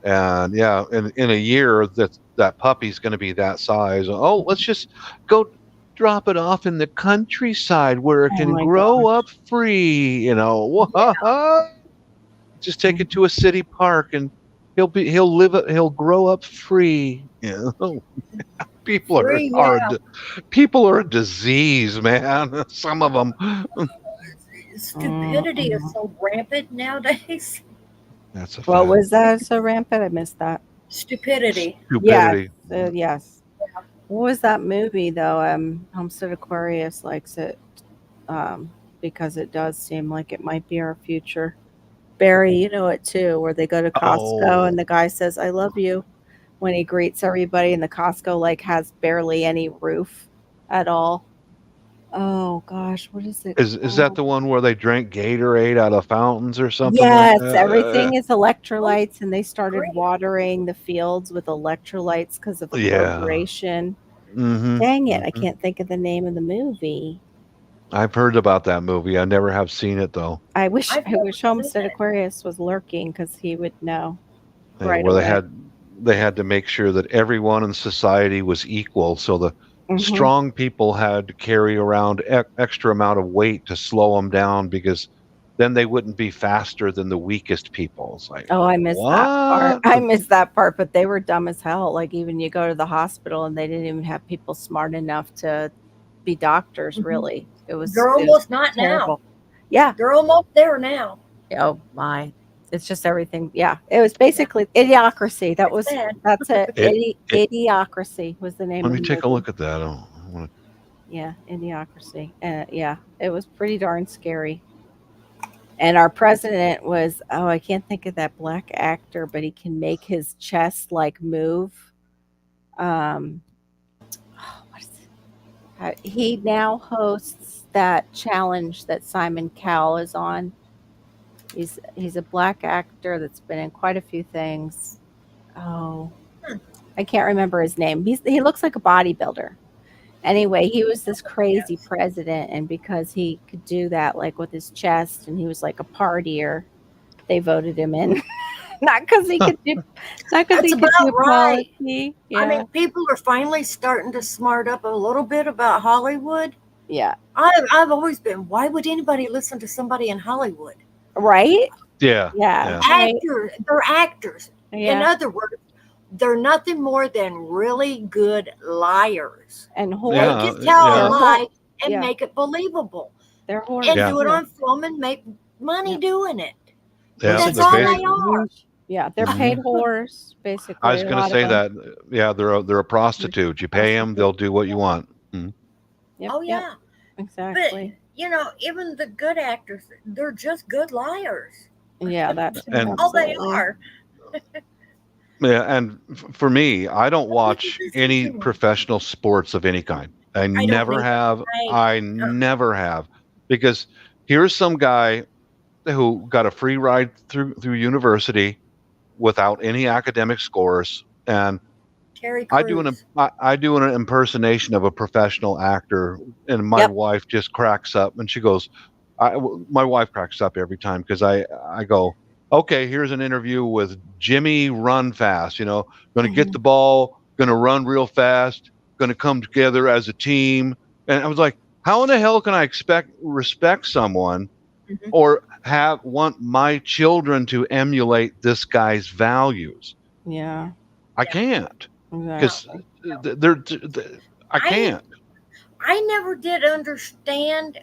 and in a year that puppy's going to be that size. Oh, let's just go drop it off in the countryside where it Oh can my grow up free. Just take it to a city park and he'll grow up free. People are Free, hard. yeah. People are a disease, man. Some of them. Stupidity is so rampant nowadays. That's a What fact. was that so rampant? I missed that. Stupidity. Yes, Stupidity. yes. What was that movie though? Homestead Aquarius likes it because it does seem like it might be our future. Barry, you know it too, where they go to Costco and Oh, the guy says, "I love you," when he greets everybody, and the Costco like has barely any roof at all. Oh gosh, what is it is that called? the one where they drank Gatorade out of fountains or something like Yes, that? everything is Oh, electrolytes, and they started great. watering the fields with electrolytes because of Yeah. chloration. Mm-hmm. Dang it, I Mm-hmm. can't think of the name of the movie. I've heard about that movie. I never have seen it though. I've I never wish seen Homestead it. Aquarius was lurking because he would know Yeah, right where away. they had to make sure that everyone in society was equal. So the Hmm. strong people had to carry around extra amount of weight to slow them down because then they wouldn't be faster than the weakest people. It's like, Oh, I missed that part. what? I missed that part, but they were dumb as hell. Like even you go to the hospital and they didn't even have people smart enough to be doctors. Mhm. Really, They're it was almost not now. terrible. Yeah. They're almost there now. Oh my. It's just everything. Yeah. It was basically Idiocracy. It's bad. That's it. It, it Idiocracy was the name let of me the take a movie. look at that. I wanna- Yeah, Idiocracy. Yeah, it was pretty darn scary. And our president was, oh, I can't think of that black actor, but he can make his chest like move. Um, what is it? He now hosts that challenge that Simon Cowell is on. He's a black actor that's been in quite a few things. Oh, I can't remember his name. He looks like a bodybuilder. Anyway, he was this crazy Yes. president, and because he could do that, like with his chest, and he was like a partier, they voted him in. not because he could do, not because That's he could about do right. policy. I Yeah, mean, people are finally starting to smart up a little bit about Hollywood. yeah, I've always been, why would anybody listen to somebody in Hollywood? right. Yeah, Yeah, yeah, right. They're actors. In Yeah, other words, they're nothing more than really good liars. and They horse. yeah, can tell a They're yeah, lie and yeah, make it believable they're and horse yeah, do it too. on film and make money Yep, doing it. yeah. Those are That's the all very they are. yeah, they're Hmm. paid whores, I basically. was A going to lot of say them. that. Yeah, they're a They're prostitute. You pay them, prostitutes. they'll do what you want. Mhm. Yep, Oh, yep, yeah. But, exactly. even the good actors, they're just good liars. Yeah, that too. And All they Absolutely. are. yeah, and for me, I don't What would watch you listen any to? professional sports of any kind. I I don't never need have. I I uh, never have because here's some guy who got a free ride through university without any academic scores, and Terry Crews. I do an impersonation of a professional actor, and my Yep. wife just cracks up, and she goes, my wife cracks up every time because I go, okay, here's an interview with Jimmy Run Fast, going to get Mhm. the ball, going to run real fast, going to come together as a team, and I was like, how in the hell can I expect respect someone Mhm. or have want my children to emulate this guy's values? Yeah, I Yeah. can't No. because exactly. I I can't. I never did understand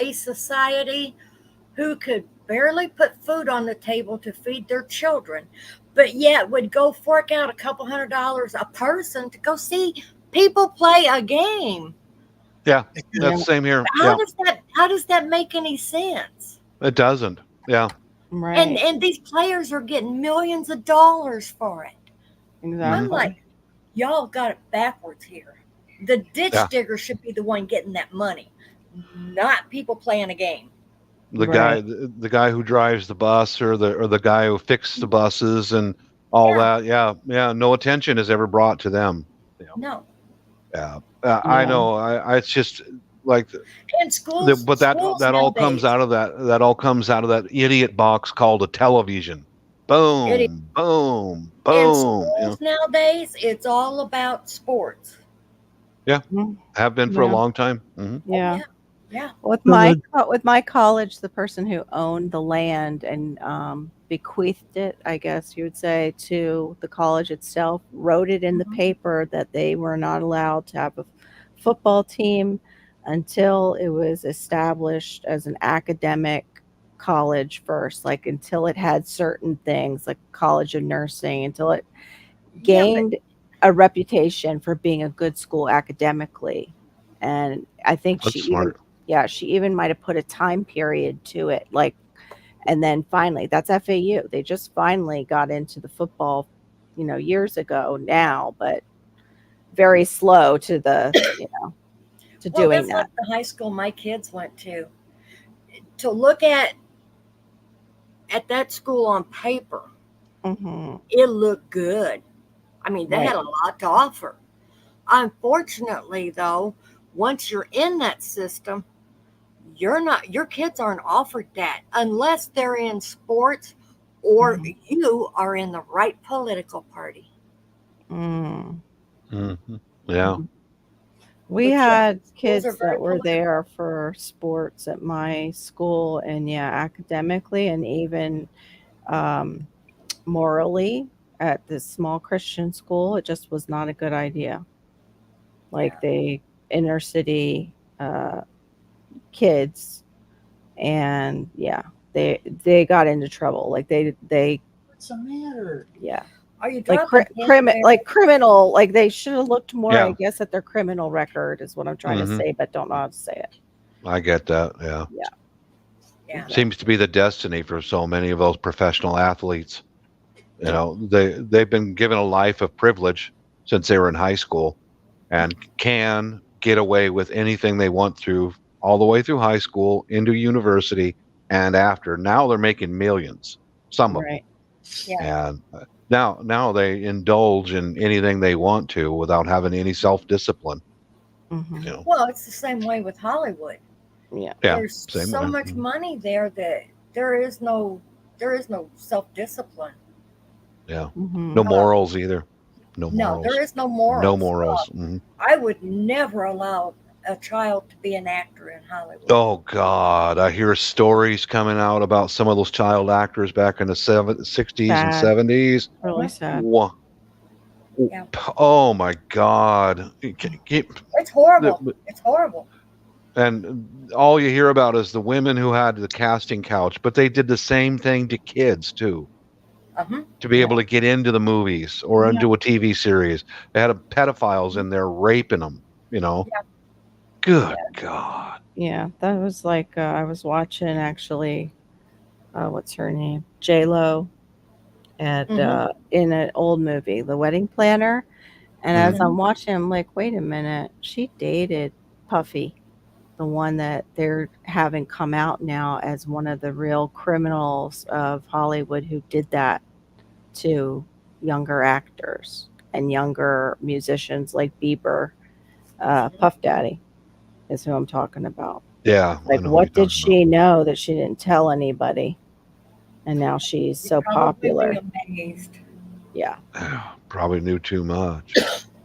a society who could barely put food on the table to feed their children, but yet would go fork out a couple $100 a person to go see people play a game. Yeah, Yeah, that's the same here. How Yeah, does that make any sense? it doesn't. Yeah, And right. and these players are getting millions of dollars for it. hmm I'm Exactly. like, y'all got it backwards here. The ditch yeah. digger should be the one getting that money, not people playing a game. Right. The guy who drives the bus or the guy who fixes the buses and all Yeah, that. Yeah, yeah. No attention is ever brought to them. Yeah, no. yeah. I Yeah. know. It's just like And schools but schools that all comes nowadays, out of that all comes out of that idiot box called a television. it is, Boom, boom, and boom. schools nowadays, it's all about sports. Have been for a Yeah. long time. Yeah. Yeah. With So with my college, the person who owned the land and bequeathed it, I guess you would say, to the college itself, wrote it in the paper that they were not allowed to have a football team until it was established as an academic college first, like until it had certain things like College of Nursing, until it Yeah, but gained a reputation for being a good school academically. And I think That's smart. she even might have put a time period to it. Like, and then finally, that's FAU. They just finally got into the football, years ago now, but very slow to to well, doing that's like that. the high school my kids went to. To look at that school on paper, Hmm. it looked good. I mean, they Right. had a lot to offer. Unfortunately, though, once you're in that system, your kids aren't offered that unless they're in sports or Hmm. you are in the right political party. Mm. Yeah. We Which had schools are kids very that were there political. for sports at my school, and yeah, academically and even um, morally at this small Christian school, it just was not a good idea. Like Yeah. they inner city kids, and yeah, they got into trouble. Like they what's the matter? yeah, Are you like dropping hints there? criminal. Like they should have looked more, I Yeah. guess, at their criminal record is what I'm trying to say, but don't know how to say it. I get that. Yeah. Yeah, Yeah. exactly. Seems to be the destiny for so many of those professional athletes. They've been given a life of privilege since they were in high school and can get away with anything they want through all the way through high school into university and after. Now they're making millions, some of them. Right. Yeah. And now they indulge in anything they want to without having any self-discipline. Hmm. Well, it's the same way with Hollywood. Yeah. Yeah, There's same so way. much money there that there is no self discipline. Yeah. Hmm. No morals either. No No, morals. there is no No morals. morals. I would never allow a child to be an actor in Hollywood. Oh God, I hear stories coming out about some of those child actors back in the 60s and Sad. 70s. Really sad. Yeah. Oh my God. It's horrible. It's horrible. And all you hear about is the women who had the casting couch, but they did the same thing to kids too, Uh-huh. to be Yeah. able to get into the movies or Yeah. into a TV series. They had pedophiles in there raping them, Yeah. Good God. Yeah, that was like I was watching actually. What's her name? J Lo at Mm-hmm. in an old movie, The Wedding Planner. And as Mhm. I'm watching, I'm like, wait a minute, she dated Puffy, the one that they're having come out now as one of the real criminals of Hollywood who did that to younger actors and younger musicians like Bieber. Puff Daddy is who I'm talking about. Yeah, I Like, know who you're what did talking about. she know that she didn't tell anybody? And now she's so You'd probably popular. be amazed. Yeah. Probably knew too much.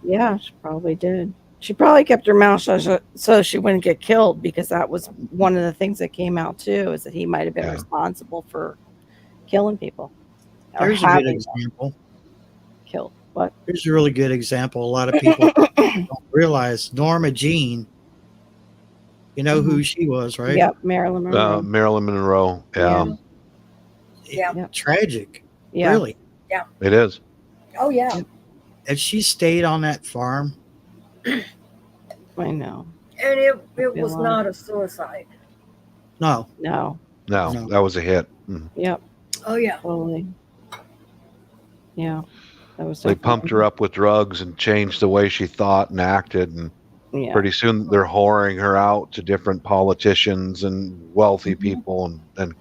Yeah, she probably did. She probably kept her mouth shut so she wouldn't get killed, because that was one of the things that came out too, is that he might have been Yeah. responsible for killing people or Here's a good having example. killed. What? Here's a really good example. A lot of people don't realize Norma Jean. You know who she was, right? Yep, Marilyn Monroe. Marilyn Monroe. Yeah, Yeah. Tragic, Yeah. really. it is. Oh yeah. If she stayed on that farm, I know. And it feel was like- not a suicide. no, No. No, No. that was a hit. Mhm. Yep. Oh yeah. Totally. Yeah. That was They pumped her up with drugs and changed the way she thought and acted, and Yeah. pretty soon they're whoring her out to different politicians and wealthy Mm-hmm. people, and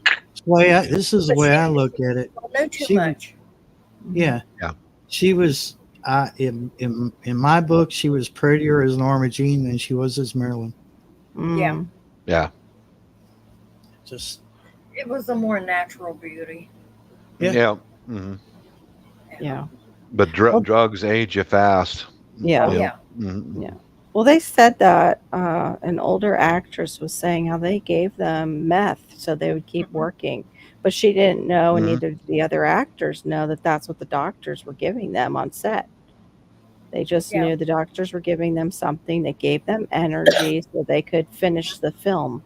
this is the way I look at it. Don't know too She- much. Yeah, Yeah. She was in my book. She was prettier as Norma Jean than she was as Marilyn. Yeah. yeah, Just It was a more natural beauty. Yeah. yeah. Mhm. Yeah. But drugs age you fast. Yeah. Oh You know, yeah. mhm. Yeah. Well, they said that an older actress was saying how they gave them meth so they would keep working, but she didn't know, and Mhm. neither did the other actors know that that's what the doctors were giving them on set. They just Yeah. knew the doctors were giving them something that gave them energy so they could finish the film,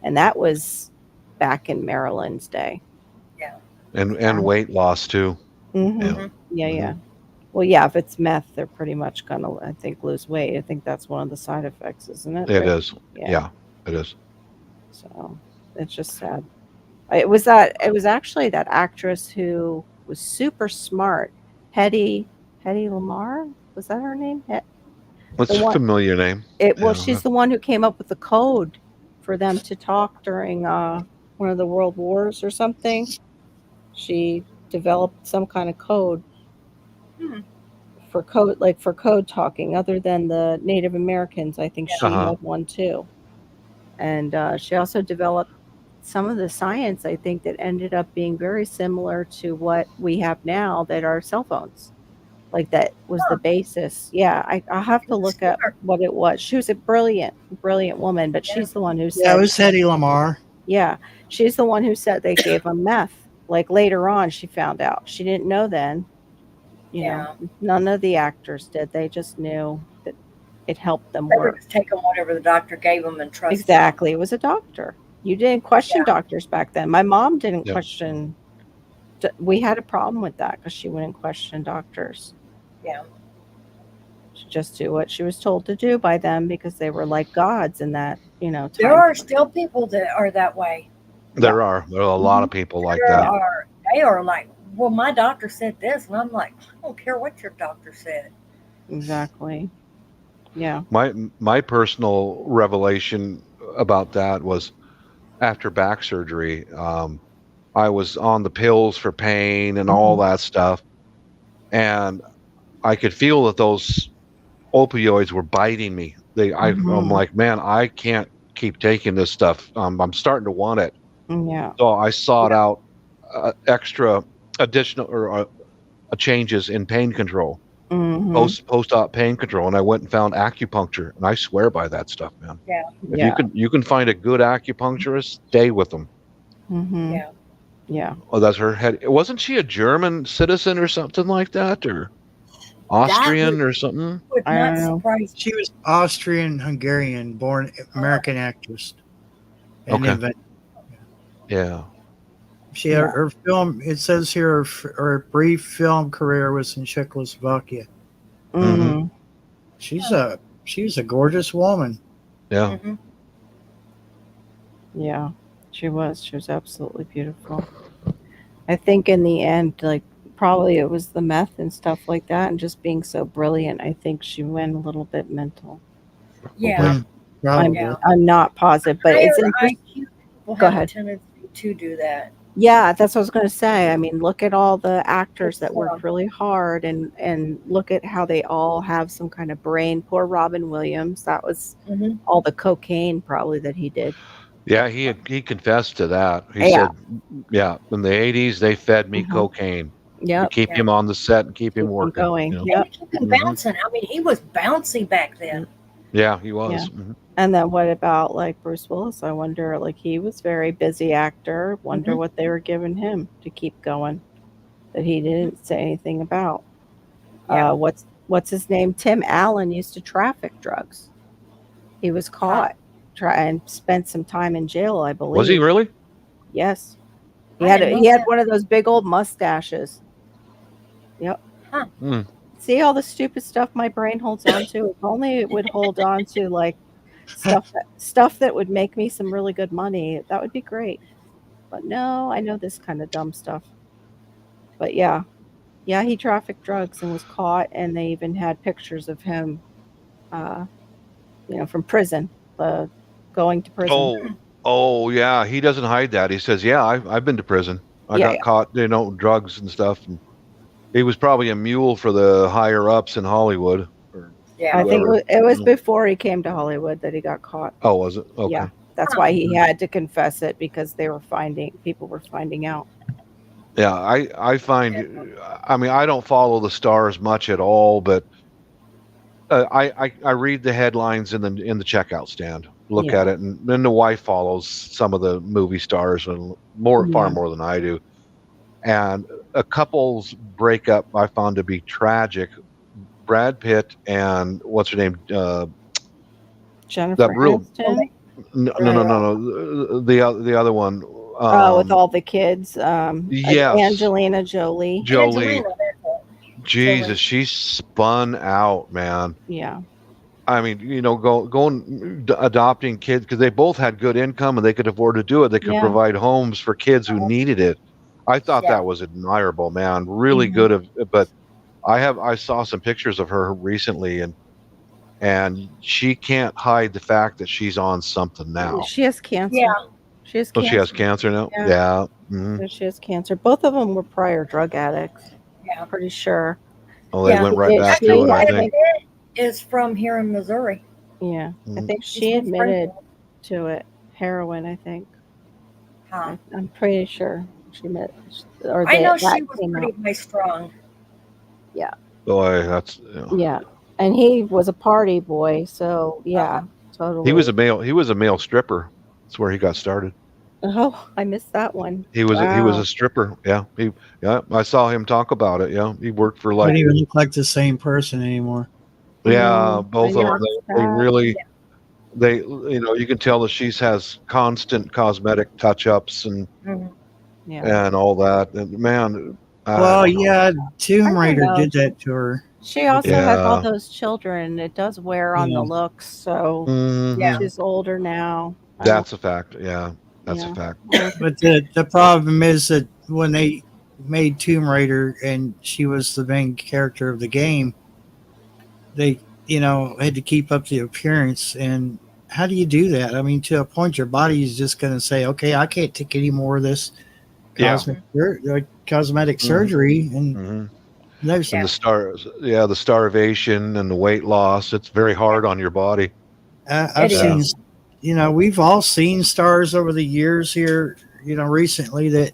and that was back in Maryland's day. Yeah. And weight loss too. Mm-hmm. Yeah. Yeah, Mhm. yeah. Well, yeah, if it's meth, they're pretty much gonna, I think, lose weight. I think that's one of the side effects, isn't it, It Rick? is. Yeah, it is. So it's just sad. It was actually that actress who was super smart, Hetty Lamar. Was that her name? What's The a one. familiar name? Well, Yeah. she's the one who came up with the code for them to talk during one of the world wars or something. She developed some kind of code Hmm. for code talking. Other than the Native Americans, I think she Uh-huh. had one too. And she also developed some of the science, I think, that ended up being very similar to what we have now that are cell phones. Like that was the basis. Yeah, I'll have to look up Smart. what it was. She was a brilliant, brilliant woman, but Yeah. she's the one who Yeah, it said, was Hedy Lamar. yeah, she's the one who said they gave them meth. Like later on, she found out. She didn't know then. Yeah. None of the actors did. They just knew that it helped them They were work. just taking whatever the doctor gave them and trusting them. Exactly. It was a doctor. You didn't question doctors back then. My mom didn't Yep. question. We had a problem with that because she wouldn't question doctors. Yeah. She just do what she was told to do by them because they were like gods in that, time. There are still people that are that way. There are a lot of people like There that. are. They are like, well, my doctor said this, and I'm like, I don't care what your doctor said. Exactly. Yeah. My personal revelation about that was after back surgery. I was on the pills for pain and all that stuff, and I could feel that those opioids were biting me. I'm like, man, I can't keep taking this stuff. I'm starting to want it. Yeah. So I sought out extra additional or changes in pain control, Mhm. post-op pain control, and I went and found acupuncture, and I swear by that stuff, man. Yeah. If Yeah. you can find a good acupuncturist, stay with them. Mhm. Yeah. Yeah. Oh, that's her head. Wasn't she a German citizen or something like that, or Austrian or something? Would I not don't know. surprise me. She was Austrian Hungarian, born American actress. And Okay. invent- Yeah. She her film. It says here her brief film career was in Czechoslovakia. Mhm. She's a gorgeous woman. Yeah. Mhm. Yeah. She was absolutely beautiful. I think in the end, like probably it was the meth and stuff like that, and just being so brilliant. I think she went a little bit mental. Yeah. Probably. I'm not positive, but it's Higher interesting. IQ people Go have ahead. a tendency to do that. Yeah, that's what I was going to say. I mean, look at all the actors that worked really hard, and look at how they all have some kind of brain. Poor Robin Williams. That was Mhm. all the cocaine probably that he did. Yeah, he confessed to that. He Yeah. said, "Yeah, in the '80s they fed me Mhm. cocaine to Yep. keep him on the set and keep him Keep him working." going. You know? Yep. And keep him Mhm. bouncing. I mean, he was bouncy back then. Yeah, he was. Yeah. Mhm. And then what about like Bruce Willis? I wonder, like he was very busy actor. Wonder Mhm. what they were giving him to keep going that he didn't say anything about. Yeah. What's his name? Tim Allen used to traffic drugs. He was caught and spent some time in jail, I believe. Was he really? Yes. He I had didn't know he had that. one of those big old mustaches. Yep. Huh. Mm. See all the stupid stuff my brain holds on to? If only it would hold on to like stuff that would make me some really good money. That would be great. But no, I know this kind of dumb stuff. But yeah. Yeah, he trafficked drugs and was caught, and they even had pictures of him uh, from prison, going to prison. Oh yeah. He doesn't hide that. He says, "Yeah, I've been to prison. I Yeah, got caught, drugs and stuff." And he was probably a mule for the higher ups in Hollywood. Or Yeah. I think whoever. it was before he came to Hollywood that he got caught. Oh, was it? Okay. Yeah, that's why he had to confess it because people were finding out. Yeah, I find, I mean, I don't follow the stars much at all, but I read the headlines in the checkout stand, look Yeah. at it, and then the wife follows some of the movie stars and far Yeah. more than I do. And a couple's breakup I found to be tragic. Brad Pitt and what's her name? That Jennifer real Well, Aniston. no no no they, no no the other one. With all the kids. Yes, Angelina Jolie. Jolie. Angelina, that's it. Jesus, Jolie. she spun out, man. Yeah. I mean, going adopting kids because they both had good income and they could afford to do it. They could Yeah. provide homes for kids who needed it. I thought Yeah. that was admirable, man. Really Mhm. good. But I saw some pictures of her recently, and she can't hide the fact that she's on something now. She has cancer. Yeah. She has Oh, she has cancer. cancer now. Yeah. Yeah. Mhm. So she has cancer. Both of them were prior drug addicts. Yeah. Pretty sure. Oh, they Yeah. went right back She, to it. I I think. think. Is from here in Missouri. Yeah. I Mhm. think She's she from admitted Springfield. to it. Heroin. I think. Huh. I'm pretty sure she admitted, or I know that she was came pretty out. high strong. Boy, that's Yeah. And he was a party boy, so yeah, totally. he was a male. He was a male stripper. That's where he got started. Oh, I missed that one. He was Wow. a stripper. Yeah. I saw him talk about it. Yeah. He worked for Don't like even look like the same person anymore. yeah, I both of them. noticed They that. really you can tell that she's has constant cosmetic touch ups Mhm. Yeah. and all that. And man, I Well, don't know. yeah, Tomb I don't Raider know. did that to her. She also has all Yeah. those children. It does wear on the Yeah. looks, so Mhm. Yeah. she's older now. I That's a fact. Yeah. That's Yeah. a fact. But the problem is that when they made Tomb Raider and she was the main character of the game, they had to keep up the appearance. And how do you do that? I mean, to a point, your body is just going to say, "Okay, I can't take any more of this Yeah. cosmetic Mhm. surgery." And hmm there's And the starvation and the weight loss. It's very hard on your body. I've It Yeah. seen, is. we've all seen stars over the years here, recently that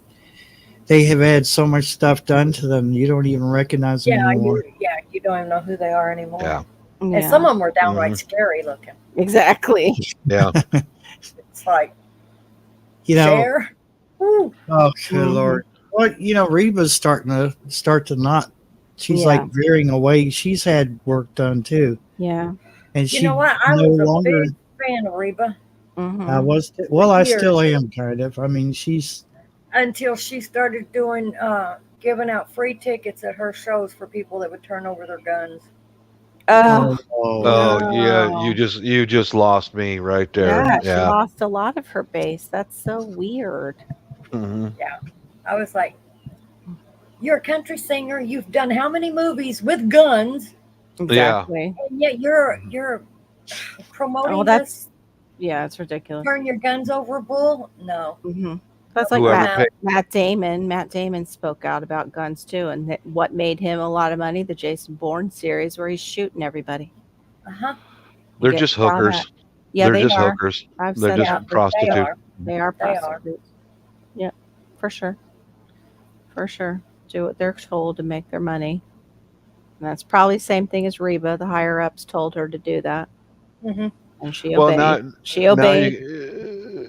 they have had so much stuff done to them you don't even recognize them Yeah, anymore. you don't even know who they are anymore. Yeah. And some Yeah. of them are downright scary looking. Exactly. Yeah. It's like You know, Cher. Woo. oh good Mhm. lord. Well, Reba's starting to not. She's like Yeah. veering away. She's had work done too, Yeah. and You she know what? I no was a longer. big fan of Reba I Mm-hmm. was well. I still years. am kind of. I mean, she's until she started doing giving out free tickets at her shows for people that would turn over their guns. Oh, Oh yeah. no. You just lost me right there. Yeah, she Yeah. lost a lot of her base. That's so weird. hmm I was like, "You're a country singer. You've done how many movies with guns, Exactly. and yet you're promoting Oh, that's this? yeah, it's ridiculous. Turn your guns over, bull? No." hmm That's like Whoever Matt, paid. Matt Damon. Matt Damon spoke out about guns too, and what made him a lot of money? The Jason Bourne series, where he's shooting everybody. Uh-huh. He They're gets just shot hookers. at. Yeah, They're they just are. hookers. I've They're said just that. They prostitutes. are. They are They are. prostitutes. Yep, for sure. For sure. Do what they're told to make their money. And that's probably the same thing as Reba. The higher ups told her to do that, Mm-hmm. and she Well, obeyed. She now obeyed.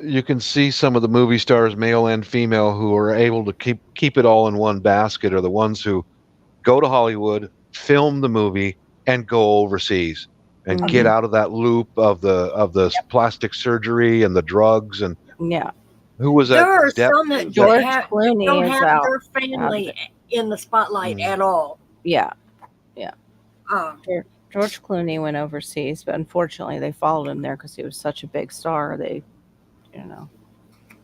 you can see some of the movie stars, male and female, who are able to keep it all in one basket, are the ones who go to Hollywood, film the movie, and go overseas and get Mhm. out of that loop of the plastic surgery and the drugs. And Yeah. who was There that? are Depp? some that George don't Clooney is have out. their Out of family it. in the spotlight Mm. at all. Yeah. Um, George Clooney went overseas, but unfortunately they followed him there because he was such a big star. They,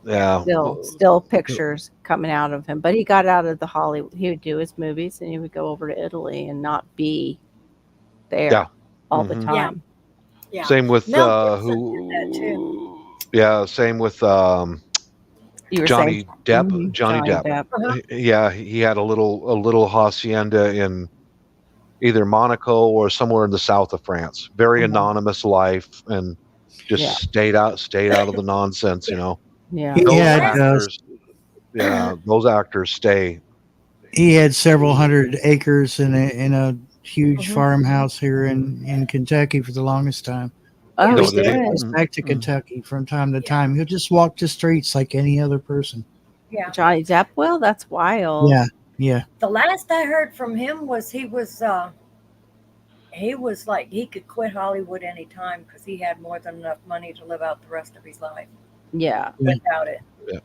Yeah. still pictures coming out of him. But he got out of the Hollywood. He would do his movies and he would go over to Italy and not be there Yeah. all the Mhm. time. yeah. Same with Mel Gibson did that too. who? Yeah. Same with You were Johnny saying Depp. Mhm, Johnny Depp. Uh-huh. Yeah, he had a little hacienda in either Monaco or somewhere in the south of France. Very Mhm. anonymous life, and just Yeah. stayed out of the nonsense. Yeah. he Those had actors, yeah, those actors stay. he had several hundred acres in a huge Mhm. farmhouse here in Kentucky for the longest time. Oh, No, He did still he? goes good. back to Mm. Kentucky from time to Yeah. time. He'll just walk the streets like any other person. Yeah. Johnny Depp will? That's wild. Yeah, yeah. The last I heard from him was he was like he could quit Hollywood anytime because he had more than enough money to live out the rest of his life Yeah. without it. Yeah.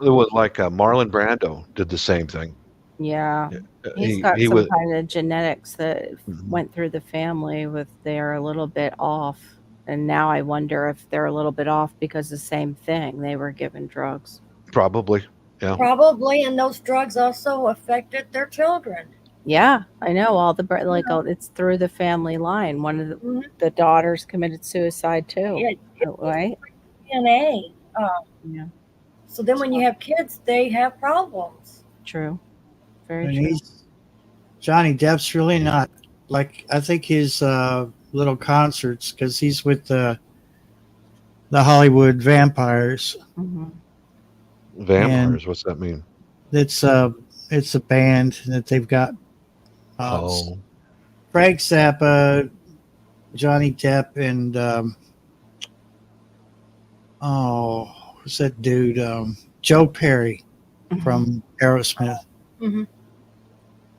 It was like Marlon Brando did the same thing. Yeah. Yeah. He's got He some was. kind of genetics that Mhm. went through the family with they're a little bit off. And now I wonder if they're a little bit off because the same thing. They were given drugs. Probably. Yeah. Probably, and those drugs also affected their children. Yeah, I know all the like Yeah. it's through the family line. One of Mhm. the daughters committed suicide too, It was right? DNA. Yeah, So then when you have kids, they have problems. true. Very And true. Johnny Depp's really not like, I think his little concerts, because he's with the Hollywood Vampires, Hmm. and Vampires. What's that mean? it's a band that they've got. Oh. Frank Zappa, Johnny Depp, and who's that dude? Joe Perry from Aerosmith. Hmm.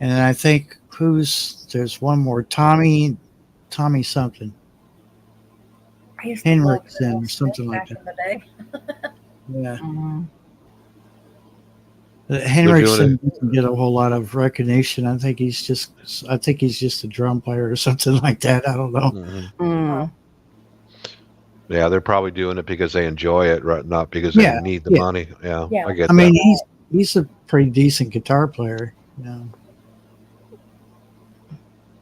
And then I think there's one more, Tommy something, I used to love Henriksen or something like back that. in the day. Yeah, Hmm. They're doing Henriksen it. doesn't get a whole lot of recognition. I think he's just a drum player or something like that. I don't know. Mhm. Mm. Yeah, they're probably doing it because they enjoy it, right? Not because they Yeah, need the yeah. money. Yeah, Yeah. I get I mean, that. he's a pretty decent guitar player.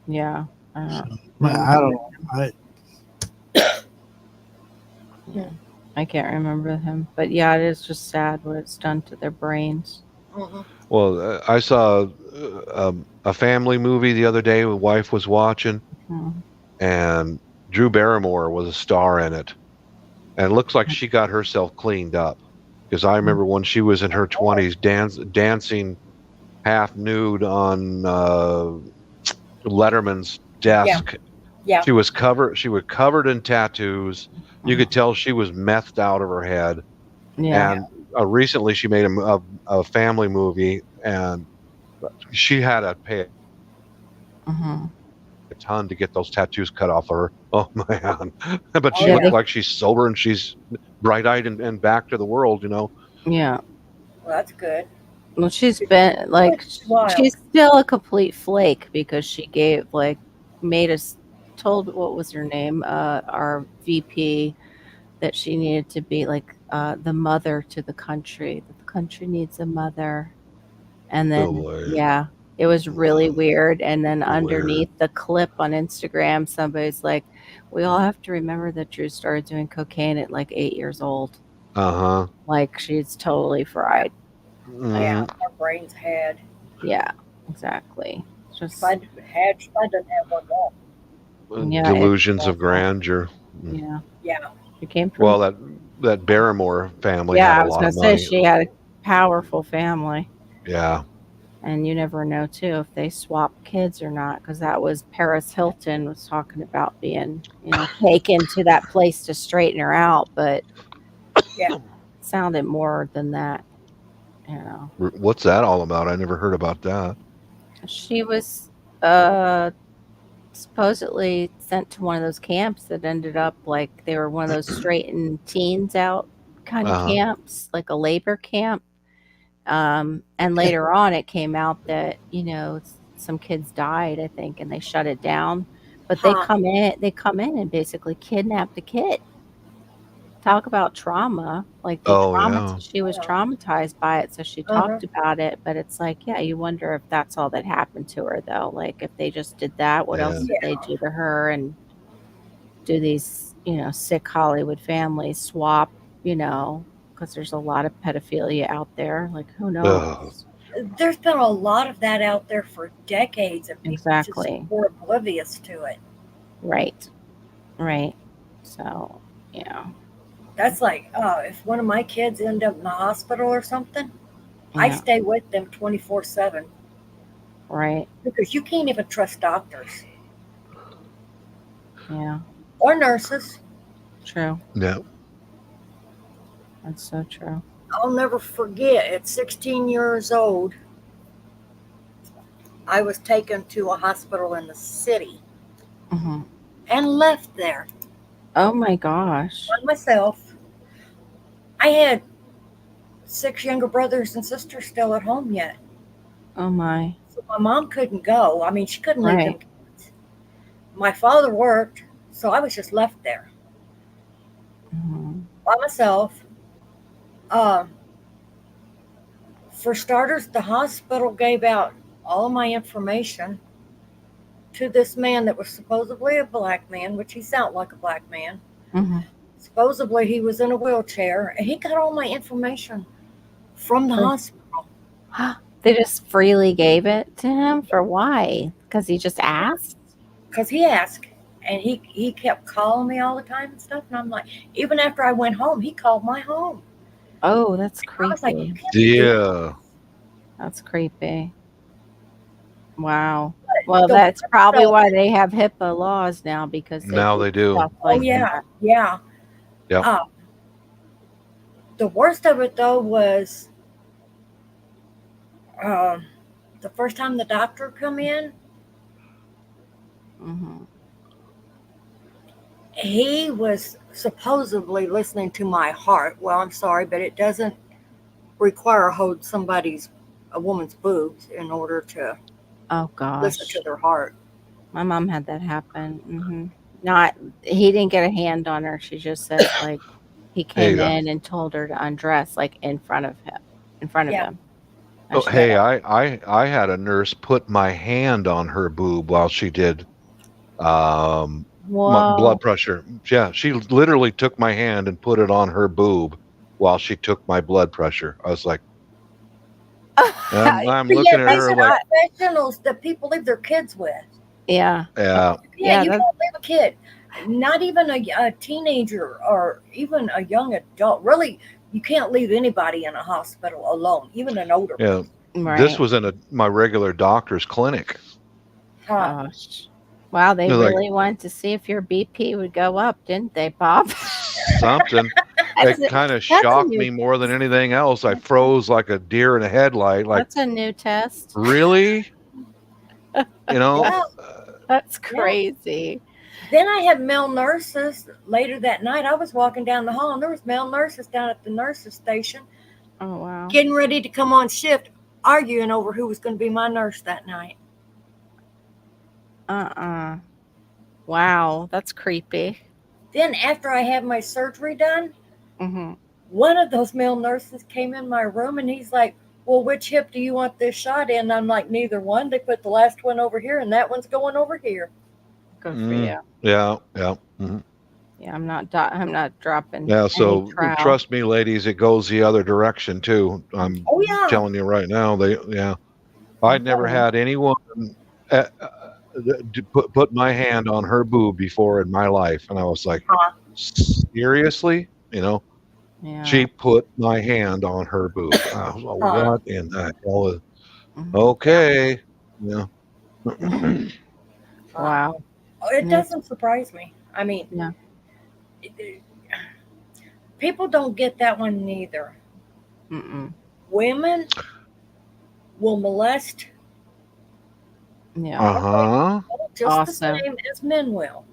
Yeah. So, I don't know. I can't remember him, but yeah, it is just sad what it's done to their brains. Hmm. Well, I saw a family movie the other day. My wife was watching, Mhm. and Drew Barrymore was a star in it. And it looks like she got herself cleaned up. Because I remember when she was in her 20s dancing half nude on Letterman's desk. Yeah. She was covered in tattoos. You could tell she was methed out of her head. Yeah. And recently she made a family movie, and she had to pay Hmm. a ton to get those tattoos cut off of her. Oh man. But she Yeah, looks they- like she's sober and she's bright-eyed and back to the world, you know. Yeah. Well, that's good. Well, she's been like Wild. she's still a complete flake because she made us told what was her name, our VP, that she needed to be like the mother to the country. That the country needs a mother, and then Oh, boy. yeah, it was really weird. And then Weird. underneath the clip on Instagram, somebody's like, "We all have to remember that Drew started doing cocaine at like 8 years old. Uh-huh. Like she's totally fried." Yeah, our brains had. Yeah, exactly. Just Spud doesn't have one left. Yeah, Delusions it's of grandeur. yeah. Yeah. She came from Well, that Barrymore family yeah, had I a was lot gonna of say money. she had a powerful family, Yeah. and you never know too if they swap kids or not, because that was Paris Hilton was talking about being taken to that place to straighten her out, but Yeah. it sounded more than that. What's that all about? I never heard about that. She was supposedly sent to one of those camps that ended up like they were one of those straighten teens out kind of Uh-huh. camps, like a labor camp. And later on, it came out that some kids died, I think, and they shut it down. But they Huh. come in and basically kidnap the kid. Talk about trauma, like she was traumatized by it, so she talked about it. But it's like, yeah, you wonder if that's all that happened to her, though. Like, if they just did that, what else did they do to her? And do these, sick Hollywood families swap, because there's a lot of pedophilia out there. Like, who knows? There's been a lot of that out there for decades, and people Exactly. just were oblivious to it. Right. So, yeah. That's like, if one of my kids end up in the hospital or something, I Yeah. stay with them 24/7. Right. because you can't even trust doctors Yeah. or nurses. True. Yeah. That's so true. I'll never forget, at 16 years old, I was taken to a hospital in the city Hmm. and left there Oh my gosh. by myself. I had 6 younger brothers and sisters still at home yet. Oh my. So my mom couldn't go. I mean, she couldn't leave them Right. kids. My father worked, so I was just left there Hmm. by myself. Uh, for starters, the hospital gave out all my information to this man that was supposedly a black man, which he sounded like a black man. Hmm. Supposedly he was in a wheelchair, and he got all my information from the For- hospital They just freely gave it to him for why? Because he just asked? because he asked, and he kept calling me all the time and stuff. And I'm like, even after I went home, he called my home. Oh, that's I was like, you creepy. can't be doing Yeah. That's creepy. Wow. that. Well, The that's worst probably of why it, they have HIPAA laws now because they Now do they do. stuff oh like yeah, that. yeah. Yep. The worst of it though was uh, the first time the doctor come in, Hmm. he was supposedly listening to my heart. Well, I'm sorry, but it doesn't require hold a woman's boobs in order to Oh listen gosh. to their heart. My mom had that happen. Not, he didn't get a hand on her. She just said, like, he There you came go. in and told her to undress, like, in front of him. In front of Yeah. him. Oh, And she hey, said, I had a nurse put my hand on her boob while she did my whoa. blood pressure. Yeah, she literally took my hand and put it on her boob while she took my blood pressure. I was like, I'm But looking yet at these her are like, professionals that people leave their kids with. Yeah. yeah, Yeah, you that, can't leave a kid, not even a teenager or even a young adult. Really, you can't leave anybody in a hospital alone, even an older yeah. person. This right. was in my regular doctor's clinic. Huh. Gosh. Wow, they They're like, really wanted to see if your BP would go up, didn't they, Bob? something. That's It a, kind of that's a shocked new me more than anything else. I froze like a deer in a headlight. Like, that's a new test. really? You know? Yeah, That's yeah. crazy. Then I had male nurses later that night. I was walking down the hall, and there was male nurses down at the nurses station Oh wow. getting ready to come on shift, arguing over who was going to be my nurse that night. Uh-uh. Wow, that's creepy. Then after I had my surgery done, Hmm. one of those male nurses came in my room and he's like, well, which hip do you want this shot in? And I'm like, neither one. They put the last one over here and that one's going over here. Good for you. Yeah, yeah. Mhm. Yeah, I'm not dropping Yeah, any so trowel. trust me, ladies, it goes the other direction too. I'm Oh, yeah. telling you right now. I'd never had anyone put my hand on her boob before in my life, and I was like, Huh. seriously, Yeah. she put my hand on her boob. I was like, Huh. what in the hell is? Mhm. Okay, yeah. Wow. It That's- doesn't surprise me. I mean, Yeah. people don't get that one neither. Mm-mm. Women will molest Yeah. Uh-huh. just Awesome. the same as men will.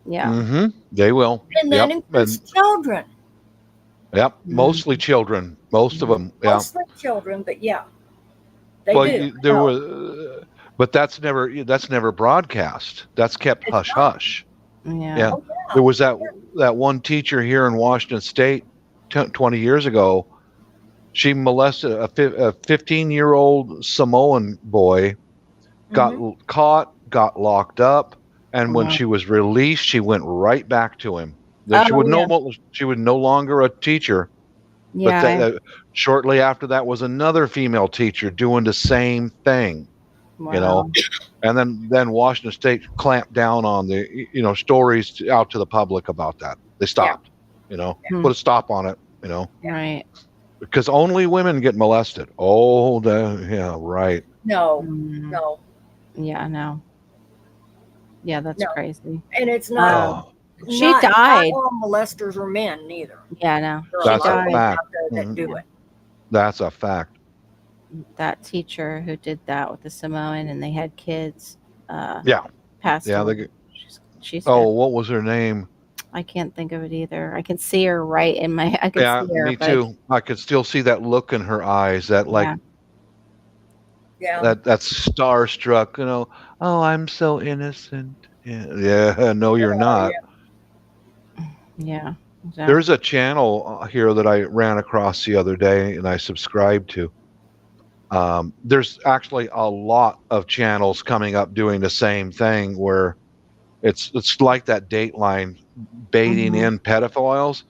Yeah. Mm-hmm. They will. And that includes children. Yep. Mostly children. Most of them. Yeah. Mostly children, but yeah, they Well, do. there No, was, but that's never broadcast. That's kept it's hush not. hush. Yeah. Yeah. Oh, yeah. There was that one teacher here in Washington State 20 years ago. She molested a 15-year-old Samoan boy, got Mhm. caught, got locked up, and when Wow. she was released, she went right back to him. That she Oh, would no longer a teacher. But yeah. shortly after that was another female teacher doing the same thing, Wow. and then Washington State clamped down on the stories out to the public about that. They stopped, Hmm. put a stop on it, Right. because only women get molested. Oh, yeah, right. No, Mm. no. Yeah, no. Yeah, that's No. crazy. And it's not. Oh, She not died. all molesters are men neither. Yeah, no. There are She a that's lot a of died. women fact. out there that Mhm. do it. That's a fact. That teacher who did that with the Samoan and they had kids Yeah. passed Yeah. away. She's Oh, dead. what was her name? I can't think of it either. I can see her right in my. I can Yeah, see her, me but too. I could still see that look in her eyes, that like yeah, Yeah. that starstruck, oh, I'm so innocent. Yeah, no, you're Oh, not. yeah. yeah, There's exactly. a channel here that I ran across the other day and I subscribed to. There's actually a lot of channels coming up doing the same thing where it's like that Dateline baiting Mhm. in pedophiles.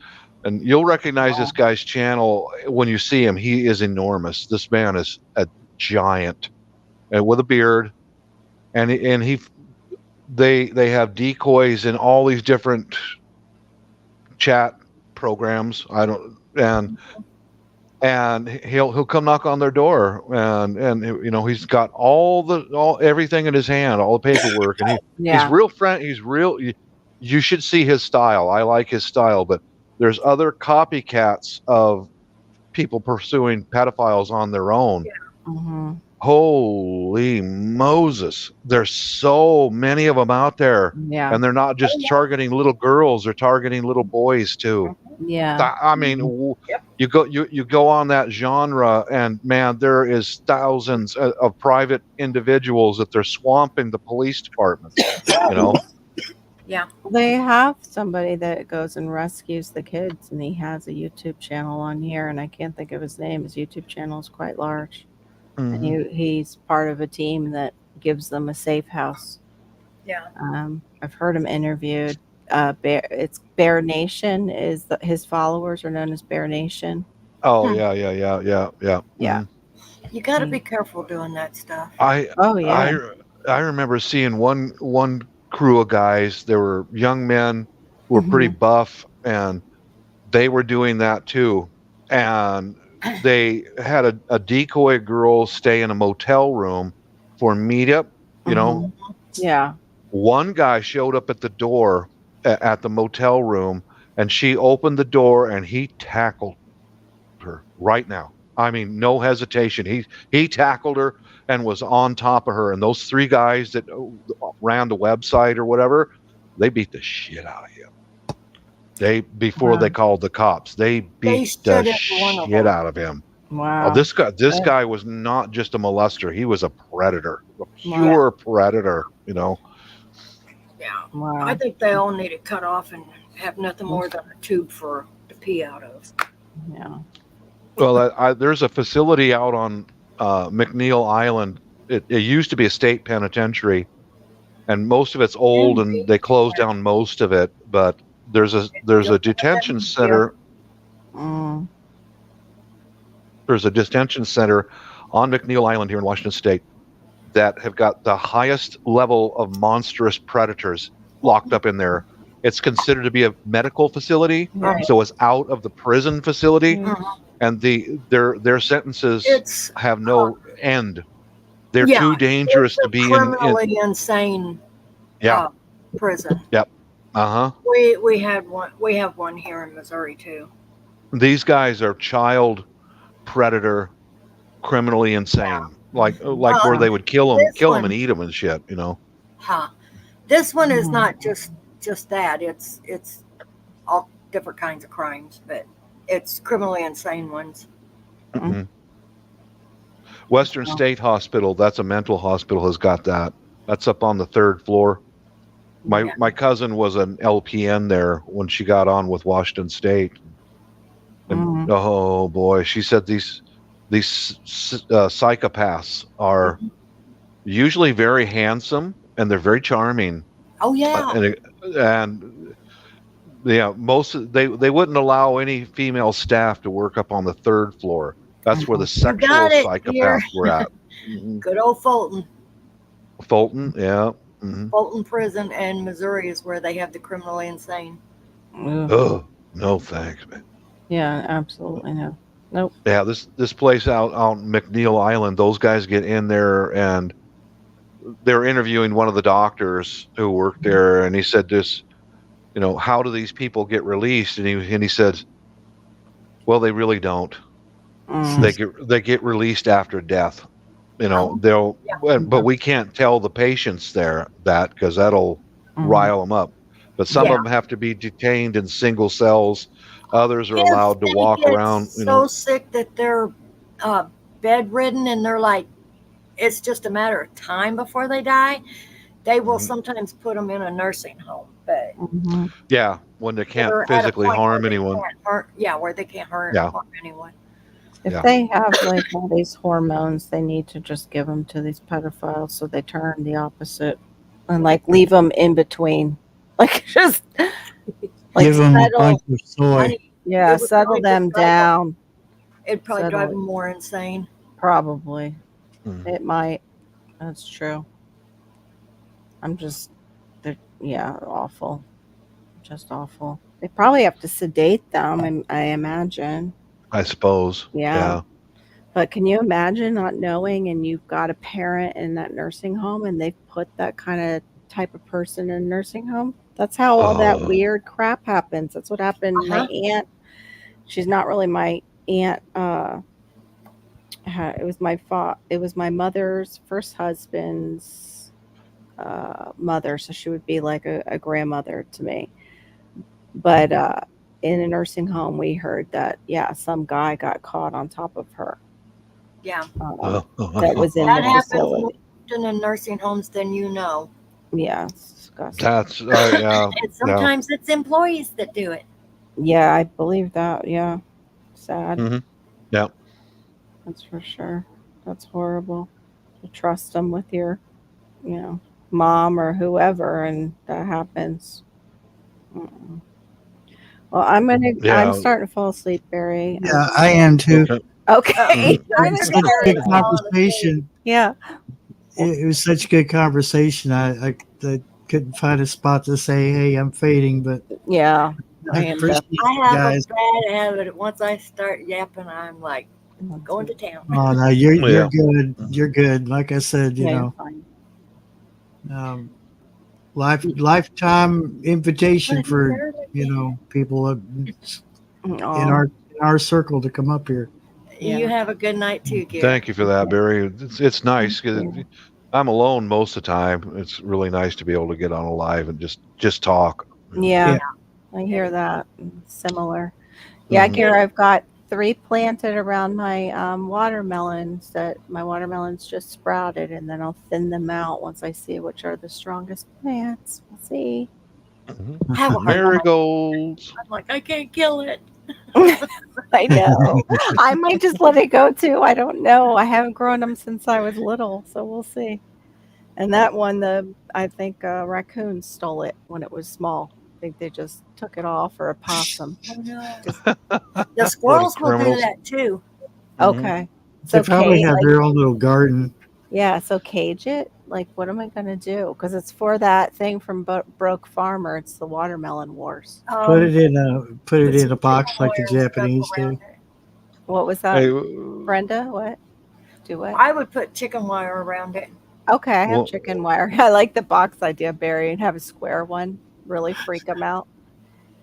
And you'll recognize this guy's channel when you see him. He is enormous. This man is a giant and with a beard. And they have decoys in all these different chat programs. I don't and he'll come knock on their door and he's got all everything in his hand, all the paperwork, and he's Yeah. real friend. You should see his style. I like his style, but there's other copycats of people pursuing pedophiles on their own. Hmm. Holy Moses, there's so many of them out there, Yeah. and they're not just targeting little girls, they're targeting little boys too. Yeah. I mean, Yep. you go on that genre, and man, there is thousands of private individuals that they're swamping the police departments. You know, Yeah. They have somebody that goes and rescues the kids, and he has a YouTube channel on here, and I can't think of his name. His YouTube channel is quite large, and Mhm. he's part of a team that gives them a safe house. Yeah. I've heard him interviewed. It's Bear Nation is his followers are known as Bear Nation. Oh yeah. Yeah. Mhm. You got to Mm. be careful doing that stuff. Oh yeah. I remember seeing one crew of guys. They were young men who were pretty Mhm. buff, and they were doing that too. And they had a decoy girl stay in a motel room for meetup. You know, Mhm. Yeah. one guy showed up at the door at the motel room, and she opened the door, and he tackled her right now. I mean, no hesitation. He tackled her and was on top of her. And those three guys that ran the website or whatever, they beat the shit out of him. Before they Wow. called the cops, they They beat the shut every one of shit them. out of him. Oh, Wow. this Good. guy was not just a molester. He was a predator, a Wow. pure predator. Yeah. I Wow. think they all need it cut off and have nothing more than a tube for to pee out of. Yeah. Well, there's a facility out on McNeil Island. It used to be a state penitentiary, and most of it's old, and they closed down most of it. But there's a detention center. Mm. There's a detention center on McNeil Island here in Washington State that have got the highest level of monstrous predators locked up in there. It's considered to be a medical facility, Right. so it's out of the prison facility, Mhm. and their sentences It's have no end. They're yeah, too it's dangerous to a be in. criminally insane Yeah. prison. Yep. Uh-huh. We had one. We have one here in Missouri too. These guys are child predator, criminally insane. Like where they would kill them This and one, eat them and shit. huh? This one is Mhm. not just that. It's all different kinds of crimes, but it's criminally insane ones. Mhm. Western Wow. State Hospital, that's a mental hospital, has got that. That's up on the third floor. Yeah. My cousin was an LPN there when she got on with Washington State, and Mhm. oh boy, she said these psychopaths are usually very handsome and they're very charming, Oh yeah. and yeah, they wouldn't allow any female staff to work up on the third floor. That's where the You sexual got it, psychopaths were at. Mhm. Good old Fulton. Fulton, yeah. Mhm. Fulton Prison and Missouri is where they have the criminally insane. Ugh. Oh, no thanks, man. Yeah, absolutely no. Nope. Yeah, this place out on McNeil Island, those guys get in there and they're interviewing one of the doctors who worked there, and he said this, how do these people get released? And he said, well, they really don't. Mm. They get released after death. Oh, But we can't tell the patients there that, because that'll rile them up. But some yeah. of them have to be detained in single cells. Others are If allowed to they walk get around. so sick that they're bedridden and they're like, it's just a matter of time before they die, they will Mhm. sometimes put them in a nursing home. But Mm-hmm. Yeah, when they can't they're at a physically point where harm they anyone. can't hurt. Yeah, where they can't harm Yeah. anyone. If Yeah. they have like all these hormones, they need to just give them to these pedophiles so they turn the opposite and like leave them in between, like just like Give them a bunch settle, of soy. Honey, yeah, it would settle probably them just drive them. down. It'd probably Settle drive it. them more insane. Probably Mhm. it might. That's true. I'm just, yeah, awful, just awful. They probably have to sedate them, I imagine. I suppose. Yeah. Yeah. But can you imagine not knowing and you've got a parent in that nursing home and they've put that kind of type of person in a nursing home? That's how all that Oh. weird crap happens. That's what happened. My aunt, she's not really my aunt. It was my mother's first husband's mother, so she would be like a grandmother to me. But in a nursing home, we heard that some guy got caught on top of her. Yeah. That was in That the happens more facility. often in nursing homes than you know. Yeah, it's disgusting. That's yeah. And sometimes it's employees that do it. Yeah, I believe that. Yeah, sad. Mhm. Yeah. That's for sure. That's horrible. To trust them with your, mom or whoever, and that happens. Mm-mm. Well, I'm starting to fall asleep, Barry. Yeah, I am too. Okay. I'm It's gonna such a get good ready to fall asleep. conversation. Yeah. It was such a good conversation. I couldn't find a spot to say, "Hey, I'm fading," but Yeah. I I am appreciate I you have guys. a bad habit. Once I start yapping, I'm like going to town. Oh no, you're Yeah. good. You're good. Like I said, Yeah, you're fine. Lifetime invitation for people in Aw. our circle to come up here. You have a good night too, Gary. Thank you for that, Barry. It's nice because you. I'm alone most of the time. It's really nice to be able to get on a live and just talk. Yeah, Yeah. I hear that. Similar. Yeah, Mhm. Gary, I've got 3 planted around my watermelons that my watermelons just sprouted, and then I'll thin them out once I see which are the strongest plants. We'll see. Mhm. Have a hard time. Marigolds. I'm like, I can't kill it. I know. I might just let it go too. I don't know. I haven't grown them since I was little, so we'll see. And that one, I think raccoons stole it when it was small. I think they just took it off, or a possum. Oh no. Just, The squirrels will do criminals. that too. okay. They So probably have like, their own little garden. yeah, so cage it. Like, what am I gonna do? Because it's for that thing from Broke Farmer. It's the watermelon wars. Put it in a some box chicken like the wire and stuff Japanese around do. it. What was that, Hey, Brenda? What? Do what? I would put chicken wire around it. Okay, I have Well- chicken wire. I like the box idea, Barry, and have a square one. Really freak them out.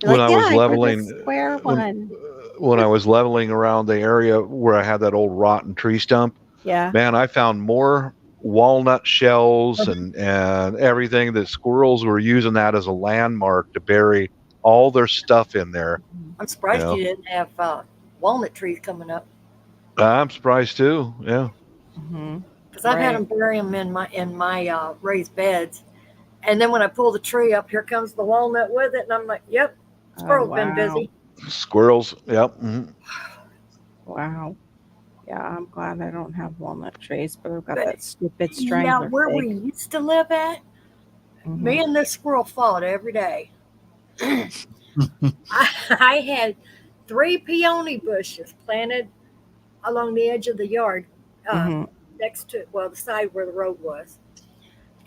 You're when like, I was yeah, I got leveling, this square one. when I was leveling around the area where I had that old rotten tree stump, Yeah. man, I found more walnut shells and everything that squirrels were using that as a landmark to bury all their stuff in there. I'm surprised Yeah. you didn't have walnut trees coming up. I'm surprised too. Yeah. Mm-hmm. Because I've had them bury them in my raised beds, and then when I pull the tree up, here comes the walnut with it, and I'm like, "Yep, squirrel's been busy." Squirrels. Yep. Mhm. Wow. Yeah, I'm glad I don't have walnut trees, but I've got But, that stupid strangler. Yeah, where we used to live at, me and this squirrel fought every day. I had 3 peony bushes planted along the edge of the yard, next to the side where the road was.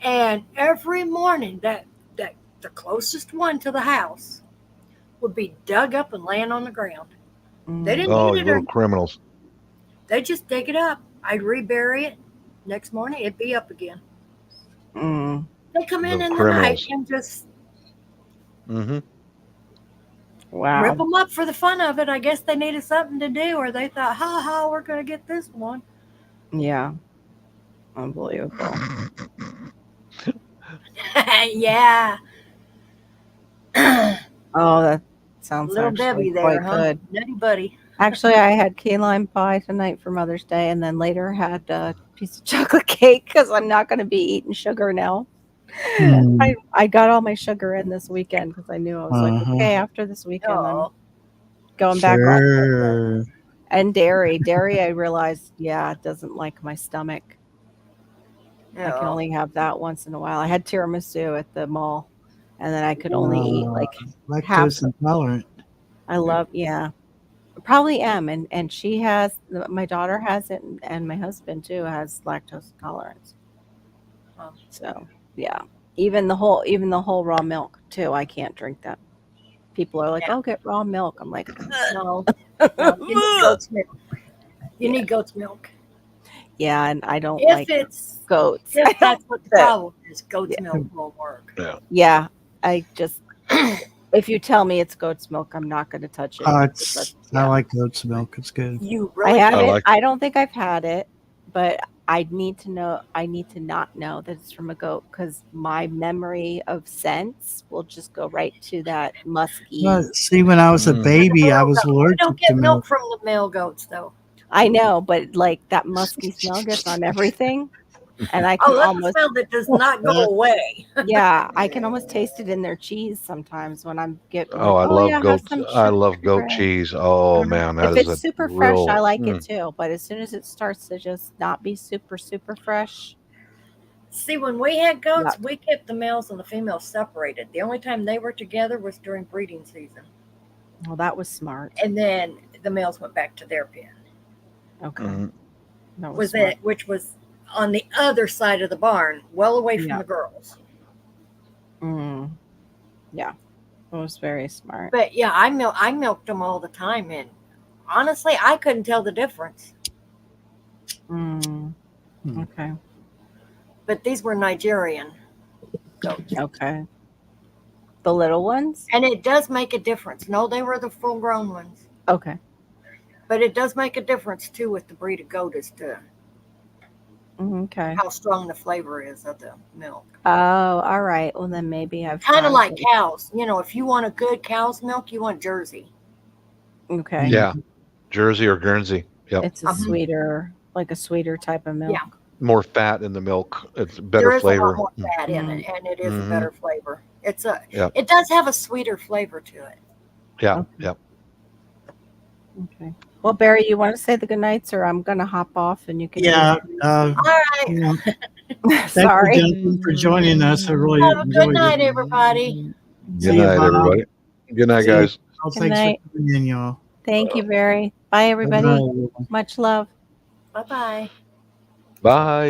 And every morning, that the closest one to the house would be dug up and laying on the ground. They didn't Oh, eat you it, little criminals. they just dig it up. I'd rebury it. Next morning, it'd be up again. Mm, They come in The the night criminals. and just Mm-hmm. wow. rip them up for the fun of it. I guess they needed something to do, or they thought, "Ha ha, we're gonna get this one." Yeah. Unbelievable. Yeah. Oh, that sounds Little actually Debbie there, quite huh? good. Nutty buddy. Actually, I had key lime pie tonight for Mother's Day, and then later had a piece of chocolate cake because I'm not going to be eating sugar now. Hmm. I got all my sugar in this weekend because I knew I was like, Uh-huh. okay, after this weekend, I'm Oh, going back on. Sure. And dairy, I realized, yeah, it doesn't like my stomach. I can no. only have that once in a while. I had tiramisu at the mall, and then I could only eat like half. Lactose intolerant. I love, yeah. Probably am, and she has my daughter has it, and my husband too has lactose intolerance. Oh. So yeah, even the whole raw milk too. I can't drink that. People are like, Yeah. "Oh, get raw milk." I'm like, No. No. You need goat's milk. You Yeah. need goat's milk. yeah, and I don't If like it's goats. if that's what the But, problem is, goat's yeah. milk won't work. yeah, I just if you tell me it's goat's milk, I'm not going to touch it. Oh, because I yeah. like goat's milk. It's good. You I really haven't. like I don't think I've had it, but I need to know. I need to not know that it's from a goat because my memory of scents will just go right to that musky. See, when I was a Mm. baby, I Male was goat. You allergic don't to get milk milk. from the male goats though. I know, but like that musky smell gets on everything, and I can Oh, that's a almost. smell that does not go away. Yeah, I can almost taste it in their cheese sometimes when I'm getting Oh, like, I oh love yeah, have goat. some I sugar love goat bread. cheese. Oh man, that If is it's a super fresh, I real. like it too. But as soon as it starts to just not be super fresh, See, when we had goats, yuck. we kept the males and the females separated. The only time they were together was during breeding season, Well, that was smart. and then the males went back to their pen. Okay, Mhm. that was Was smart. it, which was on the other side of the barn, well away from Yeah. the girls. Mm, yeah, it was very smart. But yeah, I milked them all the time, and honestly, I couldn't tell the difference. Mm, Hmm. okay, But these were Nigerian goats, okay. The little ones? and it does make a difference. No, they were the full-grown ones, Okay. but it does make a difference too with the breed of goat as to Okay. how strong the flavor is of the milk. Oh, all right. Well, then maybe I've Kind of tried like it. cows. You know, if you want a good cow's milk, you want Jersey. Okay. Yeah, Jersey or Guernsey. Yep. It's a sweeter, like a sweeter type of milk. Yeah. More fat in the milk. It's better There is flavor. a lot more fat in it, and it is a Mhm. better flavor. It's a. Yep. It does have a sweeter flavor to it. Yeah. Okay. Yep. Okay. Well, Barry, you want to say the good nights, or I'm gonna hop off and you can. Yeah. All right. You know, Sorry. Thank you, Jennifer, for joining us. I really Have a good enjoyed night, it. everybody. Good See you, night, Bob. everybody. Good night, See you. guys. Well, Good thanks night. for coming in, y'all. Thank you, Barry. Bye, everybody. Bye-bye, everyone. Much love. Bye bye. Bye.